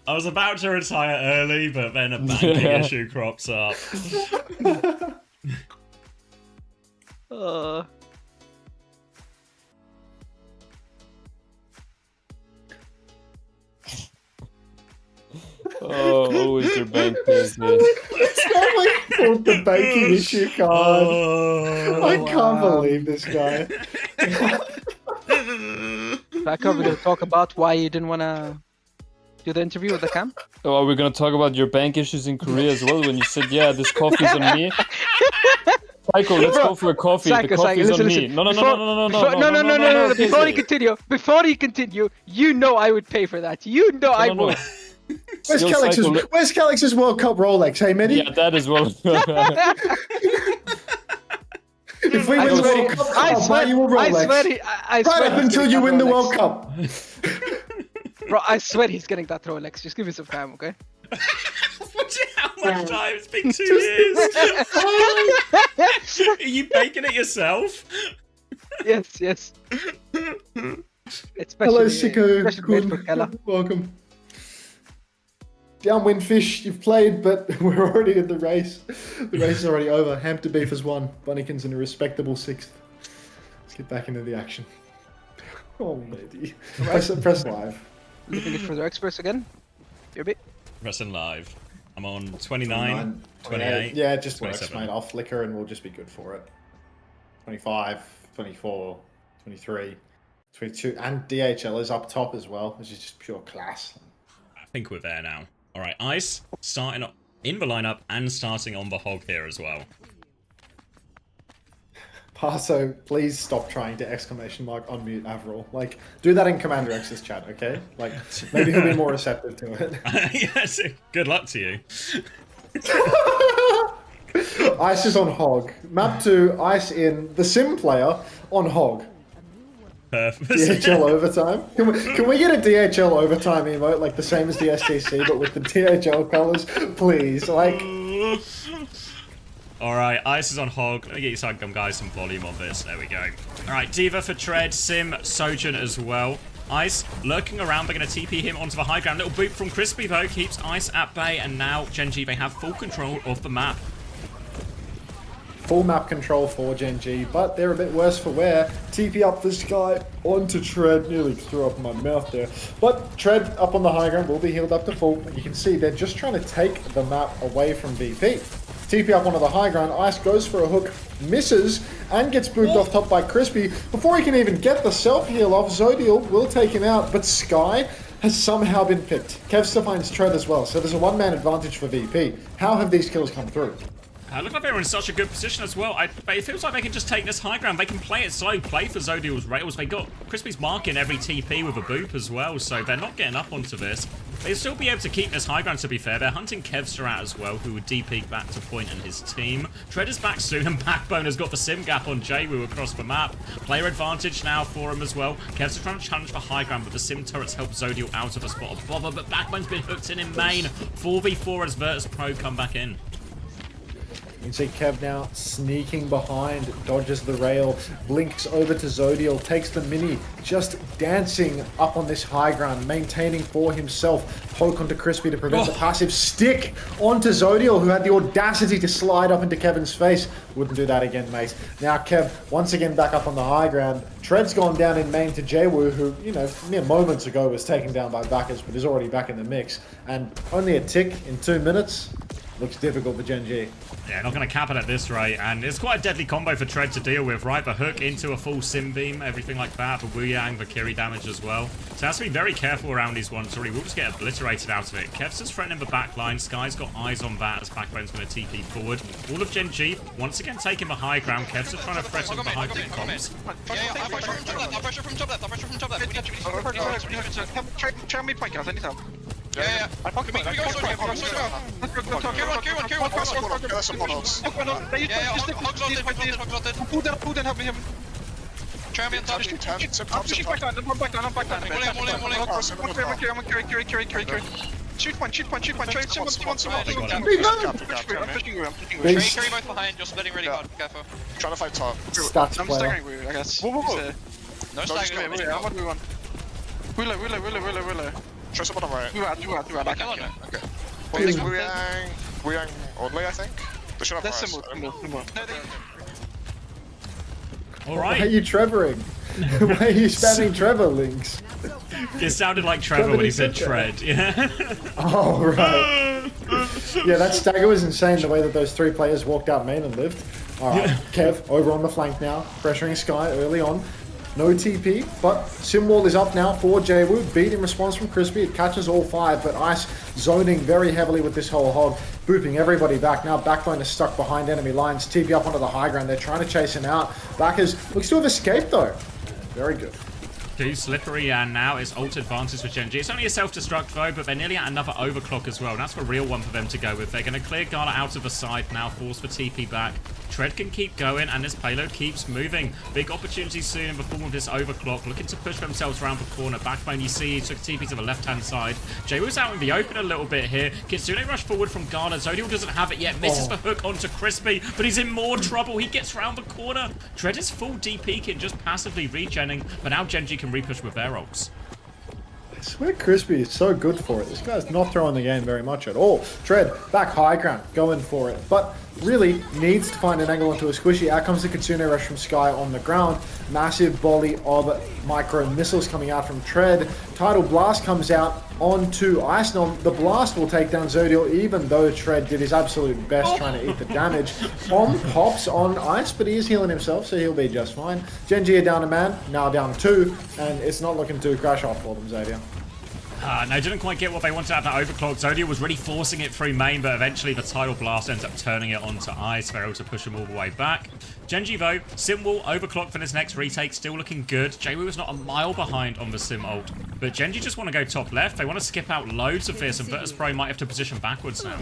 I was about to retire early, but then a banking issue crops up. Oh, always your bank business. It's not like called the banking issue card. I can't believe this guy. Back over to talk about why you didn't want to do the interview with the cam. Oh, are we gonna talk about your bank issues in Korea as well? When you said, "Yeah, this coffee's on me." Psycho, let's go for a coffee. Psycho, the coffee's listen, on me. listen. No. Before you continue, you know I would pay for that. You know I would. Where's Calix's World Cup Rolex? Hey, Mehdi? Yeah, that as well. If we win the World Cup, I'll buy you a Rolex. I swear right up until you win the World Cup. Bro, I swear he's getting that Rolex. Just give me some time, okay? How much time? It's been 2 years. Are you baking it yourself? Yes. Hello, Siko. Especially for Kella. Welcome. Downwind Fish, you've played, but we're already in the race. The race is already over. Hampton Beef has won. Bunnykins in a respectable 6th. Let's get back into the action. Oh, Mehdi. Press live. Looking for the experts again? You're Pressing live. I'm on 29, 28. Yeah, it just works, 27. mate. I'll flicker and we'll just be good for it. 25, 24, 23, 22. And DHL is up top as well, which is just pure class. I think we're there now. All right, Ice starting up in the lineup and starting on the hog here as well. Parso, please stop trying to !unmute Avril. Like, do that in Commander X's chat, okay? Like, maybe he'll be more receptive to it. Yes, good luck to you. Ice is on hog. Map 2, Ice in the sim player on hog. Perfect. DHL overtime. Can we get a DHL overtime emote like the same as the STC but with the DHL colors, please? Like. All right, Ice is on hog. Let me get you guys some volume on this. There we go. All right, Diva for Tread, Sim, Sojourn as well. Ice lurking around. They're going to TP him onto the high ground. Little boot from Crispy though keeps Ice at bay, and now Gen.G they have full control of the map. Full map control for Gen.G, but they're a bit worse for wear. TP up this guy onto Tread. Nearly threw up in my mouth there. But Tread up on the high ground will be healed up to full. You can see they're just trying to take the map away from VP. TP up onto the high ground. Ice goes for a hook, misses, and gets booped off top by Crispy. Before he can even get the self-heal off, Zodiel will take him out, but Sky has somehow been picked. Kev still finds Tread as well, so there's a one-man advantage for VP. How have these kills come through? Look like they're in such a good position as well. But it feels like they can just take this high ground. They can play it slow, play for Zodiel's rails. They got Crispy's marking every TP with a boop as well, so they're not getting up onto this. They'll still be able to keep this high ground, to be fair. They're hunting Kevster out as well, who would D-peek back to Point and his team. Tread is back soon, and Backbone has got the sim gap on Jwoo across the map. Player advantage now for him as well. Kevster trying to challenge for high ground, but the sim turrets help Zodial out of a spot of bother, but Backbone's been hooked in main. 4v4 as Virtus Pro come back in. You can see Kev now sneaking behind, dodges the rail, blinks over to Zodial, takes the mini, just dancing up on this high ground, maintaining for himself. Poke onto Crispy to prevent the passive stick onto Zodial, who had the audacity to slide up into Kevin's face. Wouldn't do that again, mate. Now Kev, once again back up on the high ground. Tread's gone down in main to Jwoo, who, you know, mere moments ago was taken down by Bacchus, but is already back in the mix. And only a tick in 2 minutes. Looks difficult for Gen G. Yeah, not going to cap it at this rate, and it's quite a deadly combo for Tread to deal with, right? The hook into a full sim beam, everything like that, the Wu Yang, the Kiri damage as well. So has to be very careful around these ones, or he will just get obliterated out of it. Kev's just threatening the back line. Sky's got eyes on that as Backbone's going to TP forward. All of Gen G, once again taking the high ground. Kev's just trying to threaten the high ground comms. I'll pressure from top left. Try me point, guys. I need help. Yeah. I fucking me. Go. That's some models. Pull down, help me. Try me on top. I'm back down. I'm carry. Shoot point. Trade someone. I'm pushing you. Carry both behind, just letting really hard. Careful. Trying to fight top. I'm staggering you, I guess. Whoa. No staggering. I'm on one. Wheeler. Try someone on right. Two out. I can't. Okay. Well, I think Wu Yang only, I think. They should have That's more. Alright. Why are you Trevoring? Why are you spamming Trevor links? It sounded like Trevor when he said Tread, yeah. Oh, right. Yeah, that stagger was insane, the way that those 3 players walked out main and lived. Alright, Kev over on the flank now, pressuring Sky early on. No TP, but Simwall is up now for Jwoo. Beat in response from Crispy. It catches all 5, but Ice zoning very heavily with this whole hog, booping everybody back. Now Backbone is stuck behind enemy lines. TP up onto the high ground. They're trying to chase him out. Backers looks to have escaped though. Very good. Too slippery, and now it's ult advantage for Gen G. It's only a self-destruct though, but they're nearly at another overclock as well. And that's the real one for them to go with. They're going to clear Gala out of the side now, force for TP back. Tread can keep going, and this payload keeps moving. Big opportunity soon in the form of this overclock, looking to push themselves around the corner. Backbone, you see, he took TP to the left-hand side. Jwoo's out in the open a little bit here. Kitsune rush forward from Gala. Zodial doesn't have it yet. Misses the hook onto Crispy, but he's in more trouble. He gets round the corner. Tread is full DP-ing, just passively regenning, but now Gen G can repush with their ults. I swear Crispy is so good for it. This guy's not throwing the game very much at all. Tread, back high ground, going for it. But really needs to find an angle onto a squishy. Out comes the Kitsune rush from Sky on the ground. Massive volley of micro missiles coming out from Tread. Tidal Blast comes out onto Ice. Now, the blast will take down Zodial, even though Tread did his absolute best trying to eat the damage. Bomb pops on Ice, but he is healing himself, so he'll be just fine. Gen G are down a man, now down 2, and it's not looking too crash off for them, Zodial. No, didn't quite get what they wanted out of that overclock. Zodial was really forcing it through main, but eventually the Tidal Blast ends up turning it onto Ice. They're able to push him all the way back. Gen G though, Simwall overclock for this next retake, still looking good. Jwoo is not a mile behind on the Sim ult, but Gen G just want to go top left. They want to skip out loads of this, and Virtus Pro might have to position backwards now.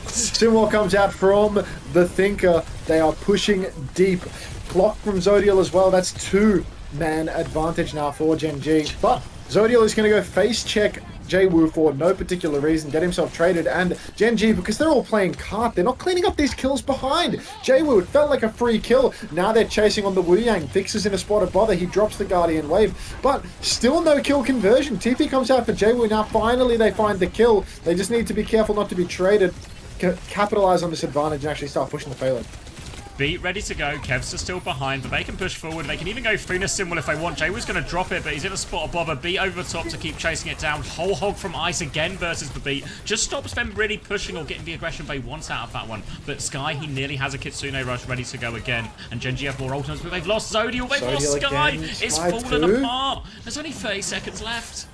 Simwall comes out from the Thinker. They are pushing deep. Clock from Zodial as well. That's 2-man advantage now for Gen G. But Zodial is going to go face check Jwoo for no particular reason, get himself traded, and Gen G, because they're all playing cart, they're not cleaning up these kills behind. Jwoo, it felt like a free kill. Now they're chasing on the Wu Yang. Fixes in a spot of bother. He drops the Guardian Wave, but still no kill conversion. TP comes out for Jwoo. Now finally they find the kill. They just need to be careful not to be traded. Capitalize on this advantage and actually start pushing the payload. Beat ready to go. Kev's are still behind, but they can push forward. They can even go through this symbol if they want. Jwoo's going to drop it, but he's in a spot of bother. Beat over the top to keep chasing it down. Whole hog from Ice again versus the Beat. Just stops them really pushing or getting the aggression they want out of that one. But Sky, he nearly has a Kitsune rush ready to go again. And Gen G have more ultimates, but they've lost Zodial. They've lost Sky. Again. It's fallen apart. There's only 30 seconds left.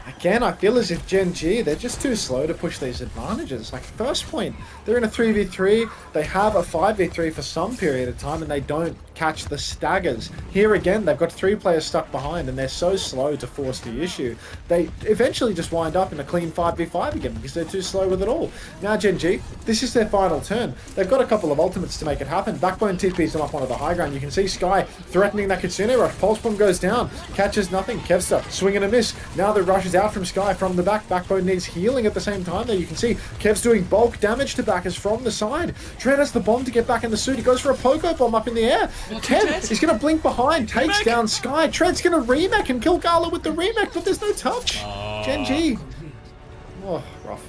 Again, I feel as if Gen G, they're just too slow to push these advantages. Like, first point, they're in a 3v3, they have a 5v3 for some period of time, and they don't catch the staggers. Here again, they've got 3 players stuck behind, and they're so slow to force the issue. They eventually just wind up in a clean 5v5 again, because they're too slow with it all. Now Gen G, this is their final turn. They've got a couple of ultimates to make it happen. Backbone TPs them up onto the high ground. You can see Sky threatening that Kitsune rush. Pulse Bomb goes down, catches nothing. Kevster, swing and a miss. Now the rush is out from Sky from the back. Backbone needs healing at the same time there. You can see Kev's doing bulk damage to backers from the side. Trent has the bomb to get back in the suit. He goes for a Pogo Bomb up in the air. Kev is going to blink behind, takes down Sky. Trent's going to remake and kill Gala with the remake, but there's no touch. Gen G. Oh, rough.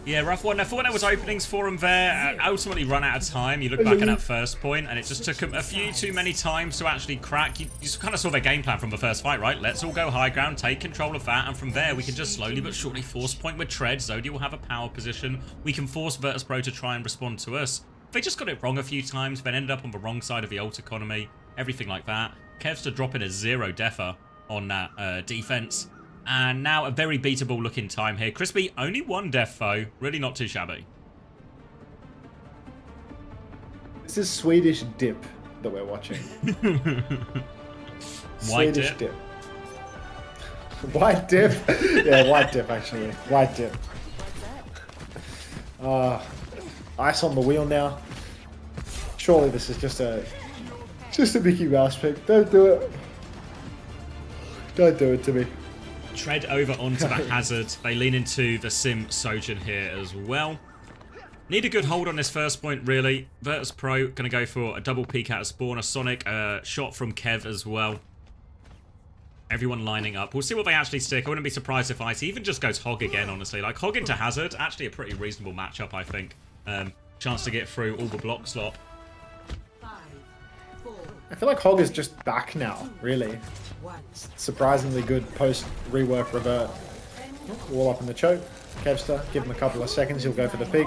Yeah, rough one. I thought there was openings for him there. Ultimately run out of time. You look back at that first point, and it just took him a few too many times to actually crack. You just kind of saw their game plan from the first fight, right? Let's all go high ground, take control of that, and from there we can just slowly but surely force point with Tread. Zodi will have a power position. We can force Virtus.pro to try and respond to us. They just got it wrong a few times, then ended up on the wrong side of the ult economy, everything like that. Kevster dropping a 0 deffer on that defense. And now a very beatable looking time here. Crispy, only 1 death though. Really not too shabby. This is Swedish dip that we're watching. White Swedish dip. White dip? Yeah, white dip actually. White dip. Ice on the wheel now. Surely this is just a Mickey Mouse pick. Don't do it. Don't do it to me. Tread over onto the Hazard. They lean into the Sim Sojin here as well. Need a good hold on this first point, really. Virtus.pro going to go for a double peek out of spawn. A Sonic shot from Kev as well. Everyone lining up. We'll see what they actually stick. I wouldn't be surprised if Ice even just goes Hog again, honestly. Like, Hog into Hazard, actually a pretty reasonable matchup, I think. Chance to get through all the block slot. I feel like Hog is just back now, really. Surprisingly good post-rework revert. Wall up in the choke. Kevster, give him a couple of seconds, he'll go for the peak.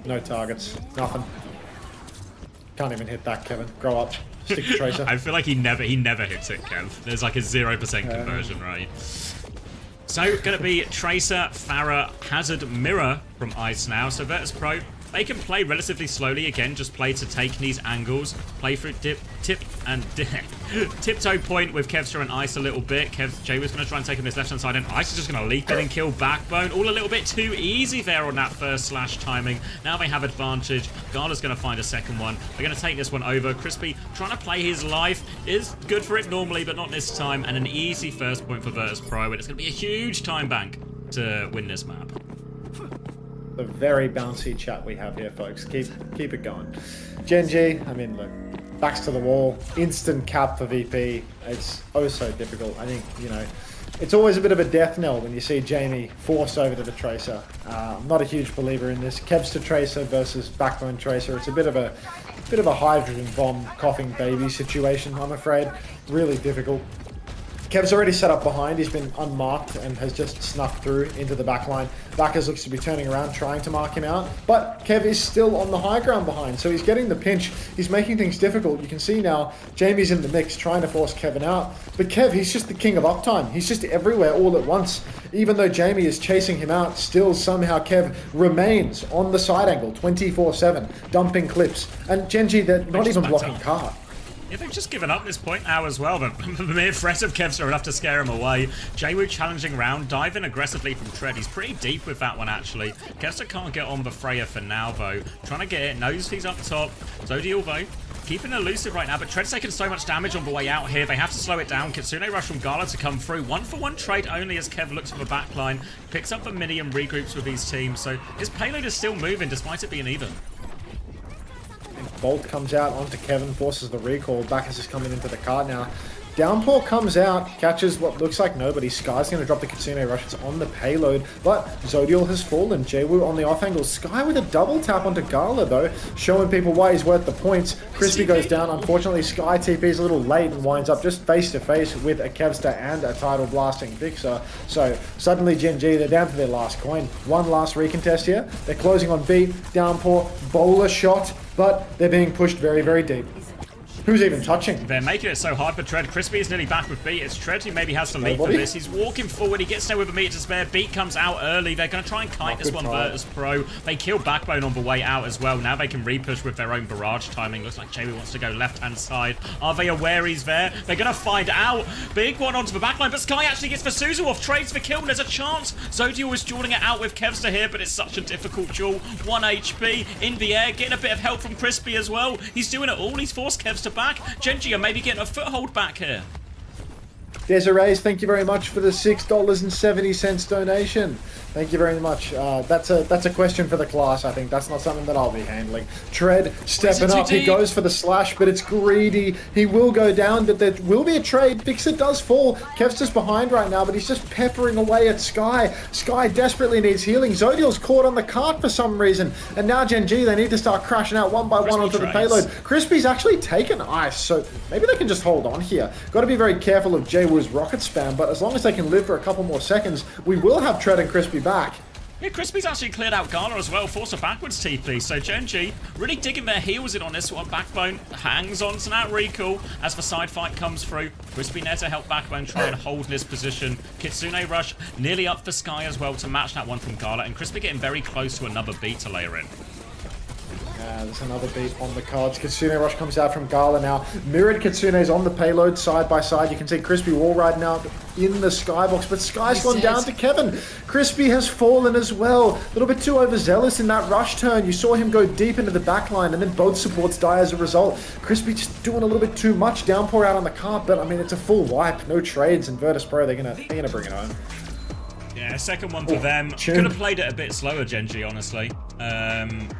No targets, nothing. Can't even hit that, Kevin. Grow up. Stick to Tracer. I feel like he never hits it, Kev. There's like a 0% conversion rate. So, gonna be Tracer, Farah, Hazard, Mirror from Ice now. So Virtus.pro, they can play relatively slowly again, just play to take these angles, play through tiptoe point with Kevster and Ice a little bit. Jay was going to try and take him this left-hand side, and Ice is just going to leap in and kill Backbone. All a little bit too easy there on that first slash timing. Now they have advantage. Gala's going to find a second one. They're going to take this one over. Crispy trying to play his life. Is good for it normally, but not this time. And an easy first point for Virtus.pro, and it's going to be a huge time bank to win this map. The very bouncy chat we have here, folks. Keep it going. Gen G, I mean, look, backs to the wall, instant cap for VP. It's oh so difficult. I think, you know, it's always a bit of a death knell when you see Jamie forced over to the Tracer. I'm not a huge believer in this. Kevs to Tracer versus Backbone Tracer. It's a bit of a hydrogen bomb coughing baby situation, I'm afraid. Really difficult. Kev's already set up behind. He's been unmarked and has just snuck through into the backline. Backers looks to be turning around, trying to mark him out. But Kev is still on the high ground behind, so he's getting the pinch. He's making things difficult. You can see now Jamie's in the mix, trying to force Kevin out. But Kev, he's just the king of uptime. He's just everywhere all at once. Even though Jamie is chasing him out, still somehow Kev remains on the side angle 24/7, dumping clips. And Gen G, they're not even blocking cart. Yeah, they've just given up this point now as well. The mere threat of Kevster enough to scare him away. Jaywu challenging round, diving aggressively from Tread. He's pretty deep with that one, actually. Kevster can't get on the Freya for now, though. Trying to get it, knows he's up top. Zodiel, though, keeping elusive right now, but Tread's taking so much damage on the way out here. They have to slow it down. Kitsune rush from Gala to come through. 1-for-1 trade only as Kev looks for the backline. Picks up the mini and regroups with his team, so his payload is still moving despite it being even. Bolt comes out onto Kevin, forces the recall. Bacchus is coming into the cart now. Downpour comes out, catches what looks like nobody. Sky's going to drop the Kitsune rush. It's on the payload, but Zodiel has fallen. Jaywu on the off angle. Sky with a double tap onto Gala, though, showing people why he's worth the points. Crispy goes down. Unfortunately, Sky TP's a little late and winds up just face-to-face with a Kevster and a Tidal blasting Vixer. So suddenly Gen G, they're down to their last coin. One last recontest here. They're closing on B. Downpour, bowler shot, but they're being pushed very, very deep. Who's even touching? They're making it so hard for Tread. Crispy is nearly back with Beat. It's Tread who maybe has the lead for Nobody? this. He's walking forward. He gets there with a meter to spare. Beat comes out early. They're going to try and kite this one Virtus Pro. They kill Backbone on the way out as well. Now they can repush with their own barrage timing. Looks like Jamie wants to go left-hand side. Are they aware he's there? They're going to find out. Big one onto the backline, but Sky actually gets for Suzu off. Trades for kill, and there's a chance. Zodiel is dueling it out with Kevster here, but it's such a difficult duel. 1 HP in the air, getting a bit of help from Crispy as well. He's doing it all. He's forced Kevster back. Genji are maybe getting a foothold back here. Desiree, thank you very much for the $6.70 donation. Thank you very much. That's a question for the class, I think. That's not something that I'll be handling. Tread stepping up. He goes for the slash, but it's greedy. He will go down, but there will be a trade. Fixer does fall. Kevster's behind right now, but he's just peppering away at Sky. Sky desperately needs healing. Zodiel's caught on the cart for some reason. And now Gen G, they need to start crashing out one by one onto the payload. Crispy's actually taken ice, so maybe they can just hold on here. Got to be very careful of Jwoo's rocket spam, but as long as they can live for a couple more seconds, we will have Tread and Crispy back. Yeah, Crispy's actually cleared out Gala as well, force a backwards TP. So Genji really digging their heels in on this one. Backbone hangs on to that recall as the side fight comes through. Crispy there to help Backbone try and hold this position. Kitsune Rush nearly up for Sky as well to match that one from Gala. And Crispy getting very close to another beat to layer in. There's another beat on the cards. Kitsune Rush comes out from Gala now. Mirrored Kitsune's on the payload side by side. You can see Crispy wall riding out in the skybox, but Sky's gone down to Kevin. Crispy has fallen as well. A little bit too overzealous in that rush turn. You saw him go deep into the backline, and then both supports die as a result. Crispy just doing a little bit too much. Downpour out on the cart, but I mean, it's a full wipe. No trades, and Virtus Pro, they're gonna bring it home. Yeah, second one for them. Could have played it a bit slower, Genji, honestly.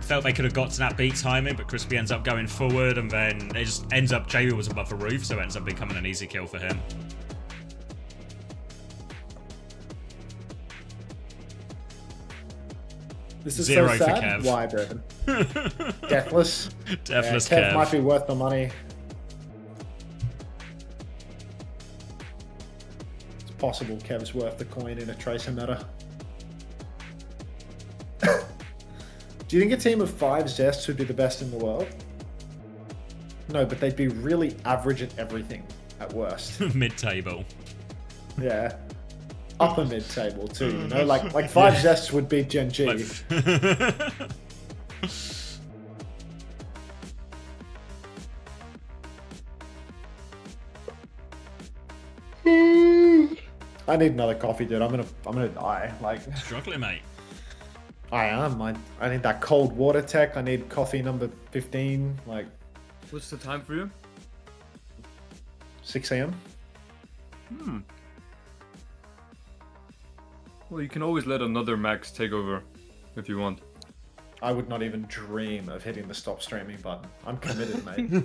Felt they could have got to that beat timing, but Crispy ends up going forward, and then it just ends up, Jamie was above the roof, so it ends up becoming an easy kill for him. This is Zero so for sad. Kev. Why, Brevin? Deathless? Deathless Kev Kev. might be worth the money. It's possible Kev's worth the coin in a Tracer meta. Do you think a team of 5 Zests would be the best in the world? No, but they'd be really average at everything, at worst. Mid-table. Yeah. Upper mid-table too, you know? Like 5 Zests would beat Gen G. I need another coffee, dude. I'm gonna die. Like, struggling, mate. I am. I need that cold water tech. I need coffee number 15. Like, what's the time for you? 6 a.m. Well, you can always let another Max take over if you want. I would not even dream of hitting the stop streaming button. I'm committed, mate.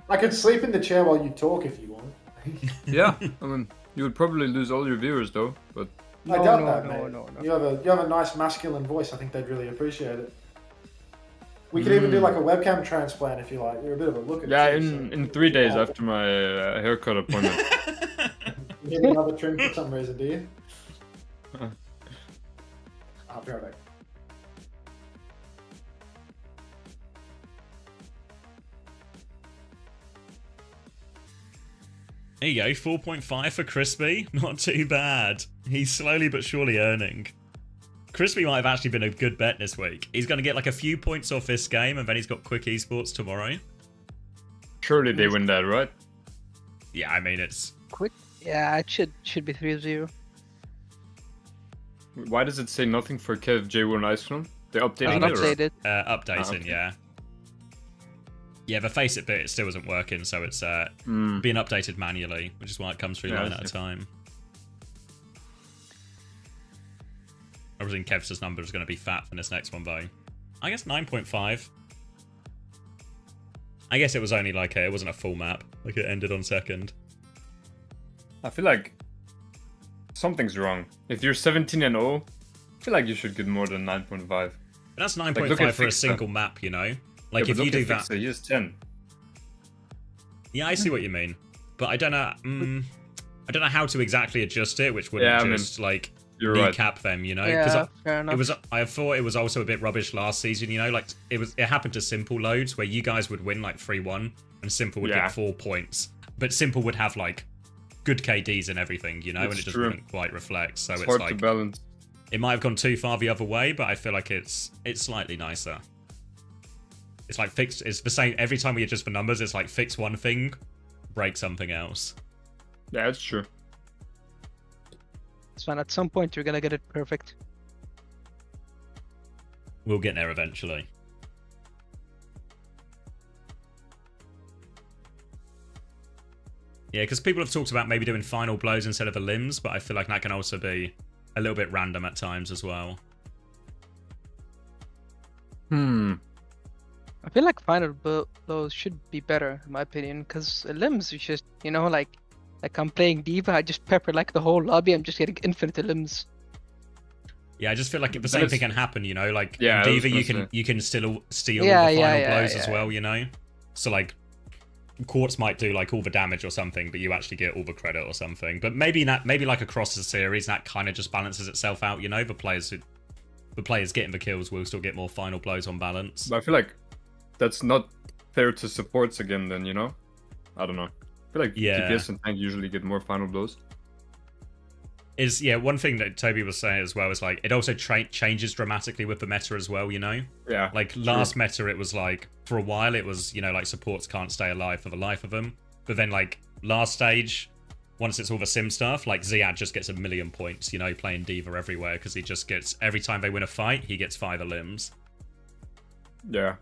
I could sleep in the chair while you talk if you want. Yeah, I mean, you would probably lose all your viewers though, but... I doubt that, mate. You have a nice masculine voice. I think they'd really appreciate it. We could even do like a webcam transplant if you like. You're a bit of a looker. Yeah, too, in 3 days after my haircut appointment. You need another trim for some reason, do you? I'll be right back. There you go, 4.5 for Crispy. Not too bad. He's slowly but surely earning. Crispy might have actually been a good bet this week. He's going to get like a few points off this game, and then he's got Quick Esports tomorrow. Surely they win that, right? Yeah, I mean, it's... Quick? Yeah, it should be 3-0. Why does it say nothing for Kev, J1, and Ice Cream? They updated it? Updating, okay. yeah. Yeah, the face it bit it still isn't working, so it's being updated manually, which is why it comes through line at a time. I presume Kev's number is going to be fat for this next one, though. I guess 9.5. I guess it was only like it wasn't a full map. Like it ended on second. I feel like something's wrong. If you're 17-0, I feel like you should get more than 9.5. But that's 9.5 for a single map, you know? Like, yeah, if you do that... Fixer, he is 10. Yeah, I see what you mean. But I don't know... I don't know how to exactly adjust it, which wouldn't like... You're right. kneecap them, you know? Yeah, fair enough. it was. I thought it was also a bit rubbish last season, you know? Like it happened to Simple loads where you guys would win like 3-1 and Simple would get 4 points, but Simple would have like good KDs and everything, you know, and it just wouldn't quite reflect. So it's hard like to balance. It might have gone too far the other way, but I feel like it's slightly nicer. It's like fixed. It's the same every time we adjust the numbers. It's like fix one thing, break something else. Yeah, that's true. It's fine. At some point, you're gonna get it perfect. We'll get there eventually. Yeah, because people have talked about maybe doing final blows instead of the limbs, but I feel like that can also be a little bit random at times as well. I feel like final blows should be better, in my opinion, because limbs, you just, you know, like I'm playing D.Va, I just pepper like the whole lobby, I'm just getting infinite limbs. Yeah, I just feel like the same thing can happen, you know, like Yeah, in D.Va you can still steal Yeah, all the final yeah, blows yeah, as yeah. well, you know? So like Quartz might do like all the damage or something, but you actually get all the credit or something. But maybe like across the series that kind of just balances itself out, you know, the players getting the kills will still get more final blows on balance. But I feel like that's not fair to supports again then, you know? I don't know. I feel like DPS and tank usually get more final blows. One thing that Toby was saying as well is like it also changes dramatically with the meta as well, you know? Yeah. Like last meta it was like for a while it was, you know, like supports can't stay alive for the life of them. But then like last stage, once it's all the sim stuff, like Ziad just gets 1,000,000 points, you know, playing D.Va everywhere because he just gets every time they win a fight, he gets 5 limbs. Yeah.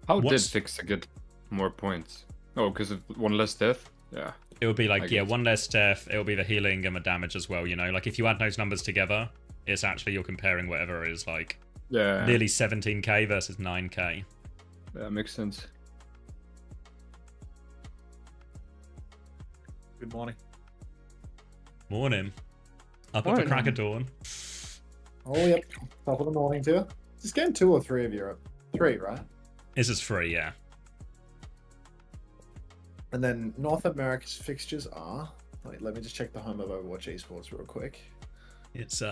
How did Fix to get more points? Oh, because of one less death? Yeah. It would be like, one less death, it'll be the healing and the damage as well, you know? Like, if you add those numbers together, it's actually, you're comparing whatever it is, like, nearly 17k versus 9k. Yeah, makes sense. Good morning. Morning. Up at the crack of dawn. Oh, yep. Top of the morning, too. Is this game 2 or 3 of Europe? 3, right? This is 3, yeah. And then North America's fixtures are... Wait, let me just check the home of Overwatch Esports real quick. It's,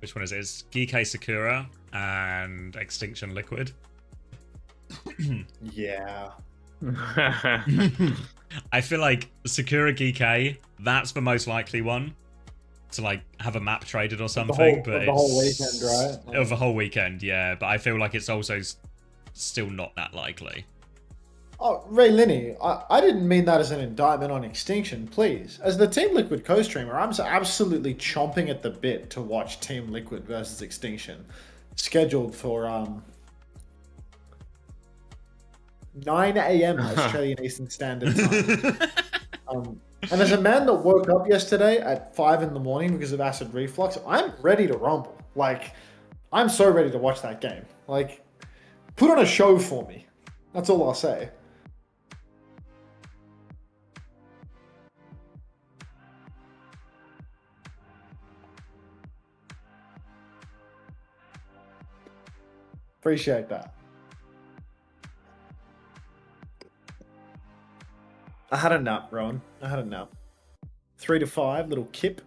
which one is it? It's GK Sakura and Extinction Liquid. Yeah. I feel like Sakura GK, that's the most likely one to like have a map traded or something. But the whole weekend, right? Of the whole weekend, yeah. But I feel like it's also still not that likely. Oh, Ray Linney, I didn't mean that as an indictment on Extinction, please. As the Team Liquid co-streamer, I'm absolutely chomping at the bit to watch Team Liquid versus Extinction. Scheduled for 9 a.m. Australian Eastern Standard Time. And as a man that woke up yesterday at 5 in the morning because of acid reflux, I'm ready to rumble. Like, I'm so ready to watch that game. Like, put on a show for me. That's all I'll say. Appreciate that. I had a nap, Rowan. I had a nap. 3 to 5, little kip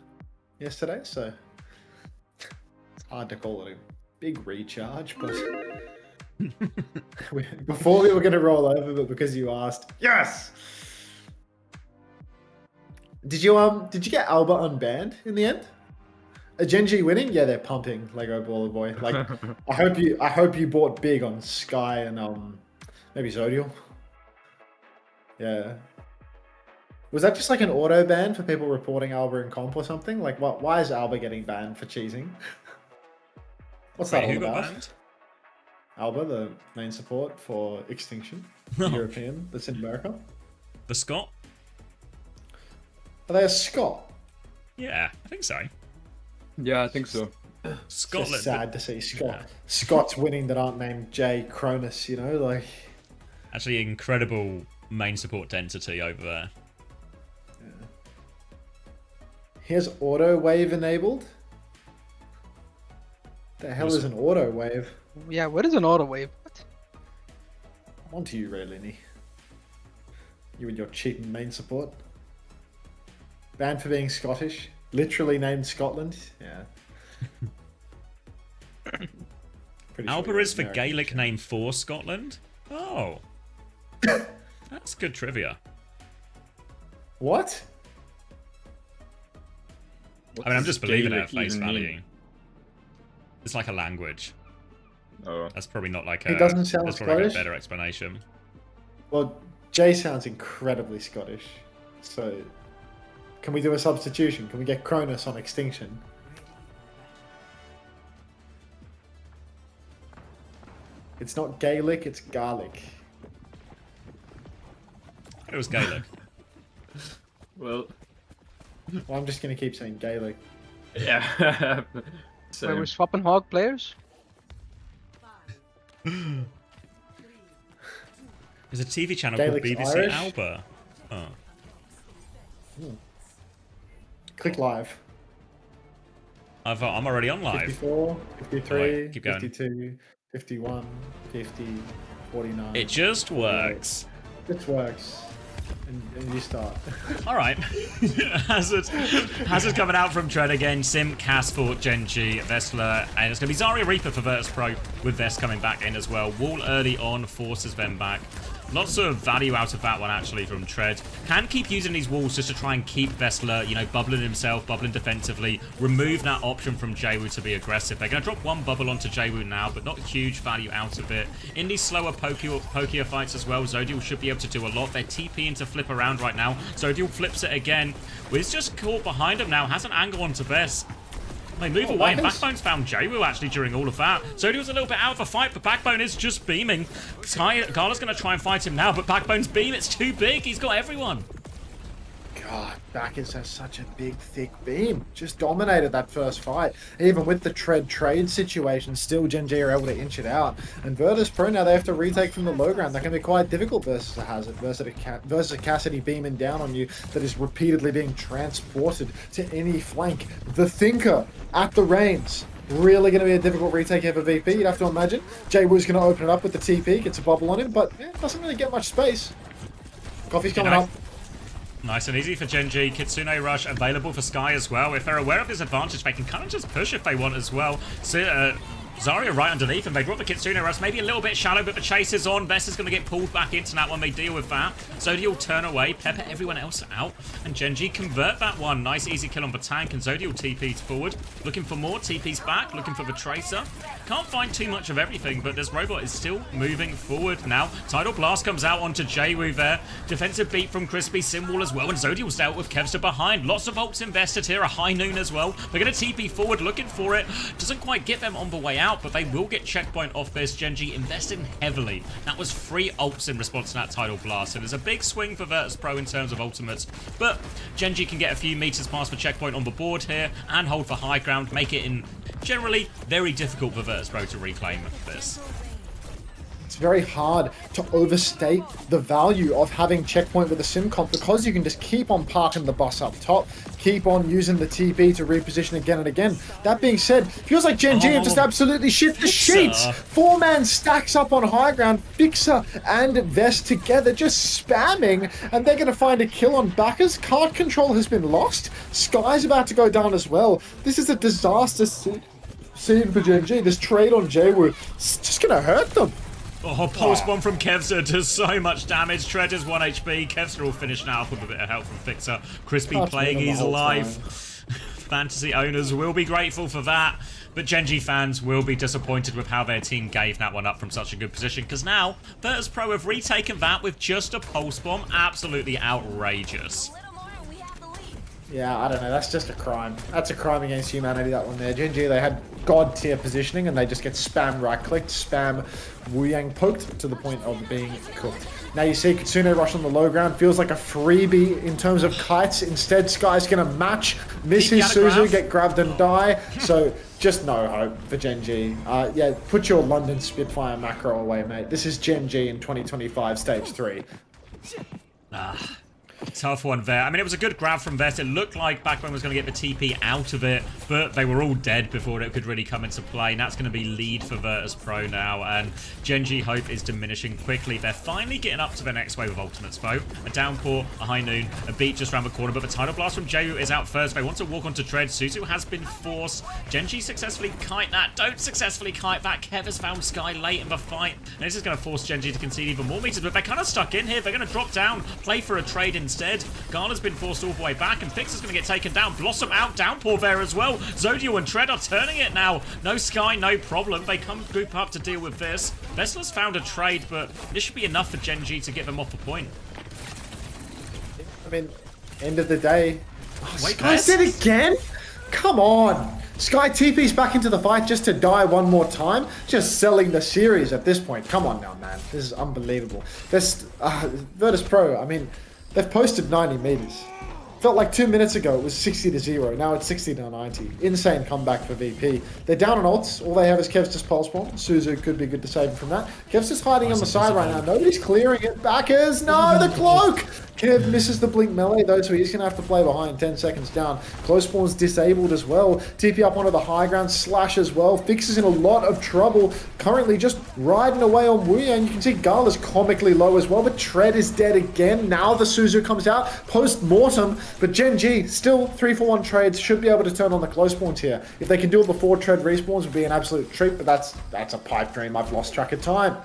yesterday, so it's hard to call it a big recharge, but before we were going to roll over, but because you asked, yes! Did you get Alba unbanned in the end? A Genji winning? Yeah, they're pumping Lego Baller Boy. Like, I hope you bought big on Sky and maybe Zodial. Yeah. Was that just like an auto ban for people reporting Alba in comp or something? Like, why is Alba getting banned for cheesing? What's that all about? Banned? Alba, the main support for Extinction, European, that's in America. The Scot? Are they a Scot? Yeah, I think so. Yeah, I think so. Scotland. It's sad to see Scots winning that aren't named Jay Cronus, you know, like. Actually, incredible main support density over there. Yeah. Here's auto wave enabled. The hell is an auto wave? Yeah, what is an auto wave? What? On to you, Raylini. You and your cheating main support. Banned for being Scottish. Literally named Scotland. Yeah. Alba is for Gaelic name for Scotland? Oh. That's good trivia. What? I mean, I'm just believing it at Gaelic face even value. mean? It's like a language. Oh. That's probably not like a. He doesn't sound that's probably a Scottish? better explanation. Well, Jay sounds incredibly Scottish. So, can we do a substitution? Can we get Cronus on Extinction? It's not Gaelic, it's garlic. It was Gaelic. Well, I'm just going to keep saying Gaelic. yeah. Wait, we're swapping hog players? There's a TV channel Gaelic's called BBC Irish? Alba. Oh. Click live. I'm already on live. 54, 53, Wait, keep going. 52, 51, 50, 49. It just works. It works. And you start. All right. Hazard coming out from Tread again. Sim, Cass for Genji, Vestler, and it's going to be Zarya Reaper for Virtus Pro with Vest coming back in as well. Wall early on, forces them back. Lots of value out of that one actually from Tread. Can keep using these walls just to try and keep Vestler, you know, bubbling himself, bubbling defensively. Remove that option from Jaywu to be aggressive. They're going to drop one bubble onto Jaywu now, but not huge value out of it. In these slower pokier fights as well, Zodial should be able to do a lot. They're TPing to flip around right now. Zodial flips it again. Wiz just caught behind him now, has an angle onto Vest. They move away, and Backbone's found Jaywu actually during all of that. Zodial's a little bit out of the fight, but Backbone is just beaming. Gala's going to try and fight him now, but Backbone's beam, it's too big. He's got everyone. God, Bacchus has such a big, thick beam. Just dominated that first fight. Even with the Tread trade situation, still Genji are able to inch it out. And Virtus Pro now, they have to retake from the low ground. That can be quite difficult versus a Hazard, versus a Cassidy beaming down on you that is repeatedly being transported to any flank. The Thinker at the reins. Really going to be a difficult retake here for VP, you'd have to imagine. Jaywo's going to open it up with the TP, gets a bubble on him, but doesn't really get much space. Coffee's coming up. Nice and easy for Genji. Kitsune Rush available for Sky as well. If they're aware of this advantage, they can kind of just push if they want as well. So, Zarya right underneath, and they drop the Kitsune Rush. Maybe a little bit shallow, but the chase is on. Vest is going to get pulled back into that one. They deal with that. Zodial turn away, pepper everyone else out, and Genji convert that one. Nice easy kill on the tank, and Zodial TP's forward. Looking for more, TP's back, looking for the Tracer. Can't find too much of everything, but this robot is still moving forward now. Tidal Blast comes out onto Jaywu there. Defensive beat from Crispy, Simwall as well, and Zodial's dealt with Kevster behind. Lots of ults invested here, a high noon as well. They're going to TP forward, looking for it. Doesn't quite get them on the way out, but they will get checkpoint off this. Genji investing heavily. That was 3 ults in response to that Tidal Blast, so there's a big swing for Virtus Pro in terms of ultimates, but Genji can get a few meters past the checkpoint on the board here and hold for high ground, make it in generally very difficult for Virtus Pro to reclaim this. It's very hard to overstate the value of having checkpoint with a sim comp because you can just keep on parking the bus up top, keep on using the TP to reposition again and again. That being said, feels like Genji have just absolutely shit the sheets. 4-man stacks up on high ground, Fixer and Vest together just spamming, and they're going to find a kill on Bacchus. Card control has been lost. Sky's about to go down as well. This is a disaster scene for Genji. This trade on Jaywu is just going to hurt them. Oh, pulse bomb from Kevster does so much damage. Tread is 1 HP. Kevster will finish now with a bit of help from Fixer. Crispy playing his life. Fantasy owners will be grateful for that, but Genji fans will be disappointed with how their team gave that one up from such a good position, because now Virtus Pro have retaken that with just a pulse bomb. Absolutely outrageous. Yeah, I don't know. That's just a crime. That's a crime against humanity, that one there. Genji, they had god tier positioning and they just get spam right-clicked, spam Wu-Yang poked to the point of being cooked. Now you see Kitsune Rush on the low ground. Feels like a freebie in terms of kites. Instead, Sky's going to match, miss his Suzu, get grabbed and die. So just no hope for Genji. Yeah, put your London Spitfire macro away, mate. This is Genji in 2025 Stage 3. Tough one there. I mean, it was a good grab from Vest. It looked like Backbone was going to get the TP out of it, but they were all dead before it could really come into play. And that's going to be lead for Virtus Pro now. And Gen.G hope is diminishing quickly. They're finally getting up to their next wave of ultimates, though. A downpour, a high noon, a beat just around the corner. But the Tidal Blast from Jayu is out first. They want to walk onto Tread. Suzu has been forced. Gen.G successfully kite that. Don't successfully kite that. Kev has found Sky late in the fight. And this is going to force Gen.G to concede even more meters. But they're kind of stuck in here. They're going to drop down, play for a trade instead. Gala's been forced all the way back, and Fix is going to get taken down. Blossom out, downpour there as well. Zodio and Tread are turning it now. No Sky, no problem. They come group up to deal with this. Vessela's found a trade, but this should be enough for Gen.G to get them off the point. I mean, end of the day. Oh, Wait, Sky's dead again? Come on. Sky TP's back into the fight just to die one more time. Just selling the series at this point. Come on now, man. This is unbelievable. Virtus Pro, I mean, they've posted 90 meters. Felt like 2 minutes ago it was 60-0. Now it's 60-90. Insane comeback for VP. They're down on ults. All they have is Kev's just pulse bomb. Suzu could be good to save him from that. Kev's just hiding on the side right now. Nobody's clearing it. Backers, no, the cloak! Kev misses the blink melee though, so he's going to have to play behind 10 seconds down. Close spawn's disabled as well. TP up onto the high ground, Slash as well. Fix is in a lot of trouble. Currently just riding away on Wuya, and you can see Gala's comically low as well, but Tread is dead again. Now the Suzu comes out post-mortem, but Gen.G still 3-for-1 trades, should be able to turn on the close spawns here. If they can do it before Tread respawns, would be an absolute treat, but that's a pipe dream. I've lost track of time.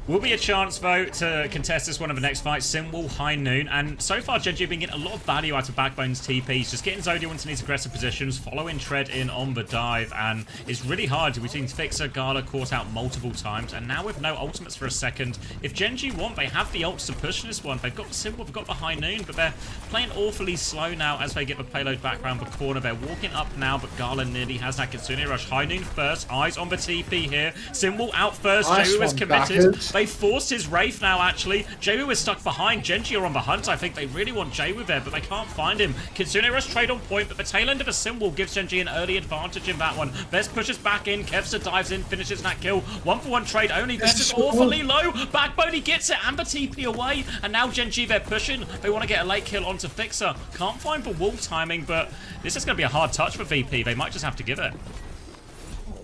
Will be a chance, though, to contest this one of the next fights. Simwall, High Noon, and so far Gen.G have been getting a lot of value out of Backbone's TPs, just getting Zodio into these aggressive positions, following Tread in on the dive, and it's really hard. We've seen Fixer, Gala caught out multiple times, and now with no ultimates for a second, if Gen.G want, they have the ults to push this one. They've got the Simwall, they've got the High Noon, but they're playing awfully slow now as they get the payload back around the corner. They're walking up now, but Gala nearly has that Kitsune Rush. High Noon first, eyes on the TP here. Simwall out first, Nice Jayu is one, committed. Backers. They forced his Wraith now, actually. Jayu is stuck behind. Gen.G are on the hunt. I think they really want Jayu there, but they can't find him. Kitsune Rush trade on point, but the tail end of a Symbol gives Gen.G an early advantage in that one. Vest pushes back in. Kevster dives in, finishes that kill. 1-for-1 trade only. Vest is awfully low. Backbone, he gets it, and the TP away. And now Gen.G, they're pushing. They want to get a late kill onto Fixer. Can't find the wall timing, but this is going to be a hard touch for VP. They might just have to give it.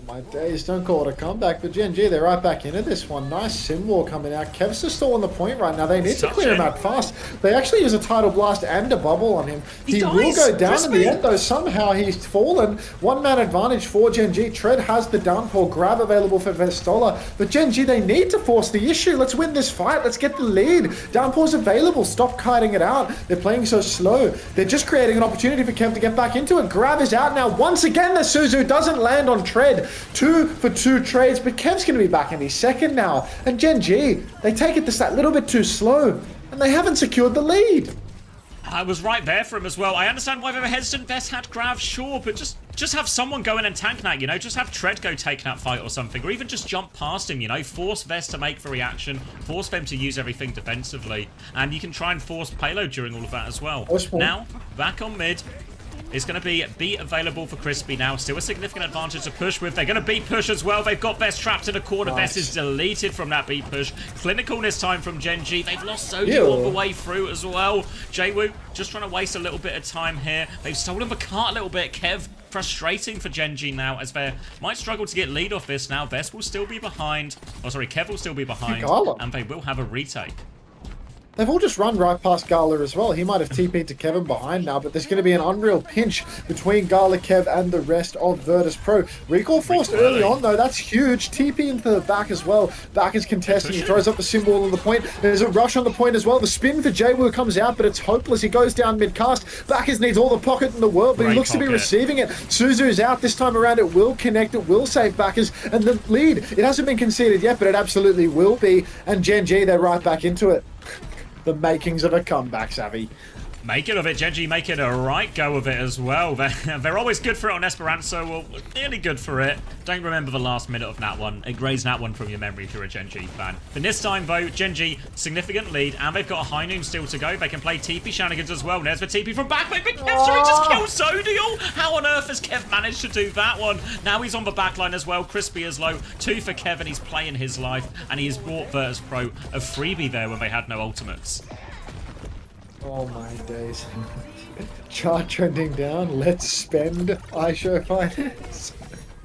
My days, don't call it a comeback, but Gen.G, they're right back into this one. Nice Sim War coming out. Kev's just still on the point right now. They need to clear him out fast. They actually use a Tidal Blast and a bubble on him. He will go down in the end, though. Somehow he's fallen. One-man advantage for Gen.G. Tread has the downpour grab available for Vestola, but Gen.G, they need to force the issue. Let's win this fight. Let's get the lead. Downpour's available. Stop kiting it out. They're playing so slow. They're just creating an opportunity for Kev to get back into it. Grab is out now. Once again, the Suzu doesn't land on Tread. 2-for-2 trades, but Kev's going to be back any second now. And Gen.G, they take it just that little bit too slow, and they haven't secured the lead. I was right there for him as well. I understand why they were hesitant. Vest had Grav, sure, but just have someone go in and tank that, you know? Just have Tread go take that fight or something, or even just jump past him, you know? Force Vest to make the reaction, force them to use everything defensively, and you can try and force payload during all of that as well. Now, back on mid. It's going to be beat available for Crispy now. Still a significant advantage to push with. They're going to beat push as well. They've got Vest trapped in a corner. Nice. Vest is deleted from that beat push. Clinical this time from Gen.G. They've lost Zodio all the way through as well. Jaywoo just trying to waste a little bit of time here. They've stolen the cart a little bit. Kev, frustrating for Gen.G now as they might struggle to get lead off this now. Vest will still be behind. Oh, sorry, Kev will still be behind. And they will have a retake. They've all just run right past Gala as well. He might have TP'd to Kevin behind now, but there's going to be an unreal pinch between Gala, Kev, and the rest of Virtus Pro. Recall forced early on, though. That's huge. TP into the back as well. Back is contesting. He throws up the symbol on the point. There's a rush on the point as well. The spin for Jaywoo comes out, but it's hopeless. He goes down mid-cast. Backers needs all the pocket in the world, but he looks to be receiving it. Suzu's out. This time around, it will connect. It will save Backers. And the lead, it hasn't been conceded yet, but it absolutely will be. And Gen.G, they're right back into it. The makings of a comeback, Savvy. Make it of it, Gen.G making a right go of it as well. They're always good for it on Esperanto, well, nearly good for it. Don't remember the last minute of that one. Erase that one from your memory if you're a Gen.G fan. But this time, though, Gen.G, significant lead, and they've got a High Noon still to go. They can play TP shenanigans as well. There's the TP from backline, but Kev, sorry, just killed Zodial! How on earth has Kev managed to do that one? Now he's on the backline as well. Crispy is low. 2 for Kev, and he's playing his life, and he has brought Virtus Pro a freebie there when they had no ultimates. Oh my days. Chart trending down. Let's spend iShow finance.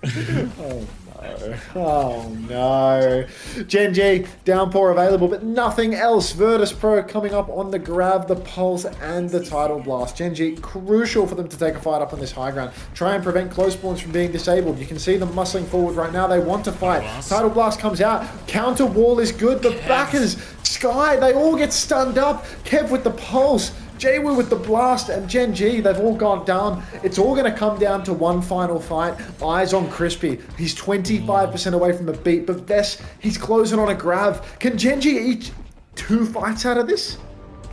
Oh no. Oh no. Gen G, downpour available, but nothing else. Virtus Pro coming up on the grab, the pulse, and the title blast. Gen G, crucial for them to take a fight up on this high ground. Try and prevent close spawns from being disabled. You can see them muscling forward right now. They want to fight. Title blast comes out. Counter wall is good. The backers, Sky, they all get stunned up. Kev with the pulse. Jwoo with the blast, and Gen G, they've all gone down. It's all going to come down to one final fight. Eyes on Crispy. He's 25% away from the beat, but Vess, he's closing on a grab. Can Gen G eat 2 fights out of this?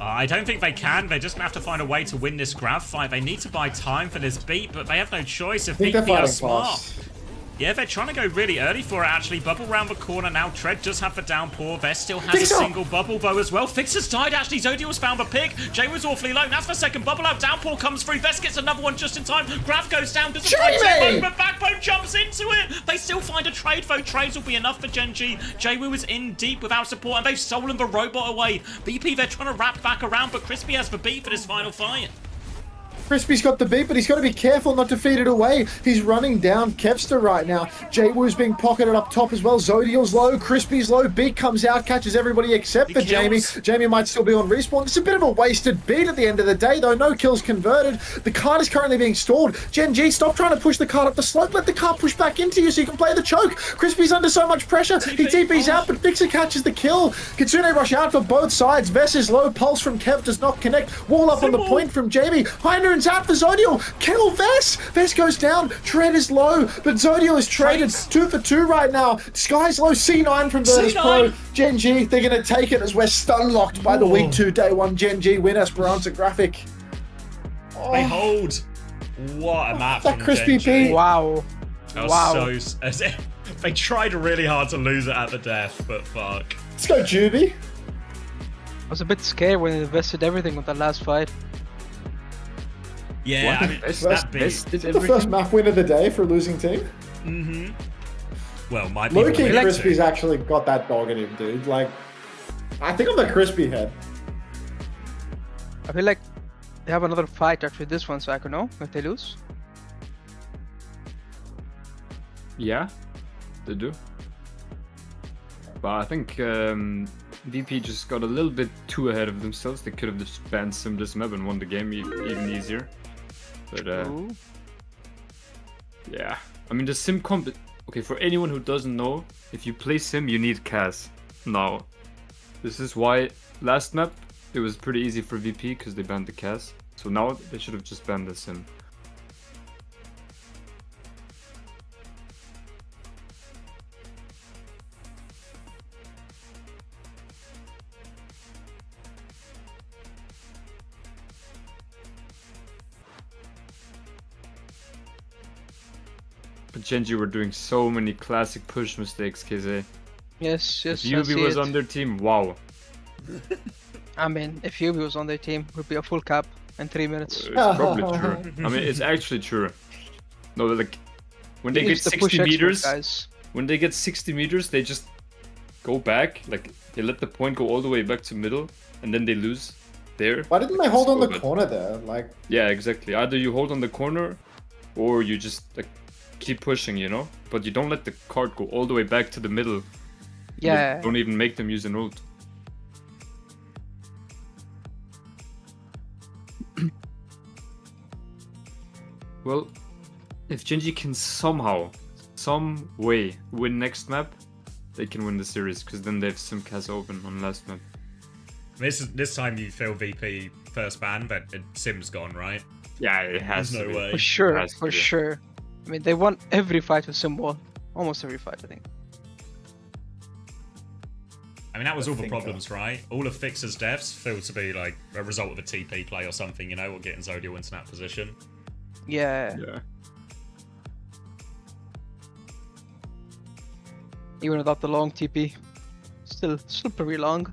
I don't think they can. They're just going to have to find a way to win this grab fight. They need to buy time for this beat, but they have no choice. If VP are smart. Yeah, they're trying to go really early for it, actually. Bubble round the corner now. Tread does have the downpour. Vest still has a single bubble, though, as well. Fixer's died, actually. Zodiel's found the pick. Jay was awfully low. That's the second bubble out. Downpour comes through. Vest gets another one just in time. Grab goes down. Doesn't break, but Backbone jumps into it. They still find a trade, though. Trades will be enough for Gen G. Jwoo is in deep without support, and they've stolen the robot away. BP, they're trying to wrap back around, but Crispy has the beat for this final fight. Crispy's got the beat, but he's got to be careful not to feed it away. He's running down Kevster right now. Jwoo's being pocketed up top as well. Zodiel's low, Crispy's low. Beat comes out, catches everybody except for Jamie. Jamie might still be on respawn. It's a bit of a wasted beat at the end of the day, though. No kills converted. The cart is currently being stalled. Gen G, stop trying to push the cart up the slope. Let the cart push back into you so you can play the choke. Crispy's under so much pressure. He TP's out, but Fixer catches the kill. Kitsune rush out for both sides. Vess is low. Pulse from Kev does not connect. Wall up on the point from Jamie. Hinder's out for Zodiel. Kill Vess. Vess goes down. Tread is low, but Zodiel is traded 2 for 2 right now. Sky's low. C9 from Virtus Pro. Gen G, they're going to take it as we're stun locked by the week 2 day 1 Gen G win. Esperanza graphic. Oh. They hold. What a map that from Crispy Gen G. P. Wow. That was so... They tried really hard to lose it at the death, but fuck. Let's go, Juby. I was a bit scared when they invested everything with that last fight. Yeah, I mean, that beat. Is it the first map win of the day for a losing team? Mm-hmm. Well, my Low-key Crispy's actually got that dog in him, dude. Like, I think I'm the Crispy head. I feel like they have another fight after this one, so I can know if they lose. Yeah, they do. But I think VP just got a little bit too ahead of themselves. They could have just banned Sim this map and won the game even easier. But yeah, I mean the Sim comp. Okay, for anyone who doesn't know, if you play Sim, you need Cas. Now, this is why last map it was pretty easy for VP because they banned the Cas. So now they should have just banned the Sim. But Gen G were doing so many classic push mistakes, KZ. Yes, If Yubi was on their team, wow. I mean, if Yubi was on their team, it would be a full cap in 3 minutes. It's probably true. I mean, it's actually true. No, like when they get 60 meters, when they get 60 meters, they just go back. Like they let the point go all the way back to middle, and then they lose there. Why didn't they hold on the corner there? Like, yeah, exactly. Either you hold on the corner, or you just like keep pushing, you know. But you don't let the cart go all the way back to the middle. Yeah. You don't even make them use an ult. Well, if Gen G can somehow, some way win next map, they can win the series because then they have Simcast open on last map. This time you feel VP first ban, but Sim's gone, right? Yeah, it has There's to no be. way. For sure, for sure. I mean, they won every fight with Symbol. Almost every fight, I think. I mean, that was all the problems, right? All of Fixer's deaths feel to be like a result of a TP play or something, you know, or getting Zodiel into that position. Yeah. Yeah. Even without the long TP, still pretty long.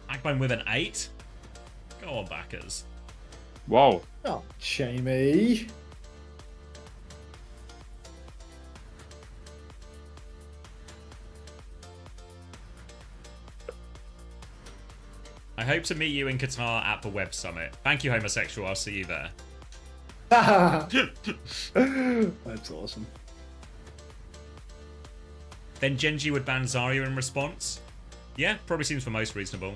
Backbone with an 8. Go on, backers. Wow. Oh, Jamie. I hope to meet you in Qatar at the Web Summit. Thank you, homosexual. I'll see you there. That's awesome. Then Genji would ban Zarya in response. Yeah, probably seems the most reasonable.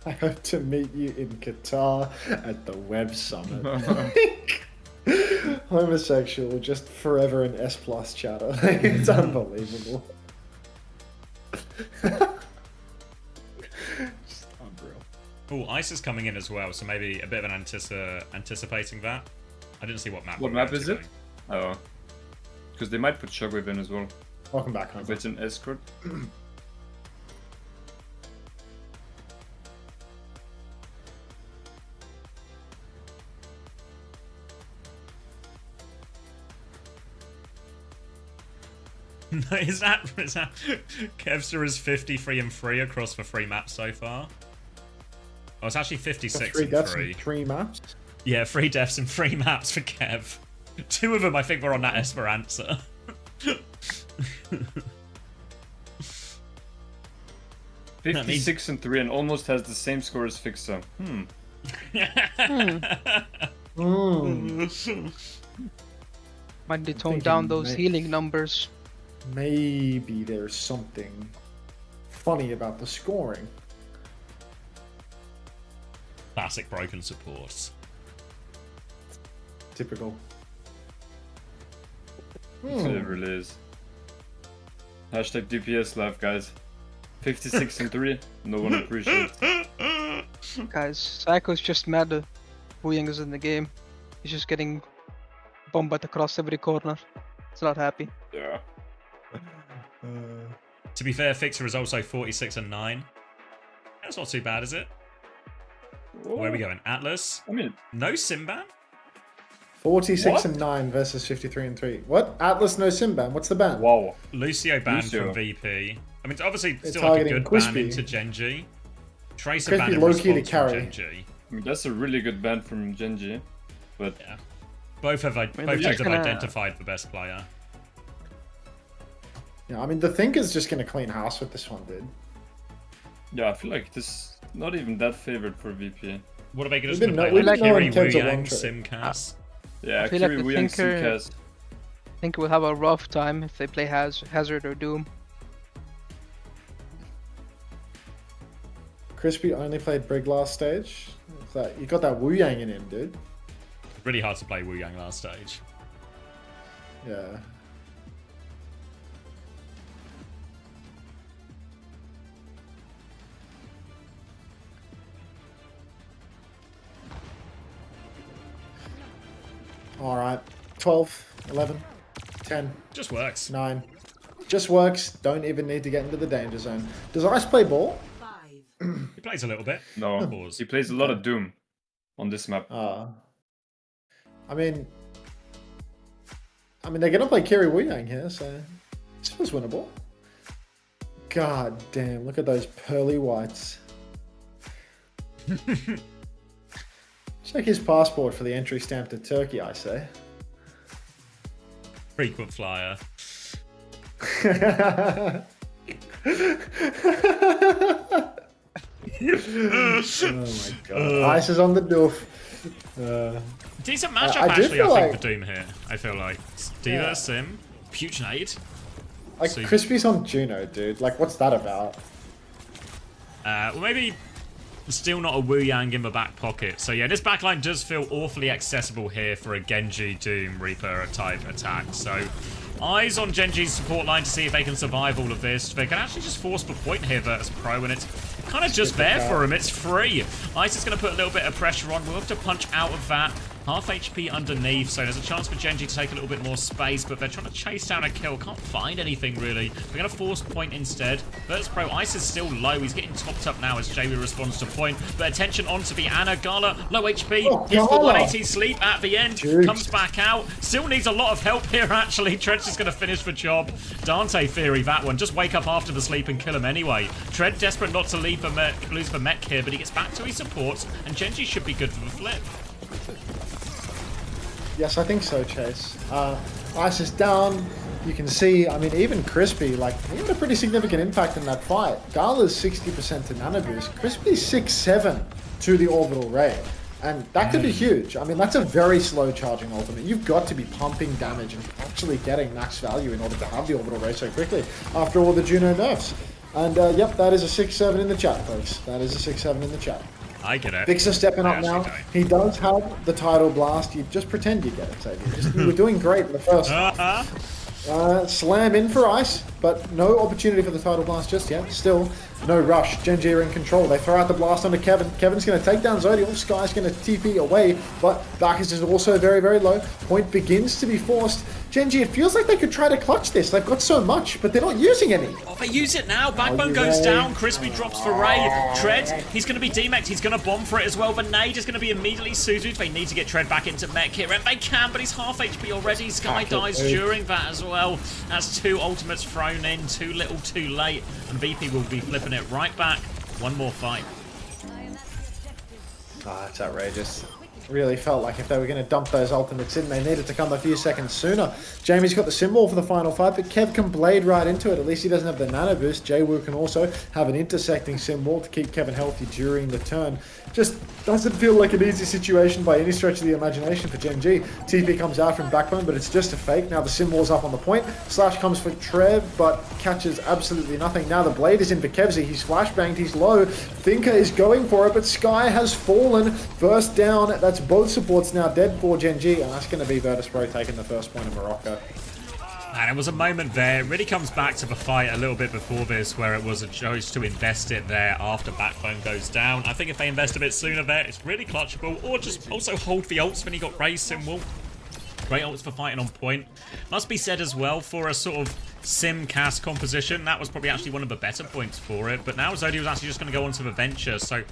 I hope to meet you in Qatar at the Web Summit. Homosexual, just forever an S+ chatter. It's unbelievable. Just unreal. Oh, Ice is coming in as well, so maybe a bit of an anticipating that. I didn't see what map. What map is it? Oh. Because they might put Shockwave in as well. Welcome back, if it's an escort. No, is that Kevster is 53 and 3 across the 3 maps so far? Oh, it's actually 56 and 3. 3 maps? Yeah, 3 deaths and 3 maps for Kev. 2 of them, I think, were on that Esperanza. 56 and 3 and almost has the same score as Fixer. Might be tone down those healing numbers. Maybe there's something funny about the scoring. Classic broken supports. Typical. It really is. Hashtag DPS life, guys. 56 and 3. No one appreciates. Guys, Psycho's just mad that Wu Yang is in the game. He's just getting bombed across every corner. He's not happy. Yeah. To be fair, Fixer is also 46 and 9. That's not too bad, is it? Where are we going? Atlas? I mean, no Simban? 46 and 9 versus 53 and 3. What? Atlas no sim ban? What's the ban? Whoa. Lucio banned from VP. I mean, it's obviously They're still like a good targeting ban Crispy. into Genji. Tracer Crispy ban in low-key to response from carry. Genji. I mean, that's a really good ban from Genji. But yeah. Both teams have identified the best player. Yeah, I mean, the Thinker's just going to clean house with this one, dude. Yeah, I feel like this not even that favored for VP. What are they We've going to been play? no- Like we've been Kiri, knowing Ken's a Wu Yang, long trip. Simcast? Yeah, I feel Kiri, like the Wu Yang, Thinker- Simcast. I think we'll have a rough time if they play Hazard or Doom. Crispy only played Brig last stage. You got that Wu Yang in him, dude. Really hard to play Wu Yang last stage. Yeah. All right. 12, 11, 10. Just works. 9. Just works. Don't even need to get into the danger zone. Does Ice play ball? He plays a little bit. No, Pause. he plays a lot of Doom on this map. I mean, they're gonna play Kiri Wu Yang here, so this feels winnable. God damn! Look at those pearly whites. Check his passport for the entry stamp to Turkey, I say. Frequent flyer. Oh my god. Ice is on the doof. Decent matchup, I do actually, I feel think, like- for Doom here. I feel like. Diva, Yeah. Sim, Putinade. Like, So- Crispy's on Juno, dude. Like, what's that about? Well, maybe still not a Wu Yang in the back pocket. So yeah, this backline does feel awfully accessible here for a Genji Doom Reaper type attack. So eyes on Genji's support line to see if they can survive all of this. They can actually just force the point here, Virtus Pro, and it's kind of just there for him. It's free. Ice is going to put a little bit of pressure on. We'll have to punch out of that. Half HP underneath, so there's a chance for Genji to take a little bit more space, but they're trying to chase down a kill. Can't find anything, really. They're going to force point instead. Virtus Pro, Ice is still low. He's getting topped up now as JB responds to point, but attention onto the Ana. Gala, low HP. He's got 180 sleep at the end. Jeez. Comes back out. Still needs a lot of help here, actually. Tread's just going to finish the job. Dante theory, that one. Just wake up after the sleep and kill him anyway. Tread desperate not to lose the mech here, but he gets back to his supports, and Genji should be good for the flip. Yes, I think so, Chase. Ice is down. you can see, I mean, even Crispy, like, he had a pretty significant impact in that fight. Gala's 60% to Nano Boost. Crispy's 6-7 to the Orbital Ray. And that could be huge. I mean, that's a very slow charging ultimate. You've got to be pumping damage and actually getting max value in order to have the Orbital Ray so quickly after all the Juno nerfs. And yep, that is a 6-7 in the chat, folks. That is a 6-7 in the chat. I get it. Vixer stepping up now. He does have the Tidal Blast. You just pretend you get it, Xavier. You were doing great in the first half. Slam in for Ice, but no opportunity for the Tidal Blast just yet. Still, no rush. Gen G are in control. They throw out the blast onto Kevin. Kevin's going to take down Zodial. Sky's going to TP away, but Bacchus is also very, very low. Point begins to be forced. Gen G, it feels like they could try to clutch this. They've got so much, but they're not using any. Oh, they use it now. Backbone goes down. Crispy drops for Ray. Tread, he's going to be demeched. He's going to bomb for it as well, but Nade is going to be immediately suited. They need to get Tread back into mech here, and they can, but he's half HP already. Sky dies during that as well. That's 2 ultimates thrown in. Too little, too late, and VP will be flipping it right back. One more fight. Ah, it's outrageous. Really felt like if they were going to dump those ultimates in, they needed to come a few seconds sooner. Jamie's got the symbol for the final fight, but Kev can blade right into it. At least he doesn't have the nano boost. Jwoo can also have an intersecting symbol to keep Kevin healthy during the turn. Just doesn't feel like an easy situation by any stretch of the imagination for Gen G. TP comes out from Backbone, but it's just a fake. Now the symbol's up on the point. Slash comes for Trev, but catches absolutely nothing. Now the blade is in for Kevzy. He's flashbanged, he's low. Thinker is going for it, but Sky has fallen. First down, that's both supports now dead for Gen G, and that's going to be Virtus Pro taking the first point in Morocco. And it was a moment there. It really comes back to the fight a little bit before this, where it was a choice to invest it there after Backbone goes down. I think if they invest a bit sooner there, it's really clutchable. Or just also hold the ults when he got Ray's symbol. Great ults for fighting on point. Must be said as well, for a sort of sim cast composition, that was probably actually one of the better points for it. But now Zodi was actually just going to go on to the Venture, so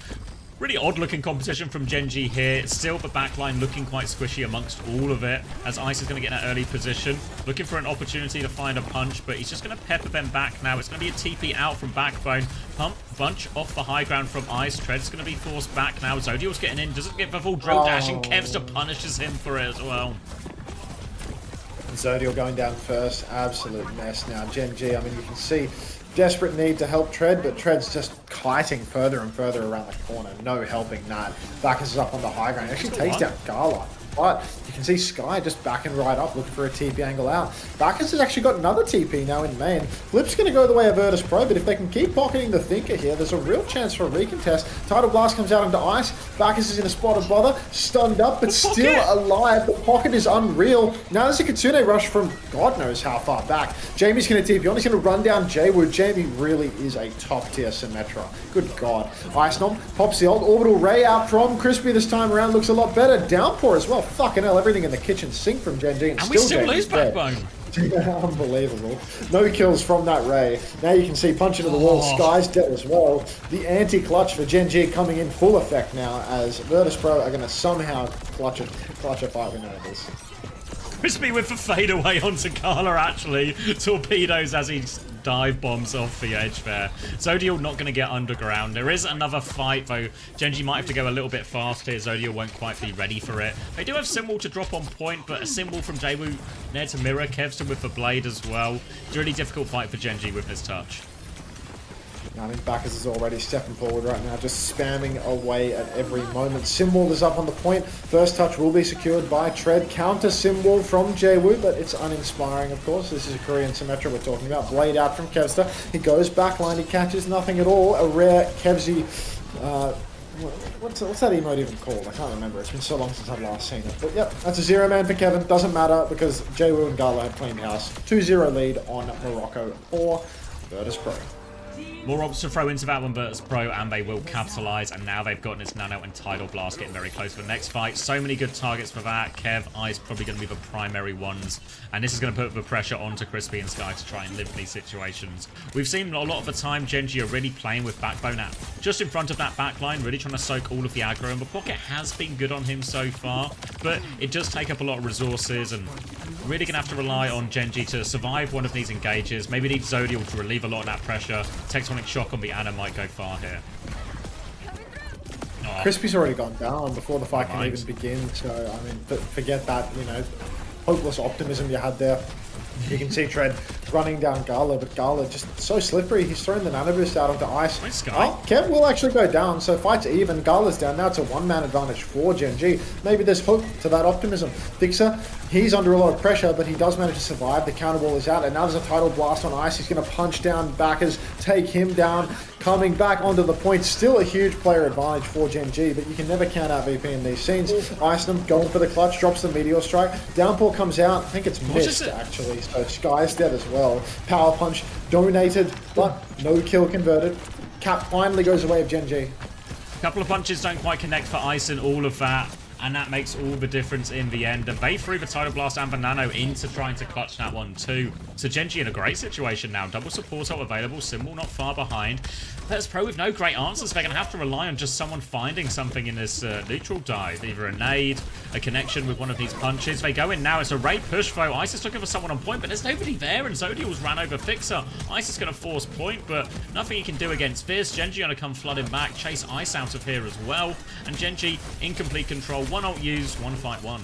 really odd looking competition from Gen G here. Still the backline looking quite squishy amongst all of it, as Ice is going to get in an early position. Looking for an opportunity to find a punch, but he's just going to pepper them back now. It's going to be a TP out from Backbone. Pump bunch off the high ground from Ice. Tread's going to be forced back now. Zodiel's getting in, doesn't get the full drill dash, and Kevster punishes him for it as well. Zodiel going down first. Absolute mess now. Gen G, I mean, you can see desperate need to help Tread, but Tread's just kiting further and further around the corner. No helping that. Bacchus is up on the high ground. He actually takes down Gala. But you can see Sky just backing right up, looking for a TP angle out. Bacchus has actually got another TP now in main. Flip's going to go the way of Virtus Pro, but if they can keep pocketing the Thinker here, there's a real chance for a recontest. Tidal Blast comes out into Ice. Bacchus is in a spot of bother, stunned up, but still alive. The pocket is unreal. Now there's a Kitsune rush from God knows how far back. Jamie's going to TP on. He's going to run down Jwoo. Jamie really is a top tier Symmetra. Good God. Ice Nom pops the old Orbital Ray out from Crispy this time around. Looks a lot better. Downpour as well. Fucking hell, everything in the kitchen sink from Gen G, and we still lose Backbone. Unbelievable. No kills from that Ray. Now you can see punch into the wall. Sky's dead as well. The anti-clutch for Gen G coming in full effect now, as Virtus Pro are going to somehow clutch a 5-minute this. Crispy with the fadeaway onto Gala, actually. Torpedoes as he dive bombs off the edge there. Zodiel not going to get underground. There is another fight, though. Gen G might have to go a little bit fast here. Zodiel won't quite be ready for it. They do have Symbol to drop on point, but a Symbol from Jwoo there to mirror. Kevston with the blade as well. It's a really difficult fight for Gen G with this touch. I mean, Bacchus is already stepping forward right now, just spamming away at every moment. Symbol is up on the point. First touch will be secured by Tread. Counter Symbol from Jwoo, but it's uninspiring, of course. This is a Korean Symmetra we're talking about. Blade out from Kevster. He goes backline. He catches nothing at all. A rare Kevzy. What's that emote even called? I can't remember. It's been so long since I've last seen it. But yep, that's a 0-man for Kevin. Doesn't matter because Jwoo and Gala have cleaned house. 2-0 lead on Morocco for Virtus Pro. More obs to throw into that one, Virtus Pro, and they will capitalise. And now they've gotten its Nano and Tidal Blast getting very close for the next fight. So many good targets for that. Kev, Ice probably going to be the primary ones. And this is going to put the pressure onto Crispy and Sky to try and live these situations. We've seen a lot of the time Gen G are really playing with Backbone at just in front of that backline, really trying to soak all of the aggro. And the pocket has been good on him so far, but it does take up a lot of resources, and really going to have to rely on Gen G to survive one of these engages. Maybe need Zodiel to relieve a lot of that pressure. Tectonic Shock on the Ana might go far here. Oh. Crispy's already gone down before the fight can even begin, so I mean, forget that, you know, hopeless optimism you had there. You can see Tread running down Gala, but Gala just so slippery. He's throwing the nano boost out onto ice. Nice guy. Oh, Kev will actually go down, so fight's even. Gala's down. Now it's a one-man advantage for Gen G. Maybe there's hope to that optimism. Fixer, he's under a lot of pressure, but he does manage to survive. The counter ball is out, and now there's a tidal blast on ice. He's going to punch down backers, take him down, coming back onto the point. Still a huge player advantage for Gen G, but you can never count out VP in these scenes. Iceland going for the clutch, drops the meteor strike. Downpour comes out. I think it's missed, actually, so Sky's dead as well. Power punch donated, but no kill converted. Cap finally goes away of Gen G. A couple of punches don't quite connect for Ice and all of that. And that makes all the difference in the end. And they threw the Tidal Blast and the Nano into trying to clutch that one too. So Gen G in a great situation now. Double support up available. Symbol not far behind. Virtus Pro with no great answers. They're going to have to rely on just someone finding something in this neutral dive. Either a nade, a connection with one of these punches. They go in now. It's a raid push though. Ice is looking for someone on point, but there's nobody there. And Zodial's ran over Fixer. Ice is going to force point, but nothing he can do against Fierce. Gen G going to come flooding back. Chase Ice out of here as well. And Gen G in complete control. One ult used, one fight won.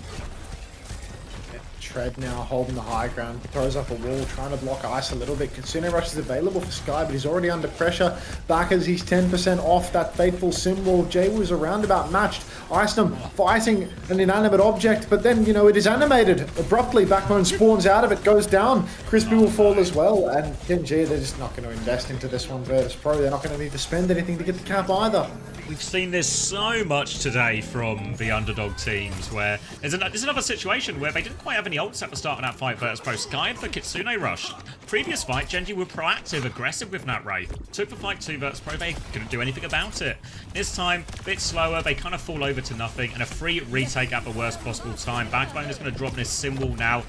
Tread now holding the high ground, throws up a wall, trying to block Ice a little bit. Kitsune Rush is available for Sky, but he's already under pressure. Back as he's 10% off that fateful symbol. Jay was around about matched. Iceland fighting an inanimate object, but then, you know, it is animated. Abruptly, Backbone spawns out of it, goes down. Crispy will fall as well, and Gen G, they're just not going to invest into this one. Virtus Pro, they're not going to need to spend anything to get the cap either. We've seen this so much today from the underdog teams, where there's another situation where they didn't quite have any ults at the start of that fight. Virtus Pro Sky for Kitsune Rush. Previous fight, Gen G were proactive, aggressive with that raid. Took the fight to Virtus Pro, they couldn't do anything about it. This time, a bit slower, they kind of fall over to nothing, and a free retake at the worst possible time. Backbone is going to drop this symbol now.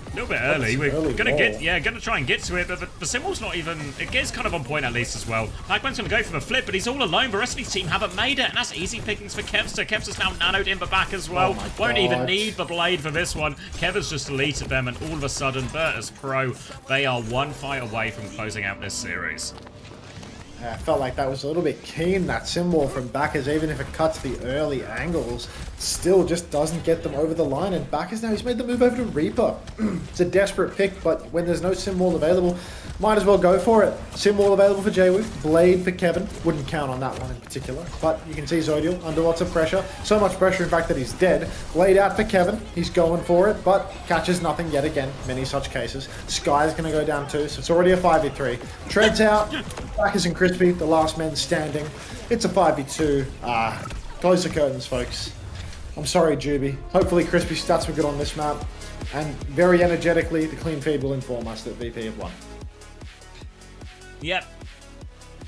A little bit early. We're gonna try and get to it, but the symbol's not even. It gets kind of on point at least as well. Backbone's gonna go for the flip, but he's all alone. The rest of his team haven't made it, and that's easy pickings for Kevster. Kevster's now nanoed in the back as well. Won't even need the blade for this one. Kevin's just deleted them, and all of a sudden, Virtus Pro, they are one fight away from closing out this series. I felt like that was a little bit keen, that symbol from Backers, even if it cuts the early angles, still just doesn't get them over the line. And Backers now, he's made the move over to Reaper. It's a desperate pick, but when there's no symbol available, might as well go for it. Symbol available for Jaywood, Blade for Kevin. Wouldn't count on that one in particular, but you can see Zodial under lots of pressure. So much pressure, in fact, that he's dead. Blade out for Kevin. He's going for it, but catches nothing yet again. Many such cases. Sky's going to go down too, so it's already a 5v3. Treads out. Backers and Crispy, the last men standing. It's a 5v2. Close the curtains, folks. I'm sorry, Juby. Hopefully Crispy's stats were good on this map. And very energetically, the clean feed will inform us that VP have won. Yep.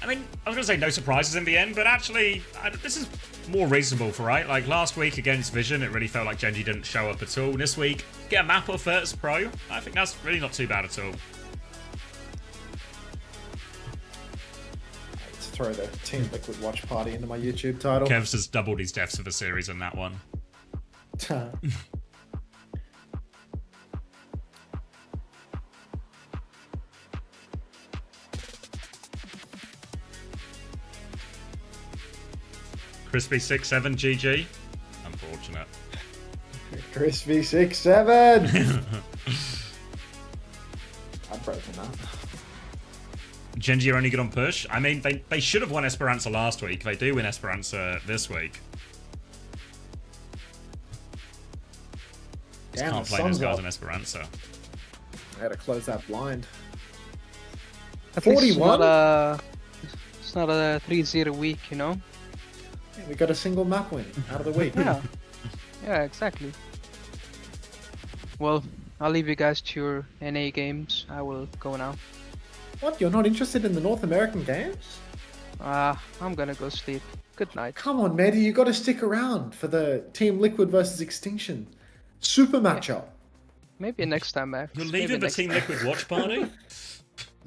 I mean, I was going to say no surprises in the end, but actually, this is more reasonable for, right? Like, last week against Vision, it really felt like Gen G didn't show up at all. This week, get a map off Virtus Pro. I think that's really not too bad at all. Let's throw the Team Liquid Watch Party into my YouTube title. Kev's has doubled his deaths of the series in that one. Crispy 6-7 GG. Unfortunate. Crispy 6-7. I've broken that. Gen G are only good on push. I mean, they should have won Esperanza last week. They do win Esperanza this week. Just Damn, can't play those guys on Esperanza. I had to close that blind. At least 41? It's not a 3-0 week, you know? Yeah, we got a single map win out of the week. Yeah, exactly. Well, I'll leave you guys to your NA games. I will go now. What? You're not interested in the North American games? I'm gonna go sleep. Good night. Come on, Maddie, you got to stick around for the Team Liquid versus Extinction super matchup. Maybe next time, Max. You're leaving the Team Liquid watch party?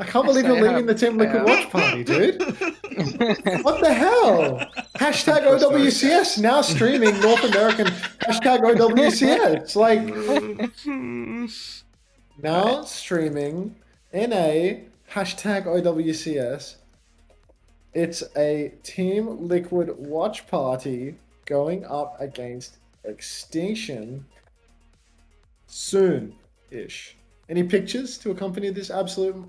I can't believe you're leaving the Team Liquid watch party, dude. What the hell? Hashtag OWCS now streaming North American. Hashtag OWCS. Like, now streaming NA. Hashtag OWCS. It's a Team Liquid watch party going up against Extinction soon-ish. Any pictures to accompany this absolute?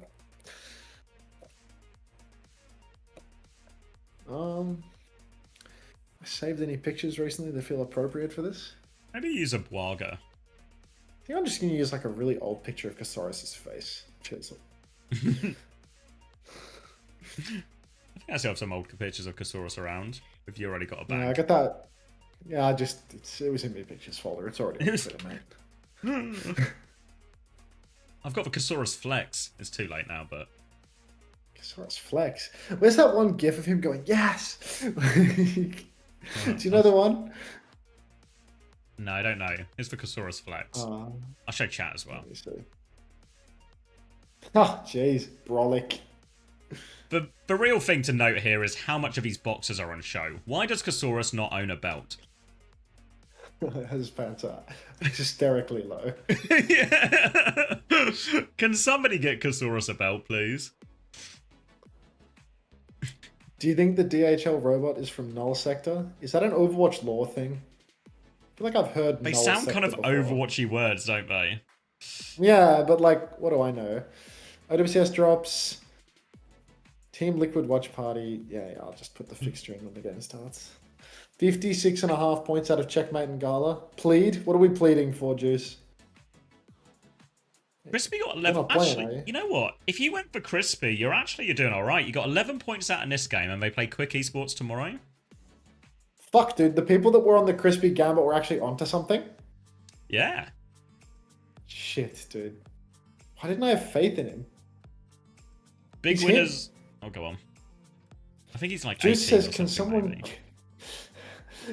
I saved any pictures recently that feel appropriate for this? Maybe use a Bwaga. I think I'm just gonna use like a really old picture of Casaurus' face. Cheers. I think I still have some old pictures of Casaurus around. If you already got a bag. Yeah, I got that. Yeah, it was in my pictures folder. It's already in there, mate. I've got the Casaurus Flex. It's too late now, but Casaurus Flex. Where's that one gif of him going, yes? Do you know the one? No, I don't know. It's the Casaurus Flex. I'll show chat as well. Oh, jeez. Brolic. The real thing to note here is how much of these boxes are on show. Why does Casaurus not own a belt? His pants are hysterically low. Yeah. Can somebody get Casaurus a belt, please? Do you think the DHL robot is from Null Sector? Is that an Overwatch lore thing? I feel like I've heard They Null sound Sector kind of before. Overwatchy words, don't they? Yeah, but like, what do I know? OWCS drops. Team Liquid Watch Party. Yeah, I'll just put the fixture in when the game starts. 56.5 points out of Checkmate and Gala. Plead? What are we pleading for, Juice? Crispy got You're 11. not playing, Actually, are you? you know what? If you went for Crispy, you're doing all right. You got 11 points out in this game, and they play Quick Esports tomorrow. Fuck, dude. The people that were on the Crispy Gambit were actually onto something? Yeah. Shit, dude. Why didn't I have faith in him? Big It's winners. Oh, go on. I think he's like Juice 18 says, or can something, someone... maybe.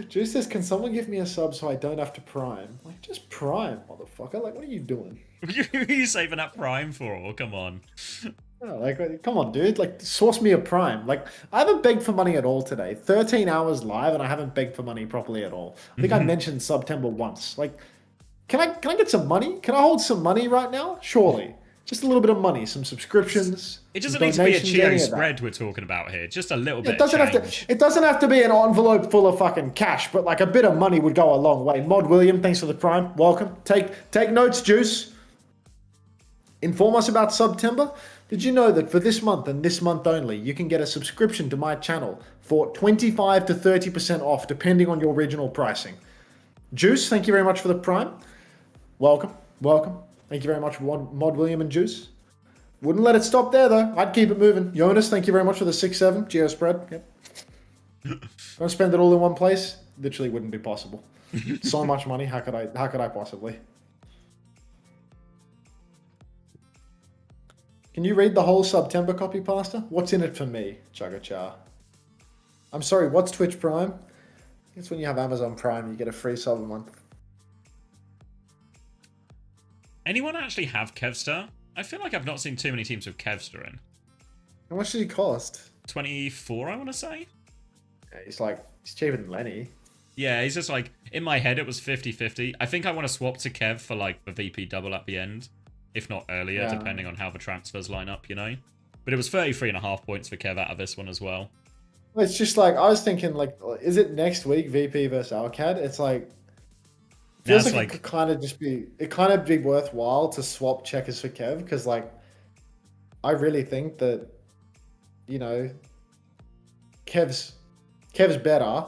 Juice says, can someone give me a sub so I don't have to prime? Like, just prime, motherfucker. Like, what are you doing? What are you saving that Prime for? Oh, come on. Oh, like, come on, dude. Like, source me a prime. Like, I haven't begged for money at all today. 13 hours live, and I haven't begged for money properly at all. I think I mentioned September once. Like, can I get some money? Can I hold some money right now? Surely. Just a little bit of money, some subscriptions. It doesn't some need to be a donations, any Cheeto of that. spread we're talking about here. Just a little bit It doesn't of have change. to. It doesn't have to be an envelope full of fucking cash, but like a bit of money would go a long way. Mod William, thanks for the prime. Welcome. Take notes, Juice. Inform us about September. Did you know that for this month and this month only, you can get a subscription to my channel for 25 to 30% off, depending on your regional pricing. Juice, thank you very much for the prime. Welcome. Thank you very much, Mod William and Juice. Wouldn't let it stop there, though. I'd keep it moving. Jonas, thank you very much for the 6-7 geo spread. Yep. Don't spend it all in one place. Literally wouldn't be possible. So much money. How could I possibly? Can you read the whole September copy, Pastor? What's in it for me, Chugachar? I'm sorry, what's Twitch Prime? It's when you have Amazon Prime, you get a free sub a month. Anyone actually have Kevstar? I feel like I've not seen too many teams with Kevstar in. How much did he cost? 24, I want to say. Yeah, he's cheaper than Lenny. Yeah, he's just like, in my head it was 50-50. I think I want to swap to Kev for like the VP double at the end. If not earlier, Yeah. depending on how the transfers line up, you know? But it was 33.5 points for Kev out of this one as well. Well, it's just like, I was thinking, like, is it next week, VP versus Alcad? It's like, feels That's like it could kind of be worthwhile to swap checkers for Kev, because, like, I really think that, you know, Kev's better.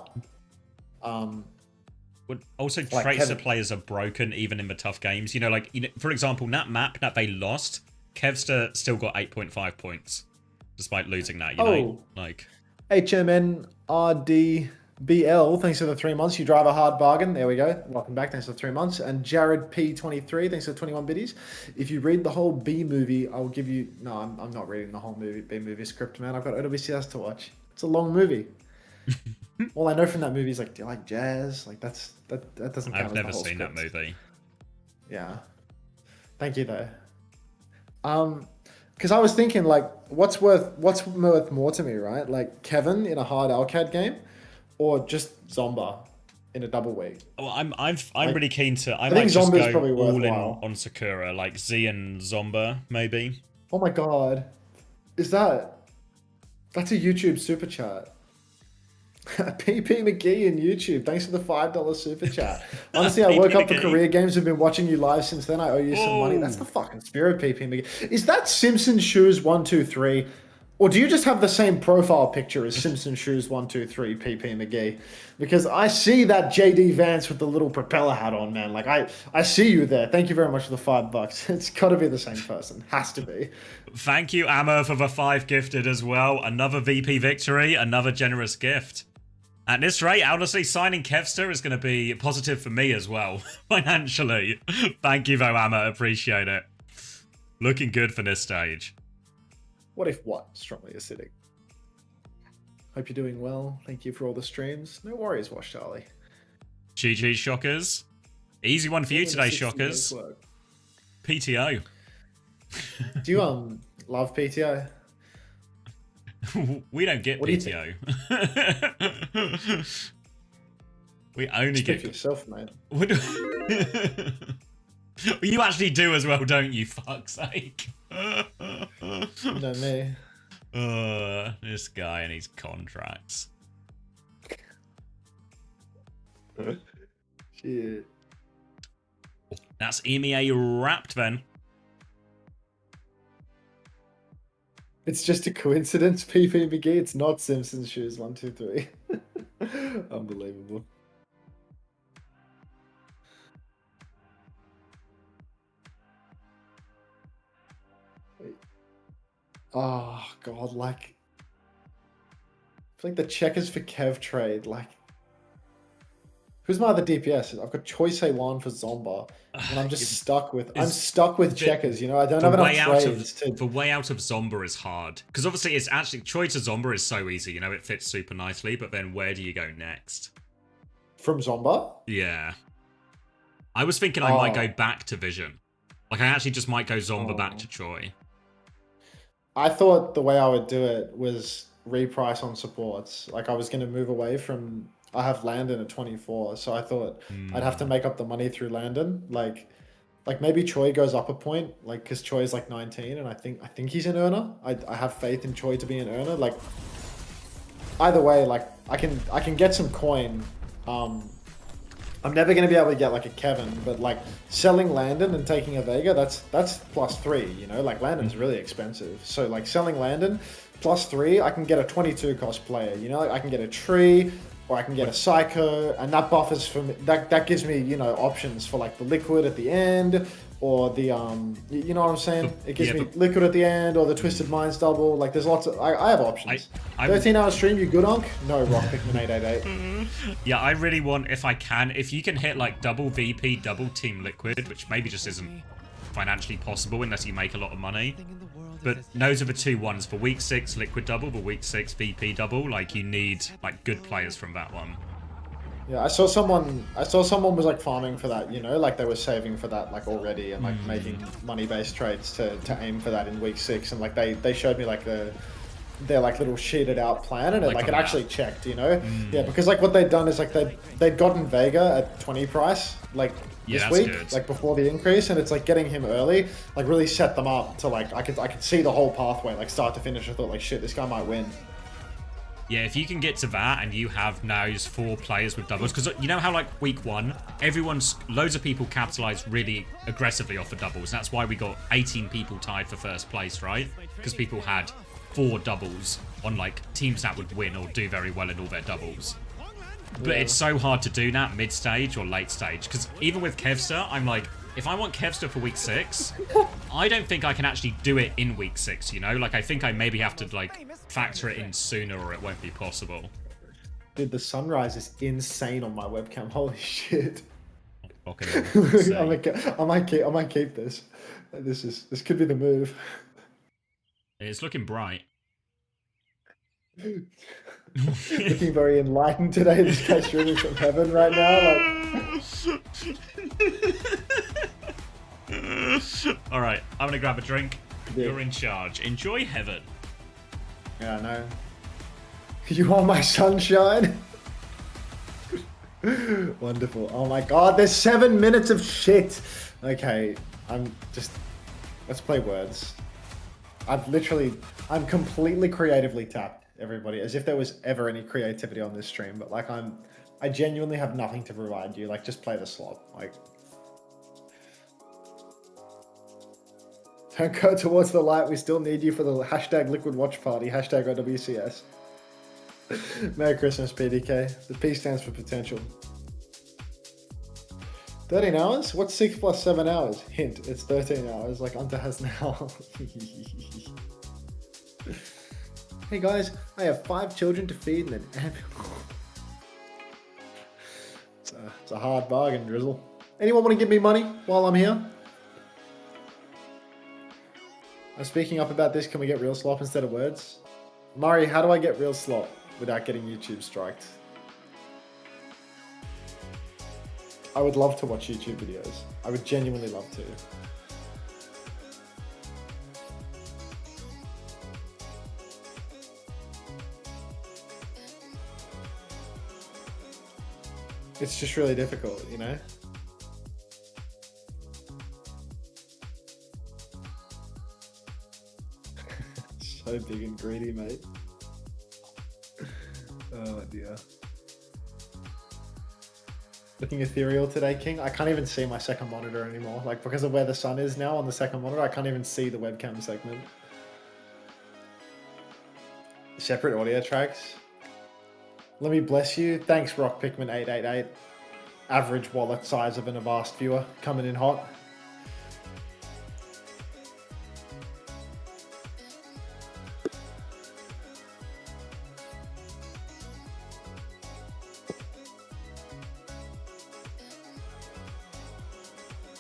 Also, Like tracer Kevin. players are broken even in the tough games. You know, like, for example, that map that they lost, Kevster still got 8.5 points, despite losing that, you know? Like, HMNRDBL, thanks for the 3 months. You drive a hard bargain. There we go. Welcome back. Thanks for the 3 months. And Jared P23, thanks for 21 biddies. If you read the whole B movie, I'll give you... No, I'm not reading the whole B movie script, man. I've got OWCS to watch. It's a long movie. All I know from that movie is, like, do you like jazz? Like, that doesn't count I've as never the whole seen script. that movie. Yeah. Thank you, though. Because I was thinking, like, what's worth more to me, right? Like, Kevin in a hard Alcad game, or just Zomba in a double week. Well, I'm really keen to... I think might just Zomba's go probably all in worthwhile. on Sakura, like Z and Zomba, maybe. Oh my god, that's a YouTube super chat. PP McGee in YouTube. Thanks for the $5 super chat. Honestly, I woke up for career games and been watching you live since then. I owe you some money. That's the fucking spirit, PP McGee. Is that Simpson Shoes 123? Or do you just have the same profile picture as Simpson Shoes 123, PP McGee? Because I see that JD Vance with the little propeller hat on, man. Like, I see you there. Thank you very much for the $5. It's got to be the same person. Has to be. Thank you, Ammo, for the 5 gifted as well. Another VP victory, another generous gift. At this rate, honestly, signing Kevster is going to be positive for me as well, financially. Thank you, though, Ammo. Appreciate it. Looking good for this stage. What if what? Strongly acidic. Hope you're doing well. Thank you for all the streams. No worries, Wash Charlie. GG, Shockers. Easy one for you today, Shockers. PTO. Do you love PTO? We don't get PTO. We only get for yourself, mate. You actually do as well, don't you? Fuck's sake. No, me. This guy and his contracts. Shit. That's EMEA wrapped then. It's just a coincidence, PP McGee. It's not Simpsons Shoes 123. Unbelievable. Wait. Oh god, like I feel like the checkers for Kev trade, like who's my other DPS? I've got Choi Se-Wan for Zomba, and I'm just stuck with checkers, you know? I don't have enough trades to... The way out of Zomba is hard. Because obviously it's actually... Choi to Zomba is so easy, you know? It fits super nicely, but then where do you go next? From Zomba? Yeah. I was thinking I might go back to Vision. Like, I actually just might go Zomba back to Choi. I thought the way I would do it was reprice on supports. Like, I was going to move away from... I have Landon at 24, so I thought I'd have to make up the money through Landon. Like maybe Choi goes up a point, like because Choi is like 19, and I think he's an earner. I have faith in Choi to be an earner. Like either way, like I can get some coin. I'm never gonna be able to get like a Kevin, but like selling Landon and taking a Vega, that's +3. You know, like Landon's really expensive, so like selling Landon +3, I can get a 22 cost player. You know, like I can get a tree. Or I can get a Psycho, and that buffers for me. That gives me, you know, options for like the liquid at the end, or the you know what I'm saying? It gives me liquid at the end, or the Twisted Minds double. Like there's lots of I have options. 13-hour stream, you good, Onk? No, Rock Pikmin 888. Yeah, I really want, if I can, if you can hit like double VP, double team liquid, which maybe just isn't financially possible unless you make a lot of money. But those are the 2 ones for week 6 liquid double, for week 6 VP double. Like you need like good players from that one. Yeah, I saw someone was like farming for that, you know, like they were saving for that like already and like making money-based trades to aim for that in week 6, and like they showed me like their like little sheeted out plan, and it actually checked, you know. Yeah, because like what they'd done is like they'd gotten Vega at 20 price like this week, like before the increase, and it's like getting him early like really set them up to like I could see the whole pathway like start to finish. I thought like shit, this guy might win. Yeah, if you can get to that and you have now 4 players with doubles, because you know how like week 1, loads of people capitalized really aggressively off the doubles. That's why we got 18 people tied for first place, right? Because people had 4 doubles on like teams that would win or do very well in all their doubles. But it's so hard to do that mid-stage or late stage, because even with Kevster, I'm like, if I want Kevster for week 6, I don't think I can actually do it in week 6, you know? Like, I think I maybe have to, like, factor it in sooner or it won't be possible. Dude, the sunrise is insane on my webcam. Holy shit. I might keep this. This could be the move. It's looking bright. Looking very enlightened today. This guy's streaming from heaven right now. All right, I'm gonna grab a drink. Yeah. You're in charge. Enjoy heaven. Yeah, I know. You are my sunshine. Wonderful. Oh my god, there's 7 minutes of shit. Okay, let's play words. I'm completely creatively tapped. everybody, as if there was ever any creativity on this stream. But like, I genuinely have nothing to provide you. Like, just play the slot. Like, don't go towards the light. We still need you for the hashtag Liquid Watch Party. Hashtag OWCS. Merry Christmas, PDK. The P stands for potential. 13 hours? What's 6 plus 7 hours? Hint, it's 13 hours, like Unta has now. Hey guys, I have 5 children to feed and an ambulance. It's a hard bargain, Drizzle. Anyone want to give me money while I'm here? I'm speaking up about this. Can we get real slop instead of words? Mari, how do I get real slop without getting YouTube striked? I would love to watch YouTube videos. I would genuinely love to. It's just really difficult, you know? So big and greedy, mate. Oh dear. Looking ethereal today, King. I can't even see my second monitor anymore. Like, because of where the sun is now on the second monitor, I can't even see the webcam segment. Separate audio tracks. Let me bless you. Thanks, Rock Pikmin 888. Average wallet size of an Avast viewer coming in hot.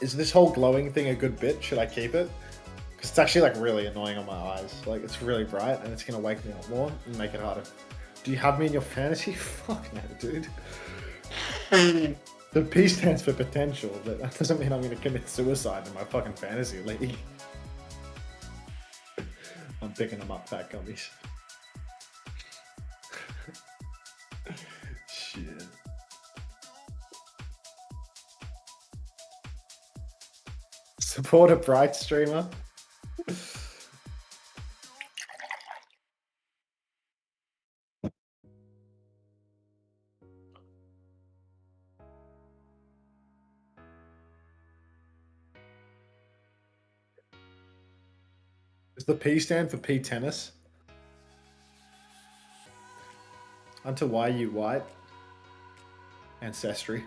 Is this whole glowing thing a good bit? Should I keep it? Because it's actually like really annoying on my eyes. Like, it's really bright and it's gonna wake me up more and make it harder. Do you have me in your fantasy? Fuck no, dude. The P stands for potential, but that doesn't mean I'm gonna commit suicide in my fucking fantasy league. I'm picking them up, fat gummies. Shit. Support a bright streamer. Does the P stand for P tennis? Unto why you white? Ancestry.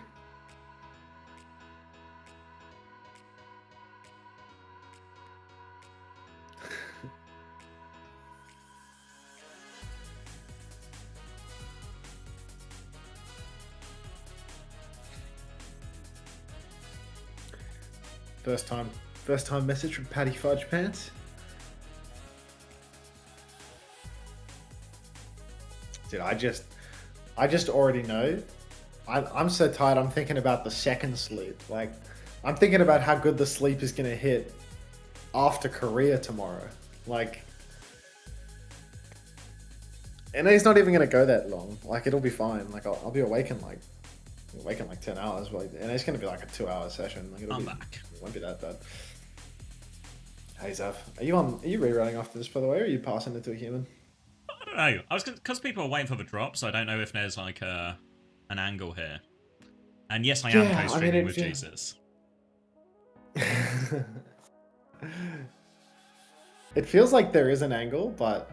First time message from Patty Fudge Pants. Dude, I just already know. I'm so tired. I'm thinking about the second sleep. Like, I'm thinking about how good the sleep is gonna hit after Korea tomorrow. Like, and it's not even gonna go that long. Like, it'll be fine. Like, I'll be awake in like 10 hours. But, and it's gonna be like a 2-hour session. Like, I'm back. It won't be that bad. Hey Zav, are you rerunning after this, by the way, or are you passing it to a human? I don't know. I was because people are waiting for the drop, so I don't know if there's like an angle here. And yes, I am co-streaming with Jesus. It feels like there is an angle, but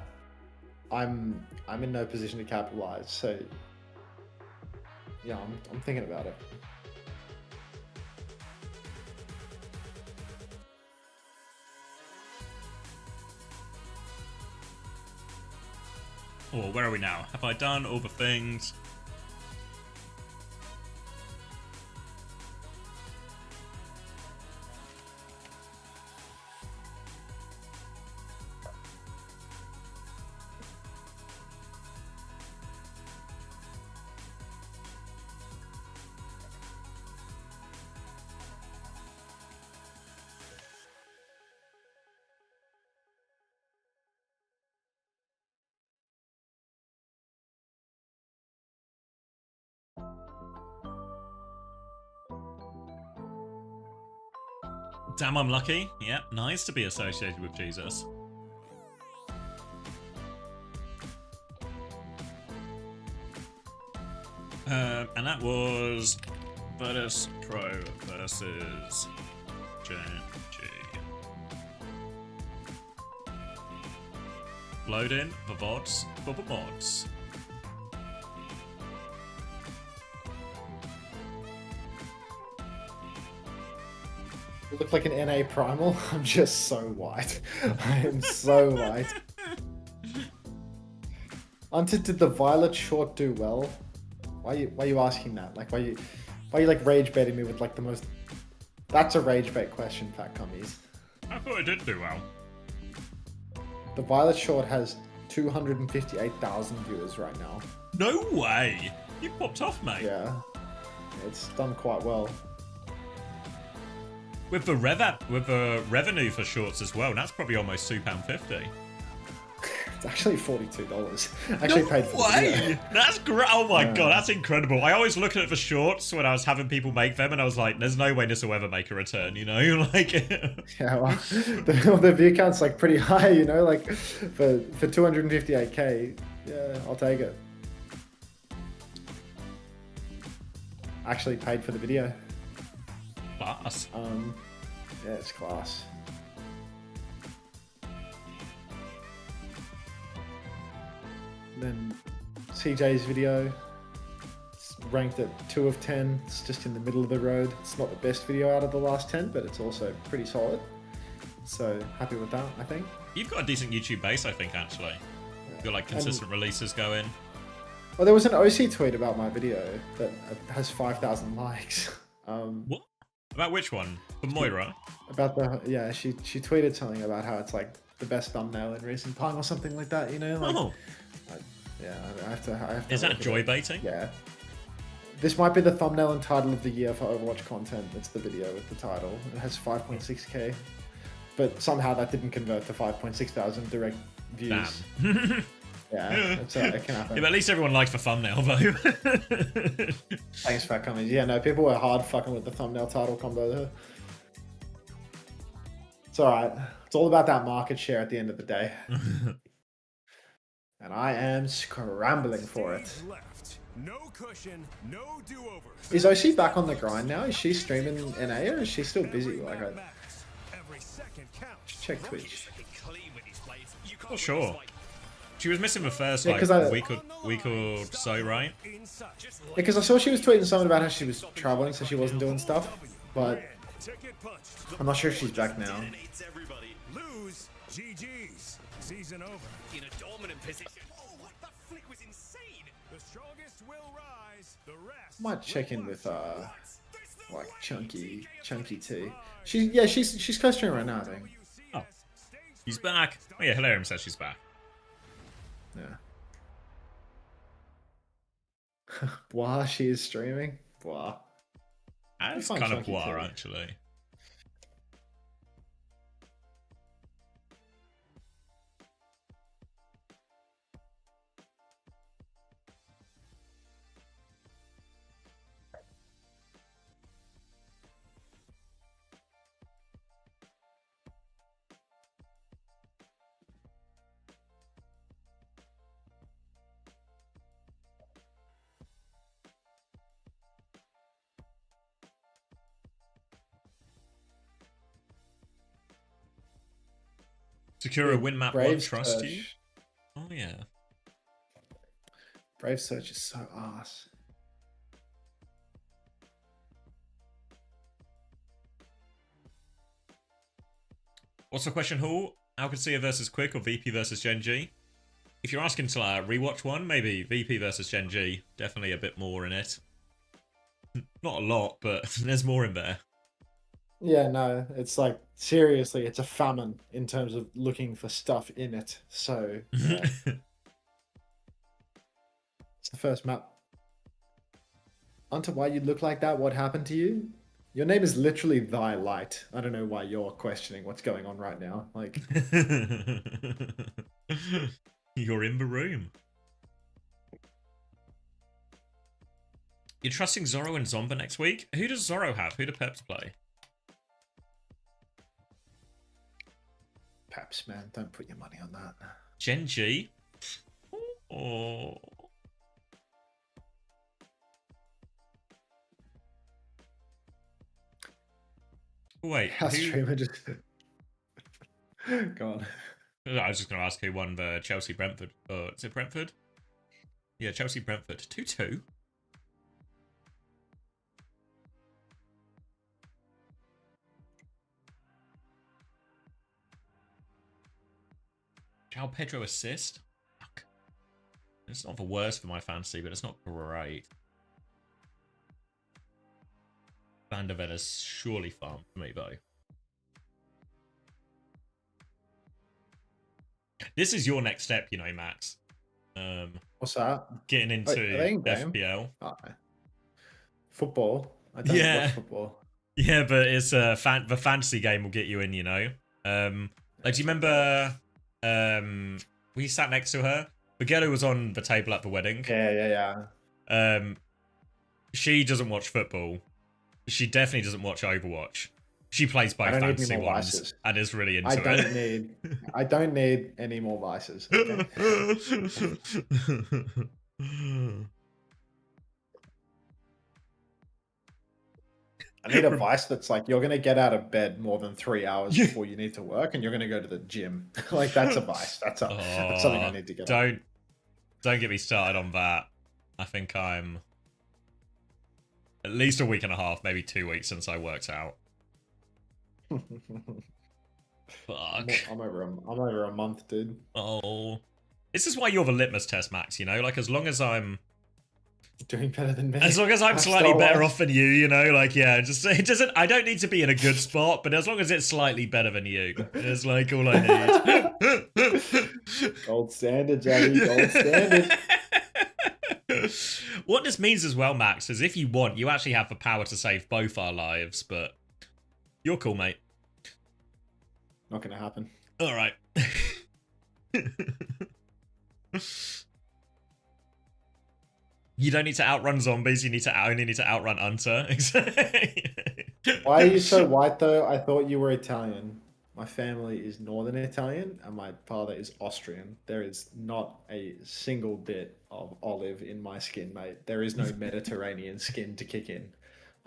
I'm in no position to capitalize. So yeah, I'm thinking about it. Oh, where are we now? Have I done all the things? Damn, I'm lucky. Yep, nice to be associated with Jesus. And that was Virtus Pro versus JG. Load in the VODs for the mods. You look like an NA primal. I'm just so white. I am so white. Unted, did the Violet short do well? Why are you asking that? Like, why you like rage baiting me with like the most? That's a rage bait question, Fat Cummies. I thought it did do well. The Violet short has 258,000 viewers right now. No way! You popped off, mate. Yeah, it's done quite well. With the revenue for shorts as well, that's probably almost £2.50. It's actually $42. I actually paid for the video. That's great. Oh my god, that's incredible. I always look at it for shorts when I was having people make them, and I was like, "There's no way this will ever make a return," you know? Like, yeah, well, the view count's like pretty high, you know, like for 258k. Yeah, I'll take it. Actually paid for the video. Class. Yeah, it's class. Then CJ's video, it's ranked at 2 of 10. It's just in the middle of the road. It's not the best video out of the last 10, but it's also pretty solid. So happy with that, I think. You've got a decent YouTube base, I think, actually. You've got like consistent releases going. Well, there was an OC tweet about my video that has 5,000 likes. What? About which one? The Moira? About the, yeah, she tweeted something about how it's like the best thumbnail in recent time or something like that, you know? Like, yeah, I have to. Is that joy baiting? Yeah. This might be the thumbnail and title of the year for Overwatch content. It's the video with the title. It has 5.6k, but somehow that didn't convert to 5.6 thousand direct views. Damn. Yeah, it can happen. Yeah, but at least everyone likes the thumbnail, though. Thanks, Fat Cummies. Yeah, no, people were hard fucking with the thumbnail title combo there. It's alright. It's all about that market share at the end of the day. And I am scrambling for it. No cushion, no do-overs. Is OC back on the grind now? Is she streaming NA or is she still busy? Like, check Twitch. Not sure. She was missing the first Yeah, like week or so, right? Because I saw she was tweeting something about how she was traveling, so she wasn't doing stuff. But I'm not sure if she's back now. Lose, GG's. Season over. In a dominant position. Oh, what that flick was insane. The strongest will rise. The rest Might check in with like Chunky T. She's co-streaming right now, I think. Oh, she's back. Oh yeah, Hilarium says she's back. Yeah. Blah, she is streaming. Blah. That's kind of blah, actually. Secure a win map Brave one, trust Search. you. Oh yeah. Brave Search is so ass. What's the question, Hall? Alcacia versus Quick or VP versus Gen G? If you're asking to rewatch one, maybe VP versus Gen G. Definitely a bit more in it. Not a lot, but there's more in there. Yeah, no, it's like, seriously, it's a famine in terms of looking for stuff in it. So, yeah. It's the first map. Hunter, why you look like that? What happened to you? Your name is literally Thy Light. I don't know why you're questioning what's going on right now. Like, you're in the room. You're trusting Zoro and Zomba next week? Who does Zoro have? Who do Peps play? Peps, man, don't put your money on that. Gen G? Oh. Wait, Our who... streamer just... Go on. I was just going to ask who won the Chelsea-Brentford. Is it Brentford? Yeah, Chelsea-Brentford. 2-2? João Pedro assist? Fuck. It's not the worst for my fantasy, but it's not great. Van der Ven is surely farm for me, though. This is your next step, you know, Max. What's that? Getting into FPL. Football? I don't watch football. Yeah, but it's the fantasy game will get you in, you know. Like, do you remember we sat next to her? Bigello was on the table at the wedding. Yeah. She doesn't watch football. She definitely doesn't watch Overwatch. She plays both fantasy ones and is really into it. I don't need any more vices. Okay? I need a vice that's like, you're going to get out of bed more than 3 hours before you need to work, and you're going to go to the gym. Like, that's a vice. That's something I need to get Don't get me started on that. I think I'm at least a week and a half, maybe 2 weeks since I worked out. Fuck. I'm over a month, dude. Oh. This is why you're the litmus test, Max, you know? Like, as long as I'm doing better than me. As long as I'm slightly better off than you know, like, yeah, just it doesn't. I don't need to be in a good spot, but as long as it's slightly better than you, it's like all I need. Gold standard, Jackie. Gold standard. What this means as well, Max, is if you want, you actually have the power to save both our lives, but you're cool, mate. Not gonna happen. All right. You don't need to outrun zombies. You only need to outrun Hunter. Why are you so white though? I thought you were Italian. My family is Northern Italian, and my father is Austrian. There is not a single bit of olive in my skin, mate. There is no Mediterranean skin to kick in.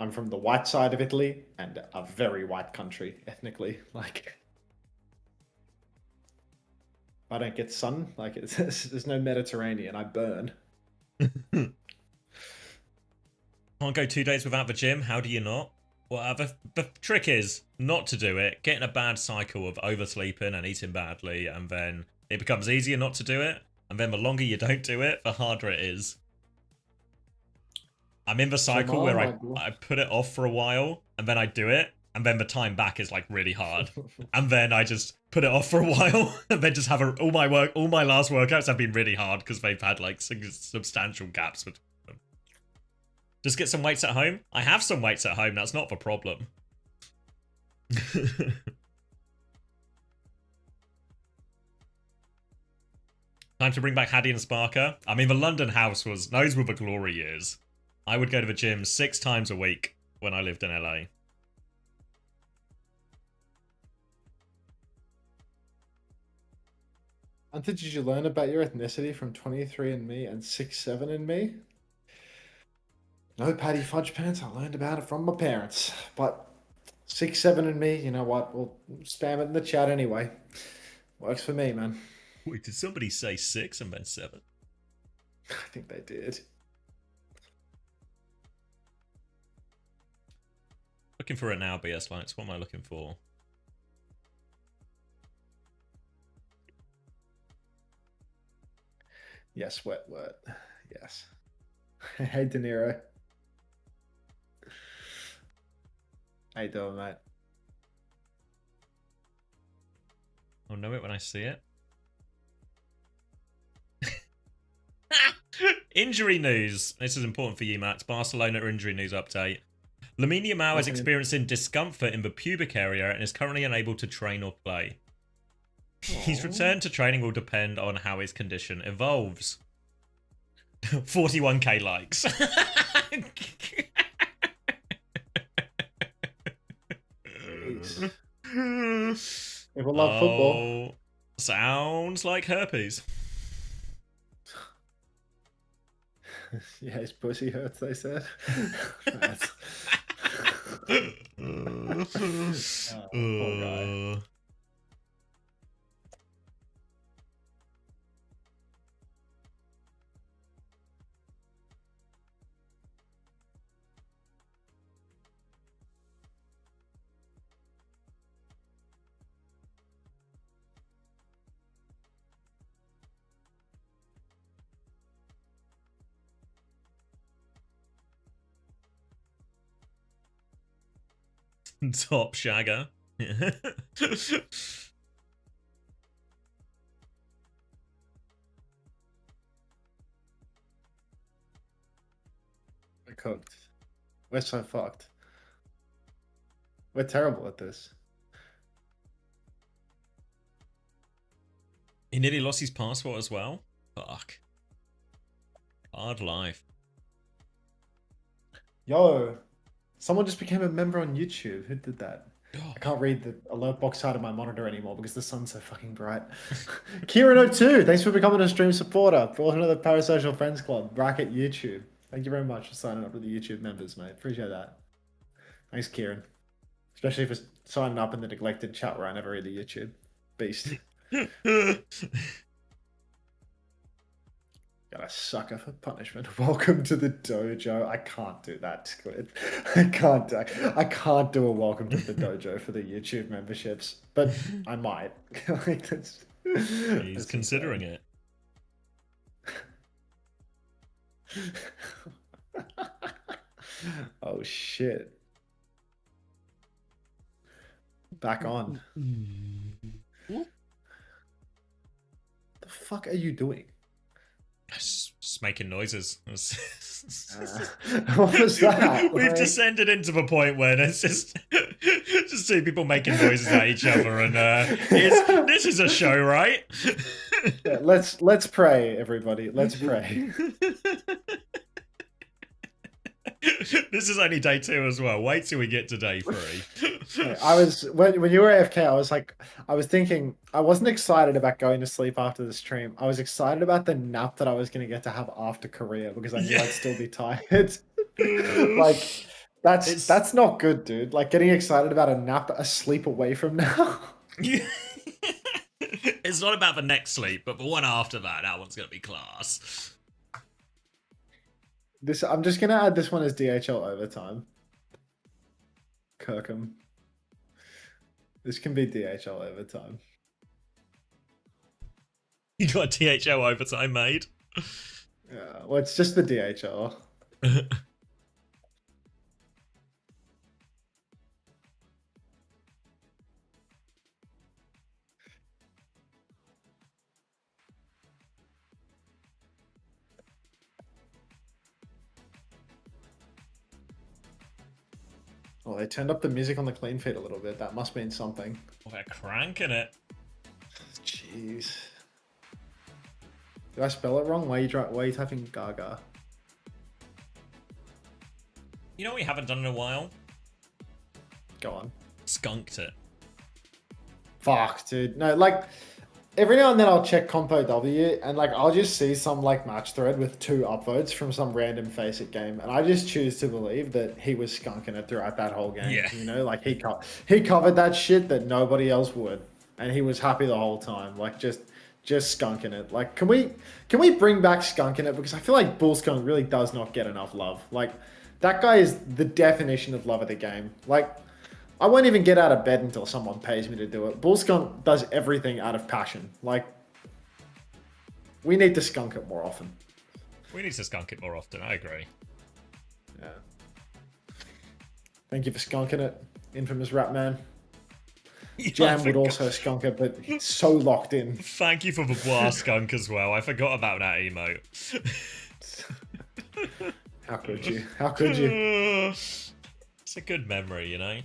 I'm from the white side of Italy, and a very white country ethnically. Like, if I don't get sun, like, there's no Mediterranean. I burn. Can't go 2 days without the gym. How do you not? Well, the trick is not to do it. Get in a bad cycle of oversleeping and eating badly, and then it becomes easier not to do it. And then the longer you don't do it, the harder it is. I'm in the cycle where I put it off for a while, and then I do it, and then the time back is like really hard. And then I just put it off for a while, and then just have all my last workouts have been really hard because they've had like substantial gaps between them. Just get some weights at home. I have some weights at home. That's not the problem. Time to bring back Haddy and Sparker. I mean, the London house those were the glory years. I would go to the gym 6 times a week when I lived in LA. Hunter, did you learn about your ethnicity from 23andMe and 6-7andMe? No Patty Fudge Pants, I learned about it from my parents. But 6-7andMe, you know what? We'll spam it in the chat anyway. Works for me, man. Wait, did somebody say 6 and then 7? I think they did. Looking for it now, BS Lights. What am I looking for? Yes, wet. Yes. Hey, De Niro. How you doing, mate? I'll know it when I see it. Injury news. This is important for you, Matt. Barcelona injury news update. Lamine Yamal is experiencing discomfort in the pubic area and is currently unable to train or play. His return to training will depend on how his condition evolves. 41k likes. People love football. Sounds like herpes. Yeah, his pussy hurts, they said. Poor guy. Top shagger. We're cooked. We're so fucked. We're terrible at this. He nearly lost his passport as well. Fuck. Hard life. Yo, someone just became a member on YouTube. Who did that? I can't read the alert box side of my monitor anymore because the sun's so fucking bright. Kieran02, thanks for becoming a stream supporter. Brought another Parasocial Friends Club. Bracket YouTube. Thank you very much for signing up with the YouTube members, mate. Appreciate that. Thanks, Kieran. Especially for signing up in the neglected chat where I never read the YouTube. Beast. Got a sucker for punishment. Welcome to the dojo. I can't do that, Squid. I can't do a welcome to the dojo for the YouTube memberships, but I might. Like, He's considering it. Oh shit. Back on. What the fuck are you doing? Just making noises. What was that? We've descended into the point where there's just see people making noises at each other, and this is a show, right? Yeah, let's pray, everybody. Let's pray. This is only day 2 as well. Wait till we get to day 3. I was when you were AFK, I was thinking I wasn't excited about going to sleep after the stream. I was excited about the nap that I was going to get to have after Korea because I knew I'd still be tired. Like that's not good, dude. Like getting excited about a nap, a sleep away from now. It's not about the next sleep, but the one after that one's going to be class. I'm just gonna add this one as DHL overtime. Kirkham. This can be DHL overtime. You got a DHL overtime made? Yeah, well, it's just the DHL. Oh, they turned up the music on the clean feed a little bit. That must mean something. Oh, they're cranking it. Jeez. Did I spell it wrong? Why are you typing Gaga? You know what we haven't done in a while? Go on. Skunked it. Fuck, dude. No, like every now and then I'll check Compo W and like I'll just see some like match thread with 2 upvotes from some random Faceit game, and I just choose to believe that he was skunking it throughout that whole game. Yeah. You know, like he covered that shit that nobody else would, and he was happy the whole time. Like just skunking it. Like can we bring back skunking it, because I feel like Bullskunk really does not get enough love. Like that guy is the definition of love of the game. Like I won't even get out of bed until someone pays me to do it. Bullskunk does everything out of passion. Like, we need to skunk it more often. We need to skunk it more often, I agree. Yeah. Thank you for skunking it, infamous rap man. Jam would also skunk it, but he's so locked in. Thank you for the blast skunk as well. I forgot about that emote. How could you? How could you? It's a good memory, you know?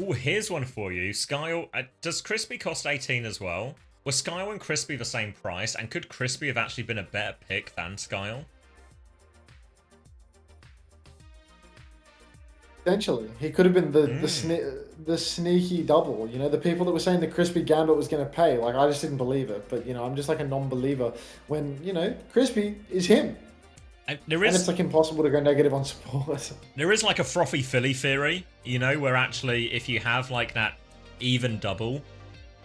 Ooh, here's one for you. Skyle, does Crispy cost 18 as well? Were Skyle and Crispy the same price? And could Crispy have actually been a better pick than Skyle? Potentially, he could have been the sneaky double. You know, the people that were saying the Crispy Gambit was going to pay. Like, I just didn't believe it. But you know, I'm just like a non-believer when you know Crispy is him. And it's like impossible to go negative on support. There is like a frothy Philly theory, you know, where actually if you have like that even double,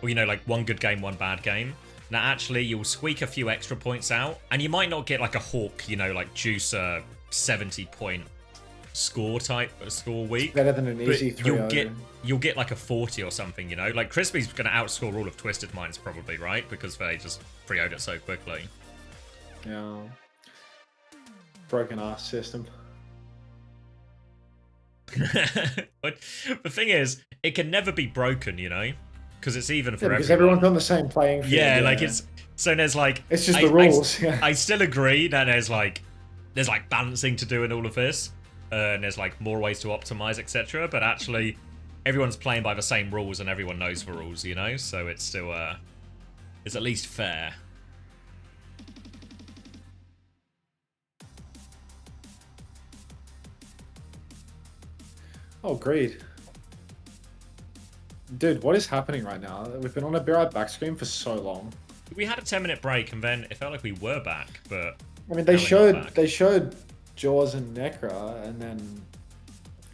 or you know, like one good game, one bad game, that actually you'll squeak a few extra points out, and you might not get like a Hawk, you know, like Juicer 70-point score week. Better than an easy 3-0. You'll get like a 40 or something, you know. Like Crispy's gonna outscore all of Twisted Minds probably, right? Because they just 3-0'd it so quickly. Yeah. Broken ass system. But the thing is, it can never be broken, you know, because it's even for because everyone. everyone's on the same playing field. Yeah, like it's so there's like it's just the rules. I still agree that there's like balancing to do in all of this, and there's like more ways to optimize, etc. But actually, everyone's playing by the same rules, and everyone knows the rules, you know. So it's still it's at least fair. Oh, great. Dude, what is happening right now? We've been on a Be Right Back screen for so long. We had a 10-minute break, and then it felt like we were back, but I mean, they showed Jaws and Necra, and then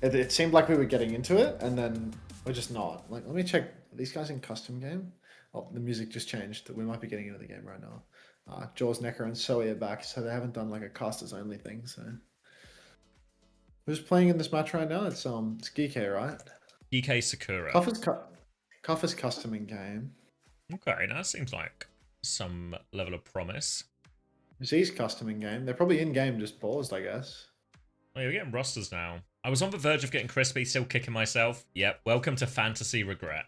it seemed like we were getting into it, and then we're just not. Like, let me check. Are these guys in custom game? Oh, the music just changed. We might be getting into the game right now. Jaws, Necra, and Zoe are back, so they haven't done like a casters only thing. So who's playing in this match right now? It's GK, right? GK Sakura. Kuffer's custom in game. Okay, that seems like some level of promise. Z's custom in game. They're probably in game, just paused, I guess. Oh, yeah, we're getting rosters now. I was on the verge of getting Crispy, still kicking myself. Yep, welcome to Fantasy Regret.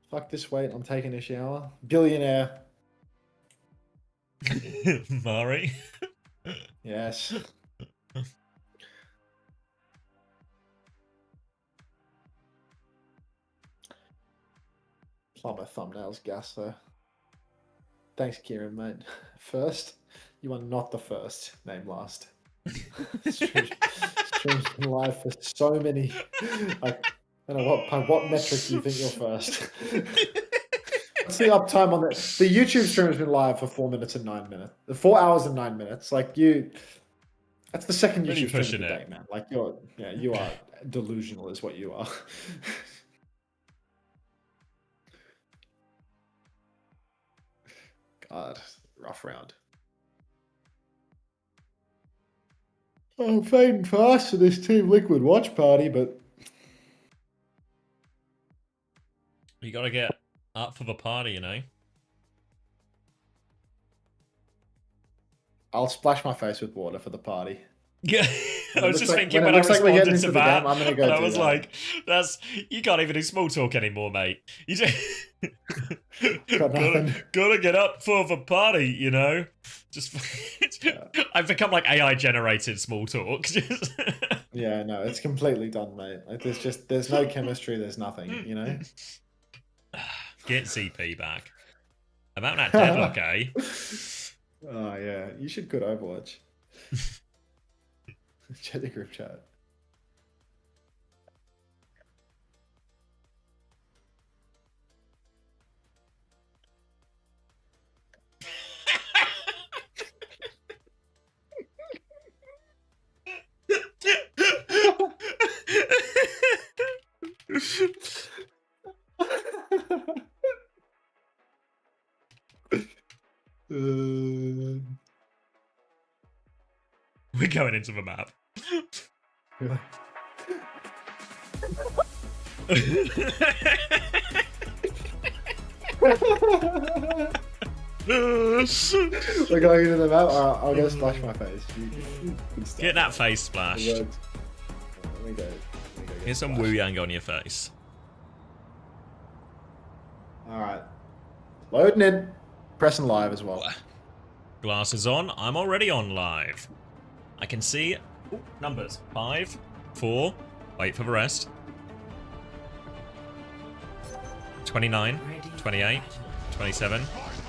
Fuck this wait, I'm taking a shower. Billionaire. Mari. Yes. Plumber thumbnails gas though. Thanks, Kieran, mate. First, you are not the first. Name last. Stream's been live for so many. I don't know what metric do you think you're first? What's the uptime on that? The YouTube stream has been live for 4 minutes and 9 minutes. 4 hours and 9 minutes. Like you, that's the second really YouTube stream of the day, man. Like you are delusional, is what you are. God, rough round. I'm fading fast to this Team Liquid watch party, but You gotta get up for the party, you know? I'll splash my face with water for the party. Yeah, I was just thinking when I responded to that, and I was like, "That's you can't even do small talk anymore, mate. You just gotta get up for the party, you know." Just I've become like AI generated small talk. Yeah, no, it's completely done, mate. Like there's no chemistry, there's nothing, you know. Get CP back. About that deadlock, eh? Oh yeah, you should quit Overwatch. Check the group chat. We're going into the map. We're going into the map. I'll go splash my face. Get that face splashed. Let me go. Get some Wu Yang on your face. Alright. Loading in. Pressing live as well. Glasses on. I'm already on live. I can see numbers. 5, 4. Wait for the rest. 29, 28, 27,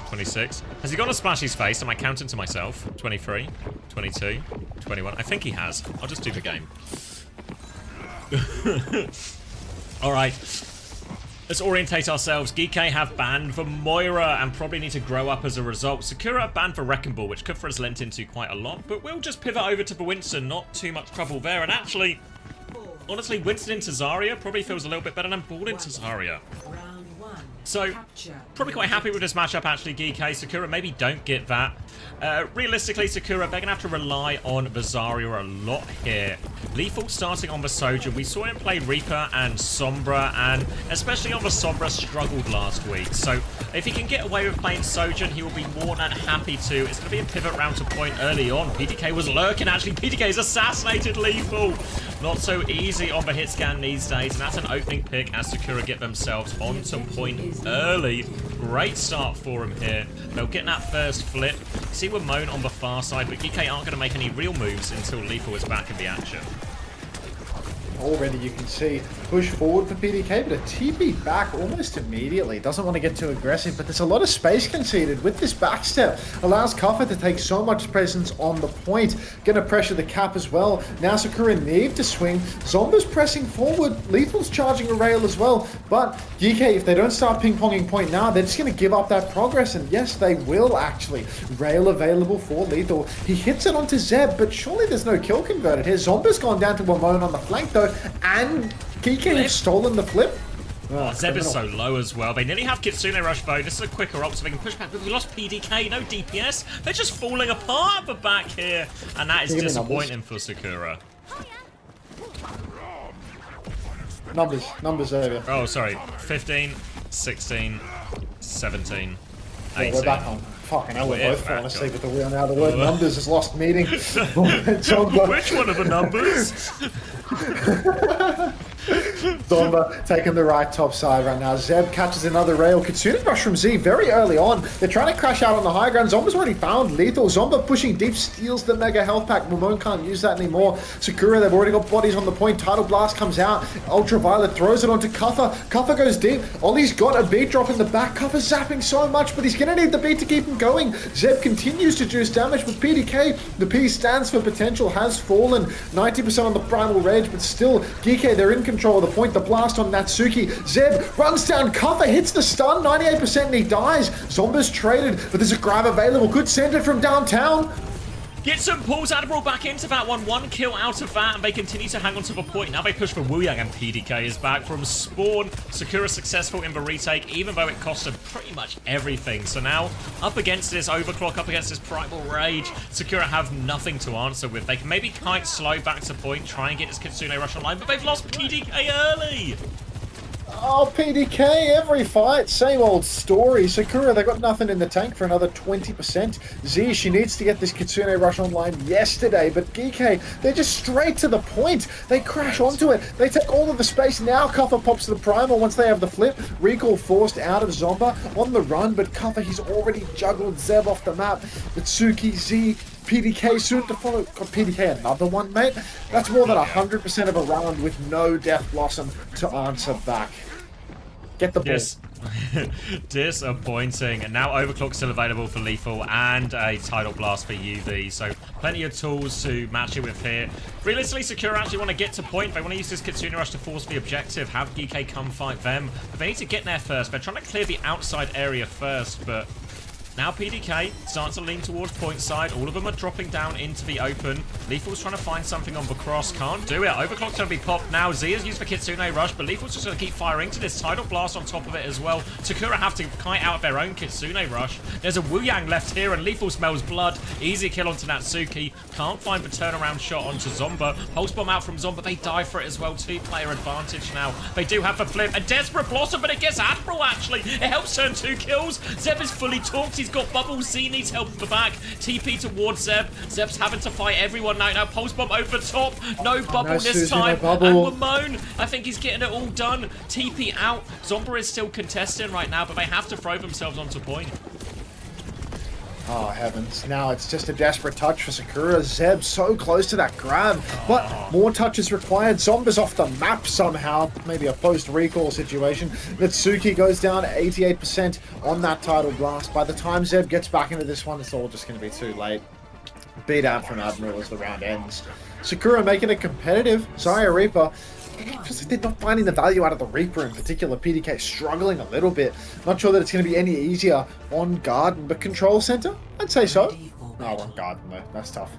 26. Has he got a splash his face? Am I counting to myself? 23, 22, 21. I think he has. I'll just do the game. Alright. Let's orientate ourselves. GK have banned for Moira and probably need to grow up as a result. Sakura have banned for Wrecking Ball, which Kufra has lent into quite a lot, but we'll just pivot over to the Winston. Not too much trouble there. And actually, honestly, Winston into Zarya probably feels a little bit better than Ball into Zarya. So, probably quite happy with this matchup, actually, GK. Sakura maybe don't get that. Realistically, Sakura, they're going to have to rely on the Zarya a lot here. Lethal starting on the Sojourn. We saw him play Reaper and Sombra, and especially on the Sombra, struggled last week. So, if he can get away with playing Sojourn, he will be more than happy to. It's going to be a pivot round to point early on. PDK was lurking, actually. PDK has assassinated Lethal. Not so easy on the hit scan these days, and that's an opening pick as Sakura get themselves onto point early. Great start for him here. They'll get that first flip. See Ramon on the far side, but GK aren't going to make any real moves until Lethal is back in the action. Already you can see push forward for PDK, but a TP back almost immediately. Doesn't want to get too aggressive, but there's a lot of space conceded with this backstep. Allows Kuffa to take so much presence on the point. Gonna pressure the cap as well. Now Sakura need to swing. Zomba's pressing forward. Lethal's charging a rail as well. But GK, if they don't start ping-ponging point now, they're just gonna give up that progress. And yes, they will actually. Rail available for Lethal. He hits it onto Zeb, but surely there's no kill converted here. Zomba's gone down to Ramon on the flank though. And GK have stolen the flip. Oh, Zeb is so low as well. They nearly have Kitsune Rush though. This is a quicker ult so they can push back. But we lost PDK, no DPS. They're just falling apart at the back here. And that is disappointing for Sakura. Numbers over. Oh, sorry. 15, 16, 17, 18. We're back on. Fucking hell, we're both falling asleep with the wheel now. The word numbers has lost meaning. Which one of the numbers? Zomba taking the right top side right now. Zeb catches another rail. Kitsune Rush from Z very early on. They're trying to crash out on the high ground. Zomba's already found Lethal. Zomba pushing deep, steals the mega health pack. Ramon can't use that anymore. Sakura, they've already got bodies on the point. Tidal Blast comes out. Ultraviolet throws it onto Kuffa. Kuffa goes deep. Ollie's got a beat drop in the back. Kuffa's zapping so much, but he's going to need the beat to keep him going. Zeb continues to juice damage with PDK. The P stands for potential has fallen. 90% on the primal rage, but still, GK, they're in control of the point. The blast on Natsuki. Zeb runs down. Kuffa hits the stun. 98% and he dies. Zomba's traded, but there's a grab available. Good send it from downtown. Gitsun pulls Admiral back into that one. One kill out of that, and they continue to hang on to the point. Now they push for Wuyang, and PDK is back from spawn. Sakura successful in the retake, even though it cost them pretty much everything. So now, up against this overclock, up against this primal rage, Sakura have nothing to answer with. They can maybe kite slow back to point, try and get this Kitsune Rush online, but they've lost PDK early. Oh, PDK, every fight, same old story. Sakura, they got nothing in the tank for another 20%. Z, she needs to get this Kitsune Rush online yesterday, but GK, they're just straight to the point. They crash onto it. They take all of the space. Now Kuffa pops to the primal once they have the flip. Recall forced out of Zomba on the run, but Kuffa, he's already juggled Zeb off the map. Natsuki, Z, PDK soon to follow. Got PDK another one, mate. That's more than 100% of a round with no Death Blossom to answer back. Get the ball. Yes. Disappointing. And now Overclock still available for Lethal and a Tidal Blast for UV. So plenty of tools to match it with here. Realistically, Sakura actually want to get to point. They want to use this Kitsune Rush to force the objective. Have GK come fight them. But they need to get there first. They're trying to clear the outside area first, but now PDK starts to lean towards point side. All of them are dropping down into the open. Lethal's trying to find something on the cross. Can't do it. Overclock's going to be popped now. Z is used for Kitsune Rush, but Lethal's just going to keep firing to this Tidal Blast on top of it as well. Sakura have to kite out their own Kitsune Rush. There's a Wuyang left here, and Lethal smells blood. Easy kill onto Natsuki. Can't find the turnaround shot onto Zomba. Pulse Bomb out from Zomba. They die for it as well. Two-player advantage now. They do have the flip. A Desperate Blossom, but it gets Admiral, actually. It helps turn 2 kills. Zeb is fully talked. He's got bubbles. Z needs help from the back. TP towards Zeb. Zeb's having to fight everyone now. Now Pulse Bomb over the top. No bubble this Susie, time. no bubble. And Ramon, I think he's getting it all done. TP out. Zomba is still contesting right now, but they have to throw themselves onto point. Oh, heavens. Now it's just a desperate touch for Sakura. Zeb so close to that grab, but more touches required. Zomba's off the map somehow. Maybe a post-recall situation. Natsuki goes down 88% on that Tidal Blast. By the time Zeb gets back into this one, it's all just going to be too late. Beat out from Admiral as the round ends. Sakura making it competitive. Zarya Reaper just they're not finding the value out of the Reaper in particular. PDK struggling a little bit. Not sure that it's going to be any easier on Garden, but Control Center? I'd say so. No, on Garden though. That's tough.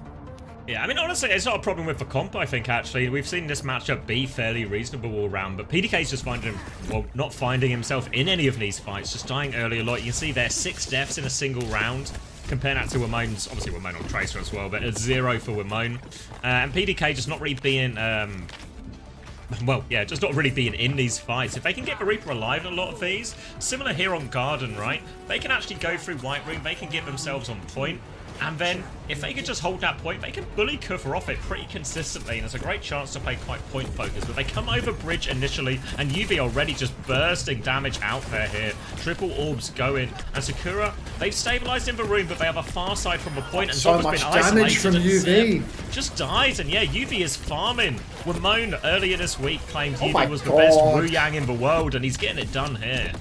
Yeah, I mean, honestly, it's not a problem with the comp, I think, actually. We've seen this matchup be fairly reasonable all round, but PDK's just not finding himself in any of these fights, just dying early a lot. You can see there 6 deaths in a single round. Compare that to Wimon's, obviously Wimon on Tracer as well, but a 0 for Wimon. And PDK just not really being, just not really being in these fights. If they can get the Reaper alive in a lot of these, similar here on Garden, right? They can actually go through White Room, they can get themselves on point. And then, if they can just hold that point, they can bully Kuffer off it pretty consistently, and it's a great chance to play quite point focused. But they come over bridge initially, and UV already just bursting damage out there here. Triple orbs going, and Sakura, they've stabilized in the room, but they have a far side from the point, and so much damage from UV. Just dies, and yeah, UV is farming. Wimon earlier this week claimed UV was the best Wu Yang in the world, and he's getting it done here.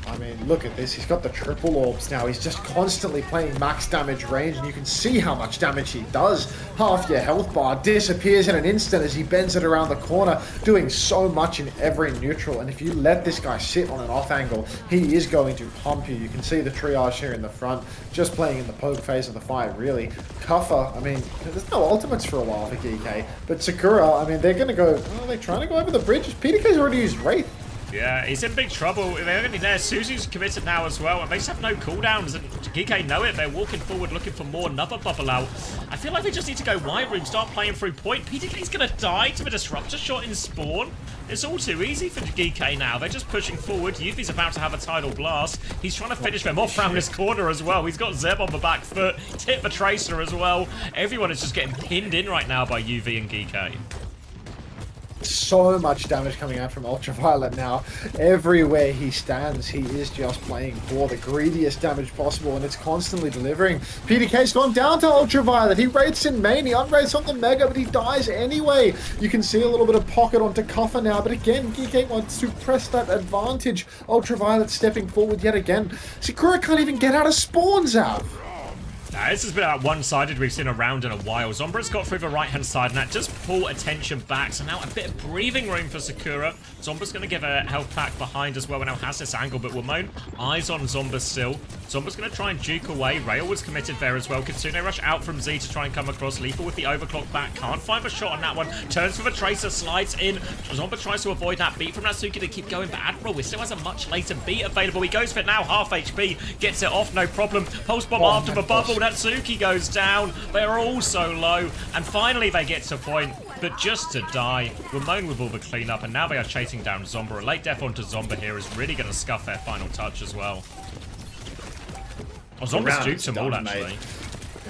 I mean, look at this. He's got the triple orbs now. He's just constantly playing max damage range, and you can see how much damage he does. Half your health bar disappears in an instant as he bends it around the corner, doing so much in every neutral. And if you let this guy sit on an off angle, he is going to pump you. You can see the triage here in the front, just playing in the poke phase of the fight, really. Kuffer, I mean, there's no ultimates for a while for GK, but Sakura, I mean, they're going to go, are they trying to go over the bridge? PDK's already used Wraith. Yeah, he's in big trouble. They're only there. Suzu's committed now as well, and they just have no cooldowns, and GK know it. They're walking forward looking for more. Another bubble out. I feel like they just need to go wide room, start playing through point. PDK's going to die to the disruptor shot in spawn. It's all too easy for GK now. They're just pushing forward. Yuffie's about to have a tidal blast. He's trying to finish them off around this corner as well. He's got Zeb on the back foot. He's hit the Tracer as well. Everyone is just getting pinned in right now by UV and GK. So much damage coming out from Ultraviolet now. Everywhere he stands, he is just playing for the greediest damage possible, and it's constantly delivering. PDK's gone down to Ultraviolet. He rates in main, he unrates on the Mega, but he dies anyway. You can see a little bit of pocket onto Kuffer now, but again, GK wants to press that advantage. Ultraviolet stepping forward yet again. Sakura can't even get out of spawns out. This has been about one-sided we've seen around in a while. Zombra's got through the right-hand side, and that just pull attention back. So now a bit of breathing room for Sakura. Zombra's going to give a health pack behind as well, and now has this angle, but Wimon eyes on Zomba still. Zomba's going to try and juke away. Rail was committed there as well. Kitsune rush out from Z to try and come across. Lethal with the overclock back. Can't find a shot on that one. Turns for the Tracer, slides in. Zomba tries to avoid that beat from Natsuki to keep going, but Admiral still has a much later beat available. He goes for it now, half HP. Gets it off, no problem. Pulse bomb after the bubble. Natsuki goes down. They're all so low. And finally they get to point, but just to die. Wimon with all the cleanup, and now they are chasing down Zomba. A late death onto Zomba here is really going to scuff their final touch as well. Oh, Zomba's duped them all, actually.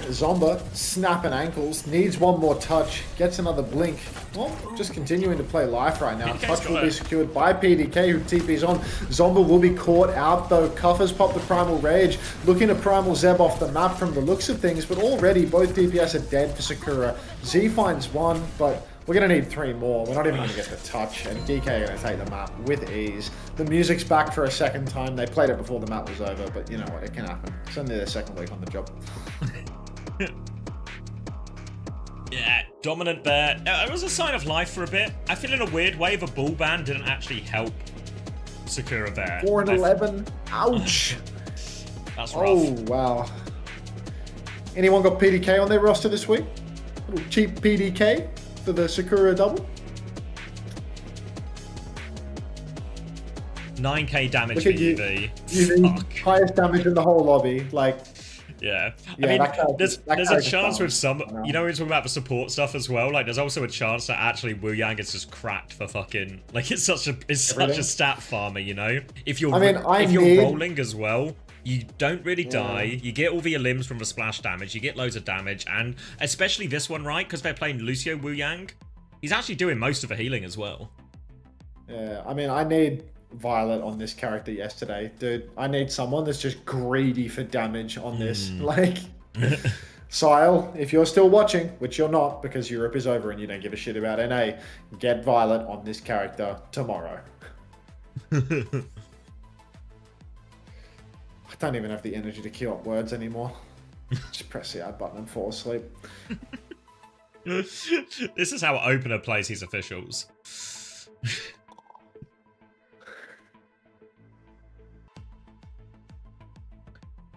Zomba, snapping ankles, needs one more touch, gets another blink. Well, just continuing to play life right now. Touch will be secured by PDK, who TP's on. Zomba will be caught out, though. Kuffer's popped the Primal Rage, looking to Primal Zeb off the map from the looks of things, but already both DPS are dead for Sakura. Z finds one, but we're going to need 3 more. We're not even going to get the touch, and DK are going to take the map with ease. The music's back for a second time. They played it before the map was over, but you know what? It can happen. It's only their second week on the job. Yeah, dominant there. It was a sign of life for a bit. I feel in a weird way the bull ban didn't actually help Sakura there. 4 and 11. Ouch. That's rough. Oh, wow. Anyone got PDK on their roster this week? A little cheap PDK for the Sakura double? 9k damage for UV. UV, highest damage in the whole lobby. Like, yeah. Yeah, I mean, that there's a chance with some, you know, we're talking about the support stuff as well. Like, there's also a chance that actually Wu Yang is just cracked for fucking, like, it's such a stat farmer, you know. If you're rolling as well, you don't really die. You get all the limbs from the splash damage. You get loads of damage, and especially this one, right? Because they're playing Lucio Wu Yang. He's actually doing most of the healing as well. Yeah, I mean, I need Violet on this character yesterday, dude. I need someone that's just greedy for damage on this. Like, Sile, if you're still watching, which you're not because Europe is over and you don't give a shit about NA, get Violet on this character tomorrow. I don't even have the energy to queue up words anymore. Just press the add button and fall asleep. This is how Opener plays his officials.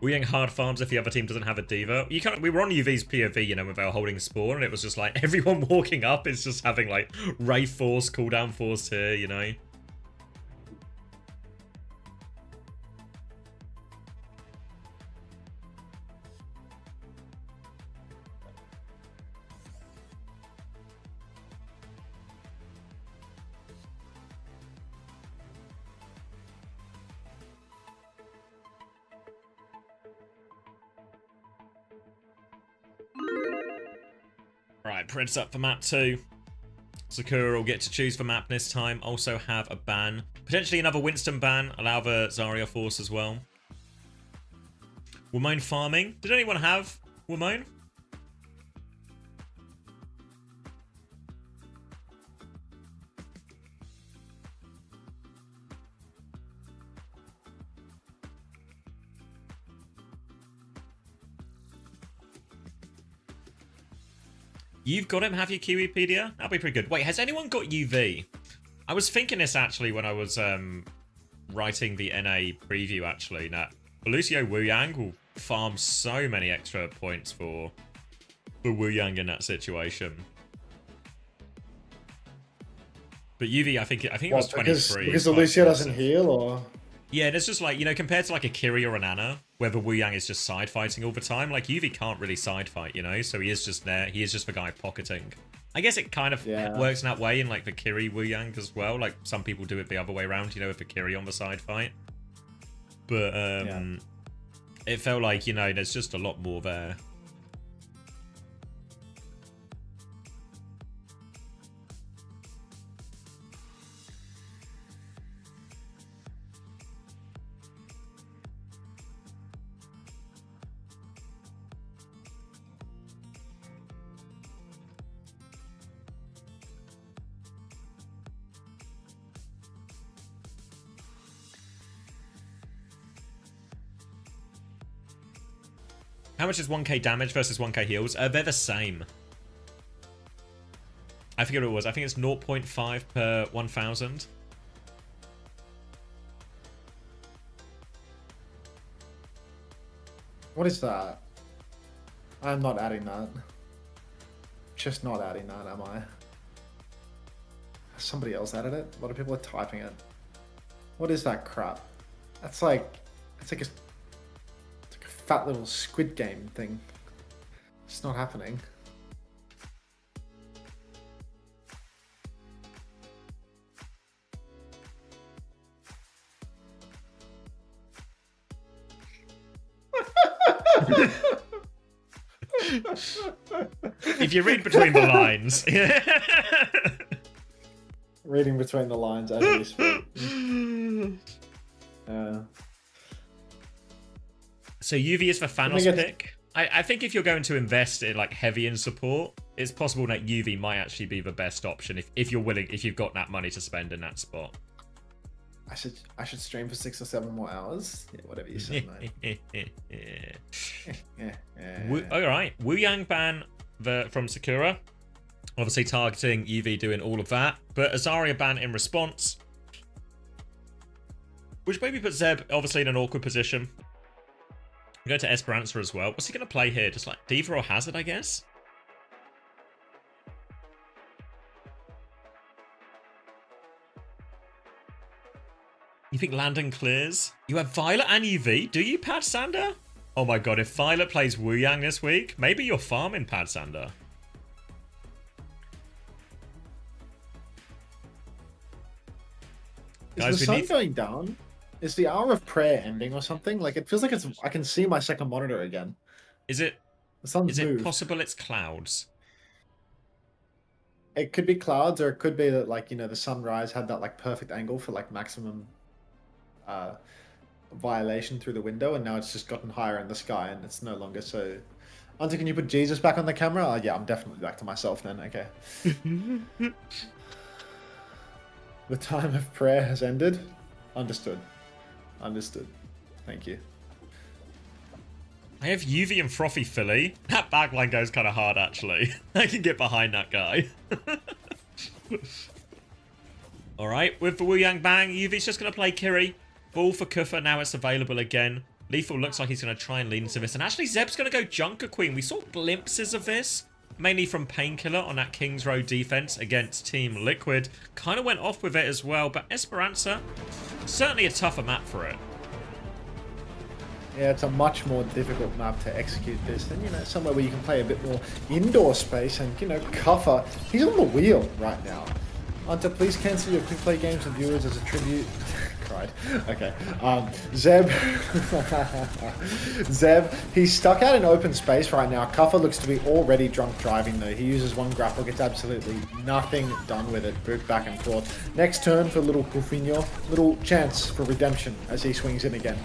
We're getting hard farms if the other team doesn't have a diva. You can't. We were on UV's POV, you know, when they were holding spawn, and it was just like everyone walking up is just having like Ray Force, cooldown Force here, you know. Right, Prince up for map 2. Sakura will get to choose for map this time. Also have a ban. Potentially another Winston ban. Allow the Zarya Force as well. Wumone farming. Did anyone have Wumone? You've got him, have you, Kiwipedia? That'll be pretty good. Wait, has anyone got UV? I was thinking this actually when I was writing the NA preview actually. That Lucio Wu Yang will farm so many extra points for Wu Yang in that situation. But UV, I think it was 23. Because Lucio doesn't heal, or? Yeah, it's just like, you know, compared to like a Kiri or an Ana, where the Wu Yang is just side fighting all the time, like UV can't really side fight, you know, so he is just there. He is just the guy pocketing. I guess it kind of works in that way in like the Kiri Wu Yang as well. Like some people do it the other way around, you know, with the Kiri on the side fight. But it felt like, you know, there's just a lot more there. How much is 1k damage versus 1k heals? They're the same. I forget what it was. I think it's 0.5 per 1,000. What is that? I'm not adding that. Just not adding that, am I? Somebody else added it? A lot of people are typing it. What is that crap? That's like... It's like a fat little Squid Game thing. It's not happening. If you read between the lines. Reading between the lines as we speak. So UV is for Thanos pick. I think if you're going to invest in like heavy in support, it's possible that UV might actually be the best option if you're willing, if you've got that money to spend in that spot. I should stream for 6 or 7 more hours. Yeah, whatever you say, mate. All right, Wu Yang ban from Sakura. Obviously targeting UV, doing all of that, but Azaria ban in response, which maybe puts Zeb obviously in an awkward position. Go to Esperanza as well. What's he going to play here? Just like Diva or Hazard, I guess? You think Landon clears? You have Violet and UV? Do you, Pad Sander? Oh my god, if Violet plays Wu Yang this week, maybe you're farming Pad Sander. Is the sun going down? Is the hour of prayer ending or something? Like it feels like it's. I can see my second monitor again. Is it? The sun's Is it moved. possible it's clouds? It could be clouds, or it could be that like the sunrise had that like perfect angle for like maximum violation through the window, and now it's just gotten higher in the sky, and it's no longer so. Hunter, can you put Jesus back on the camera? Oh, yeah, I'm definitely back to myself then. Okay. The time of prayer has ended. Understood. Understood. Thank you. I have UV and Frothy Philly. That backline goes kind of hard, actually. I can get behind that guy. Alright, with the Wu Yang Bang, UV's just going to play Kiri. Ball for Kufa, now it's available again. Lethal looks like he's going to try and lean into this. And actually, Zeb's going to go Junker Queen. We saw glimpses of this, mainly from Painkiller on that King's Road defense against Team Liquid. Kind of went off with it as well, but Esperanza, certainly a tougher map for it. Yeah, it's a much more difficult map to execute this than, you know, somewhere where you can play a bit more indoor space. And, you know, Kuffer, he's on the wheel right now. Hunter, please cancel your quick play games and viewers as a tribute. Cried. Okay. Zeb. Zeb, he's stuck out in open space right now. Kuffer looks to be already drunk driving though. He uses one grapple, gets absolutely nothing done with it. Boot back and forth. Next turn for little Kufinho. Little chance for redemption as he swings in again.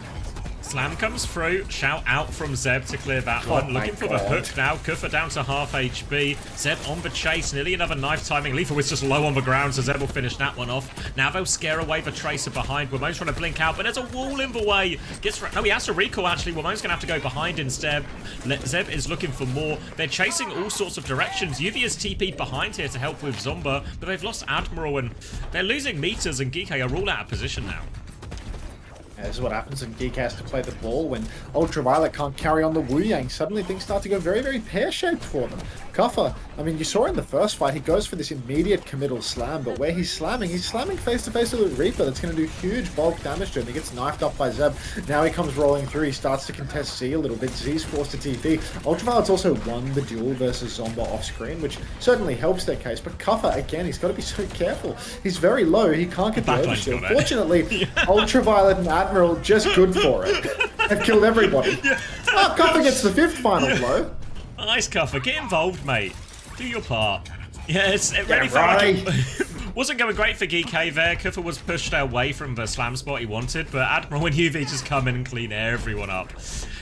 Slam comes through. Shout out from Zeb to clear that one. Looking for the hook now. Kufa down to half HP. Zeb on the chase. Nearly another knife timing. Lethal was just low on the ground, so Zeb will finish that one off. Now they'll scare away the Tracer behind. Wamone's trying to blink out, but there's a wall in the way. No, he has to recall, actually. Wamone's going to have to go behind instead. Zeb is looking for more. They're chasing all sorts of directions. Yuvi is TP'd behind here to help with Zomba, but they've lost Admiral, and they're losing meters, and Geek are all out of position now. Yeah, this is what happens when Geek has to play the ball. When Ultraviolet can't carry on the Wu Yang, suddenly things start to go very, very pear-shaped for them. Kuffer, I mean, you saw in the first fight, he goes for this immediate committal slam, but where he's slamming face-to-face with a Reaper that's going to do huge bulk damage to him. He gets knifed up by Zeb. Now he comes rolling through. He starts to contest Z a little bit. Z's forced to TP. Ultraviolet's also won the duel versus Zomba off-screen, which certainly helps their case, but Kuffer, again, he's got to be so careful. He's very low. He can't get the overshield. Fortunately, Ultraviolet and Admiral just good for it. They've killed everybody. Oh, Kuffer gets the 5th final blow. Nice, Kuffer. Get involved, mate. Do your part. Yeah, it really felt like it wasn't going great for GK there. Kuffer was pushed away from the slam spot he wanted, but Admiral and UV just come in and clean everyone up.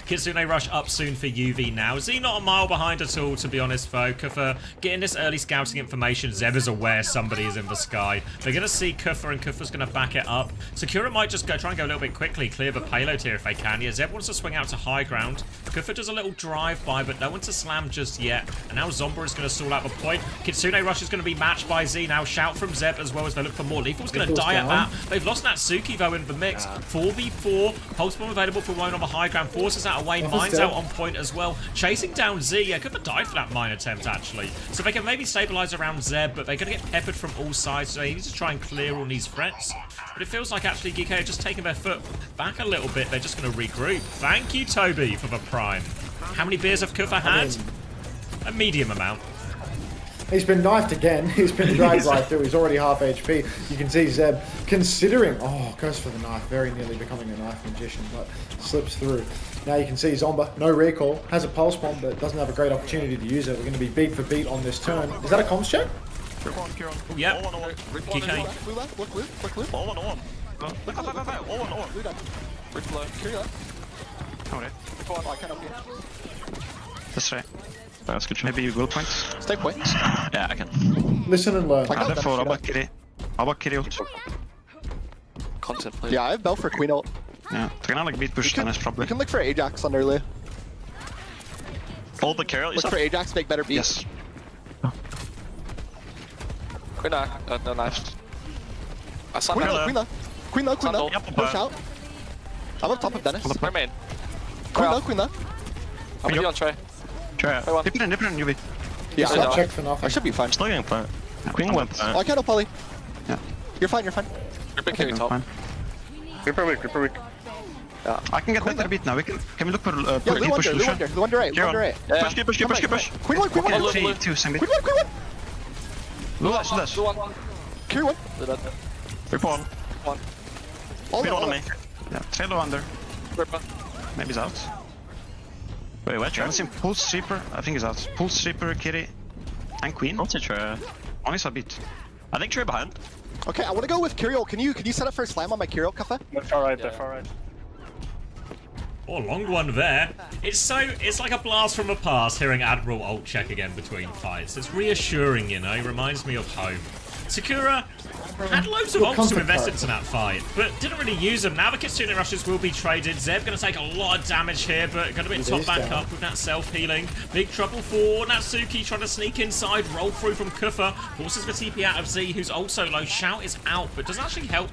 Kitsune rush up soon for UV now. Z not a mile behind at all, to be honest, though. Kuffer getting this early scouting information. Zeb is aware somebody is in the sky. They're going to see Kuffer, and Kuffer's going to back it up. Sakura might just try and go a little bit quickly, clear the payload here if they can. Yeah, Zeb wants to swing out to high ground. Kuffer does a little drive-by, but no one to slam just yet. And now Zomba is going to stall out the point. Kitsune rush is going to be matched by Z now. Shout from Zeb as well as they look for more. Lethal's going to die at that. They've lost Natsuki, though, in the mix. 4v4. Pulse bomb available for one on the high ground. Forces out away. Mine's out on point as well. Chasing down Z. Yeah, could have died for that mine attempt, actually. So they can maybe stabilize around Zeb, but they're going to get peppered from all sides, so they need to try and clear all these threats. But it feels like actually GK are just taking their foot back a little bit. They're just going to regroup. Thank you, Toby, for the prime. How many beers have Kufa had? A medium amount. He's been knifed again. He's been dragged right through. He's already half HP. You can see Zeb considering... Oh, goes for the knife. Very nearly becoming a knife magician, but slips through. Now you can see Zomba, no recall. Has a pulse bomb, but doesn't have a great opportunity to use it. We're going to be beat for beat on this turn. Is that a comms check? Oh, yeah. GK. Look. All on. All on. Bridge below. Alright. I can't help you. That's right. Maybe you will point. Stay point. Yeah, I can. Listen and learn. I får Abakiri ult. Concept play. Yeah, I have Bell for Queen ult. Yeah, they're gonna like beat push then probably. We can look for Ajax on early. All the Carol. Look for Ajax, make better beats. Yes. Queen no knives. I saw Queen low. Push out. I'm up top of Dennis. Mermaid. Queen low. I'm gonna be on Trey. Dip it in UV. Yeah, I checked for nothing. I should be fine. Still getting plant. Queen went. Oh, I can't help Polly. Yeah. You're fine. Ripper carry top. Ripper weak. Yeah. I can get better beat now. Can we look for push Lucian? The one to right. Push. Queen one. 3-2 same beat. Queen one. Lulash. Carry one. Ripper on. All on me. Yeah, Trello under. Ripper. Maybe he's out. Wait, what? I haven't seen Pulse Reaper. I think he's out. Pulse Reaper, Kitty, and Queen. I'll take Trey. Only saw beat. I think Trey behind. Okay, I want to go with Kyriel. Can you set up for a slam on my Kyriel, Kuffa? Far right. Oh, long one there. It's like a blast from the past hearing Admiral ult check again between fights. It's reassuring, you know. Reminds me of home. Sakura, Had loads of ults to invest into that fight, but didn't really use them. Now the Kitsune Rushes will be traded. Zeb going to take a lot of damage here, but going to be top back up with that self-healing. Big trouble for Natsuki, trying to sneak inside, roll through from Kufa. Forces the TP out of Z, who's also low. Shout is out, but doesn't actually help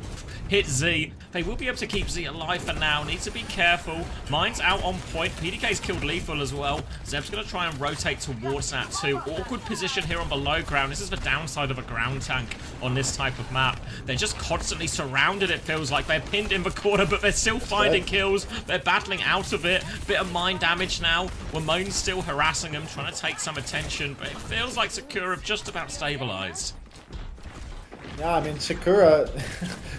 hit Z. They will be able to keep Z alive for now. Needs to be careful. Mine's out on point. PDK's killed Lethal as well. Zeb's going to try and rotate towards that too. Awkward position here on below ground. This is the downside of a ground tank on this type of map. They're just constantly surrounded, it feels like. They're pinned in the corner, but they're still finding kills. They're battling out of it. Bit of mine damage now. Wamone's still harassing them, trying to take some attention, but it feels like Sakura have just about stabilized. Yeah, I mean, Sakura,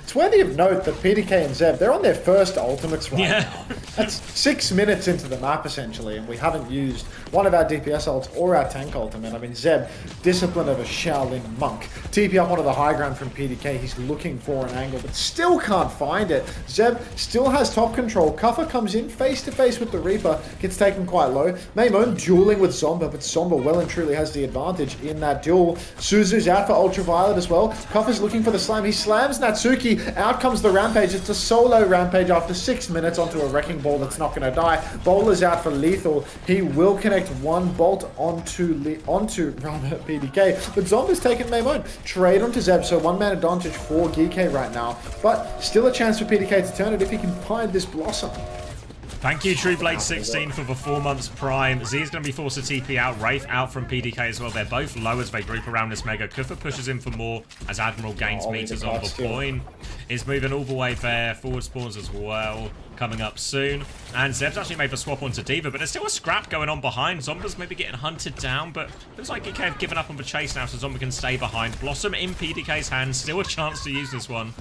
it's worthy of note that PDK and Zeb, they're on their first ultimates right now. That's 6 minutes into the map, essentially, and we haven't used one of our DPS ults or our tank ultimate. I mean, Zeb, discipline of a Shaolin monk. TP up onto the high ground from PDK. He's looking for an angle, but still can't find it. Zeb still has top control. Kuffa comes in face-to-face with the Reaper, gets taken quite low. Maimon dueling with Zomba, but Zomba well and truly has the advantage in that duel. Suzu's out for Ultraviolet as well. Kuffa's looking for the slam. He slams Natsuki. Out comes the Rampage. It's a solo Rampage after 6 minutes onto a Wrecking Ball that's not going to die. Bowler's out for Lethal. He will connect one bolt onto PDK, but Zomba's taken Maimon. Trade onto Zeb, so one-man advantage for GK right now, but still a chance for PDK to turn it if he can find this Blossom. Thank you, TrueBlade16, for the 4 months Prime. Z is going to be forced to TP out. Wraith out from PDK as well. They're both low as they group around this Mega. Kufa pushes in for more as Admiral gains meters on the point. Is moving all the way there. Forward spawns as well, coming up soon. And Zeb's actually made the swap onto D.Va, but there's still a scrap going on behind. Zomba's maybe getting hunted down, but looks like GK have given up on the chase now, so Zomba can stay behind. Blossom in PDK's hands. Still a chance to use this one.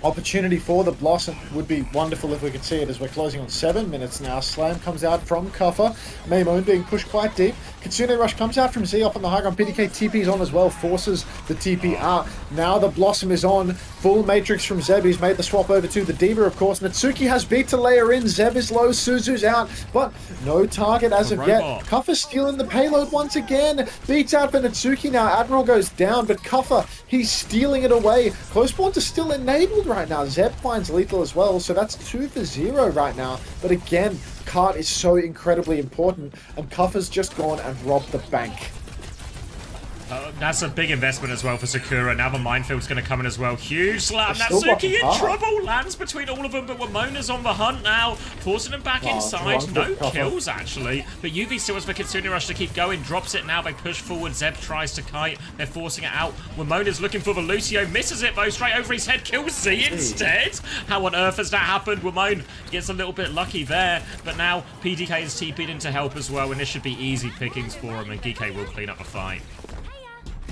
Opportunity for the Blossom would be wonderful if we could see it as we're closing on 7 minutes now. Slam comes out from Kuffa. Maimon being pushed quite deep. Kitsune Rush comes out from Z up on the high ground. PDK TP's on as well, forces the TP out. Now the Blossom is on. Full Matrix from Zeb. He's made the swap over to the D.Va, of course. Natsuki has beat to layer in. Zeb is low. Suzu's out, but no target as of yet. Kuffa stealing the payload once again. Beats out for Natsuki now. Admiral goes down, but Kuffa, he's stealing it away. Close spawns are still enabled right now. Zeb finds Lethal as well, so that's 2 for 0 right now. But again, cart is so incredibly important, and Kuffa's just gone and robbed the bank. That's a big investment as well for Sakura. Now the minefield's going to come in as well. Huge slam. Natsuki in trouble. Lands between all of them, but Wamona's on the hunt now. Forcing him back inside. No kills, actually. But UV still has the Kitsune Rush to keep going. Drops it now. They push forward. Zeb tries to kite. They're forcing it out. Wamona's looking for the Lucio. Misses it, though. Straight over his head. Kills Z instead. How on earth has that happened? Wamona gets a little bit lucky there. But now PDK is TP'd in to help as well. And this should be easy pickings for him. And GK will clean up the fight.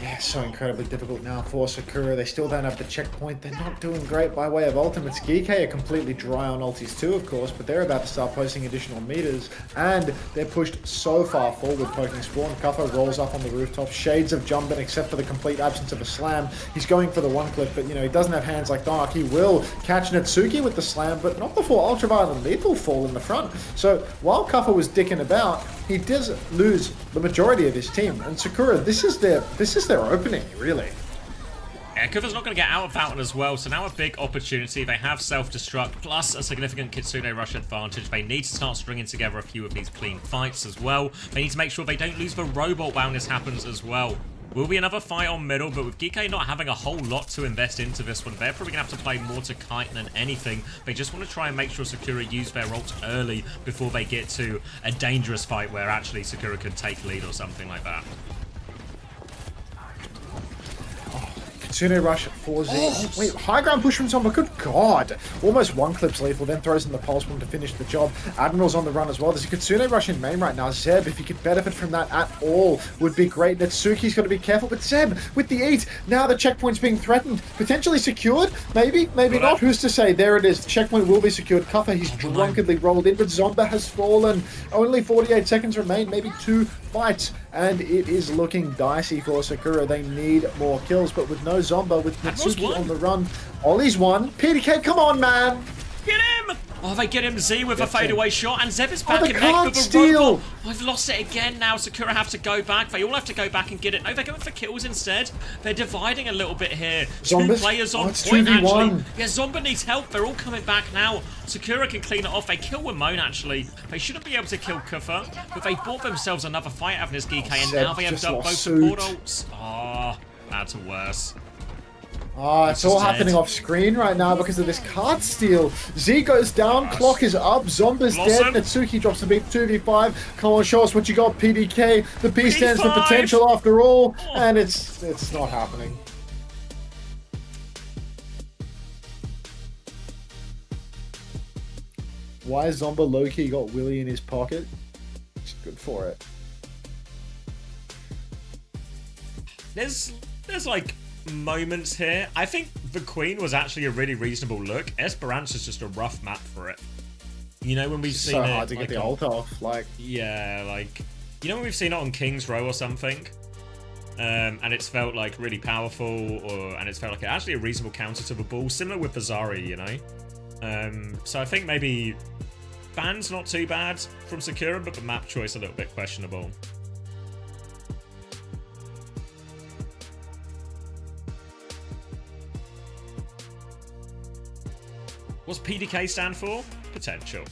Yeah, so incredibly difficult now for Sakura. They still don't have the checkpoint. They're not doing great by way of ultimates. GK are completely dry on ultis too, of course, but they're about to start posting additional meters, and they're pushed so far forward, poking spawn. Kuffa rolls up on the rooftop. Shades of jumping, except for the complete absence of a slam. He's going for the one clip, but you know, he doesn't have hands like Dark. He will catch Natsuki with the slam, but not before Ultraviolet and Lethal fall in the front. So while Kuffa was dicking about, he does lose the majority of his team, and Sakura, this is their opening, really. Yeah, Kufa's not going to get out of that one as well, so now a big opportunity. They have self-destruct, plus a significant Kitsune Rush advantage. They need to start stringing together a few of these clean fights as well. They need to make sure they don't lose the robot while this happens as well. Will be another fight on middle, but with GK not having a whole lot to invest into this one, they're probably going to have to play more to kite than anything. They just want to try and make sure Sakura use their ult early before they get to a dangerous fight where actually Sakura could take lead or something like that. Kitsune Rush 4Z. Wait, high ground push from Zomba. Good God. Almost one clips Lethal, then throws in the pulse bomb to finish the job. Admiral's on the run as well. There's a Kitsune Rush in main right now. Zeb, if he could benefit from that at all, would be great. Natsuki's got to be careful, but Zeb with the eat. Now the checkpoint's being threatened. Potentially secured? Maybe, maybe not. Who's to say? There it is. Checkpoint will be secured. Kuffa, he's drunkenly rolled in, but Zomba has fallen. Only 48 seconds remain, maybe 2 fights, and it is looking dicey for Sakura. They need more kills, but with no Zomba, with Natsuki on the run. Ollie's won. PDK, come on, man! Get him! Oh, they get him Z with a Gets him. fadeaway shot, and Zeb is back the in card neck with a steal! robot. I've lost it again now. Sakura have to go back. They all have to go back and get it. No, they're going for kills instead. They're dividing a little bit here. Zombies? Two players on it's point, 2v1. actually. Yeah, Zomba needs help. They're all coming back now. Sakura can clean it off. They kill Ramon, actually. They shouldn't be able to kill Kufa, but they bought themselves another fight having his GK, and now they have just done both lost support suit. ults. Oh, that's worse. Oh, it's all He's happening dead. off screen right now because of this card steal. Z goes down, clock is up, Zomba's Blossom. dead, Natsuki drops a big 2v5. Come on, show us what you got, PDK. The P stands for P5. potential after all, and it's not happening. Why is Zomba low-key got Willy in his pocket? It's good for it. There's like moments here. I think the Queen was actually a really reasonable look. Esperanza's just a rough map for it. You know, when we've seen So it, hard to get the ult off, like... Yeah, like, you know when we've seen it on King's Row or something? And it's felt like really powerful, and it's felt like actually a reasonable counter to the ball, similar with Bazari, you know? So I think maybe ban's not too bad from Sakura, but the map choice a little bit questionable. What's PDK stand for? Potential.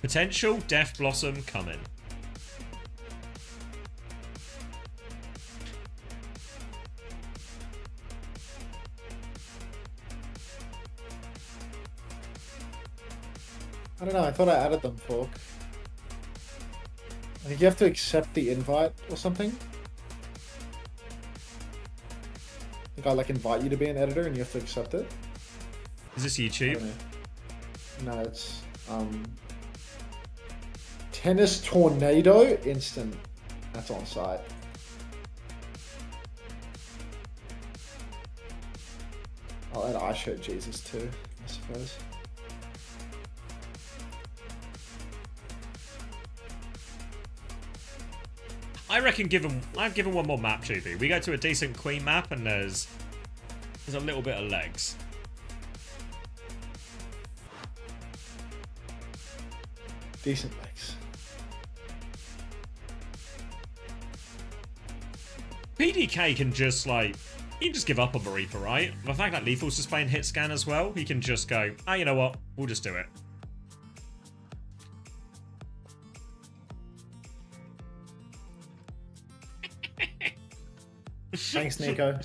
Potential, Death Blossom, coming. I don't know, I thought I added them, Fork. I think you have to accept the invite or something. I think I like invite you to be an editor and you have to accept it. Is this YouTube? No, it's Tennis Tornado Instant. That's on site. I'll add I Shirt Jesus too, I suppose. I reckon I've given one more map, GB. We go to a decent Queen map and there's a little bit of legs. Decent legs. PDK can just like, he can just give up on the Reaper, right? The fact that Lethal's just playing hit scan as well, he can just go, ah, you know what? We'll just do it. Thanks, Nico.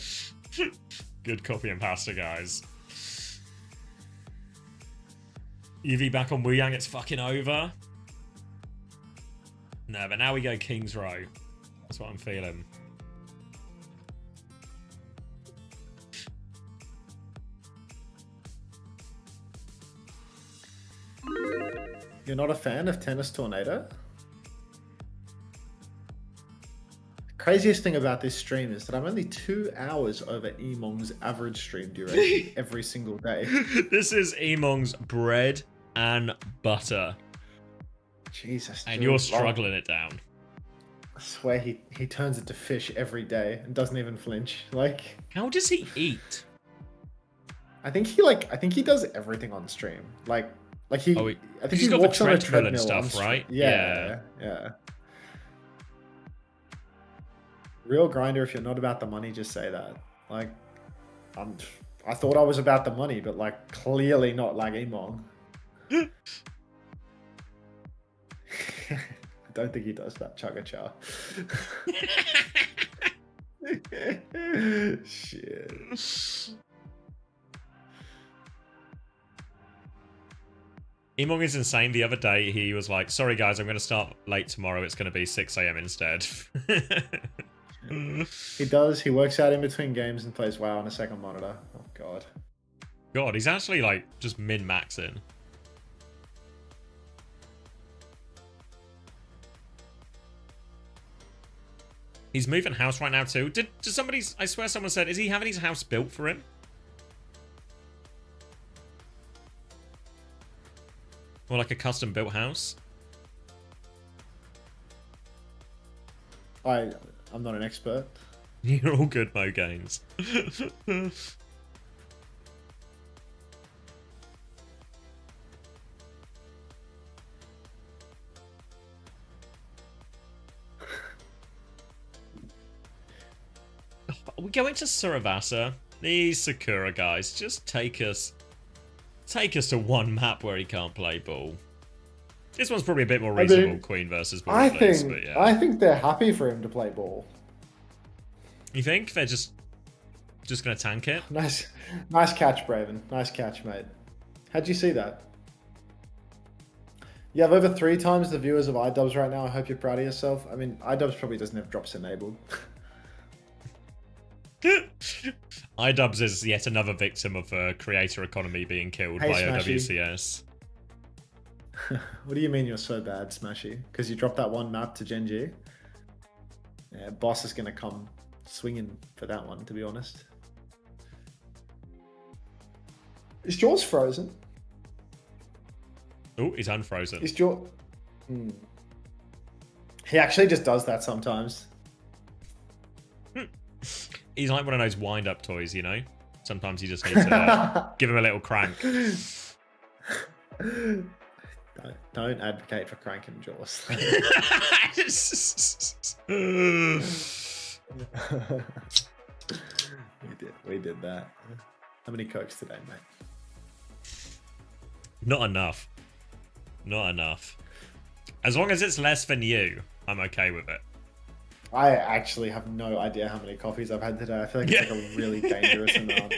Good copy and pasta, guys. EV back on Wu Yang, it's fucking over. No, but now we go King's Row. That's what I'm feeling. You're not a fan of Tennis Tornado? Craziest thing about this stream is that I'm only 2 hours over Emong's average stream duration every single day. This is Emong's bread and butter. Jesus. And dude, you're struggling it down. I swear he turns into fish every day and doesn't even flinch. Like, how does he eat? I think he does everything on stream. Like he. Oh, I think he's he got the walks on a treadmill and treadmill stuff, on right? Yeah. Real grinder. If you're not about the money, just say that. Like, I thought I was about the money, but like clearly not like Emong. I don't think he does that chugga-cha. Shit. Emong is insane. The other day, he was like, sorry guys, I'm going to start late tomorrow. It's going to be 6 AM instead. He does. He works out in between games and plays WoW on a second monitor. Oh, God. God, he's actually like just min-maxing. He's moving house right now too. Did somebody, I swear someone said, is he having his house built for him? Or like a custom built house? I'm not an expert. You're all good, Mo Games. we go into Suravasa. These Sakura guys, just take us to one map where he can't play ball. This one's probably a bit more reasonable, Queen versus ball. I think they're happy for him to play ball. You think they're just gonna tank it? Nice catch, Braven. Nice catch, mate. How'd you see that? You have over 3 times the viewers of iDubbbz right now. I hope you're proud of yourself. I mean, iDubbbz probably doesn't have drops enabled. iDubbbz is yet another victim of creator economy being killed by OWCS. What do you mean you're so bad, Smashy? Because you dropped that one map to Gen G? Yeah, boss is going to come swinging for that one, to be honest. Is Jaws frozen? Oh, he's unfrozen. Is Jaws... He actually just does that sometimes. He's like one of those wind-up toys, you know? Sometimes you just need to give him a little crank. Don't advocate for cranking Jaws. We did that. How many cokes today, mate? Not enough. Not enough. As long as it's less than you, I'm okay with it. I actually have no idea how many coffees I've had today. I feel like it's like a really dangerous amount.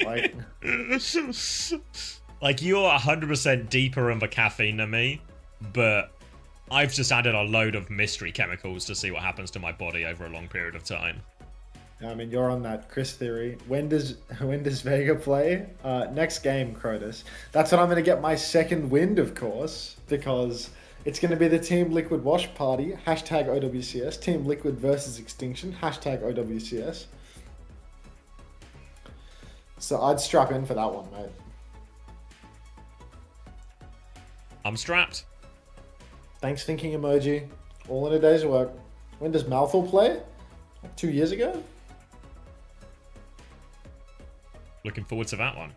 Like you're 100% deeper on the caffeine than me, but I've just added a load of mystery chemicals to see what happens to my body over a long period of time. I mean, you're on that Chris theory. When does Vega play? Next game, Crotus. That's when I'm going to get my second wind, of course, because it's going to be the Team Liquid Wash Party, hashtag OWCS, Team Liquid versus Extinction, hashtag OWCS. So I'd strap in for that one, mate. I'm strapped. Thanks, thinking emoji. All in a day's work. When does Malthor play? Like 2 years ago? Looking forward to that one.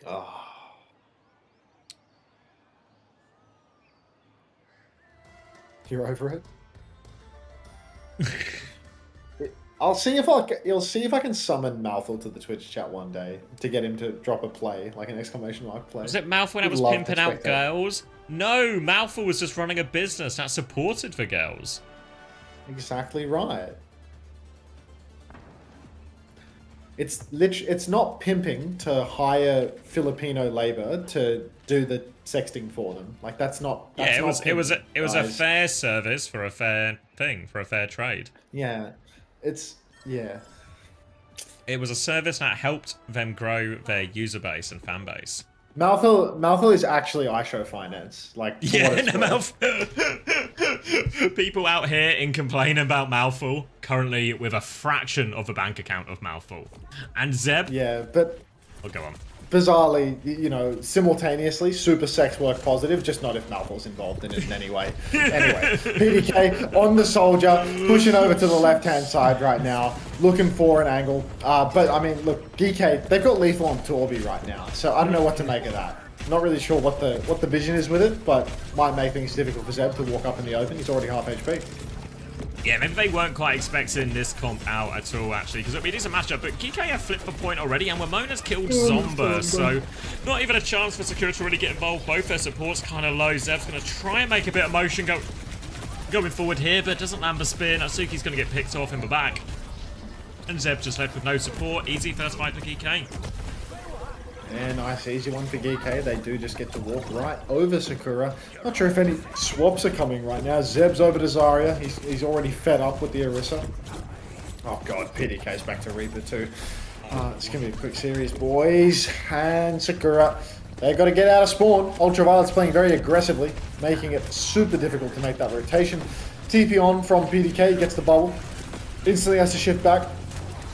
Oh. You're over it? You'll see if I can summon Malthor to the Twitch chat one day to get him to drop a play, like an exclamation mark play. Was it Malthor when I was pimping out girls? No, Malthor was just running a business that supported for girls. Exactly right. It's not pimping to hire Filipino labor to do the sexting for them. Like that's not. That's it was a fair service for a fair thing, for a fair trade. Yeah. It was a service that helped them grow their user base and fan base. Malthor is actually iShow finance. Like people out here in complaining about Malthor currently with a fraction of the bank account of Malthor, and Zeb. Yeah, but I'll go on. Bizarrely, you know, simultaneously, super sex work positive, just not if Malthor's involved in it in any way. Anyway, PDK on the soldier, pushing over to the left-hand side right now, looking for an angle. But, I mean, look, GK, they've got lethal on Torby right now, so I don't know what to make of that. Not really sure what the vision is with it, but might make things difficult for Zeb to walk up in the open. He's already half HP. Yeah, maybe they weren't quite expecting this comp out at all, actually, because it is a matchup, but GK have flipped the point already, and Wamona's killed Zomba, so not even a chance for Sakura to really get involved. Both their supports kind of low. Zeb's going to try and make a bit of motion going forward here, but doesn't land the spear. Natsuki's going to get picked off in the back. And Zeb just left with no support. Easy first fight for GK. Yeah, nice, easy one for GK. They do just get to walk right over Sakura. Not sure if any swaps are coming right now. Zeb's over to Zarya. He's already fed up with the Orisa. Oh god, PDK's back to Reaper too. It's going to be a quick series, boys. And Sakura, they've got to get out of spawn. Ultraviolet's playing very aggressively, making it super difficult to make that rotation. TP on from PDK, gets the bubble. Instantly has to shift back.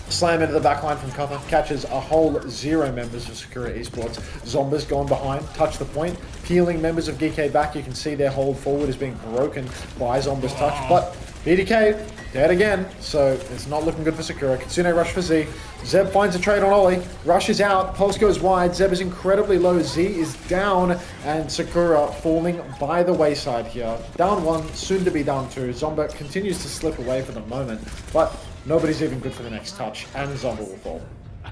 Slam into the backline from cover, catches a whole 0 members of Sakura Esports. Zomba's gone behind, touch the point, peeling members of GK back. You can see their hold forward is being broken by Zomba's touch, but BDK Dead again, so it's not looking good for Sakura. Kitsune rush for Z. Zeb finds a trade on Ollie. Rushes out. Pulse goes wide. Zeb is incredibly low. Z is down. And Sakura falling by the wayside here. Down 1, soon to be down 2. Zomba continues to slip away for the moment. But nobody's even good for the next touch. And Zomba will fall.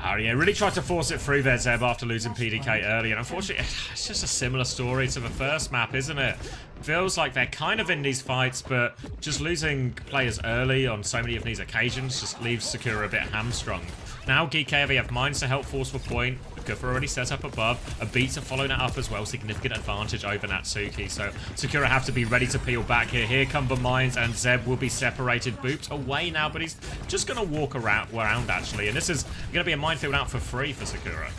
Oh, yeah, really tried to force it through there, Zeb, after losing PDK early. And unfortunately, it's just a similar story to the first map, isn't it? Feels like they're kind of in these fights, but just losing players early on so many of these occasions just leaves Sakura a bit hamstrung. Now, GK, they have mines to help force the point. Kufa already set up above. A beat to follow that up as well. Significant advantage over Natsuki. So Sakura have to be ready to peel back here. Here come the mines, and Zeb will be separated. Booped away now, but he's just going to walk around actually. And this is going to be a minefield out for free for Sakura.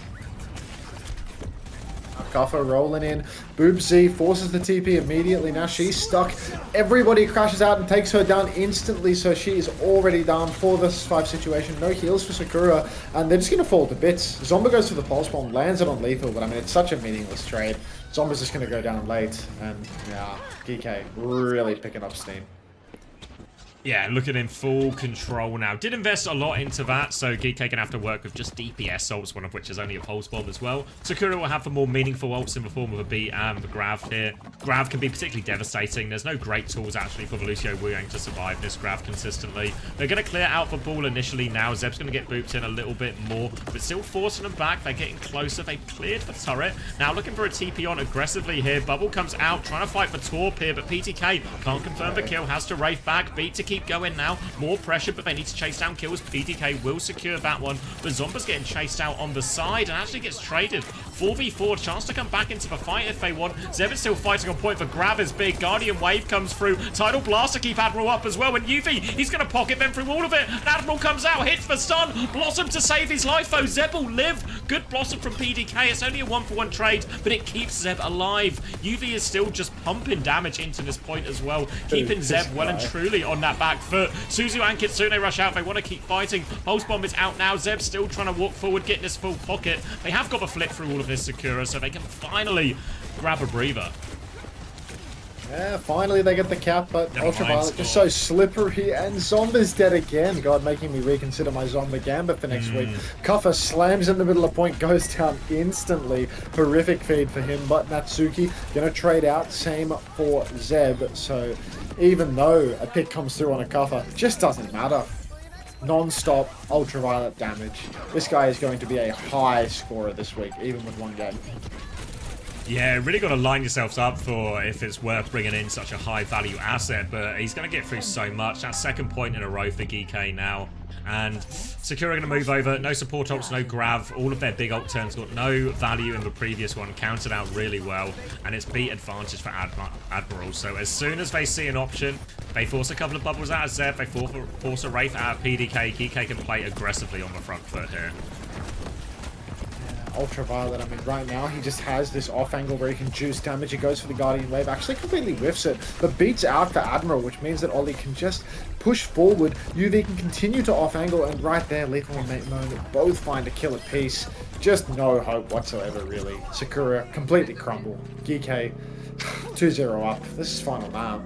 Kaffa rolling in. Boob Z forces the TP immediately. Now she's stuck. Everybody crashes out and takes her down instantly, so she is already down for this 5 situation. No heals for Sakura, and they're just going to fall to bits. Zomba goes for the pulse bomb, lands it on lethal, but I mean, it's such a meaningless trade. Zomba's just going to go down late, and yeah, GK really picking up steam. Yeah, looking in full control now. Did invest a lot into that, so GK can have to work with just DPS ults, one of which is only a pulse bomb as well. Sakura will have the more meaningful ults in the form of a beat and the Grav here. Grav can be particularly devastating. There's no great tools actually for the Lucio Wuyang to survive this Grav consistently. They're going to clear out the ball initially now. Zeb's going to get booped in a little bit more, but still forcing them back. They're getting closer. They cleared the turret. Now looking for a TP on aggressively here. Bubble comes out, trying to fight the Torp here, but PTK can't confirm the kill. Has to Wraith back. Beat to keep going now. More pressure, but they need to chase down kills. PTK will secure that one, but Zomba's getting chased out on the side and actually gets traded. 4v4, chance to come back into the fight if they want. Zeb is still fighting on point, but Grav is big. Guardian Wave comes through. Tidal Blast to keep Admiral up as well, and Yuvi, he's going to pocket them through all of it. And Admiral comes out, hits the stun. Blossom to save his life, though. Zeb will live. Good Blossom from PDK. It's only a 1-for-1 trade, but it keeps Zeb alive. Yuvi is still just pumping damage into this point as well, keeping Zeb well and truly on that back foot. Suzu and Kitsune rush out. They want to keep fighting. Pulse Bomb is out now. Zeb still trying to walk forward, get this full pocket. They have got the flip through all of this Sakura, so they can finally grab a breather. Yeah, finally they get the cap, but Ultraviolet just so slippery, and Zomba's dead again. God, making me reconsider my Zomba gambit for next week. Kuffa slams in the middle of point, goes down instantly. Horrific feed for him, but Natsuki gonna trade out. Same for Zeb, so even though a pick comes through on a Kuffa, just doesn't matter. Non-stop Ultraviolet damage. This guy is going to be a high scorer this week, even with 1 game. Yeah, really got to line yourselves up for if it's worth bringing in such a high value asset, but he's going to get through so much. That 2nd point in a row for GK now. And Sakura going to move over. No support ults, no Grav. All of their big ult turns got no value in the previous one. Counted out really well. And it's beat advantage for Admiral. So as soon as they see an option, they force a couple of bubbles out of Zeb. They force a Wraith out of PDK. GK can play aggressively on the front foot here. Ultraviolet, I mean, right now he just has this off angle where he can juice damage. He goes for the Guardian Wave, actually completely whiffs it, but beats out for Admiral, which means that Ollie can just push forward. UV can continue to off angle, and right there, Lethal and Mate Moan both find a kill apiece. Just no hope whatsoever, really. Sakura completely crumble. GK 2-0 up. This is final now.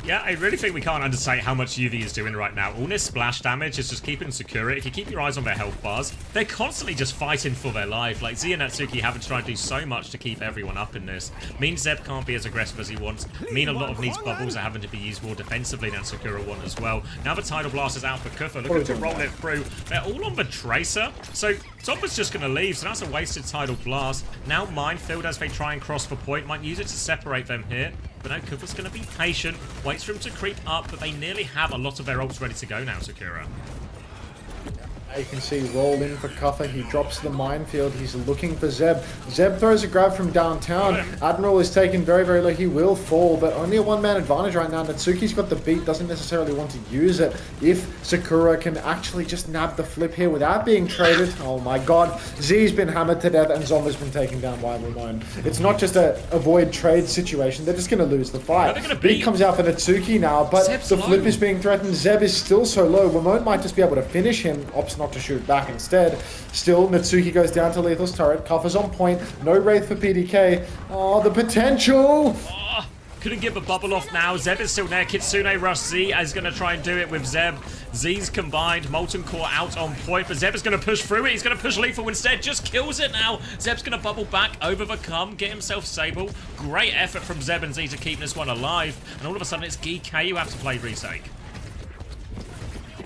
Yeah, I really think we can't understate how much UV is doing right now. All this splash damage is just keeping Sakura. If you keep your eyes on their health bars, they're constantly just fighting for their life. Like, Z and Natsuki having to try and do so much to keep everyone up in this. Means Zeb can't be as aggressive as he wants. Mean a lot of these bubbles are having to be used more defensively than Sakura want as well. Now the Tidal Blast is out for Kufa. Looking to roll it through. They're all on the Tracer. So Zomba's just going to leave, so that's a wasted Tidal Blast. Now Minefield as they try and cross the point. Might use it to separate them here. But no, Kufa's going to be patient, waits for him to creep up, but they nearly have a lot of their ults ready to go now, Sakura. You can see roll in for Kuffa. He drops the minefield. He's looking for Zeb. Zeb throws a grab from downtown. Admiral is taken very, very low. He will fall, but only a 1-man advantage right now. Natsuki's got the beat, doesn't necessarily want to use it. If Sakura can actually just nab the flip here without being traded. Oh my god. Z's been hammered to death and Zomba's been taken down by Ramon. It's not just a avoid trade situation. They're just going to lose the fight. Beat comes out for Natsuki now, but Zeb's the flip is being threatened. Zeb is still so low. Ramon might just be able to finish him. Opts not to shoot back instead. Still, Natsuki goes down to Lethal's turret. Kuffa's on point. No Wraith for PDK. Oh, the potential! Couldn't give a bubble off now. Zeb is still there. Kitsune Rush Z is going to try and do it with Zeb. Z's combined. Molten Core out on point, but Zeb is going to push through it. He's going to push Lethal instead. Just kills it now. Zeb's going to bubble back over the Cum, get himself Sable. Great effort from Zeb and Z to keep this one alive. And all of a sudden, it's GK who have to play Retake.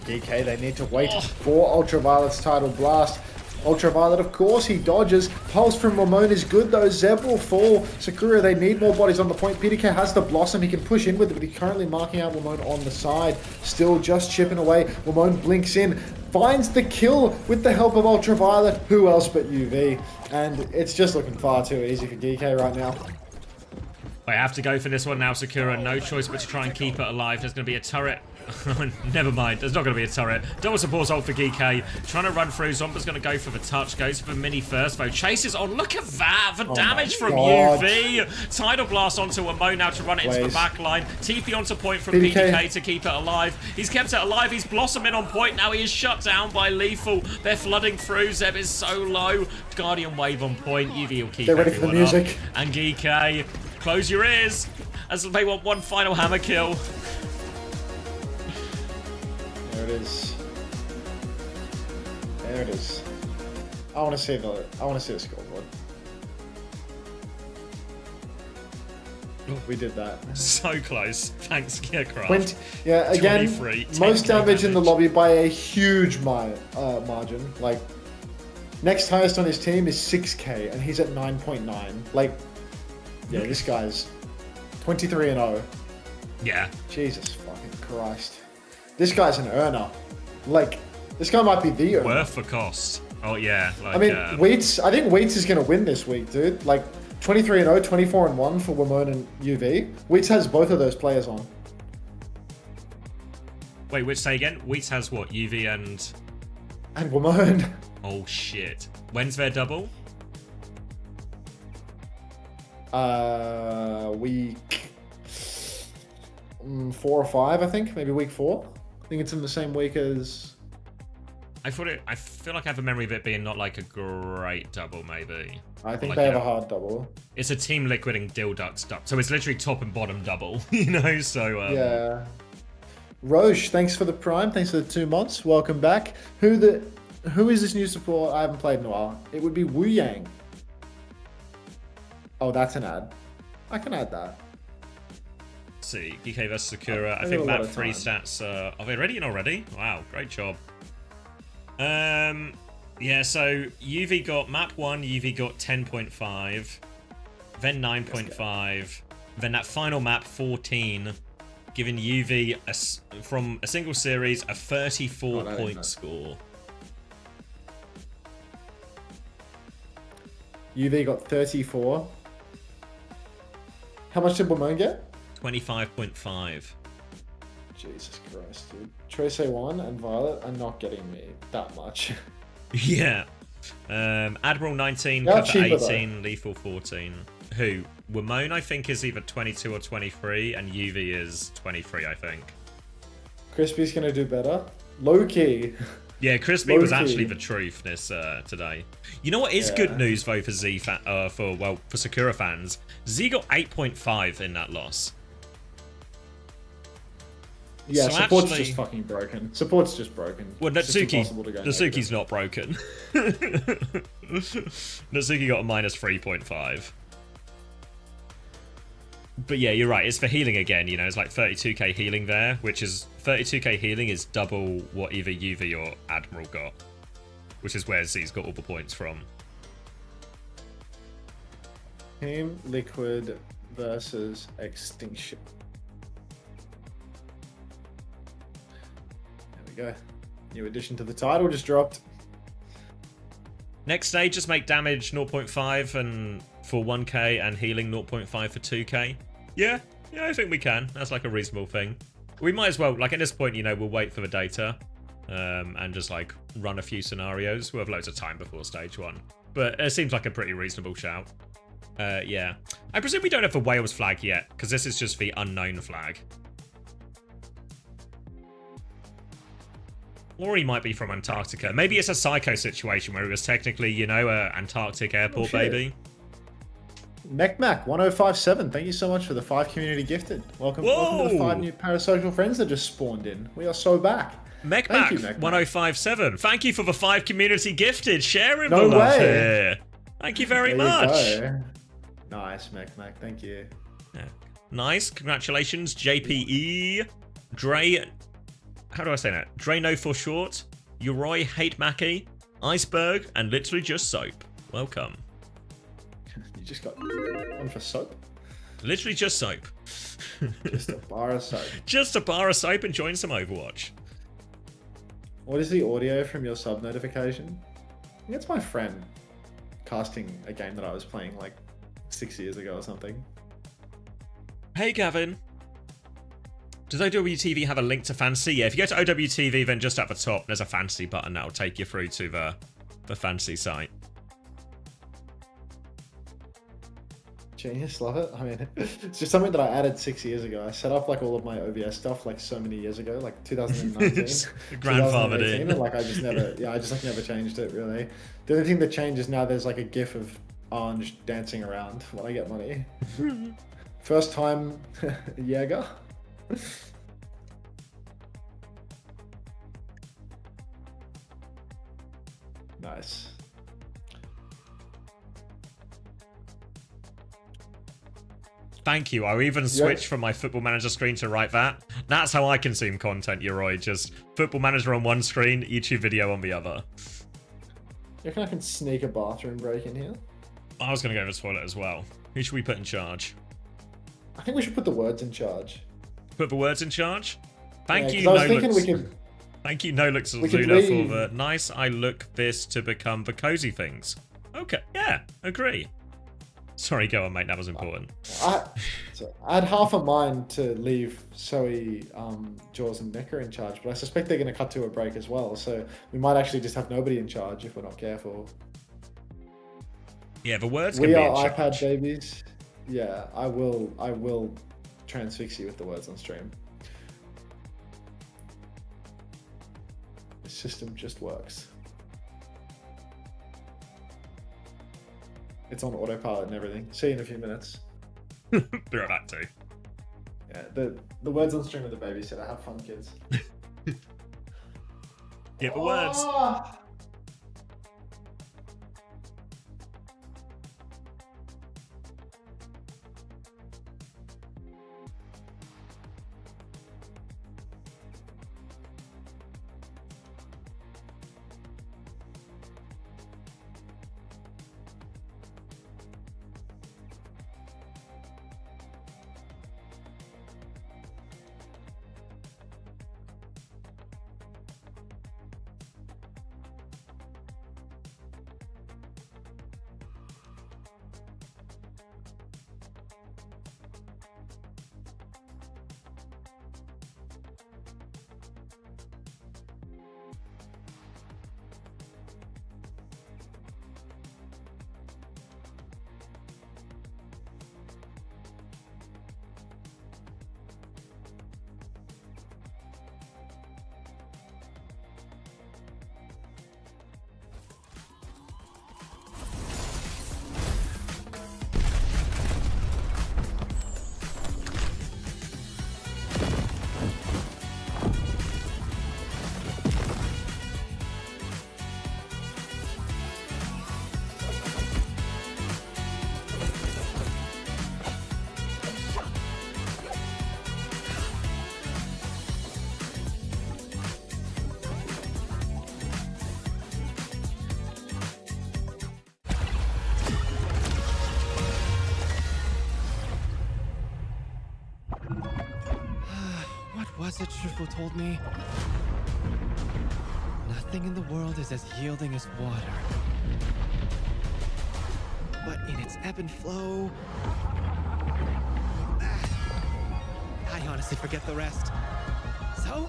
DK, they need to wait for Ultraviolet's Tidal Blast. Ultraviolet, of course, he dodges. Pulse from Ramon is good, though. Zeb will fall. Sakura, they need more bodies on the point. PDK has the Blossom. He can push in with it, but he's currently marking out Ramon on the side. Still just chipping away. Ramon blinks in, finds the kill with the help of Ultraviolet. Who else but UV? And it's just looking far too easy for DK right now. I have to go for this one now, Sakura. No choice but to try and keep it alive. There's going to be a turret. Never mind. There's not going to be a turret. Double support ult for GK. Trying to run through. Zomba's going to go for the touch. Goes for the mini first, though. Chases on. Look at that. The damage from UV. Tidal Blast onto a Mo now to run it into the back line. TP onto point from PDK to keep it alive. He's kept it alive. He's blossoming on point. Now he is shut down by Lethal. They're flooding through. Zeb is so low. Guardian Wave on point. UV will keep Get ready for the music. Up. And GK, close your ears as they want one final hammer kill. There it is. There it is. I want to see the scoreboard. We did that. So close. Thanks, Gearcraft. Yeah, again, most damage in the lobby by a huge margin. Like, next highest on his team is 6k, and he's at 9.9. Like, yeah, this guy's 23-0. Yeah. Jesus fucking Christ. This guy's an earner. Like, this guy might be the earner. Worth the cost. Oh, yeah. Like, I mean, I think Wheats is going to win this week, dude. Like, 23-0, 24-1 for Wamon and UV. Wheats has both of those players on. Wait, which say again? Wheats has what? UV and... And Wamon. Oh, shit. When's their double? Week 4 or 5, I think. Maybe week 4. I think it's in the same week as... I feel like I have a memory of it being not like a great double, maybe. I think like, they have a hard double. It's a Team Liquid and Dildux double. So it's literally top and bottom double, you know? So, yeah. Roche, thanks for the Prime. Thanks for the 2 months. Welcome back. Who is this new support? I haven't played in a while. It would be Wu Yang. Oh, that's an ad. I can add that. Let's see, GK vs Sakura. I think map 3 stats are they ready already? Wow, great job. Yeah, so UV got map 1, UV got 10.5, then 9.5, then that final map 14, giving UV from a single series a 34-point score. UV got 34. How much did Wamon get? 25.5. Jesus Christ, dude. Trace A1 and Violet are not getting me that much. Yeah. Admiral 19, Cover 18, Lethal 14. Who? Wamon, I think, is either 22 or 23, and UV is 23, I think. Crispy's gonna do better. Low-key. Yeah, Crispy was actually the truth this today. You know what is good news, though, for for Sakura fans? Z got 8.5 in that loss. Yeah, so support's just fucking broken. Support's just broken. Well, Natsuki's not broken. Natsuki got a minus 3.5. But yeah, you're right. It's for healing again. You know, it's like 32k healing there, which is 32k healing is double what either UV or Admiral got, which is where Z's got all the points from. Team Liquid versus Extinction. There we go. New addition to the title just dropped. Next stage, just make damage 0.5 and for 1k and healing 0.5 for 2k. Yeah, I think we can. That's like a reasonable thing. We might as well, like at this point, you know, we'll wait for the data and just like run a few scenarios. We'll have loads of time before stage 1. But it seems like a pretty reasonable shout. Yeah. I presume we don't have the Wales flag yet, because this is just the unknown flag. Or he might be from Antarctica. Maybe it's a Psycho situation where it was technically, you know, a Antarctic airport baby. MechMac1057, thank you so much for the 5 community gifted. Welcome to the 5 new parasocial friends that just spawned in. We are so back. MechMac1057, thank you for the 5 community gifted. Sharing No the love way. here. Thank you very There you much. go. Nice, MechMac. Thank you. Yeah. Nice. Congratulations, JPE. Dre. How do I say that? Drano for short. Uroi Hate Mackie. Iceberg. And literally just soap. Welcome. You just got one for soap? Literally just soap. Just a bar of soap. Just a bar of soap and join some Overwatch. What is the audio from your sub notification? I think it's my friend casting a game that I was playing like 6 years ago or something. Hey, Gavin. Does OWTV have a link to Fantasy? Yeah, if you go to OWTV, then just at the top, there's a Fantasy button that'll take you through to the Fantasy site. Genius, love it. I mean, it's just something that I added 6 years ago. I set up like all of my OBS stuff like so many years ago, like 2019, Grandfathered 2018, in. and like I just never, I just like never changed it really. The only thing that changed is now there's like a GIF of Orange dancing around when I get money. First time Jäger. Nice. Thank you. I even switched from my Football Manager screen to right that. That's how I consume content, Yoroi. Just Football Manager on one screen, YouTube video on the other. You reckon I can sneak a bathroom break in here? I was going to go to the toilet as well. Who should we put in charge? I think we should put the words in charge. Put the words in charge? Thank you, I was thinking we could... Thank you, Nolux we could Luna, for leave- the nice I look this to become the cozy things. Okay, yeah, agree. Sorry, go on, mate, that was important. I had half a mind to leave Zoe, Jaws, and Nick are in charge, but I suspect they're going to cut to a break as well, so we might actually just have nobody in charge if we're not careful. Yeah, the words can We be are in charge. iPad babies. Yeah, I will transfix you with the words on stream. The system just works. It's on autopilot and everything. See you in a few minutes. Throw that too. Yeah, the words on stream of the babysitter. Have fun, kids. Get the words. Oh! Was it Shifu told me? Nothing in the world is as yielding as water. But in its ebb and flow... I honestly forget the rest. So,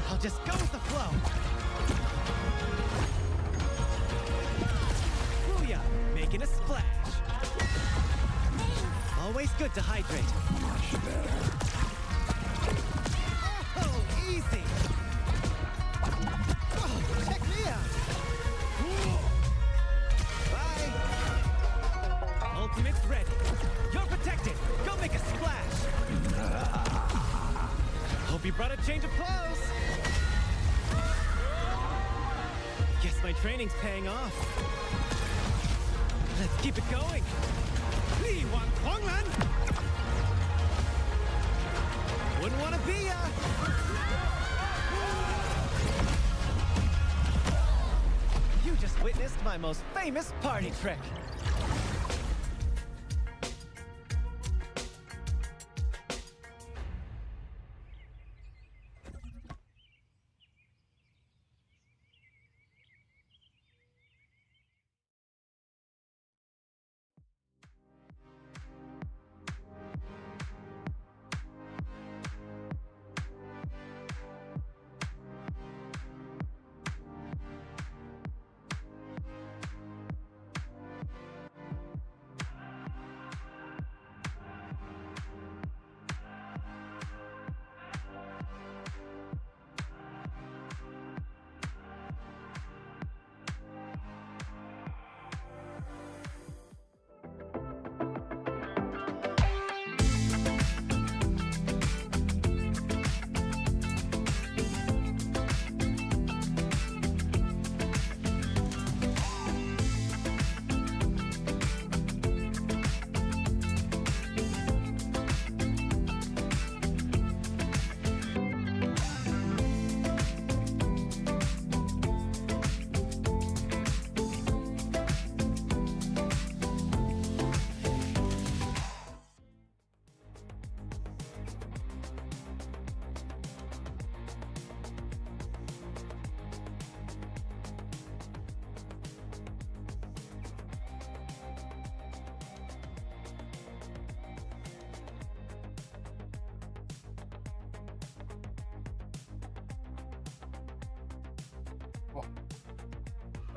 I'll just go with the flow. Booyah! Making a splash. Always good to hydrate. Much better. Oh, easy! Oh, check me out! Bye! ultimate's ready. You're protected. Go make a splash. Hope you brought a change of clothes. Guess my training's paying off. Let's keep it going. Li Wan Huanglan. Wouldn't want to be ya. You just witnessed my most famous party trick.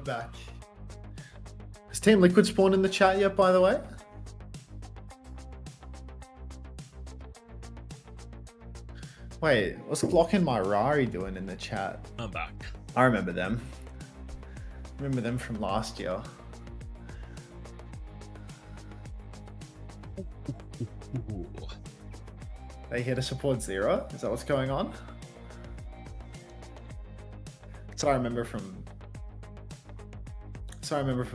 Back. Has Team Liquid spawned in the chat yet, by the way? Wait, what's Glock and my Rari doing in the chat? I'm back. I remember them. Remember them from last year. They here to support Zero? Is that what's going on? So I remember from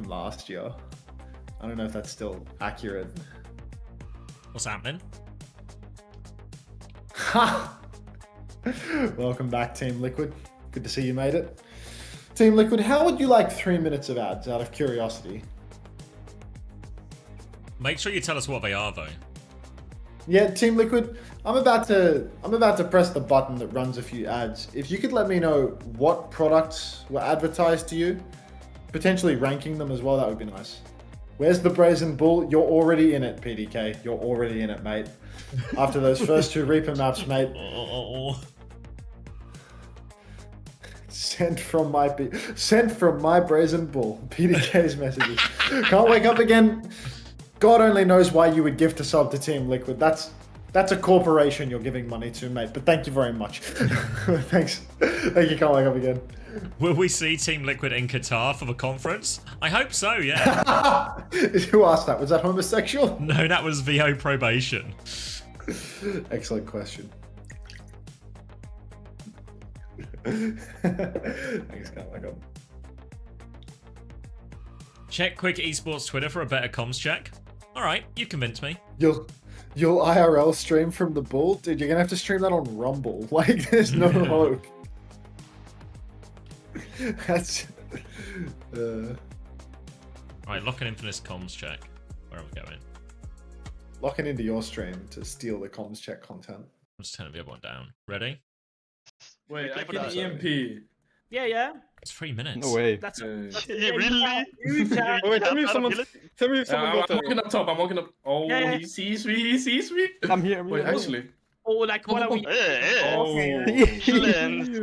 last year. I don't know if that's still accurate. What's happening? Ha! Welcome back, Team Liquid. Good to see you made it. Team Liquid, how would you like 3 minutes of ads out of curiosity? Make sure you tell us what they are, though. Yeah, Team Liquid, I'm about to press the button that runs a few ads. If you could let me know what products were advertised to you, potentially ranking them as well, that would be nice. Where's the Brazen Bull? You're already in it, PDK. You're already in it, mate. After those first 2 Reaper maps, mate. Sent from my Brazen Bull. PDK's messages. Can't wake up again. God only knows why you would gift a sub to Team Liquid. That's a corporation you're giving money to, mate. But thank you very much. Thanks. Thank you. Can't wake up again. Will we see Team Liquid in Qatar for the conference? I hope so, yeah. Who asked that? Was that homosexual? No, that was VO probation. Excellent question. Thanks, can't wake up. Check Quick Esports Twitter for a better comms check. Alright, you convinced me. You'll IRL stream from the Bull? Dude, you're gonna have to stream that on Rumble. Like, there's no hope. That's... Alright, locking in for this comms check. Where are we going? Locking into your stream to steal the comms check content. I'm just turning the other one down. Ready? Wait, I can EMP. Yeah. It's 3 minutes. No way. That's really? Wait, tell me if someone got I'm walking up top. I'm walking up. Oh, Yeah. he sees me. He sees me. I'm here. Wait, actually. Oh, like what are we?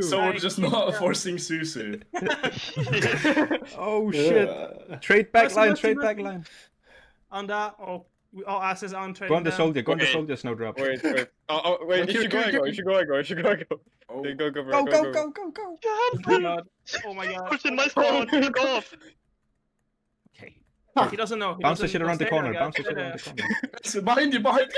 So we're just not forcing Susu. Oh shit! Trade back line. On that, all asses on trade. Go on the soldier, Snowdrop. Wait. Wait, you should go. Oh. Go. Oh my god. Push in my spawn. Fuck off. Okay. He doesn't know. He Bounce the doesn't shit around the stay corner. there, Bounce the guys. shit around the corner. It's behind you, behind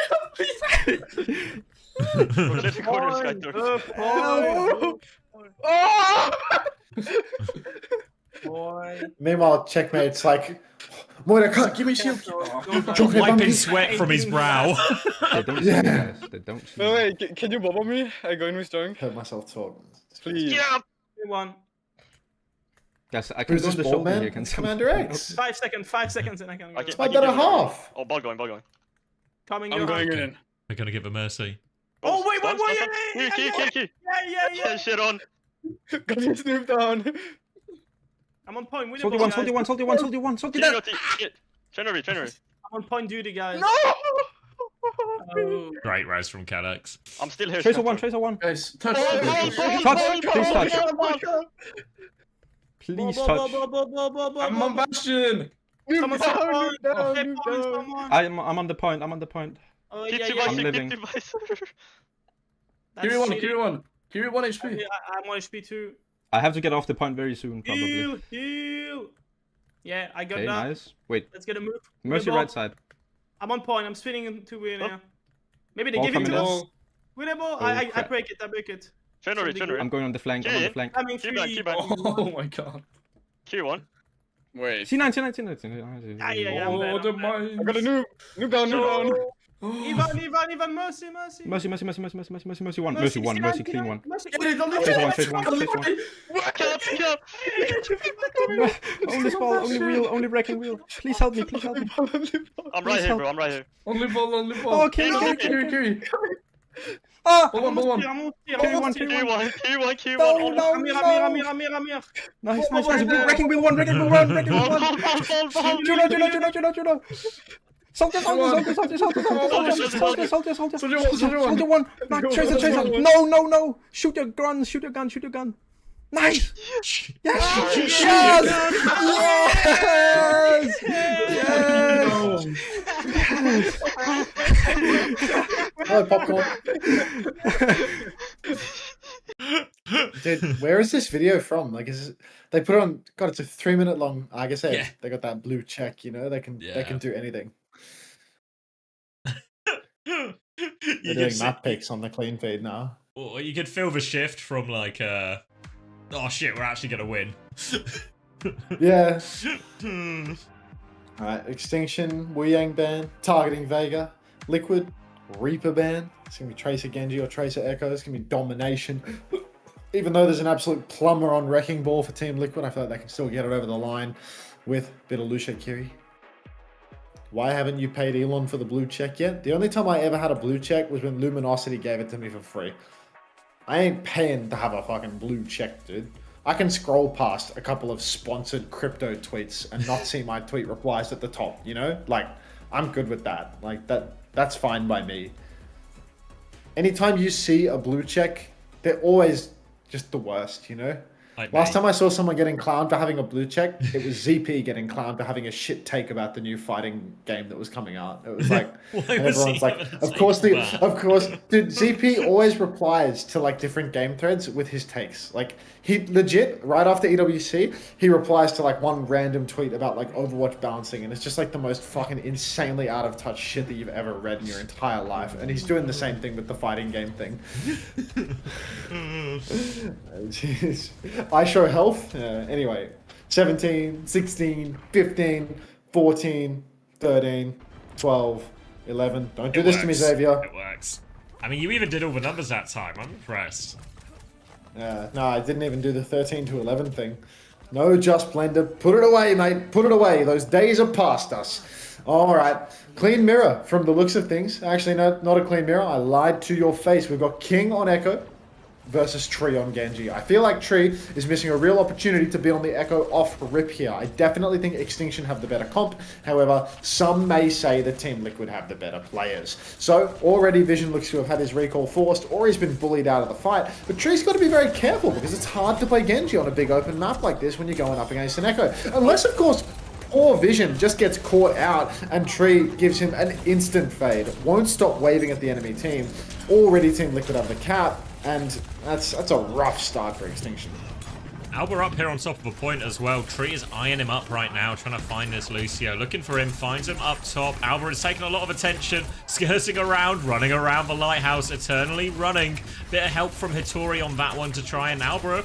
Boy. Meanwhile, checkmate's like, Moira, can't give me shield. Wiping sweat from his brow. They don't see you guys. They don't see you. Wait, can you bubble me? I go in with strong. Heard myself talk. Please. Yeah. 1. Guys, I can Who's go on this the ball shoulder man? here. Can someone... Commander X. 5 seconds. 5 seconds, and I can go. It's my better half. Oh, ball going. Coming. I'm going in. We're gonna give a mercy. Oh wait, Stun, wait, stun, yeah, stun. Key. yeah. Shit on. Got his snoop down. I'm on point. With Soldier the one, ball, soldier one, guys. soldier one, soldier one, soldier that. January. I'm on point duty, guys. No! Oh. Great res from Cadex. I'm still here. Tracer one. Guys, touch. Touch, please touch. Please touch. I'm on Bastion. Someone I'm on the point. Oh, Keep yeah, two yeah. by I'm six, living. keep two by six. Give me one. Give me 1 HP. I'm 1 HP too. I have to get off the point very soon, probably. Heal. Yeah, I got Okay, that. nice. Wait, Let's get a move. Mercy right side. I'm on point. I'm spinning into win now. Maybe they Ball give it to coming us. in. Win a ball. Oh, I crap. break it. January. I'm going on the flank. I mean, Keep back. Oh my god. Q1. Wait. C9. Yeah. Oh, the mine. I got a noob. Noob down. Ivan, mercy. Mercy one. Mercy clean one. Tracer one. Only wheel, only wrecking wheel. Please help me. I'm right here, bro. I'm right here. Only ball. Oh, Kiri. Ah! Hold on. Q1. Amir. Nice. Wrecking wheel one. Juno. Soldier one. Tracer. No. Shoot your gun. Nice. Yes. Oh, popcorn. Dude, where is this video from? Like, they put it on? God, it's a 3-minute long. Like I said, Yeah. they got that blue check. You know, they can do anything. They're doing map picks on the clean feed now. Or you could feel the shift from like, oh shit, we're actually gonna win. Yeah. Alright, Extinction, Wu Yang ban, targeting Vega, Liquid, Reaper ban. It's gonna be Tracer Genji or Tracer Echo. It's gonna be domination. Even though there's an absolute plumber on Wrecking Ball for Team Liquid, I feel like they can still get it over the line with a bit of Lucia Kiri. Why haven't you paid Elon for the blue check yet? The only time I ever had a blue check was when Luminosity gave it to me for free. I ain't paying to have a fucking blue check, dude. I can scroll past a couple of sponsored crypto tweets and not see my tweet replies at the top, you know? Like, I'm good with that. Like, that's fine by me. Anytime you see a blue check, they're always just the worst, you know? Last time I saw someone getting clowned for having a blue check, it was ZP getting clowned for having a shit take about the new fighting game that was coming out. It was like, and everyone's like, of course, dude, ZP always replies to like different game threads with his takes. Like, he legit, right after EWC, he replies to like one random tweet about like Overwatch balancing, and it's just like the most fucking insanely out of touch shit that you've ever read in your entire life. And he's doing the same thing with the fighting game thing. Jeez. I show health. Anyway, 17, 16, 15, 14, 13, 12, 11. Don't do this to me, Xavier. It works. I mean, you even did all the numbers that time. I'm impressed. No, I didn't even do the 13 to 11 thing. No, Just Blender. Put it away, mate. Put it away. Those days are past us. All right. Clean mirror from the looks of things. Actually, no, not a clean mirror. I lied to your face. We've got King on Echo versus Tree on Genji. I feel like Tree is missing a real opportunity to be on the Echo off rip here. I definitely think Extinction have the better comp. However, some may say that Team Liquid have the better players. So already Vision looks to have had his recall forced, or he's been bullied out of the fight. But Tree's got to be very careful because it's hard to play Genji on a big open map like this when you're going up against an Echo. Unless, of course, poor Vision just gets caught out and Tree gives him an instant fade. Won't stop waving at the enemy team. Already Team Liquid have the cap. And that's a rough start for Extinction. Alba up here on top of a point as well. Tree is eyeing him up right now, trying to find this Lucio. Looking for him, finds him up top. Alba is taking a lot of attention, skirting around, running around the lighthouse, eternally running. Bit of help from Hitori on that one to try and Alba.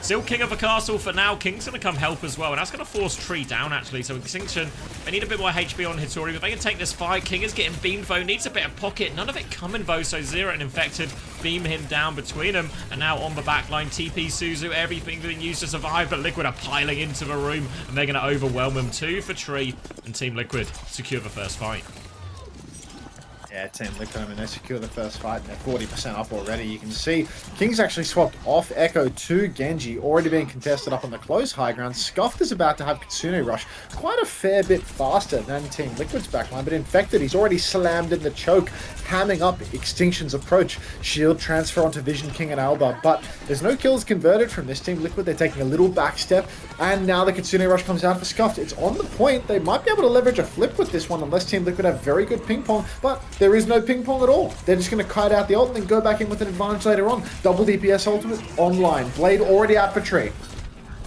Still king of the castle for now. King's going to come help as well, and that's going to force Tree down, actually. So Extinction, they need a bit more HP on Hitori, but they can take this fight. King is getting beamed, though. Needs a bit of pocket. None of it coming, though, so Zero and Infected beam him down between them. And now on the backline, TP Suzu, everything being used to survive, but Liquid are piling into the room, and they're going to overwhelm them too for Tree, and Team Liquid secure the first fight. Yeah, Team Liquid, I mean, they secure the first fight and they're 40% up already. You can see King's actually swapped off Echo to Genji, already being contested up on the close high ground. Scuffed is about to have Kitsune Rush quite a fair bit faster than Team Liquid's backline, but Infected, he's already slammed in the choke, hamming up Extinction's approach. Shield transfer onto Vision King and Alba, but there's no kills converted from this Team Liquid. They're taking a little back step, and now the Kitsune Rush comes out for Scuffed. It's on the point. They might be able to leverage a flip with this one, unless Team Liquid have very good ping pong, but there is no ping pong at all. They're just going to kite out the ult and then go back in with an advantage later on. Double DPS ultimate online. Blade already out for Tree.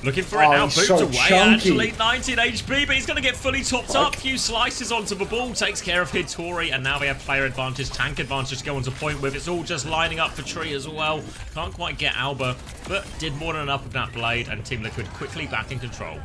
Looking for it now, he's boots so away, chunky. actually, 19 HP, but he's going to get fully topped up. Few slices onto the ball, takes care of Hitori, and now they have player advantage, tank advantage to go onto point with. It's all just lining up for Tree as well. Can't quite get Alba, but did more than enough with that Blade, and Team Liquid quickly back in control.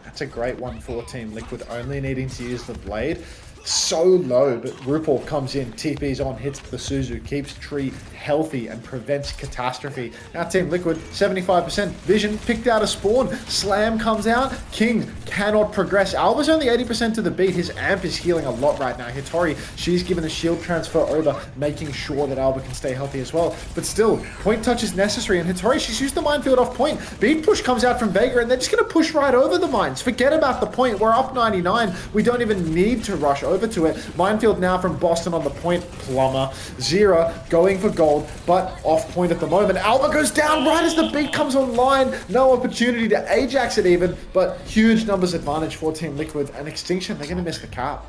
That's a great one for Team Liquid, only needing to use the Blade. So low, but RuPaul comes in, TP's on, hits the Suzu, keeps Tree healthy and prevents catastrophe. Now Team Liquid, 75%. Vision picked out a spawn. Slam comes out. King cannot progress. Alba's only 80% to the beat. His amp is healing a lot right now. Hitori, she's given a shield transfer over, making sure that Alba can stay healthy as well. But still, point touch is necessary, and Hitori, she's used the minefield off point. Beat push comes out from Vega, and they're just going to push right over the mines. Forget about the point. We're up 99. We don't even need to rush over to it. Minefield now from Boston on the point. Plumber. Zera going for gold, but off point at the moment. Alba goes down right as the beat comes online. No opportunity to Ajax it even, but huge numbers advantage for Team Liquid. And Extinction, they're going to miss the cap.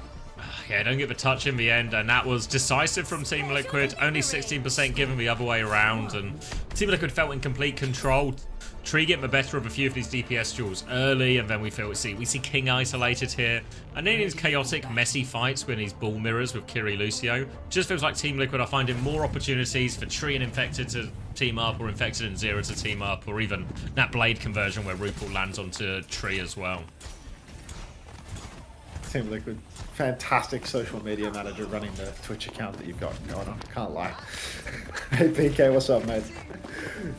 Yeah, don't get the touch in the end, and that was decisive from Team Liquid. Only 16% given the other way around, and Team Liquid felt in complete control. Tree getting the better of a few of these DPS duels early, and then we see King isolated here. And then in these chaotic, messy fights when these ball mirrors with Kiri Lucio, just feels like Team Liquid are finding more opportunities for Tree and Infected to team up, or Infected and Zero to team up, or even that Blade conversion where RuPaul lands onto Tree as well. Team Liquid, fantastic social media manager running the Twitch account that you've got going on. Can't lie. Hey PK, what's up, mate?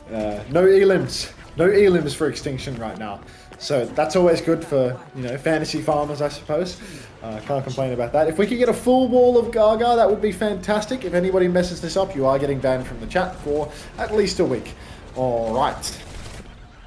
No elims. No elims for Extinction right now. So that's always good for, you know, fantasy farmers, I suppose. Can't complain about that. If we could get a full wall of Gaga, that would be fantastic. If anybody messes this up, you are getting banned from the chat for at least a week. All right.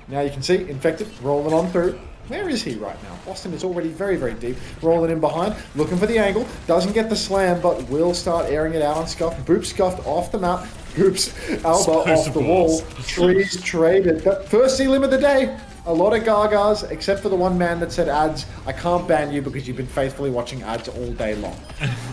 Now you can see Infected rolling on through. Where is he right now? Boston is already very, very deep. Rolling in behind, looking for the angle. Doesn't get the slam, but will start airing it out on Scuff. Boop Scuffed off the map. Oops, Alba off the wall. Trees traded. But first elim of the day. A lot of Gagas, except for the one man that said ads. I can't ban you because you've been faithfully watching ads all day long.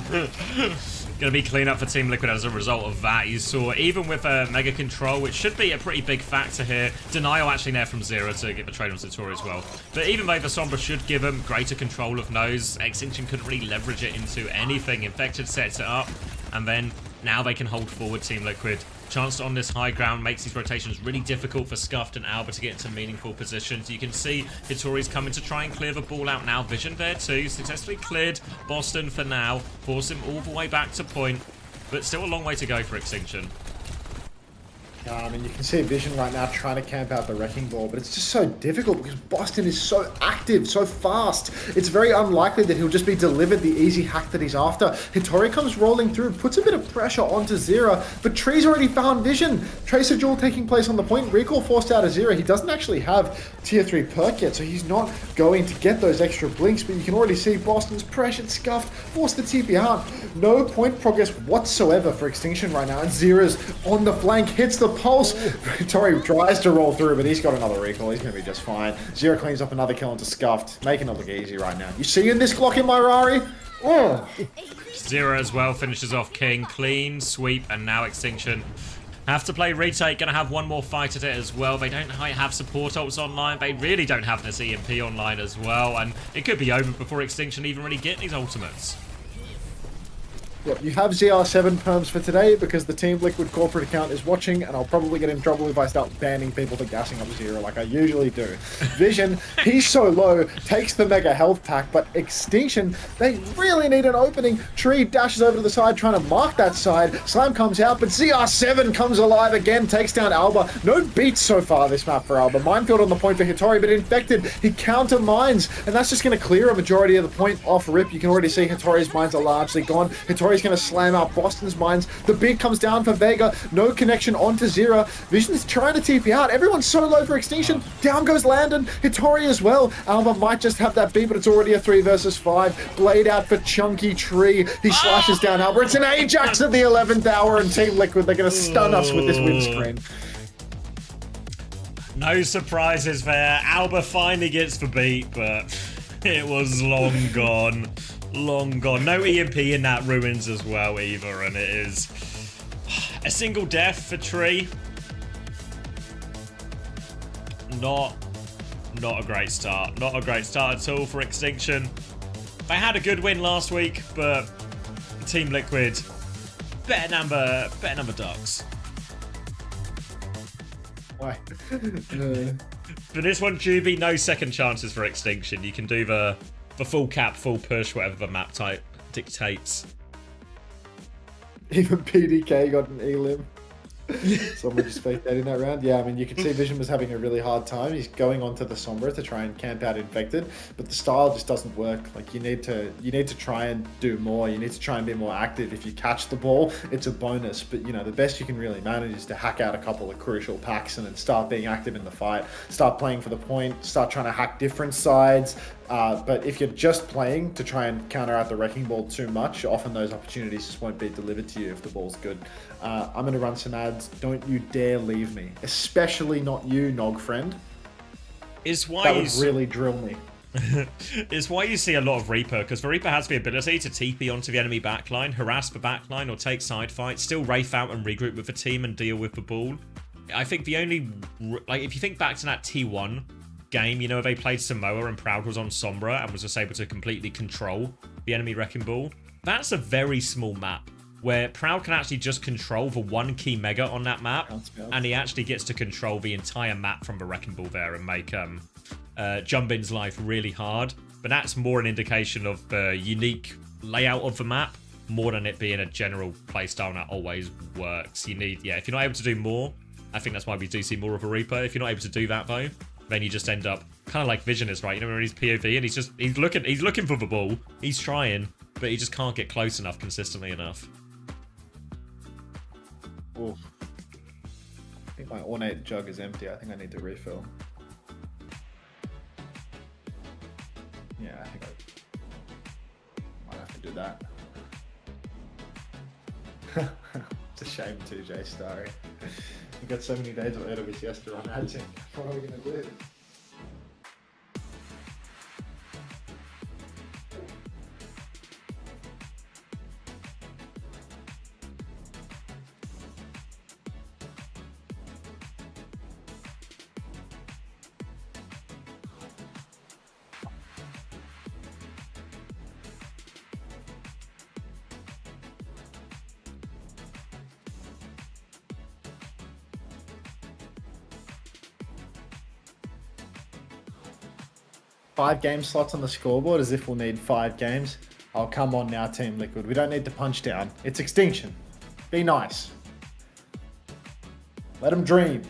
Going to be clean up for Team Liquid as a result of that. You saw, even with Mega Control, which should be a pretty big factor here. Denial actually there from Zero to get the trade on Satori as well. But even though the Sombra should give him greater control of Nose, Extinction couldn't really leverage it into anything. Infected sets it up, and then now they can hold forward, Team Liquid. Chance on this high ground makes these rotations really difficult for Scuffed and Alba to get into meaningful positions. You can see Hitori's coming to try and clear the ball out now. Vision there too, successfully cleared Boston for now. Force him all the way back to point, but still a long way to go for Extinction. I mean, you can see Vision right now trying to camp out the Wrecking Ball, but it's just so difficult because Boston is so active, so fast. It's very unlikely that he'll just be delivered the easy hack that he's after. Hitori comes rolling through, puts a bit of pressure onto Zera, but Tree's already found Vision. Tracer duel taking place on the point. Recall forced out of Zera. He doesn't actually have tier 3 perk yet, so he's not going to get those extra blinks, but you can already see Boston's pressured, Scuffed, forced the TP out. No point progress whatsoever for Extinction right now, and Zera's on the flank, hits the pulse. Hitori tries to roll through, but he's got another recall. He's going to be just fine. Zero cleans up another kill into Scuffed, making it look easy right now. You seeing this Glock in my Rari? Oh. Zero as well finishes off King. Clean sweep, and now Extinction Have to play retake, gonna have one more fight at it as well. They don't have support ults online. They really don't have this EMP online as well. And it could be over before Extinction even really get these ultimates. Yep, you have ZR7 perms for today because the Team Liquid corporate account is watching, and I'll probably get in trouble if I start banning people for gassing up Zero like I usually do. Vision, he's so low, takes the mega health pack, but Extinction, they really need an opening. Tree dashes over to the side trying to mark that side. Slam comes out, but ZR7 comes alive again, takes down Alba. No beats so far this map for Alba. Minefield on the point for Hitori, but Infected, he counter mines, and that's just going to clear a majority of the point off rip. You can already see Hitori's mines are largely gone. Hitori's going to slam out Boston's mines. The big comes down for Vega. No connection onto Zira. Vision's trying to TP out. Everyone's so low for Extinction. Down goes Landon. Hitori as well. Alba might just have that beat, but it's already a 3 versus 5. Blade out for Chunky Tree. He slashes down Alba. It's an Ajax at the 11th hour, and Team Liquid, they're going to stun us with this windscreen. No surprises there. Alba finally gets the beat, but it was long gone. Long gone. No EMP in that Ruins as well either, and it is a single death for Tree. Not a great start. Not a great start at all for Extinction. They had a good win last week, but Team Liquid, better number ducks. Why? For this one, Juby, no second chances for Extinction. You can do the full cap, full push, whatever the map type dictates. Even PDK got an elim. Someone just faked that in that round. Yeah, I mean, you can see Vision was having a really hard time. He's going onto the Sombra to try and camp out Infected, but the style just doesn't work. Like, you need to try and do more. You need to try and be more active. If you catch the ball, it's a bonus. But, you know, the best you can really manage is to hack out a couple of crucial packs and then start being active in the fight. Start playing for the point. Start trying to hack different sides. But if you're just playing to try and counter out the Wrecking Ball too much, often those opportunities just won't be delivered to you if the ball's good. I'm going to run some ads. Don't you dare leave me. Especially not you, Nog friend. That would really drill me. It's why you see a lot of Reaper, because the Reaper has the ability to TP onto the enemy backline, harass the backline, or take side fights, still Wraith out and regroup with the team and deal with the ball. I think the only... Like, if you think back to that T1 game, you know, they played Samoa and Proud was on Sombra and was just able to completely control the enemy Wrecking Ball. That's a very small map where Proud can actually just control the one key mega on that map, and he actually gets to control the entire map from the Wrecking Ball there and make Jumbin's life really hard. But that's more an indication of the unique layout of the map more than it being a general playstyle that always works. You need, yeah, if you're not able to do more, I think that's why we do see more of a Reaper. If you're not able to do that though, then you just end up kind of like Vision is, right? You know, when he's POV and he's looking for the ball, he's trying, but he just can't get close enough consistently enough. Oof. I think my ornate jug is empty. I think I need to refill. Yeah, I think I might have to do that. It's a shame too, Jay Starry. We've got so many days of OWCS to run ads in. What are we going to do? Five game slots on the scoreboard as if we'll need 5 games. Oh, come on now, Team Liquid. We don't need to punch down. It's Extinction. Be nice. Let them dream.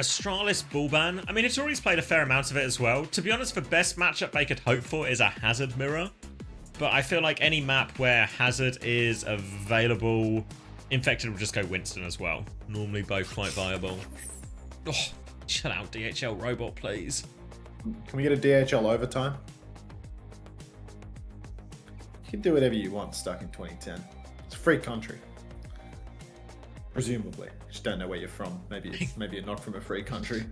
Astralis Bullban. I mean, it's already played a fair amount of it as well. To be honest, the best matchup they could hope for is a Hazard mirror. But I feel like any map where Hazard is available, Infected will just go Winston as well. Normally both quite viable. Oh, chill out, DHL robot, please. Can we get a DHL overtime? You can do whatever you want stuck in 2010. It's a free country. Presumably. Just don't know where you're from. Maybe you're not from a free country.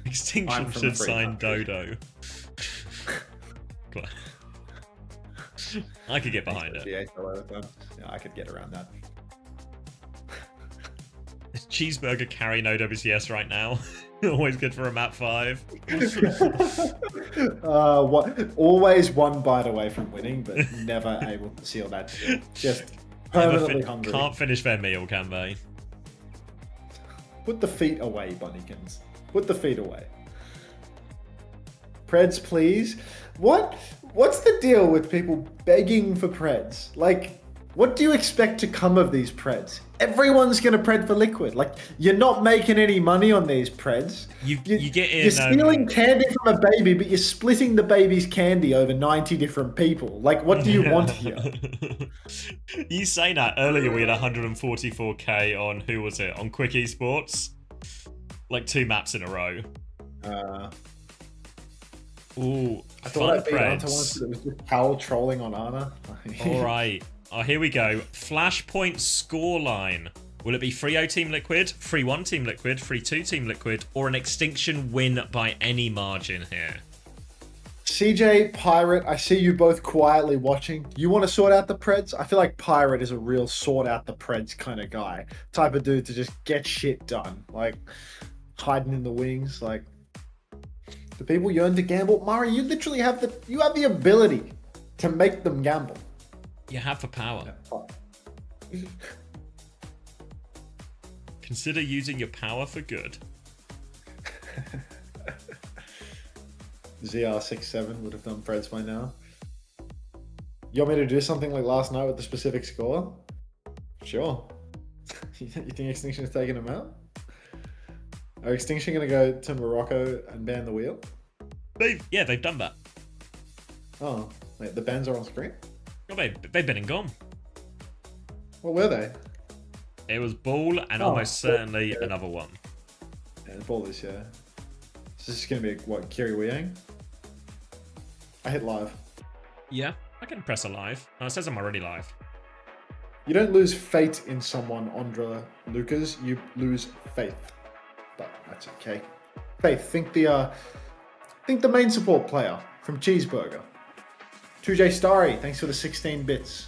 Extinction should sign country. Dodo. I could get behind it. Yeah, I could get around that. Cheeseburger carrying OWCS right now. Always good for a map 5. Always one bite away from winning, but never able to seal that deal. Just permanently hungry. Can't finish their meal, can they? Put the feet away, Bunnykins. Put the feet away. Preds, please. What's the deal with people begging for Preds? Like, what do you expect to come of these Preds? Everyone's going to Pred for Liquid. Like, you're not making any money on these Preds. You get in... You're stealing candy from a baby, but you're splitting the baby's candy over 90 different people. Like, what do you want here? You say that. Earlier we had 144k on, who was it? On Quick Esports. Like 2 maps in a row. Ooh, I thought I'd beat Anta once, but it was just Powell trolling on Ana. Alright. Oh, here we go. Flashpoint scoreline. Will it be 3-0 Team Liquid, 3-1 Team Liquid, 3-2 Team Liquid, or an extinction win by any margin here? CJ, Pirate, I see you both quietly watching. You want to sort out the Preds? I feel like Pirate is a real sort out the Preds kind of guy. Type of dude to just get shit done. Like, hiding in the wings. Like, the people yearn to gamble. Murray, you literally have the ability to make them gamble. You have the power. Consider using your power for good. ZR67 would have done Preds by now. You want me to do something like last night with the specific score? Sure. You think Extinction is taking him out? Are Extinction going to go to Morocco and ban the wheel? They've done that. Oh, wait, the bans are on screen? Oh, they've been and gone. What were they? It was Ball and almost certainly another one. Yeah, Ball is, yeah. So this is going to be, what, Kiri Wiang? I hit live. Yeah, I can press a live. Oh, it says I'm already live. You don't lose fate in someone, Andra Lucas. You lose faith. But that's okay. Faith, think the main support player from Cheeseburger. 2J Starry, thanks for the 16 bits.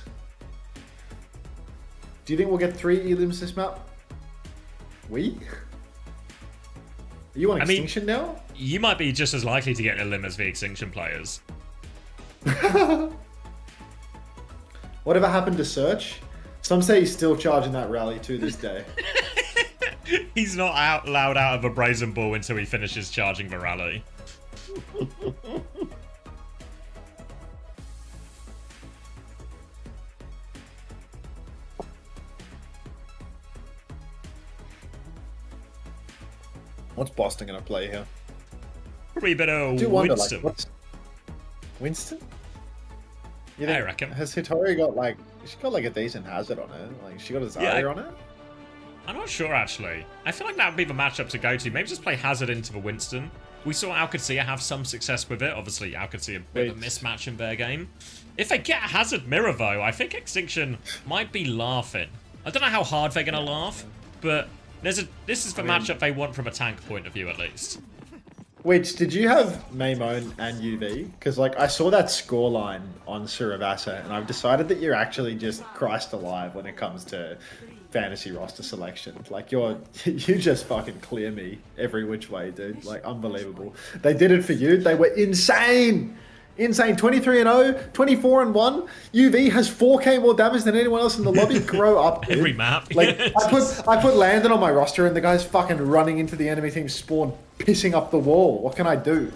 Do you think we'll get 3 elims this map? Are you on Extinction now? You might be just as likely to get an elim as the Extinction players. Whatever happened to Search? Some say he's still charging that rally to this day. He's not allowed out of a Brazen Ball until he finishes charging the rally. What's Boston going to play here? Probably a bit of Winston. Winston? I reckon. Has Hitori got she's got a decent hazard on it? Like, she got a Zarya on it? I'm not sure, actually. I feel like that would be the matchup to go to. Maybe just play Hazard into the Winston. We saw OWCS have some success with it. Obviously, OWCS a bit of a mismatch in their game. If they get Hazard Mirror, though, I think Extinction might be laughing. I don't know how hard they're going to laugh, but this is the matchup they want from a tank point of view, at least. Which, did you have Maimone and UV? Because, I saw that scoreline on Suravasa, and I've decided that you're actually just Christ alive when it comes to fantasy roster selection. You just fucking clear me every which way, dude. Unbelievable. They did it for you. They were insane. Insane. 23-0, 24-1. UV has 4k more damage than anyone else in the lobby. Grow up, dude. Every map. I put Landon on my roster and the guy's fucking running into the enemy team's spawn, pissing up the wall. What can I do?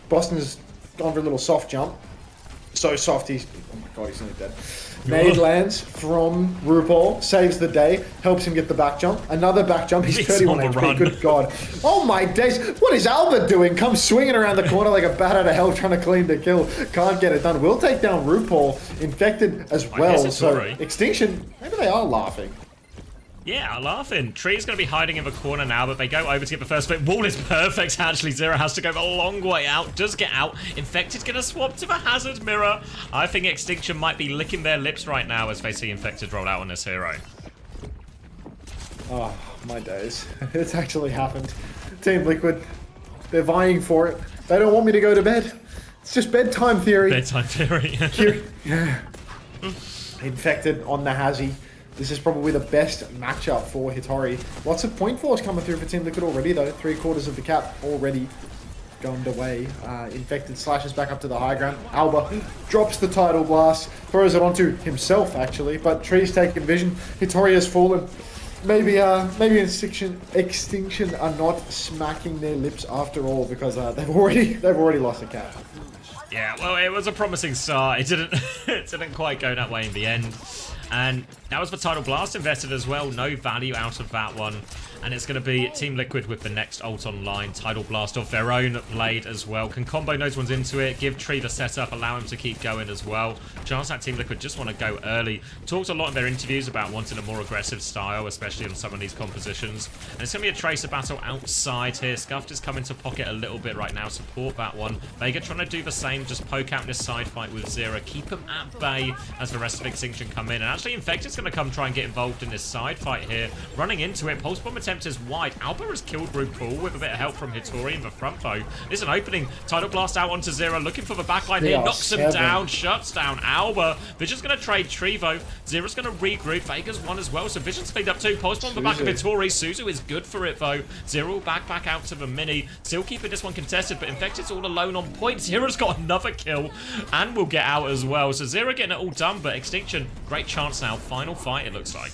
Boston's gone for a little soft jump. So soft, oh my god, he's nearly dead. Nade lands from RuPaul, saves the day, helps him get the back jump. Another back jump, he's 31 HP, good god. Oh my days, what is Albert doing? Comes swinging around the corner like a bat out of hell trying to clean the kill. Can't get it done. Will take down RuPaul, infected as well. So Extinction, maybe they are laughing. Yeah, laughing. Tree's going to be hiding in the corner now, but they go over to get the first bit. Wall is perfect, actually. Zero has to go a long way out. Does get out. Infected's going to swap to the Hazard Mirror. I think Extinction might be licking their lips right now as they see Infected roll out on this hero. Oh, my days. It's actually happened. Team Liquid, they're vying for it. They don't want me to go to bed. It's just bedtime theory. Bedtime theory. Yeah. Infected on the Hazy. This is probably the best matchup for Hitori. Lots of point force coming through for Team Liquid already, though. 3/4 of the cap already gone away. Infected slashes back up to the high ground. Alba drops the tidal blast, throws it onto himself, actually. But Tree's taken vision. Hitori has fallen. Maybe Extinction are not smacking their lips after all, because they've already lost a cap. Yeah, well, it was a promising start. It didn't it didn't quite go that way in the end. And that was for Tidal Blast invested as well. No value out of that one. And it's going to be Team Liquid with the next ult online. Tidal Blast of their own blade as well. Can combo those ones into it. Give Tree the setup. Allow him to keep going as well. Chance that Team Liquid just want to go early. Talked a lot in their interviews about wanting a more aggressive style, especially on some of these compositions. And it's going to be a Tracer battle outside here. Scuffed is coming to pocket a little bit right now. Support that one. Vega trying to do the same. Just poke out this side fight with Zera. Keep him at bay as the rest of Extinction come in. And actually Infected's going to come try and get involved in this side fight here. Running into it. Pulse Bomb attempt is wide. Alba has killed RuPaul with a bit of help from Hitori in the front though. There's an opening. Tidal Blast out onto Zera. Looking for the backline here. Knocks him down. Shuts down Alba. Vision's going to trade Trevo. Zera's going to regroup. Vega's one as well. So Vision's cleaned up too. Pulse Bomb on the back of Hitori. Suzu is good for it though. Zera will back out to the mini. Still keeping this one contested, but Infected's all alone on point. Zera's got another kill and will get out as well. So Zera getting it all done, but Extinction, great chance now. Final fight, it looks like.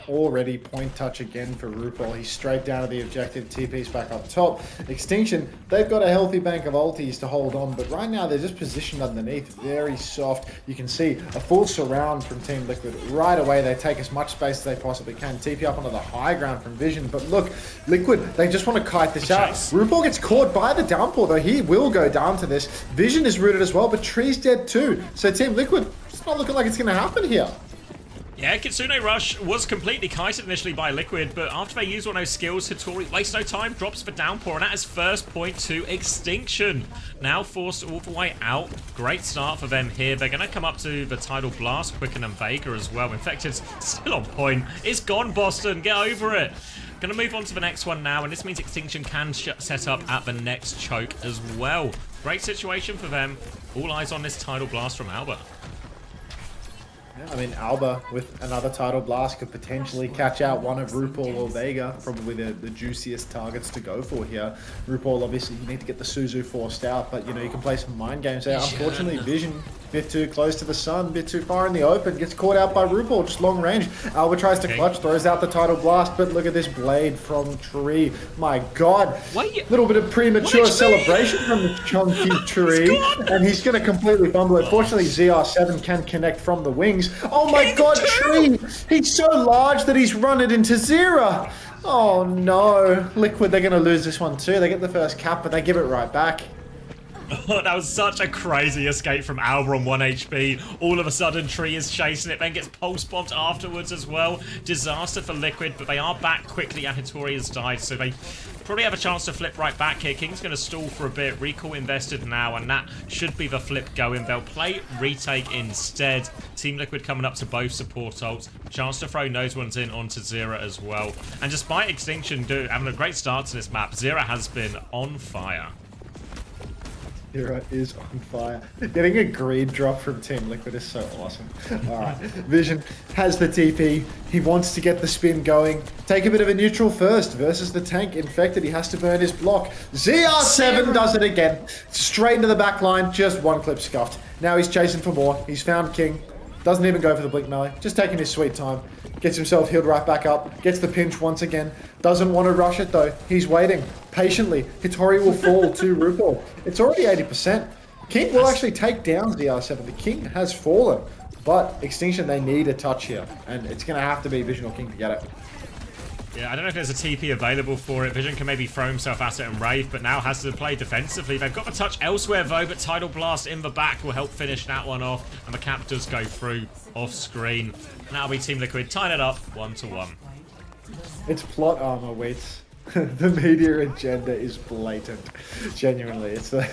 Already point touch again for RuPaul. He's straight down to the objective. TP's back up top. Extinction, they've got a healthy bank of ultis to hold on, but right now they're just positioned underneath. Very soft. You can see a full surround from Team Liquid. Right away, they take as much space as they possibly can. TP up onto the high ground from Vision, but look, Liquid, they just want to kite this out. RuPaul gets caught by the downpour, though. He will go down to this. Vision is rooted as well, but Tree's dead too. So Team Liquid, it's not looking like it's going to happen here. Yeah, Kitsune Rush was completely kited initially by Liquid, but after they use one of those skills, Hitori wastes no time, drops for downpour, and that is first point to Extinction. Now forced all the way out. Great start for them here. They're going to come up to the Tidal Blast quicker than Vega as well. Infected's still on point. It's gone, Boston. Get over it. Going to move on to the next one now, and this means Extinction can set up at the next choke as well. Great situation for them. All eyes on this Tidal Blast from Alba. Yeah, I mean, Alba with another Tidal Blast could potentially catch out one of RuPaul or Vega. Probably the juiciest targets to go for here. RuPaul, obviously, you need to get the Suzu forced out, but, you know, you can play some mind games there. Unfortunately, Vision, a bit too close to the sun, a bit too far in the open, gets caught out by RuPaul, just long range. Alba tries to clutch, throws out the Tidal Blast, but look at this blade from Tree. My God. Little bit of premature celebration from the chunky Tree, and he's going to completely fumble it. Fortunately, ZR7 can connect from the wings. Oh my God, Tree! He's so large that he's run it into Zera. Oh no. Liquid, they're going to lose this one too. They get the first cap, but they give it right back. Oh, that was such a crazy escape from Alba on 1 HP. All of a sudden, Tree is chasing it, then gets pulse bombed afterwards as well. Disaster for Liquid, but they are back quickly and Hitori has died, so they probably have a chance to flip right back here. King's going to stall for a bit. Recall invested now, and that should be the flip going. They'll play retake instead. Team Liquid coming up to both support ults. Chance to throw nose ones in onto Zera as well. And despite Extinction having a great start to this map, Zera has been on fire. Zera is on fire. Getting a green drop from Team Liquid is so awesome. Alright, Vision has the TP. He wants to get the spin going. Take a bit of a neutral first versus the tank. Infected, he has to burn his block. ZR7 does it again. Straight into the back line, just one clip scuffed. Now he's chasing for more. He's found King. Doesn't even go for the blink melee. Just taking his sweet time. Gets himself healed right back up. Gets the pinch once again. Doesn't want to rush it though. He's waiting patiently. Hitori will fall to RuPaul. It's already 80%. King will actually take down ZR7. The King has fallen. But Extinction, they need a touch here. And it's going to have to be Vision or King to get it. Yeah, I don't know if there's a TP available for it. Vision can maybe throw himself at it and Rave, but now has to play defensively. They've got the touch elsewhere though, but Tidal Blast in the back will help finish that one off. And the cap does go through off screen. And that'll be Team Liquid tying it up 1-1. It's plot armor, wait. The media agenda is blatant. Genuinely, it's the...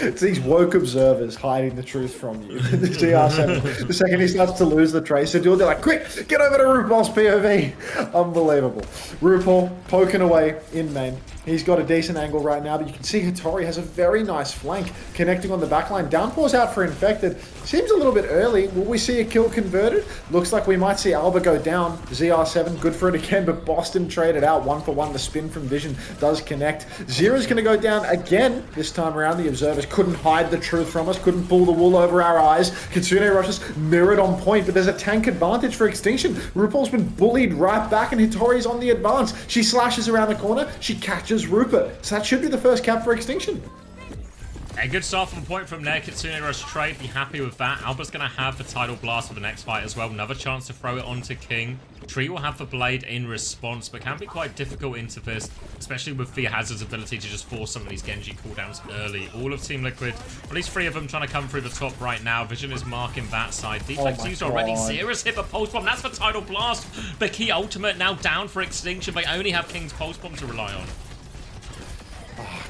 It's these woke observers hiding the truth from you. The GR7, the second he starts to lose the tracer duel, they're like, quick, get over to RuPaul's POV. Unbelievable. RuPaul poking away in main. He's got a decent angle right now, but you can see Hattori has a very nice flank connecting on the backline. Downpour's out for Infected. Seems a little bit early. Will we see a kill converted? Looks like we might see Alba go down. ZR7, good for it again, but Boston traded out 1-for-1. The spin from Vision does connect. Zera's going to go down again this time around. The observers couldn't hide the truth from us, couldn't pull the wool over our eyes. Kitsune rushes mirrored on point, but there's a tank advantage for Extinction. RuPaul's been bullied right back, and Hattori's on the advance. She slashes around the corner. She catches Rupert. So that should be the first cap for Extinction. A good start from point from there. Kitsune Rush trade, be happy with that. Alba's going to have the Tidal Blast for the next fight as well. Another chance to throw it onto King. Tree will have the Blade in response, but can be quite difficult into this, especially with Fear Hazard's ability to just force some of these Genji cooldowns early. All of Team Liquid, at least 3 of them trying to come through the top right now. Vision is marking that side. Deflex used already. Zera's hit the Pulse Bomb. That's the Tidal Blast. The key ultimate now down for Extinction. They only have King's Pulse Bomb to rely on.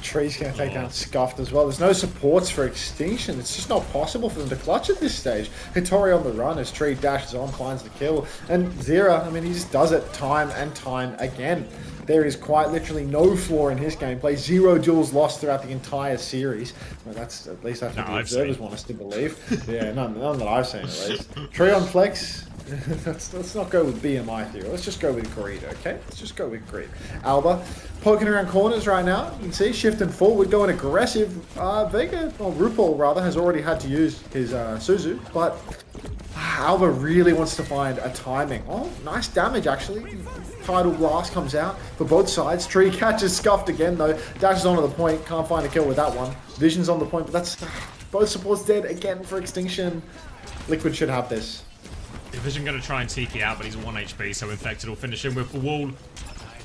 Tree's going to take down Scuffed as well. There's no supports for Extinction. It's just not possible for them to clutch at this stage. Hattori on the run as Tree dashes on, finds the kill. And Zera, I mean, he just does it time and time again. There is quite literally no flaw in his gameplay. 0 duels lost throughout the entire series. Well, that's at least that's what the observers want us to believe. Yeah, none that I've seen at least. Tree on Flex. Let's not go with BMI theory. Let's just go with greed, okay? Let's just go with greed. Alba poking around corners right now. You can see shifting forward, going aggressive. Vega, or RuPaul rather, has already had to use his Suzu, but Alba really wants to find a timing. Oh, nice damage actually. Tidal Blast comes out for both sides. Tree catches Scuffed again though. Dashes onto the point. Can't find a kill with that one. Vision's on the point, but that's both supports dead again for Extinction. Liquid should have this. Vision going to try and TP out, but he's 1 HP, so Infected will finish him with the wall.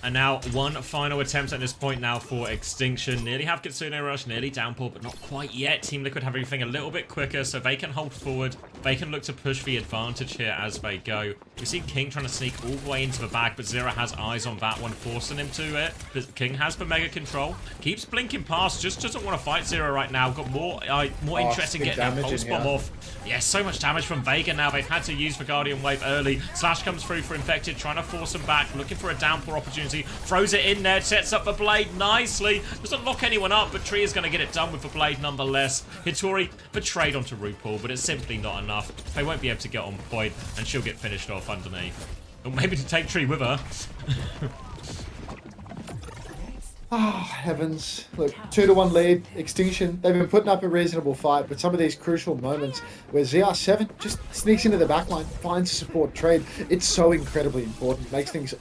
And now one final attempt at this point now for Extinction. Nearly have Kitsune Rush, nearly Downpour, but not quite yet. Team Liquid have everything a little bit quicker, so they can hold forward. They can look to push the advantage here as they go. We see King trying to sneak all the way into the back, but Zera has eyes on that one, forcing him to it. But King has the Mega Control. Keeps blinking past, just doesn't want to fight Zera right now. Got more interest in getting that Pulse Bomb off. Yeah, so much damage from Vega now. They've had to use the Guardian Wave early. Slash comes through for Infected, trying to force him back, looking for a Downpour opportunity. Throws it in there, sets up the Blade nicely. Doesn't lock anyone up, but Tree is going to get it done with the Blade nonetheless. Hattori betrayed onto RuPaul, but it's simply not enough. They won't be able to get on point, and she'll get finished off underneath. Or maybe to take Tree with her. Oh, heavens. Look, 2-1 lead, Extinction. They've been putting up a reasonable fight, but some of these crucial moments where ZR7 just sneaks into the backline, finds a support trade, it's so incredibly important. Makes things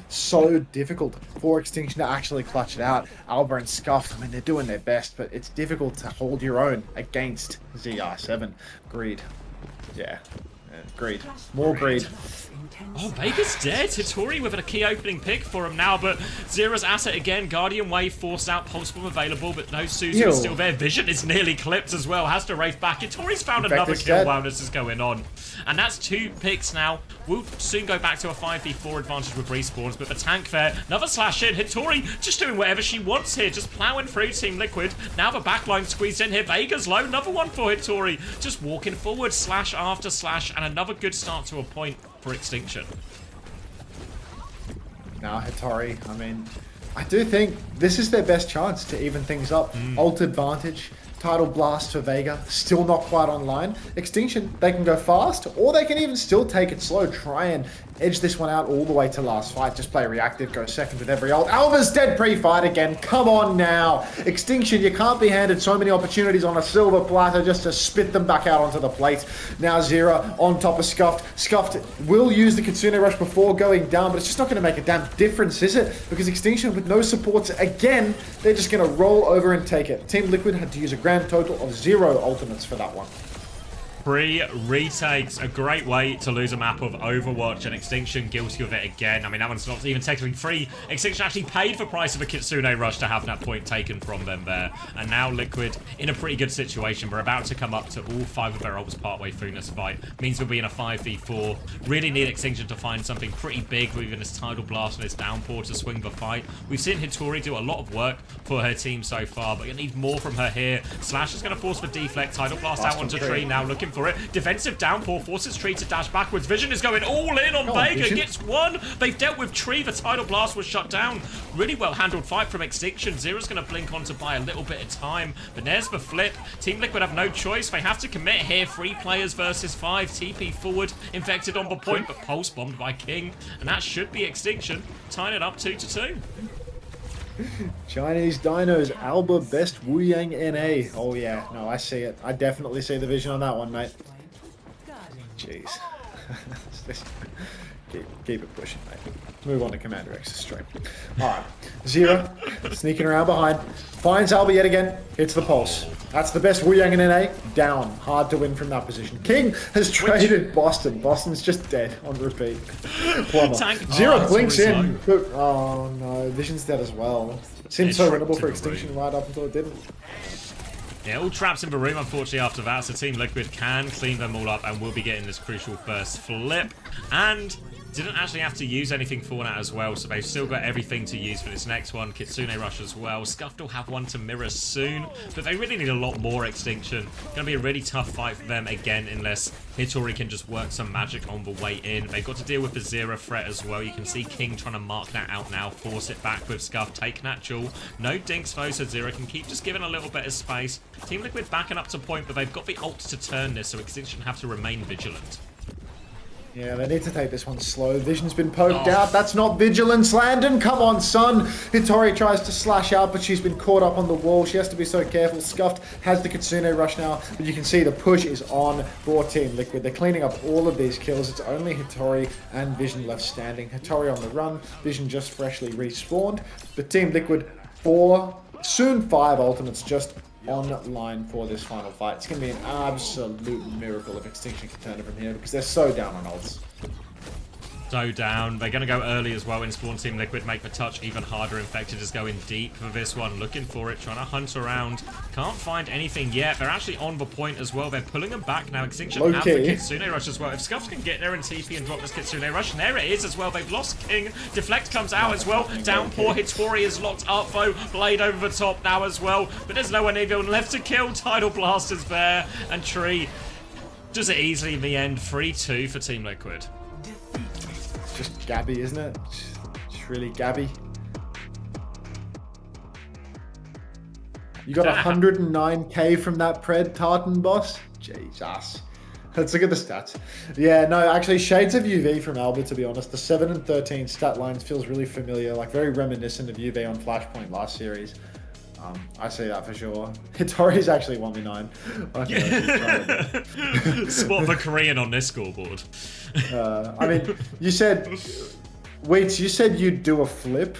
so difficult for Extinction to actually clutch it out. Alba and Scuffed, I mean, they're doing their best, but it's difficult to hold your own against ZR7. Greed. Yeah. Greed. More greed. Oh, Vega's dead. Hattori with a key opening pick for him now, but Zera's asset again. Guardian Wave forced out, Pulse Bomb available, but no Suzu is still there. Vision is nearly clipped as well. Has to race back. Hattori's found another kill while this is going on. And that's 2 picks now. We'll soon go back to a 5v4 advantage with respawns, but the tank there. Another slash in. Hattori just doing whatever she wants here. Just plowing through Team Liquid. Now the backline squeezed in here. Vega's low. Another one for Hattori. Just walking forward, slash after slash, and another good start to a point for Extinction. Now Hattori, I mean, I do think this is their best chance to even things up. Ult advantage, Tidal Blast for Vega, still not quite online. Extinction, they can go fast, or they can even still take it slow, try and edge this one out all the way to last fight. Just play reactive, go second with every ult. Alba's dead pre-fight again. Come on now. Extinction, you can't be handed so many opportunities on a silver platter just to spit them back out onto the plate. Now Zera on top of Scuffed. Scuffed will use the Kitsune Rush before going down, but it's just not going to make a damn difference, is it? Because Extinction with no supports again, they're just going to roll over and take it. Team Liquid had to use a grand total of 0 ultimates for that one. Free retakes, a great way to lose a map of Overwatch, and Extinction guilty of it again. I mean, that one's not even technically free. Extinction actually paid for price of a Kitsune Rush to have that point taken from them there. And now Liquid in a pretty good situation. We're about to come up to all 5 of their ults partway through this fight. Means we'll be in a 5v4. Really need Extinction to find something pretty big with even this Tidal Blast and this Downpour to swing the fight. We've seen Hitori do a lot of work for her team so far, but you need more from her here. Slash is going to force the deflect. Tidal Blast out onto Tree, now looking for it. Defensive Downpour forces Tree to dash backwards. Vision is going all in on Vega. Gets one. They've dealt with Tree. The Tidal Blast was shut down. Really well handled fight from Extinction. Zero's going to blink on to buy a little bit of time. But there's the flip. Team Liquid have no choice. They have to commit here. 3 players versus 5. TP forward. Infected on the point, but pulse bombed by King. And that should be Extinction. Tying it up 2-2. Chinese Dinos, Alba best Wu Yang NA. Oh yeah, no, I see it. I definitely see the vision on that one, mate. Jeez. keep it pushing, mate. Move on to Commander X's stream. Alright. Zero, sneaking around behind. Finds Alba yet again. Hits the pulse. That's the best Wu Yang in NA. Down. Hard to win from that position. King has traded Boston. Boston's just dead on repeat. Plumber. Zero blinks in. Oh no, Vision's dead as well. Seemed so winnable for Extinction right up until it didn't. Yeah, all traps in the room, unfortunately, after that. So Team Liquid can clean them all up and will be getting this crucial first flip. And didn't actually have to use anything for that as well, so they've still got everything to use for this next one. Kitsune Rush as well. Scuffed will have one to mirror soon, but they really need a lot more Extinction. Gonna be a really tough fight for them again, unless Hitori can just work some magic on the way in. They've got to deal with the Zero threat as well. You can see King trying to mark that out now, force it back with Scuff, take that jewel. No dinks though, so Zero can keep just giving a little bit of space. Team Liquid backing up to point, but they've got the ult to turn this, so Extinction have to remain vigilant. Yeah, they need to take this one slow. Vision's been poked out. That's not vigilance, Landon. Come on, son. Hitori tries to slash out, but she's been caught up on the wall. She has to be so careful. Scuffed has the Kitsune Rush now, but you can see the push is on for Team Liquid. They're cleaning up all of these kills. It's only Hitori and Vision left standing. Hitori on the run. Vision just freshly respawned. But Team Liquid 4, soon 5 ultimates just online for this final fight. It's going to be an absolute miracle if Extinction can turn it from here because they're so down on ults. So down. They're going to go early as well in spawn. Team Liquid make the touch even harder. Infected is going deep for this one. Looking for it. Trying to hunt around. Can't find anything yet. They're actually on the point as well. They're pulling them back now. Extinction have the Kitsune Rush as well. If Scuffs can get there and TP and drop this Kitsune Rush. And there it is as well. They've lost King. Deflect comes out as well. Downpour. Hitori is locked up though. Blade over the top now as well. But there's no one even left to kill. Tidal Blast is there. And Tree does it easily in the end. 3-2 for Team Liquid. Just Gabby, isn't it? Just really Gabby. You got 109k from that Pred Tartan boss? Jesus. Let's look at the stats. Yeah, no, actually, shades of UV from Albert, to be honest. The 7 and 13 stat lines feels really familiar, like very reminiscent of UV on Flashpoint last series. I see that for sure. Hitori's actually 1v9. Spot the Korean on this scoreboard. I mean, you said... Wait, you said you'd do a flip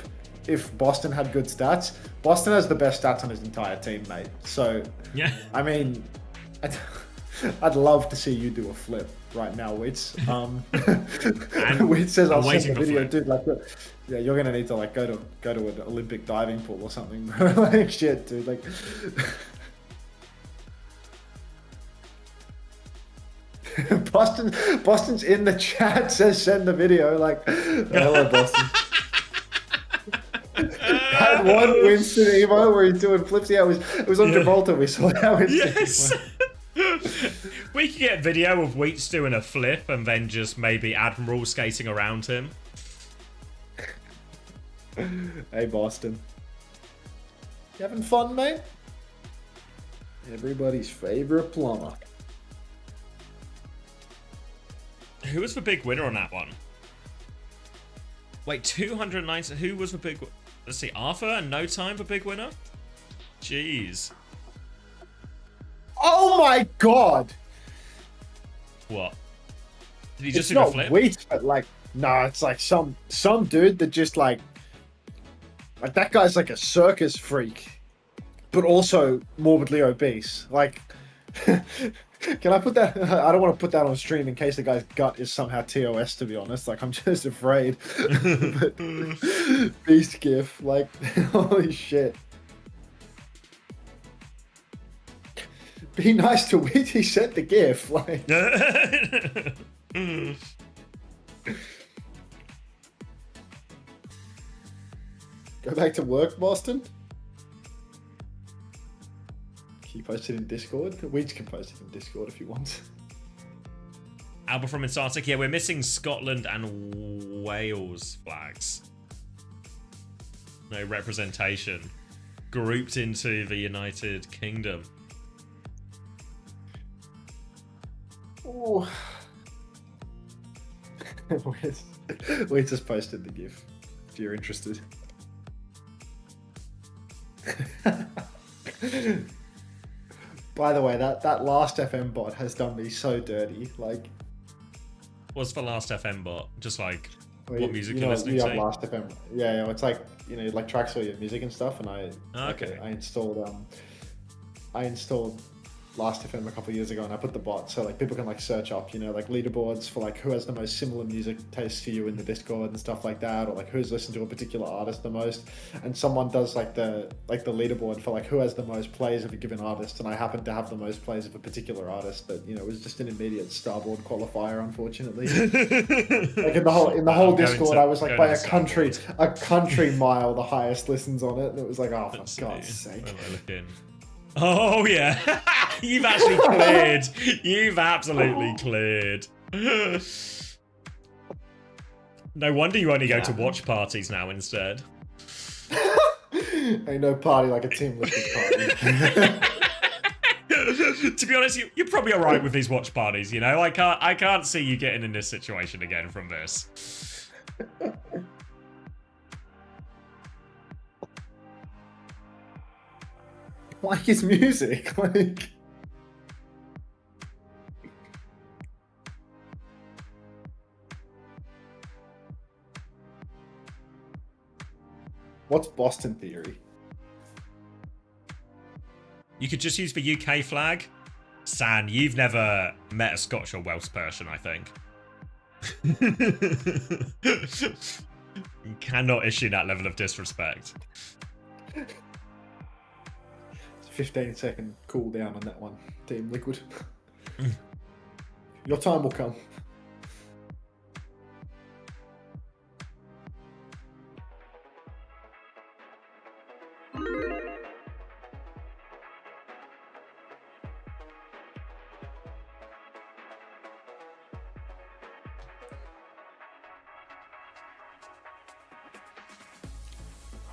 if Boston had good stats. Boston has the best stats on his entire team, mate. So, yeah. I mean, I'd love to see you do a flip right now, Wits. Wits says I'll send the video, dude. Like, yeah, you're gonna need to like go to an Olympic diving pool or something, bro. Like shit, dude. Like, Boston's in the chat. Says send the video. Like, hello, Boston. Had one Winston Evo where he's doing flips. Yeah, it was on Gibraltar. We saw that. Yes. We could get video of Wheats doing a flip and then just maybe Admiral skating around him. Hey, Boston. You having fun, mate? Everybody's favorite plumber. Who was the big winner on that one? Wait, 290. Who was the big... Let's see, Arthur and No Time for big winner? Jeez. Oh my god! What? Did he just do a flip? It's not Wheat, but like... No, it's like some dude that just like that guy's like a circus freak, but also morbidly obese. Like, Can I put that? I don't want to put that on stream in case the guy's gut is somehow TOS, to be honest. Like, I'm just afraid. But, beast gif, like, holy shit. Be nice to Wheat, he sent the gif. Like. Go back to work, Boston? Can you post it in Discord? Weeds can post it in Discord if you want. Alba from Insatic, yeah, we're missing Scotland and Wales flags. No representation. Grouped into the United Kingdom. Oh. We just posted the GIF if you're interested. By the way, that last FM bot has done me so dirty. Like, what's the last FM bot? Just like well, what music you you're know, listening you to? have last FM. Yeah, it's like, you know, like tracks all your music and stuff. And I installed Last FM a couple of years ago, and I put the bot so like people can like search up, you know, like leaderboards for like who has the most similar music taste to you in the Discord and stuff like that, or like who's listened to a particular artist the most. And someone does like the leaderboard for like who has the most plays of a given artist, and I happen to have the most plays of a particular artist that, you know, was just an immediate Starboard qualifier, unfortunately. Like in the whole Discord, I was like by a country mile the highest listens on it, and it was like, oh, for God's sake. Where am I looking? Oh yeah, you've actually cleared. You've absolutely cleared. No wonder you only go to watch parties now instead. Ain't no party like a Team Liquid party. To be honest, you're probably alright with these watch parties. You know, I can't see you getting in this situation again from this. Like his music, like. What's Boston theory? You could just use the UK flag. San, you've never met a Scotch or Welsh person, I think. You cannot issue that level of disrespect. 15-second cooldown on that one, Team Liquid. Your time will come.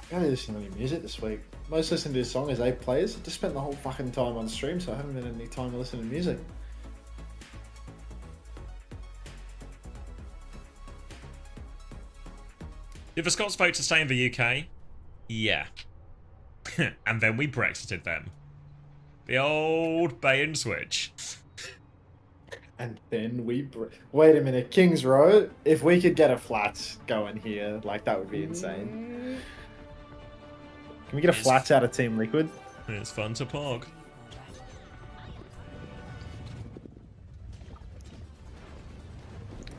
I haven't listened to any music this week. Most listened to this song is 8 players. I just spent the whole fucking time on stream, so I haven't been any time to listen to music. Did the Scots vote to stay in the UK? Yeah. And then we Brexited them. The old bait and switch. And then we... Wait a minute, Kings Row? If we could get a flat going here, like, that would be insane. Can we get a flats out of Team Liquid? It's fun to pog.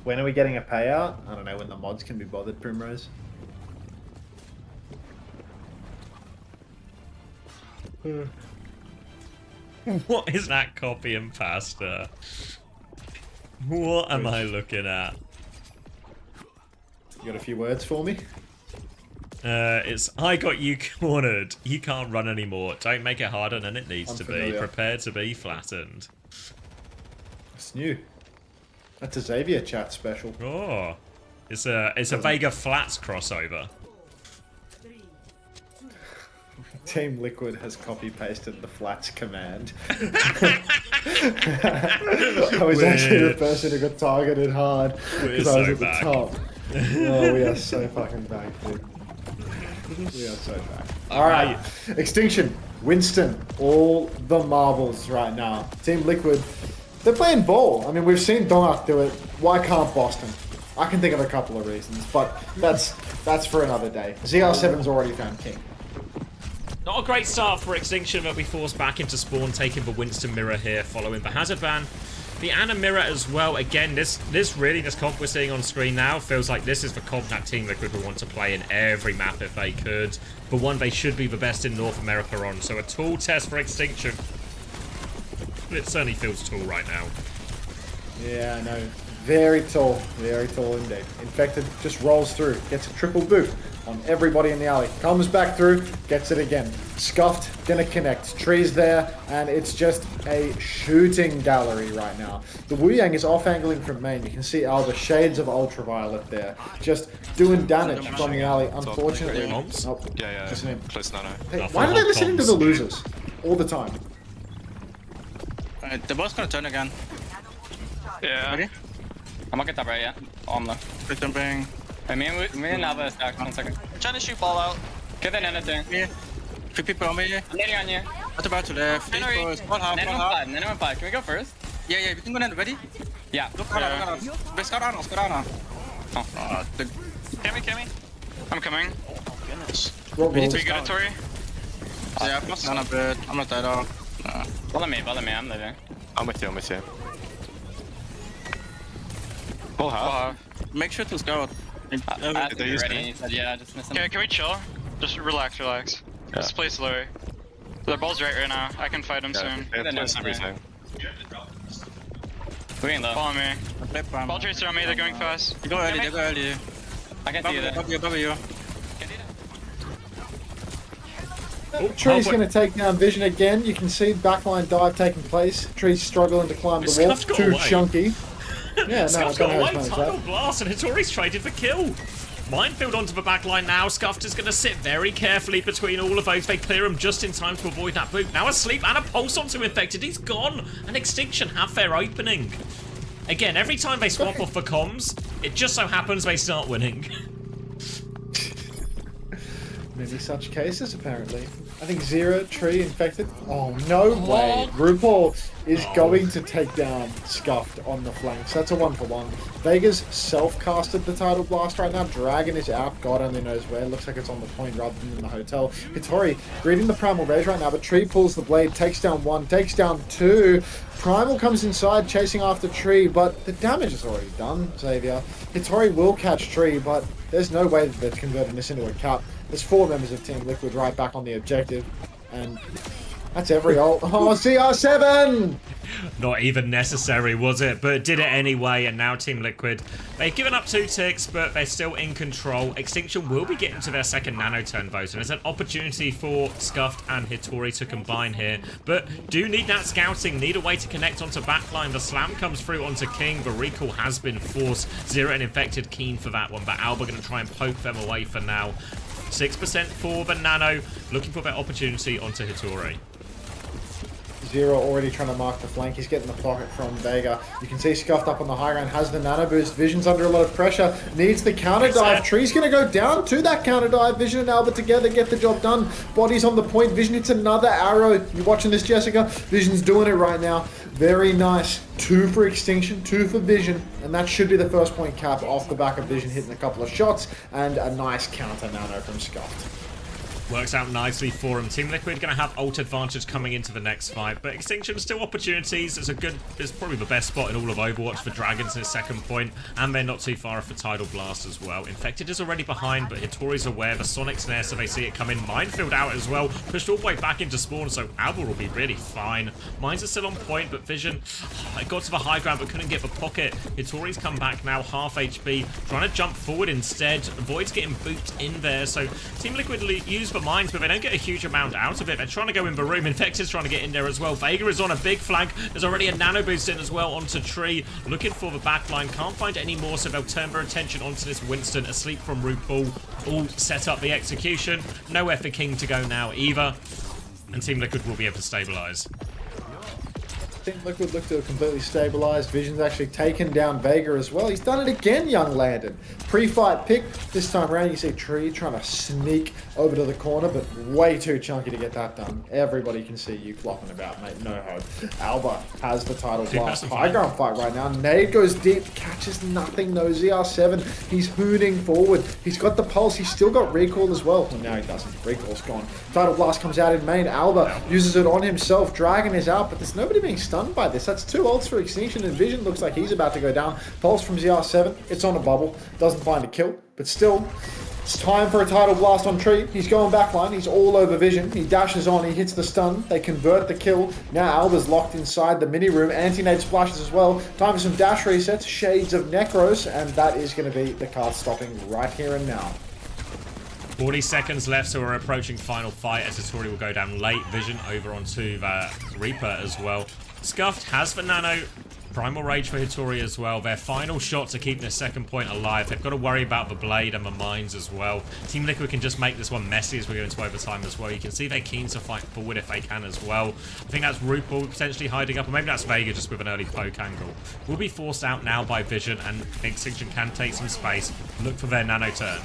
When are we getting a payout? I don't know, when the mods can be bothered, Primrose. What is that copy and pasta? What am I looking at? You got a few words for me? It's I got you cornered. You can't run anymore. Don't make it harder than it needs to be. Prepare to be flattened. It's new. That's a Xavier chat special. Oh, it's a Vega Flats crossover. Team Liquid has copy pasted the flats command. I was actually the person who got targeted hard because I was at the top. Oh, we are so fucking back, dude. We are so back. Alright, Extinction, Winston, all the marbles right now. Team Liquid, they're playing ball. I mean, we've seen Dongak do it. Why can't Boston? I can think of a couple of reasons, but that's for another day. ZR7's already found King. Not a great start for Extinction, but we forced back into spawn, taking the Winston mirror here, following the hazard ban. The Ana mirror as well. Again, this comp we're seeing on screen now feels like this is the comp that Team Liquid would want to play in every map if they could. But one they should be the best in North America on. So a tall test for Extinction. It certainly feels tall right now. Yeah, I know. Very tall indeed. Infected just rolls through, gets a triple boot on everybody in the alley. Comes back through, gets it again. Scuffed, gonna connect. Tree's there, and it's just a shooting gallery right now. The Wu Yang is off-angling from main. You can see Alba, shades of ultraviolet there. Just doing damage from the alley, unfortunately. Oh, yeah. Close nano. Hey, why do they listen to the losers all the time? They're both gonna turn again. Yeah. Ready? I'm gonna get that right, yeah. Oh, I'm low. They're jumping. Hey, me and Alba is stacked. 1 second. I'm trying to shoot ball out. Get the nano thing. Yeah. 3 people on me. I'm needing on you. What's about to left? Nano on 5. Can we go first? Yeah, we can go in. Ready? Yeah. Look out. Let's go down. Oh. Cammy. I'm coming. Goodness. We need to get a Tori. Yeah, I'm not a bit. I'm not that off. Follow me. I'm living. I'm with you. Full half. Make sure to scout. They're ready. Yeah, just miss them. Can we chill? Just relax. Yeah. Just play slow. Their ball's right now. I can fight him soon. They have place everything. We're in low. Follow me. Ball tracer on me. They're going fast. They go early. I can see you there. W. Tree's going to take down Vision again. You can see backline dive taking place. Tree's struggling to climb the wall. Too chunky. Yeah, no, Scuff's got away. Tidal Blast, and Hitori's traded for kill. Minefield onto the backline now. Scuffed is going to sit very carefully between all of those. They clear him just in time to avoid that boot. Now asleep and a pulse onto Infected. He's gone. And Extinction have their opening. Again, every time they swap off the comms, it just so happens they start winning. Many such cases, apparently. I think Zero, Tree, Infected. Oh, no way. RuPaul is going to take down Scuffed on the flanks. That's a 1-for-1. Vega's self-casted the Tidal Blast right now. Dragon is out. God only knows where. Looks like it's on the point rather than in the hotel. Hitori greeting the Primal Rage right now, but Tree pulls the blade, takes down 1, takes down 2. Primal comes inside, chasing after Tree, but the damage is already done, Xavier. Hitori will catch Tree, but there's no way that they're converting this into a cut. There's 4 members of Team Liquid right back on the objective, and that's every ult. Oh, CR7! Not even necessary, was it? But did it anyway, and now Team Liquid, they've given up 2 ticks, but they're still in control. Extinction will be getting to their second nano turn, though, so there's an opportunity for Scuffed and Hitori to combine here, but do need that scouting, need a way to connect onto backline. The slam comes through onto King, the recall has been forced. Zero and Infected keen for that one, but Alba going to try and poke them away for now. 6% for the nano, looking for that opportunity onto Hitori. Zero already trying to mark the flank. He's getting the pocket from Vega. You can see Scuffed up on the high ground, has the nano boost. Vision's under a lot of pressure, needs the counter dive. Tree's going to go down to that counter dive. Vision and Alba together get the job done. Body's on the point. Vision hits another arrow. You watching this, Jessica? Vision's doing it right now. Very nice. 2 for Extinction, 2 for Vision, and that should be the first point cap off the back of Vision hitting a couple of shots, and a nice counter nano from Scuffed. Works out nicely for him. Team Liquid going to have ult advantage coming into the next fight, but Extinction still opportunities. It's probably the best spot in all of Overwatch for Dragons in his second point, and they're not too far off for Tidal Blast as well. Infected is already behind, but Hitori's aware. The Sonic's there, so they see it come in. Minefield out as well, pushed all the way back into spawn, so Alba will be really fine. Mines are still on point, but Vision, it got to the high ground, but couldn't get the pocket. Hitori's come back now, half HP, trying to jump forward instead. Void's getting booped in there, so Team Liquid use the mines, but they don't get a huge amount out of it. They're trying to go in the room. Infected's trying to get in there as well. Vega is on a big flank. There's already a nano boost in as well onto Tree. Looking for the backline. Can't find any more, so they'll turn their attention onto this Winston. Asleep from RuPaul. All set up the execution. Nowhere for King to go now either. And Team Liquid will be able to stabilize. Team Liquid look to have completely stabilized. Vision's actually taken down Vega as well. He's done it again, young Landon. Pre-fight pick. This time around, you see Tree trying to sneak over to the corner, but way too chunky to get that done. Everybody can see you flopping about, mate. No hope. Alba has the title blast. High ground fight right now. Nade goes deep, catches nothing though. ZR7, he's hooning forward. He's got the pulse. He's still got recall as well. Well, now he doesn't. Recall's gone. Title blast comes out in main. Alba uses it on himself. Dragon is out, but there's nobody being stunned by this. That's 2 ults for Extinction, and Vision looks like he's about to go down. Pulse from ZR7. It's on a bubble. Doesn't find a kill, but still, it's time for a title blast on Tree. He's going backline. He's all over Vision. He dashes on. He hits the stun. They convert the kill. Now Alba's locked inside the mini room. Anti-nade splashes as well. Time for some dash resets. Shades of Necros, and that is going to be the card stopping right here and now. 40 seconds left, so we're approaching final fight as Hattori will go down late. Vision over onto the Reaper as well. Scuffed has the nano. Primal Rage for Hattori as well. Their final shot to keep their second point alive. They've got to worry about the blade and the mines as well. Team Liquid can just make this one messy as we go into overtime as well. You can see they're keen to fight forward if they can as well. I think that's RuPaul potentially hiding up, or maybe that's Vega just with an early poke angle. Will be forced out now by Vision, and Extinction can take some space. Look for their nano turn.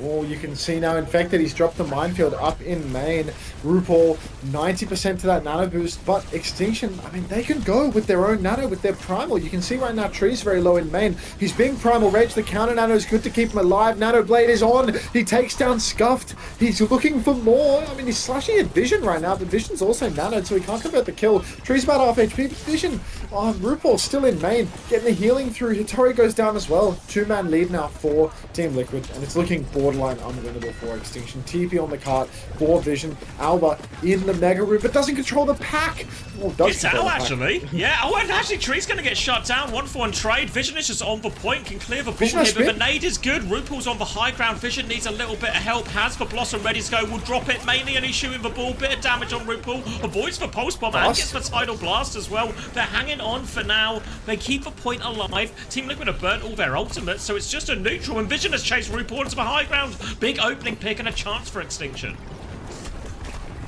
Oh, you can see now Infected, he's dropped the minefield up in main. RuPaul, 90% to that nano boost, but Extinction, I mean, they can go with their own nano, with their primal. You can see right now Tree's very low in main. He's being primal rage, the counter nano is good to keep him alive. Nano blade is on, he takes down Scuffed. He's looking for more. I mean, he's slashing at Vision right now, but Vision's also nanoed, so he can't convert the kill. Tree's about half HP, but Vision, RuPaul's still in main, getting the healing through. Hattori goes down as well. 2-man lead now for Team Liquid, and it's looking borderline unwinnable for Extinction. TP on the cart for Vision. Alba in the mega room, but doesn't control the pack. Oh, it's out actually. Yeah, oh, and actually Tree's going to get shut down. 1-for-1 trade. Vision is just on the point, can clear the ball here, but the nade is good. RuPaul's on the high ground. Vision needs a little bit of help. Has the Blossom ready to go. Will drop it mainly, and he's shooting the ball. Bit of damage on RuPaul. Avoids the pulse bomb and gets the tidal blast as well. They're hanging on for now. They keep the point alive. Team Liquid have burnt all their ultimates, so it's just a neutral, and Vision has chased RuPaul into the high ground. Big opening pick and a chance for Extinction.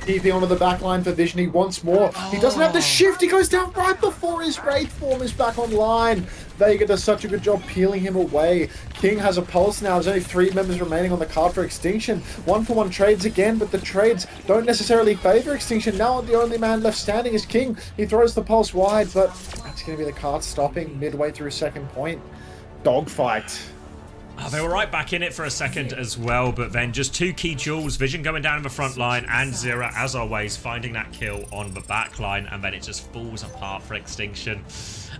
TP onto the back line for Vision. He wants more. He doesn't have the shift. He goes down right before his Wraith form is back online. Vega does such a good job peeling him away. King has a pulse now. There's only 3 members remaining on the card for Extinction. 1-for-1 trades again, but the trades don't necessarily favor Extinction. Now the only man left standing is King. He throws the pulse wide, but that's going to be the card stopping midway through second point. Dogfight. Oh, they were right back in it for a second as well, but then just 2 key jewels. Vision going down in the front line, and Zera, as always, finding that kill on the back line, and then it just falls apart for Extinction.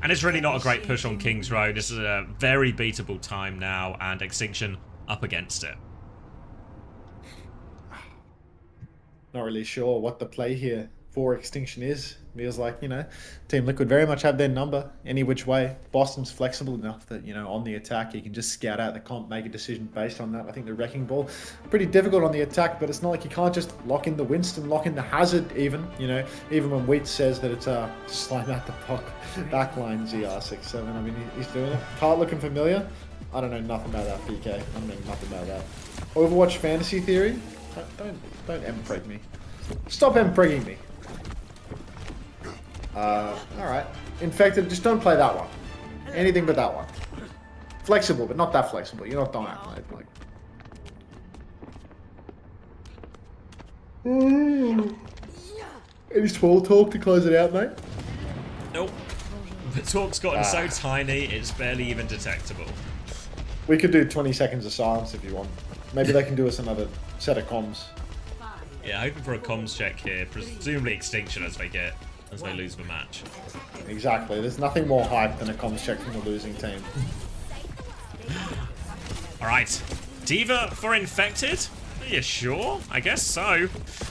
And it's really not a great push on King's Row. This is a very beatable time now, and Extinction up against it. Not really sure what the play here for Extinction is. Feels like, you know, Team Liquid very much have their number any which way. Boston's flexible enough that, you know, on the attack, you can just scout out the comp, make a decision based on that. I think the Wrecking Ball, pretty difficult on the attack, but it's not like you can't just lock in the Winston, lock in the Hazard even, you know, even when Wheat says that it's slime out the backline ZR67. I mean, he's doing it. Cart looking familiar. I don't know nothing about that, PK. I don't know nothing about that. Overwatch fantasy theory? Don't M-preg me. Stop M-pregging me. Alright. Infected, just don't play that one. Anything but that one. Flexible, but not that flexible. You're not don't act like. Any small talk to close it out, mate? Nope. The talk's gotten so tiny, it's barely even detectable. We could do 20 seconds of silence if you want. Maybe they can do us another set of comms. Yeah, hoping for a comms check here. Presumably Extinction as they lose the match. Exactly. There's nothing more hype than a comms check from the losing team. Alright. Diva for Infected? Are you sure? I guess so.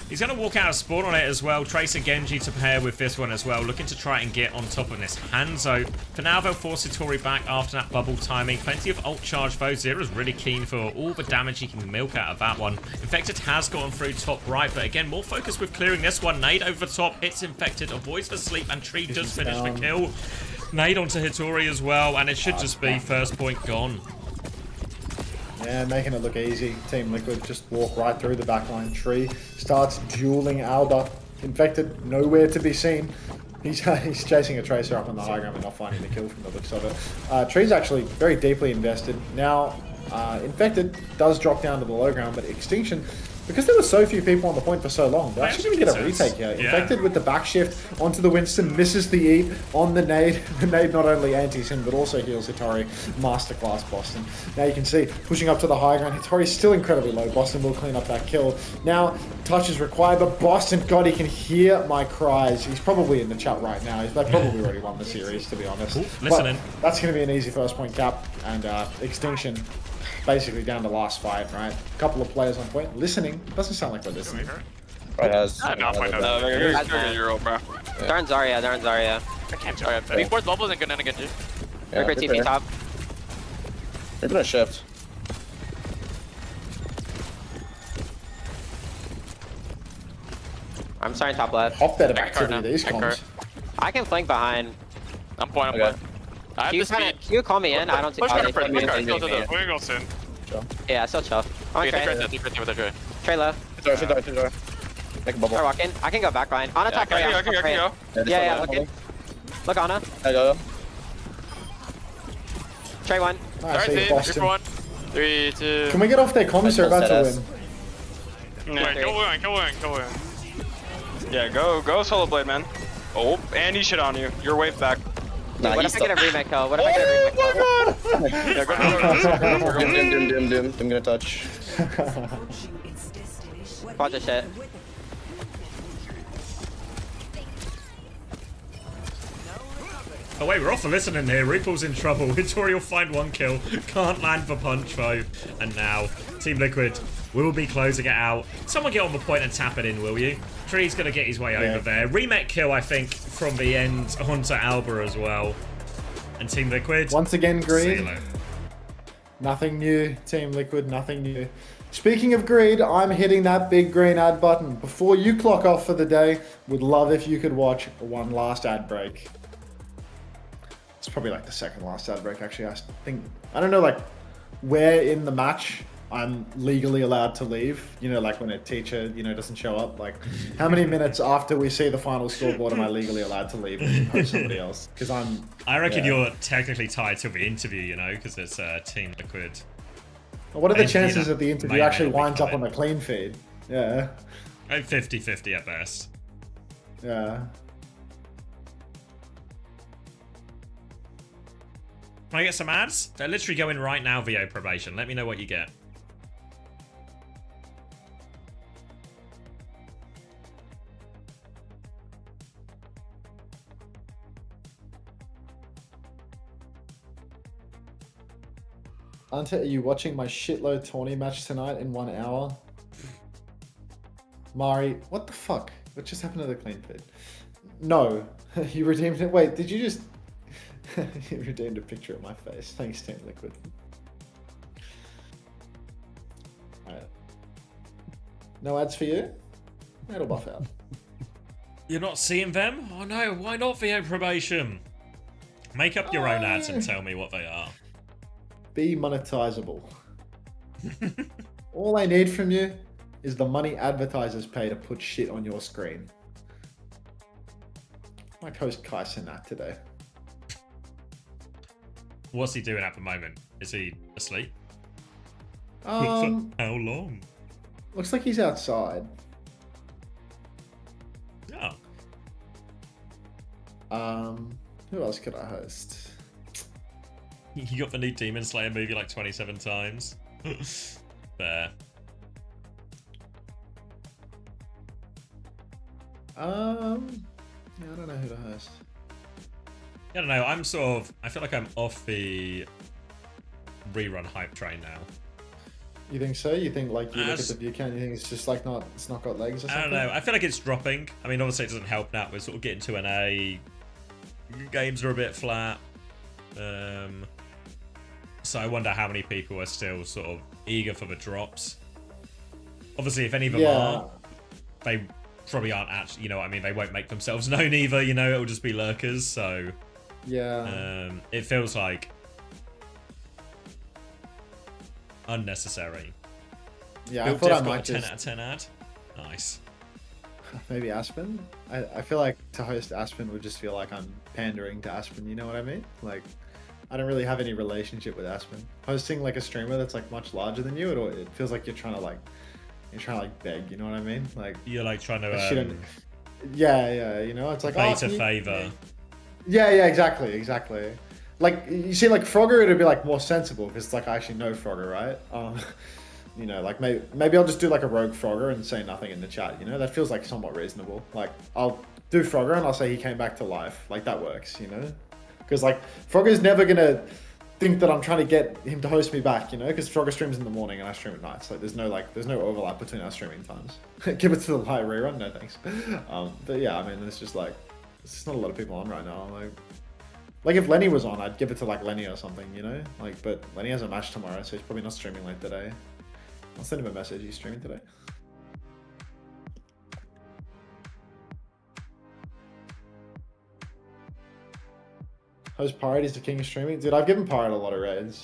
He's going to walk out of spawn on it as well. Tracer Genji to pair with this one as well. Looking to try and get on top of this Hanzo. For now, they'll force Hattori back after that bubble timing. Plenty of ult charge though. Zera's really keen for all the damage he can milk out of that one. Infected has gotten through top right, but again, more focus with clearing this one. Nade over the top. Hits Infected. Avoids the sleep, and Tree does finish the kill. Nade onto Hattori as well, and it should just be first point gone. Yeah, making it look easy. Team Liquid just walk right through the backline. Tree starts dueling Alba. Infected, nowhere to be seen. He's chasing a Tracer up on the high ground and not finding the kill from the looks of it. Tree's actually very deeply invested. Now, Infected does drop down to the low ground, but Extinction, because there were so few people on the point for so long, they're actually going to get a retake here. Yeah. Infected with the back shift onto the Winston, misses the eat on the nade. The nade not only antis him, but also heals Hitori. Masterclass Boston. Now you can see, pushing up to the high ground, Hitori's still incredibly low. Boston will clean up that kill. Now, touch is required, but Boston, God, he can hear my cries. He's probably in the chat right now. They probably already won the series, to be honest. Listening. But that's going to be an easy first point cap, and Extinction basically down to last fight, right? A couple of players on point. Listening. Doesn't sound like we're listening. Right, has. You're bro. Darn Zarya, darn Zarya. I can't Zarya. I mean, fourth bubble isn't good against you. Yeah, great TP top. They're gonna shift. I'm starting top left. Hop bit of activity these comms. I can flank behind. I'm point. I have the speed. Can you call me in? I don't see. Push card first. Push card. We're gonna go soon. Yeah, still chill. I'm Trey. Trey low. Make a bubble. Start walking. I can go back line. On attack. I can go. Yeah, looking. Look, Anna. I go. Trey one. Nice, see Boston. 3, 2. Can we get off their comms? They're about to win. Yeah, go win. Yeah, go solo blade, man. Oh, and he shit on you. You're wave back. Nah, what if I get a remake kill? What if I get a remake kill? Yeah, go. Doom. I'm gonna touch. Watch this shit. Oh wait, we're off for listening here. Reaple's in trouble. Hitori will find one kill. Can't land for punch though. And now, Team Liquid will be closing it out. Someone get on the point and tap it in, will you? Tree's gonna get his way over there. Remake kill, I think, from the end onto Alba as well. And Team Liquid. Once again, green. Nothing new, Team Liquid, nothing new. Speaking of greed, I'm hitting that big green ad button. Before you clock off for the day, would love if you could watch one last ad break. It's probably like the second last ad break, actually. I don't know, like, where in the match I'm legally allowed to leave. You know, like when a teacher, doesn't show up. Like, how many minutes after we see the final scoreboard am I legally allowed to leave and host somebody else? Because I reckon you're technically tied to the interview, because it's Team Liquid. What are the chances that the interview actually winds up on a clean feed? Yeah. 50-50 at best. Yeah. Can I get some ads? They're literally going right now, VO probation. Let me know what you get. Ante, are you watching my shitload tourney match tonight in 1 hour? Mari, what the fuck? What just happened to the clean feed? No. You redeemed it. Wait, did you just... You redeemed a picture of my face. Thanks, Team Liquid. Alright. No ads for you? It'll buff out. You're not seeing them? Oh no, why not VO probation? Make up your own ads and tell me what they are. Be monetizable. All I need from you is the money advertisers pay to put shit on your screen. Might host Kai Cenat today. What's he doing at the moment? Is he asleep? How long? Looks like he's outside. Oh. Who else could I host? You got the new Demon Slayer movie like 27 times. Fair. Yeah, I don't know who to host. I don't know, I feel like I'm off the rerun hype train now. You think so? You think like you look at the view count, you think it's just like it's not got legs or something? I don't know, I feel like it's dropping. I mean, obviously it doesn't help now, we're sort of getting to an A. Games are a bit flat. So I wonder how many people are still sort of eager for the drops. Obviously, if any of them are, they probably aren't actually, I mean, they won't make themselves known either, it'll just be lurkers, so... Yeah. It feels like... unnecessary. Yeah, I thought I might got a 10 out of 10 ad. Nice. Maybe Aspen. I feel like to host Aspen would just feel like I'm pandering to Aspen. You know what I mean? Like, I don't really have any relationship with Aspen. Hosting like a streamer that's like much larger than you, it feels like you're trying to beg. You know what I mean? Like you're like trying to. Yeah. You know, it's like pay to favor. Yeah, exactly. Like you see, like Frogger, it'd be like more sensible because it's like I actually know Frogger, right? You know, like maybe I'll just do like a rogue Frogger and say nothing in the chat. You know, that feels like somewhat reasonable. Like I'll do Frogger and I'll say he came back to life. Like that works, you know? Because like Frogger's never gonna think that I'm trying to get him to host me back, you know? Because Frogger streams in the morning and I stream at night. So there's no overlap between our streaming times. Give it to the live rerun, no thanks. But yeah, I mean, it's just like there's just not a lot of people on right now. Like if Lenny was on, I'd give it to like Lenny or something, you know? Like, but Lenny has a match tomorrow, so he's probably not streaming late today. I'll send him a message. He's streaming today. Host Pirate is the king of streaming. Dude, I've given Pirate a lot of raids.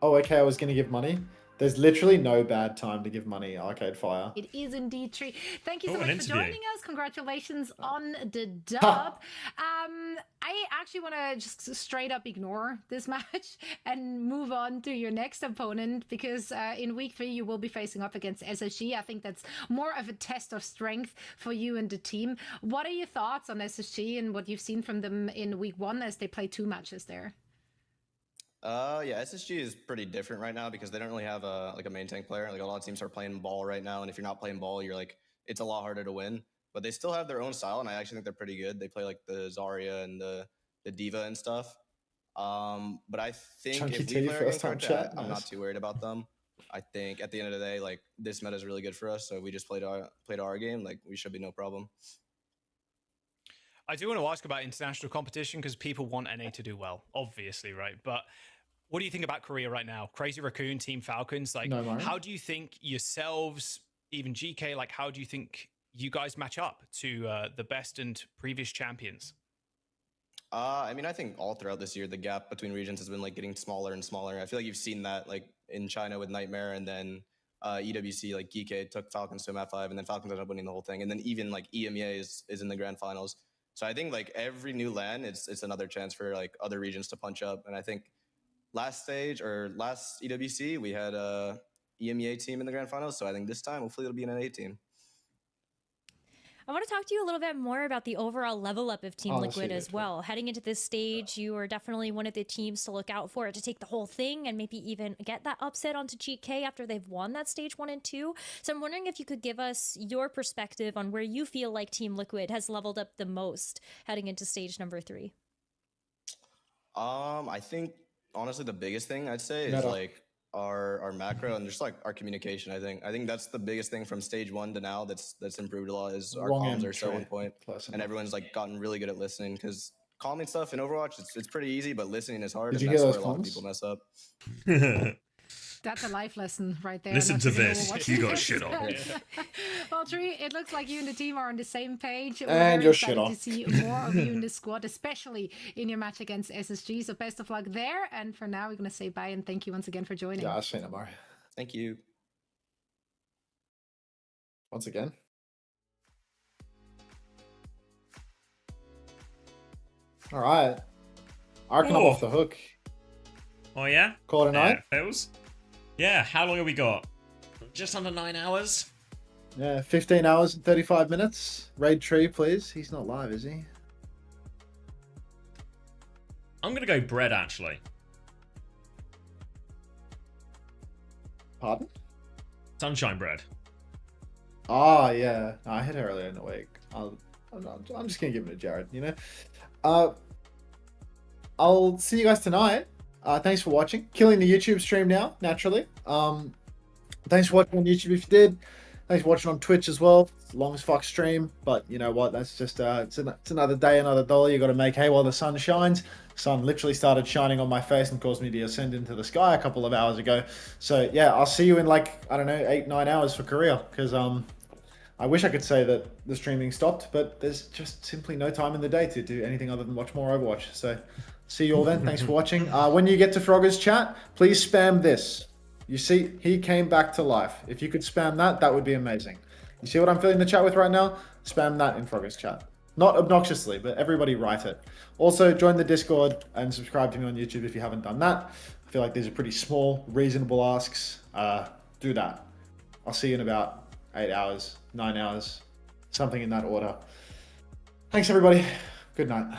Oh, okay, I was going to give money. There's literally no bad time to give money, Arcade Fire. It is indeed true. Thank you so much for interview. joining us. Congratulations on the dub. I actually want to just straight up ignore this match and move on to your next opponent because in week 3 you will be facing up against SSG. I think that's more of a test of strength for you and the team. What are your thoughts on SSG and what you've seen from them in week 1 as they play 2 matches there? Yeah, SSG is pretty different right now because they don't really have a main tank player. Like a lot of teams are playing ball right now, and if you're not playing ball, you're like it's a lot harder to win. But they still have their own style, and I actually think they're pretty good. They play like the Zarya and the Diva and stuff. But I think Chunky if we T, play first time chat, I'm nice. not too worried about them. I think at the end of the day, like this meta is really good for us. So if we just played our game, like we should be no problem. I do want to ask about international competition because people want NA to do well, obviously, right? But what do you think about Korea right now? Crazy Raccoon, Team Falcons, like how do you think yourselves, even GK, like how do you think you guys match up to the best and previous champions? I mean, I think all throughout this year, the gap between regions has been like getting smaller and smaller. I feel like you've seen that like in China with Nightmare, and then EWC, like GK took Falcons to F5, and then Falcons ended up winning the whole thing. And then even like EMEA is in the grand finals. So I think like every new LAN, it's another chance for like other regions to punch up. And I think last EWC, we had a EMEA team in the grand finals. So I think this time, hopefully it'll be an NA team. I want to talk to you a little bit more about the overall level up of Team Liquid as well. Heading into this stage, you are definitely one of the teams to look out for to take the whole thing and maybe even get that upset onto GK after they've won that stage 1 and 2. So I'm wondering if you could give us your perspective on where you feel like Team Liquid has leveled up the most heading into stage number 3. I think honestly the biggest thing I'd say is like our macro and just like our communication. I think that's the biggest thing from stage 1 to now that's improved a lot is our comms are so on point, and everyone's like gotten really good at listening because calming stuff in Overwatch it's pretty easy, but listening is hard, and that's where a lot of people mess up. That's a life lesson right there. Listen to this. You got shit on. Well, Tree, it looks like you and the team are on the same page. And you're shit on. To see more of you in the squad, especially in your match against SSG. So best of luck there. And for now, we're going to say bye and thank you once again for joining. Yeah, I'll say no more. Thank you. Once again. All right. Arcanum off the hook. Oh, yeah? Call it a night? Phils? Yeah, how long have we got? Just under 9 hours? Yeah, 15 hours and 35 minutes. Raid Tree, please. He's not live, is he? I'm going to go bread, actually. Pardon? Sunshine bread. Ah, yeah. No, I hit her earlier in the week. I'm just going to give it to Jared, you know? I'll see you guys tonight. Thanks for watching. Killing the YouTube stream now, naturally. Thanks for watching on YouTube if you did. Thanks for watching on Twitch as well. It's a long as fuck stream, but you know what? That's just it's another day, another dollar you got to make hay while the sun shines. Sun literally started shining on my face and caused me to ascend into the sky a couple of hours ago. So yeah, I'll see you in like, I don't know, 8-9 hours for Korea, because I wish I could say that the streaming stopped, but there's just simply no time in the day to do anything other than watch more Overwatch. So See you all then. Thanks for watching. When you get to Frogger's chat, please spam this. You see, he came back to life. If you could spam that, that would be amazing. You see what I'm filling the chat with right now? Spam that in Frogger's chat. Not obnoxiously, but everybody write it. Also, join the Discord and subscribe to me on YouTube if you haven't done that. I feel like these are pretty small, reasonable asks. Do that. I'll see you in about 8 hours, 9 hours, something in that order. Thanks, everybody. Good night.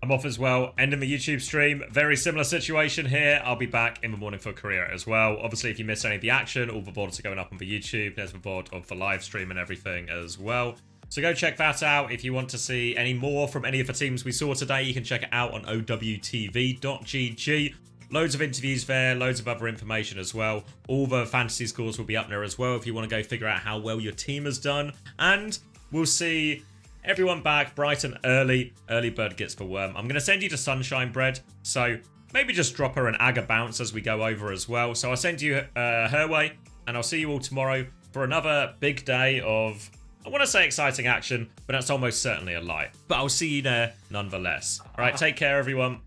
I'm off as well. Ending the YouTube stream. Very similar situation here. I'll be back in the morning for Korea as well. Obviously, if you missed any of the action, all the VODs are going up on the YouTube. There's the VOD of the live stream and everything as well. So go check that out. If you want to see any more from any of the teams we saw today, you can check it out on OWTV.gg. Loads of interviews there, loads of other information as well. All the fantasy scores will be up there as well if you want to go figure out how well your team has done. And we'll see everyone back bright and early. Early bird gets the worm. I'm going to send you to Sunshine Bread, so maybe just drop her an Aga bounce as we go over as well. So I'll send you her way, and I'll see you all tomorrow for another big day of, I want to say exciting action, but that's almost certainly a lie. But I'll see you there nonetheless. All right, take care, everyone.